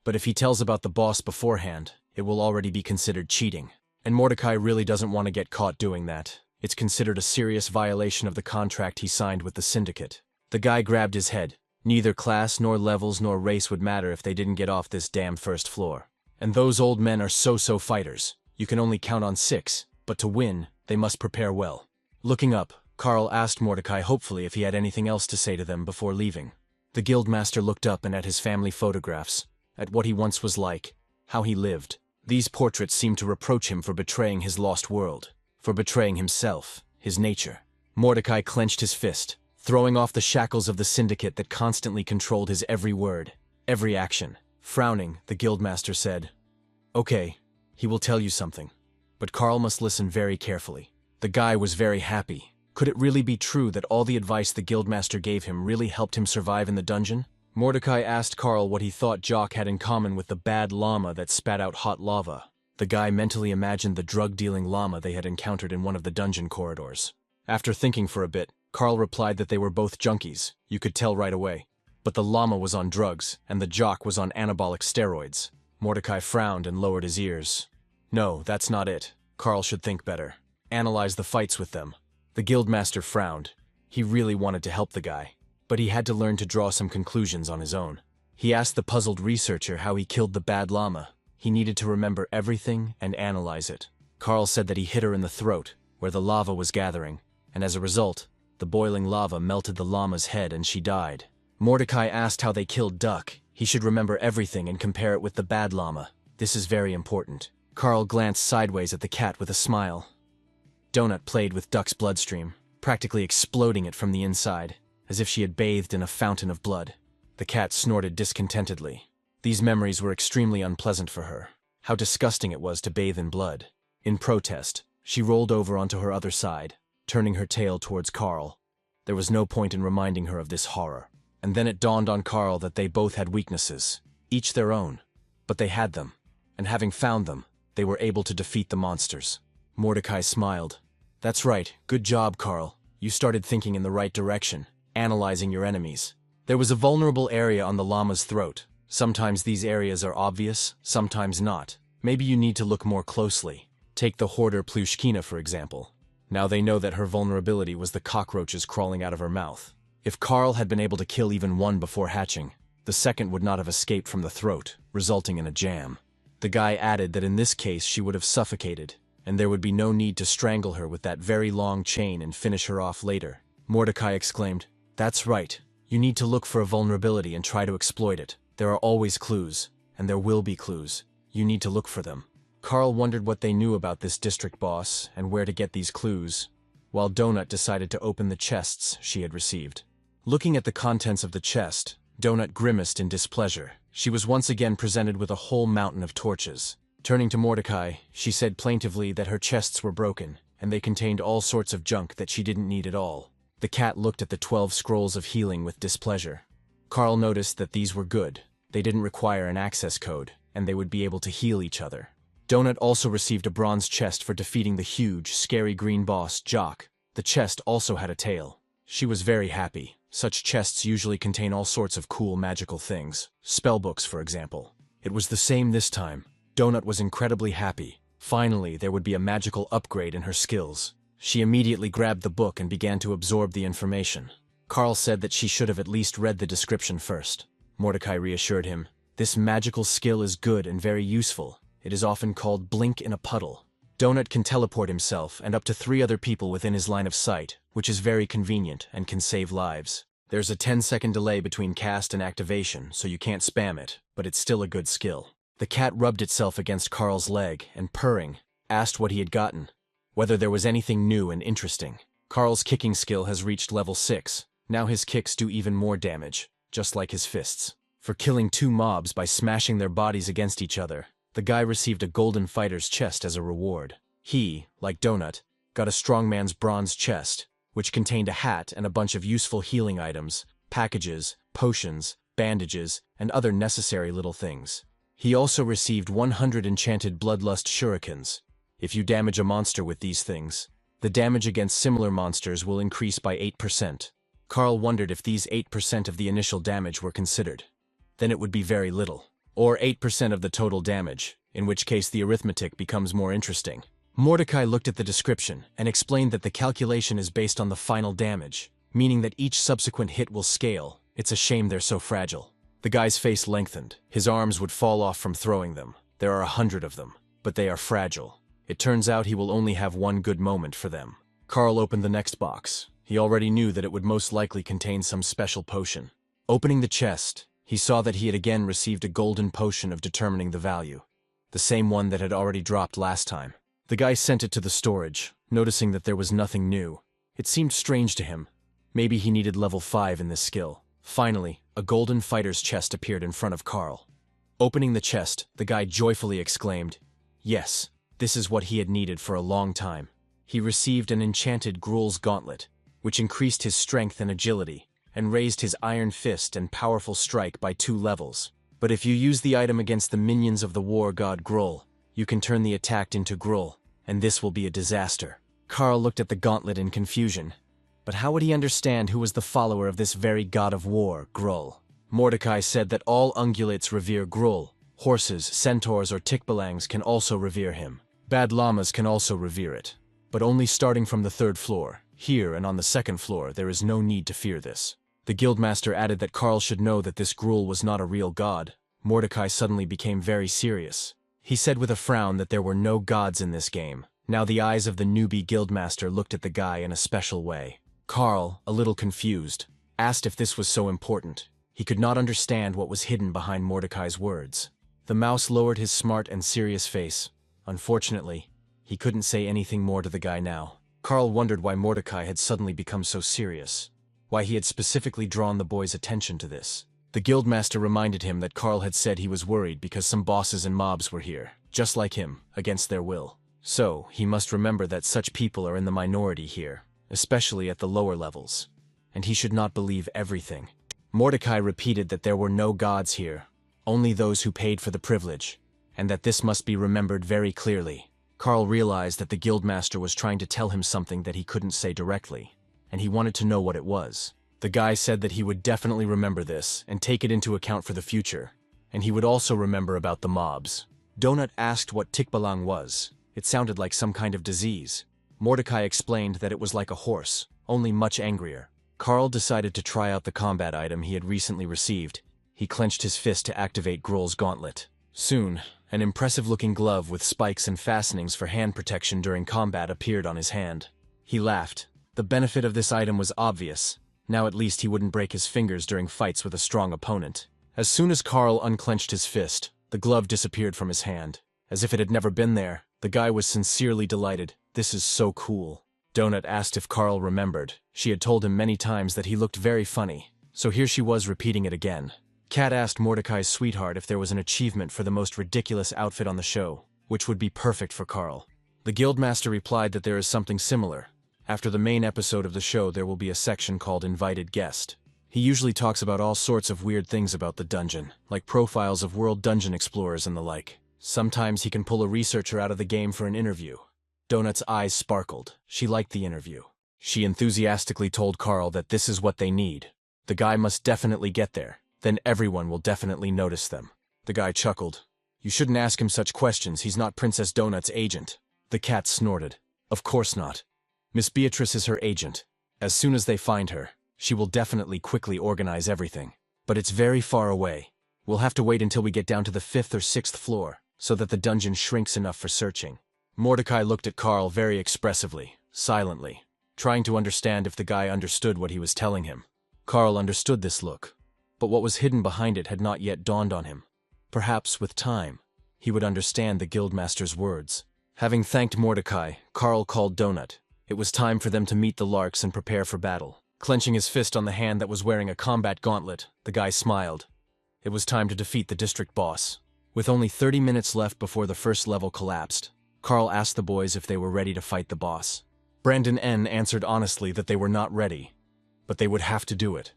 [SPEAKER 1] But if he tells about the boss beforehand, it will already be considered cheating. And Mordecai really doesn't want to get caught doing that. It's considered a serious violation of the contract he signed with the syndicate. The guy grabbed his head. Neither class nor levels nor race would matter if they didn't get off this damn 1st floor. And those old men are so-so fighters. You can only count on 6, but to win, they must prepare well. Looking up, Carl asked Mordecai hopefully if he had anything else to say to them before leaving. The guildmaster looked up and at his family photographs, at what he once was like, how he lived. These portraits seemed to reproach him for betraying his lost world, for betraying himself, his nature. Mordecai clenched his fist, throwing off the shackles of the syndicate that constantly controlled his every word, every action. Frowning, the guildmaster said, "Okay, he will tell you something." But Carl must listen very carefully. The guy was very happy. Could it really be true that all the advice the guildmaster gave him really helped him survive in the dungeon? Mordecai asked Carl what he thought Jock had in common with the bad llama that spat out hot lava. The guy mentally imagined the drug-dealing llama they had encountered in one of the dungeon corridors. After thinking for a bit, Carl replied that they were both junkies, you could tell right away. But the llama was on drugs, and the Jock was on anabolic steroids. Mordecai frowned and lowered his ears. No, that's not it. Carl should think better. Analyze the fights with them. The guildmaster frowned. He really wanted to help the guy, but he had to learn to draw some conclusions on his own. He asked the puzzled researcher how he killed the bad llama. He needed to remember everything and analyze it. Carl said that he hit her in the throat, where the lava was gathering, and as a result, the boiling lava melted the llama's head and she died. Mordecai asked how they killed Duck. He should remember everything and compare it with the bad llama. This is very important. Carl glanced sideways at the cat with a smile. Donut played with Duck's bloodstream, practically exploding it from the inside, as if she had bathed in a fountain of blood. The cat snorted discontentedly. These memories were extremely unpleasant for her. How disgusting it was to bathe in blood. In protest, she rolled over onto her other side, turning her tail towards Carl. There was no point in reminding her of this horror. And then it dawned on Carl that they both had weaknesses, each their own. But they had them, and having found them, they were able to defeat the monsters. Mordecai smiled. That's right, good job, Carl. You started thinking in the right direction, analyzing your enemies. There was a vulnerable area on the llama's throat. Sometimes these areas are obvious, sometimes not. Maybe you need to look more closely. Take the hoarder Plushkina, for example. Now they know that her vulnerability was the cockroaches crawling out of her mouth. If Carl had been able to kill even one before hatching, the second would not have escaped from the throat, resulting in a jam. The guy added that in this case she would have suffocated, and there would be no need to strangle her with that very long chain and finish her off later. Mordecai exclaimed, "That's right. You need to look for a vulnerability and try to exploit it. There are always clues, and there will be clues. You need to look for them." Carl wondered what they knew about this district boss and where to get these clues, while Donut decided to open the chests she had received. Looking at the contents of the chest, Donut grimaced in displeasure. She was once again presented with a whole mountain of torches. Turning to Mordecai, she said plaintively that her chests were broken, and they contained all sorts of junk that she didn't need at all. The cat looked at the 12 scrolls of healing with displeasure. Carl noticed that these were good. They didn't require an access code, and they would be able to heal each other. Donut also received a bronze chest for defeating the huge, scary green boss, Jock. The chest also had a tail. She was very happy. Such chests usually contain all sorts of cool magical things. Spellbooks, for example. It was the same this time. Donut was incredibly happy. Finally, there would be a magical upgrade in her skills. She immediately grabbed the book and began to absorb the information. Carl said that she should have at least read the description first. Mordecai reassured him, "This magical skill is good and very useful. It is often called blink in a puddle. Donut can teleport himself and up to 3 other people within his line of sight, which is very convenient and can save lives. There's a 10-second delay between cast and activation, so you can't spam it, but it's still a good skill." The cat rubbed itself against Carl's leg and, purring, asked what he had gotten, whether there was anything new and interesting. Carl's kicking skill has reached level 6. Now his kicks do even more damage, just like his fists. For killing 2 mobs by smashing their bodies against each other, the guy received a golden fighter's chest as a reward. He, like Donut, got a strongman's bronze chest, which contained a hat and a bunch of useful healing items, packages, potions, bandages, and other necessary little things. He also received 100 enchanted bloodlust shurikens. If you damage a monster with these things, the damage against similar monsters will increase by 8%. Carl wondered if these 8% of the initial damage were considered. Then it would be very little. Or 8% of the total damage, in which case the arithmetic becomes more interesting. Mordecai looked at the description and explained that the calculation is based on the final damage, meaning that each subsequent hit will scale. It's a shame they're so fragile. The guy's face lengthened. His arms would fall off from throwing them. There are 100 of them, but they are fragile. It turns out he will only have one good moment for them. Carl opened the next box. He already knew that it would most likely contain some special potion. Opening the chest, he saw that he had again received a golden potion of determining the value, the same one that had already dropped last time. The guy sent it to the storage, noticing that there was nothing new. It seemed strange to him. Maybe he needed level 5 in this skill. Finally, a golden fighter's chest appeared in front of Carl. Opening the chest, the guy joyfully exclaimed, "Yes, this is what he had needed for a long time." He received an enchanted Gruul's gauntlet, which increased his strength and agility, and raised his iron fist and powerful strike by 2 levels. But if you use the item against the minions of the war god Gruul, you can turn the attack into Gruul, and this will be a disaster. Carl looked at the gauntlet in confusion. But how would he understand who was the follower of this very god of war, Gruul? Mordecai said that all ungulates revere Gruul. Horses, centaurs, or tikbalangs can also revere him. Bad llamas can also revere it. But only starting from the 3rd floor. Here and on the 2nd floor, there is no need to fear this. The guildmaster added that Carl should know that this Gruul was not a real god. Mordecai suddenly became very serious. He said with a frown that there were no gods in this game. Now the eyes of the newbie guildmaster looked at the guy in a special way. Carl, a little confused, asked if this was so important. He could not understand what was hidden behind Mordecai's words. The mouse lowered his smart and serious face. Unfortunately, he couldn't say anything more to the guy now. Carl wondered why Mordecai had suddenly become so serious, why he had specifically drawn the boy's attention to this. The guildmaster reminded him that Carl had said he was worried because some bosses and mobs were here, just like him, against their will. So, he must remember that such people are in the minority here. especially at the lower levels. And he should not believe everything. Mordecai repeated that there were no gods here, only those who paid for the privilege, and that this must be remembered very clearly. Carl realized that the guildmaster was trying to tell him something that he couldn't say directly, and he wanted to know what it was. The guy said that he would definitely remember this and take it into account for the future, and he would also remember about the mobs. Donut asked what tikbalang was. It sounded like some kind of disease. Mordecai explained that it was like a horse, only much angrier. Carl decided to try out the combat item he had recently received. He clenched his fist to activate Gruel's gauntlet. Soon, an impressive-looking glove with spikes and fastenings for hand protection during combat appeared on his hand. He laughed. The benefit of this item was obvious. Now at least he wouldn't break his fingers during fights with a strong opponent. As soon as Carl unclenched his fist, the glove disappeared from his hand. As if it had never been there, the guy was sincerely delighted. This is so cool. Donut asked if Carl remembered. She had told him many times that he looked very funny, so here she was repeating it again. Kat asked Mordecai's sweetheart if there was an achievement for the most ridiculous outfit on the show, which would be perfect for Carl. The guildmaster replied that there is something similar. After the main episode of the show, there will be a section called Invited Guest. He usually talks about all sorts of weird things about the dungeon, like profiles of world dungeon explorers and the like. Sometimes he can pull a researcher out of the game for an interview. Donut's eyes sparkled. She liked the interview. She enthusiastically told Carl that this is what they need. The guy must definitely get there. Then everyone will definitely notice them. The guy chuckled. You shouldn't ask him such questions. He's not Princess Donut's agent. The cat snorted. Of course not. Miss Beatrice is her agent. As soon as they find her, she will definitely quickly organize everything. But it's very far away. We'll have to wait until we get down to the 5th or 6th floor, so that the dungeon shrinks enough for searching. Mordecai looked at Carl very expressively, silently, trying to understand if the guy understood what he was telling him. Carl understood this look, but what was hidden behind it had not yet dawned on him. Perhaps, with time, he would understand the guildmaster's words. Having thanked Mordecai, Carl called Donut. It was time for them to meet the Larks and prepare for battle. Clenching his fist on the hand that was wearing a combat gauntlet, the guy smiled. It was time to defeat the district boss. With only 30 minutes left before the first level collapsed, Carl asked the boys if they were ready to fight the boss. Brandon N. answered honestly that they were not ready, but they would have to do it.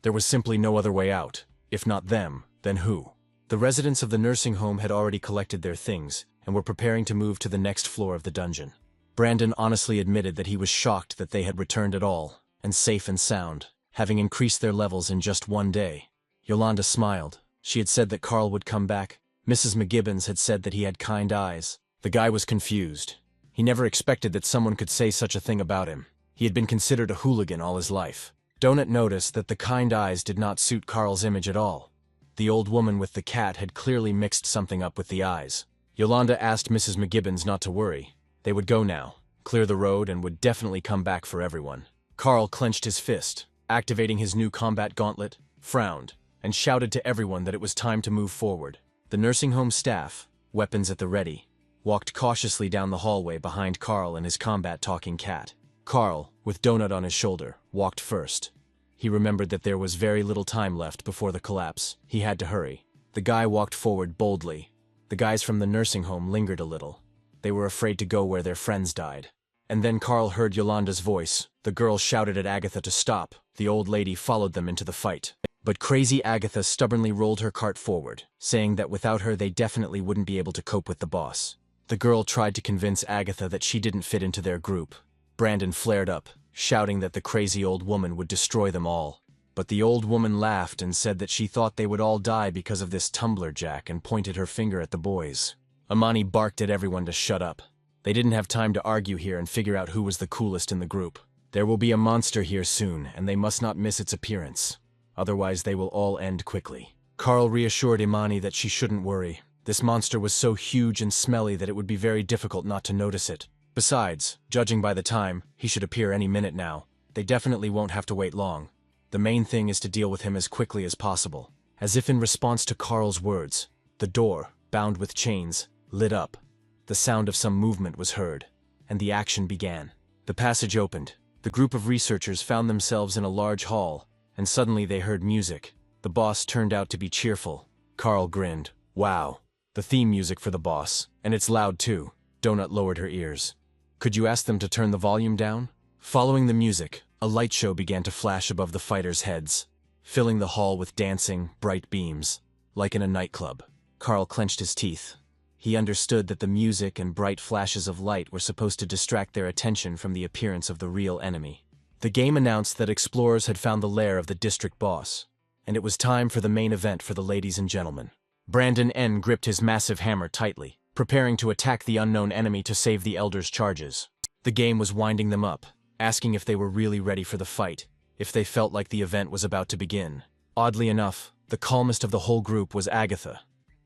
[SPEAKER 1] There was simply no other way out. If not them, then who? The residents of the nursing home had already collected their things and were preparing to move to the next floor of the dungeon. Brandon honestly admitted that he was shocked that they had returned at all, and safe and sound, having increased their levels in just one day. Yolanda smiled. She had said that Carl would come back. Mrs. McGibbons had said that he had kind eyes. The guy was confused. He never expected that someone could say such a thing about him. He had been considered a hooligan all his life. Donut noticed that the kind eyes did not suit Carl's image at all. The old woman with the cat had clearly mixed something up with the eyes. Yolanda asked Mrs. McGibbons not to worry. They would go now, clear the road, and would definitely come back for everyone. Carl clenched his fist, activating his new combat gauntlet, frowned, and shouted to everyone that it was time to move forward. The nursing home staff, weapons at the ready, walked cautiously down the hallway behind Carl and his combat-talking cat. Carl, with Donut on his shoulder, walked first. He remembered that there was very little time left before the collapse. He had to hurry. The guy walked forward boldly. The guys from the nursing home lingered a little. They were afraid to go where their friends died. And then Carl heard Yolanda's voice. The girl shouted at Agatha to stop. The old lady followed them into the fight. But crazy Agatha stubbornly rolled her cart forward, saying that without her they definitely wouldn't be able to cope with the boss. The girl tried to convince Agatha that she didn't fit into their group. Brandon flared up, shouting that the crazy old woman would destroy them all. But the old woman laughed and said that she thought they would all die because of this tumbler jack and pointed her finger at the boys. Amani barked at everyone to shut up. They didn't have time to argue here and figure out who was the coolest in the group. There will be a monster here soon, and they must not miss its appearance. Otherwise they will all end quickly. Carl reassured Imani that she shouldn't worry. This monster was so huge and smelly that it would be very difficult not to notice it. Besides, judging by the time, he should appear any minute now. They definitely won't have to wait long. The main thing is to deal with him as quickly as possible. As if in response to Carl's words, the door, bound with chains, lit up. The sound of some movement was heard, and the action began. The passage opened. The group of researchers found themselves in a large hall, and suddenly they heard music. The boss turned out to be cheerful. Carl grinned. Wow. The theme music for the boss, and it's loud too. Donut lowered her ears. Could you ask them to turn the volume down? Following the music, a light show began to flash above the fighters' heads, filling the hall with dancing, bright beams, like in a nightclub. Carl clenched his teeth. He understood that the music and bright flashes of light were supposed to distract their attention from the appearance of the real enemy. The game announced that explorers had found the lair of the district boss, and it was time for the main event for the ladies and gentlemen. Brandon N. gripped his massive hammer tightly, preparing to attack the unknown enemy to save the Elder's charges. The game was winding them up, asking if they were really ready for the fight, if they felt like the event was about to begin. Oddly enough, the calmest of the whole group was Agatha.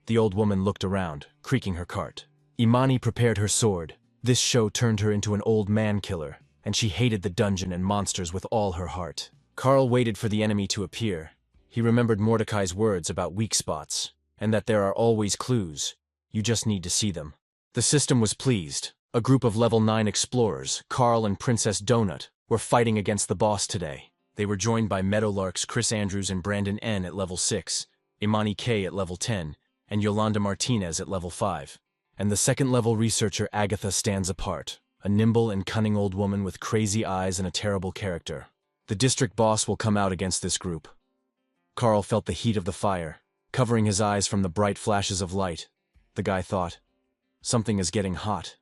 [SPEAKER 1] The old woman looked around, creaking her cart. Imani prepared her sword. This show turned her into an old man-killer, and she hated the dungeon and monsters with all her heart. Carl waited for the enemy to appear. He remembered Mordecai's words about weak spots, and that there are always clues. You just need to see them. The system was pleased. A group of level 9 explorers, Carl and Princess Donut, were fighting against the boss today. They were joined by Meadowlarks Chris Andrews and Brandon N. at level 6, Imani K. at level 10, and Yolanda Martinez at level 5. And the second-level researcher Agatha stands apart, a nimble and cunning old woman with crazy eyes and a terrible character. The district boss will come out against this group. Carl felt the heat of the fire, covering his eyes from the bright flashes of light. The guy thought, something is getting hot.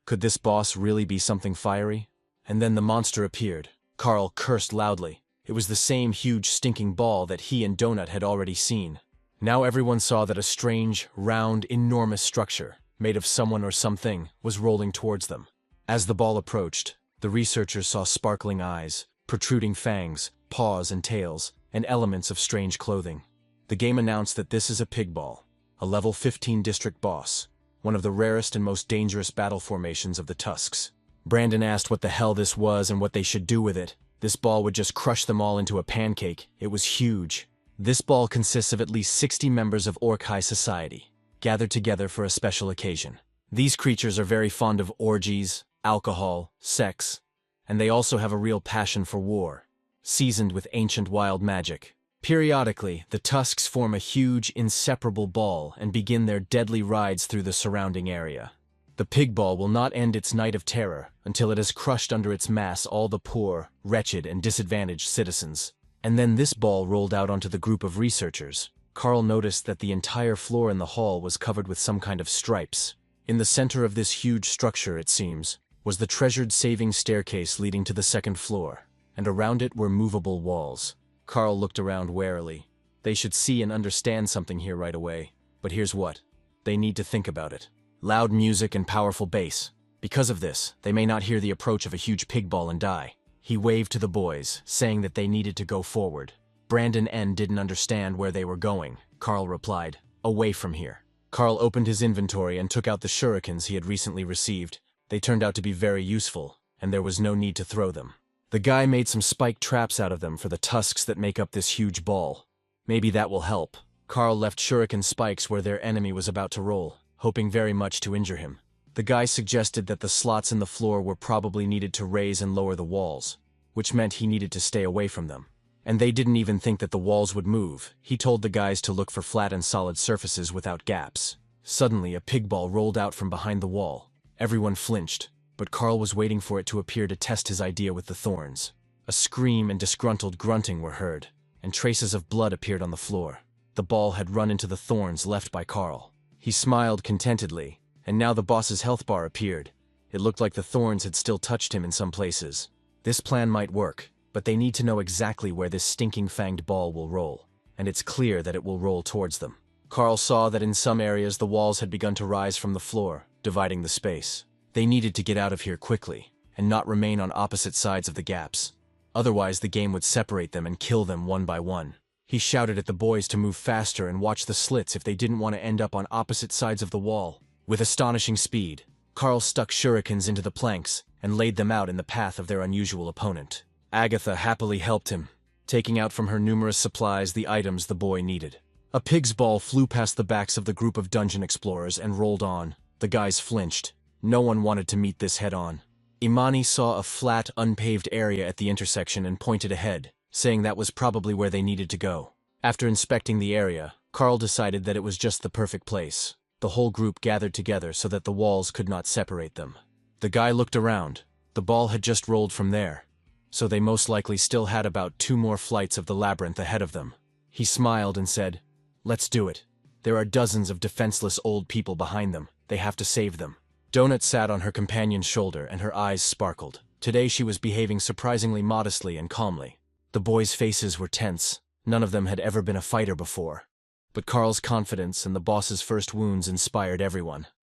[SPEAKER 1] Could this boss really be something fiery? And then the monster appeared. Carl cursed loudly. It was the same huge stinking ball that he and Donut had already seen. Now everyone saw that a strange, round, enormous structure, made of someone or something, was rolling towards them. As the ball approached, the researchers saw sparkling eyes, protruding fangs, paws and tails, and elements of strange clothing. The game announced that this is a pig ball, a level 15 district boss, one of the rarest and most dangerous battle formations of the Tusks. Brandon asked what the hell this was and what they should do with it. This ball would just crush them all into a pancake. It was huge. This ball consists of at least 60 members of Orc High Society, gathered together for a special occasion. These creatures are very fond of orgies, alcohol, sex, and they also have a real passion for war, seasoned with ancient wild magic. Periodically, the Tusks form a huge, inseparable ball and begin their deadly rides through the surrounding area. The pig ball will not end its night of terror until it has crushed under its mass all the poor, wretched, and disadvantaged citizens. And then this ball rolled out onto the group of researchers. Carl noticed that the entire floor in the hall was covered with some kind of stripes. In the center of this huge structure, it seems, was the treasured saving staircase leading to the second floor, and around it were movable walls. Carl looked around warily. They should see and understand something here right away, but here's what. They need to think about it. Loud music and powerful bass. Because of this, they may not hear the approach of a huge pig ball and die. He waved to the boys, saying that they needed to go forward. Brandon N. didn't understand where they were going. Carl replied, away from here. Carl opened his inventory and took out the shurikens he had recently received. They turned out to be very useful, and there was no need to throw them. The guy made some spiked traps out of them for the tusks that make up this huge ball. Maybe that will help. Carl left shuriken spikes where their enemy was about to roll, hoping very much to injure him. The guy suggested that the slots in the floor were probably needed to raise and lower the walls, which meant he needed to stay away from them. And they didn't even think that the walls would move. He told the guys to look for flat and solid surfaces without gaps. Suddenly, a pig ball rolled out from behind the wall. Everyone flinched, but Carl was waiting for it to appear to test his idea with the thorns. A scream and disgruntled grunting were heard, and traces of blood appeared on the floor. The ball had run into the thorns left by Carl. He smiled contentedly, and now the boss's health bar appeared. It looked like the thorns had still touched him in some places. This plan might work, but they need to know exactly where this stinking fanged ball will roll, and it's clear that it will roll towards them. Carl saw that in some areas the walls had begun to rise from the floor, dividing the space. They needed to get out of here quickly, and not remain on opposite sides of the gaps. Otherwise the game would separate them and kill them one by one. He shouted at the boys to move faster and watch the slits if they didn't want to end up on opposite sides of the wall. With astonishing speed, Carl stuck shurikens into the planks and laid them out in the path of their unusual opponent. Agatha happily helped him, taking out from her numerous supplies the items the boy needed. A pig's ball flew past the backs of the group of dungeon explorers and rolled on. The guys flinched. No one wanted to meet this head-on. Imani saw a flat, unpaved area at the intersection and pointed ahead, saying that was probably where they needed to go. After inspecting the area, Carl decided that it was just the perfect place. The whole group gathered together so that the walls could not separate them. The guy looked around. The ball had just rolled from there, so they most likely still had about 2 more flights of the labyrinth ahead of them. He smiled and said, "Let's do it. There are dozens of defenseless old people behind them. They have to save them." Donut sat on her companion's shoulder and her eyes sparkled. Today she was behaving surprisingly modestly and calmly. The boys' faces were tense. None of them had ever been a fighter before. But Carl's confidence and the boss's first wounds inspired everyone.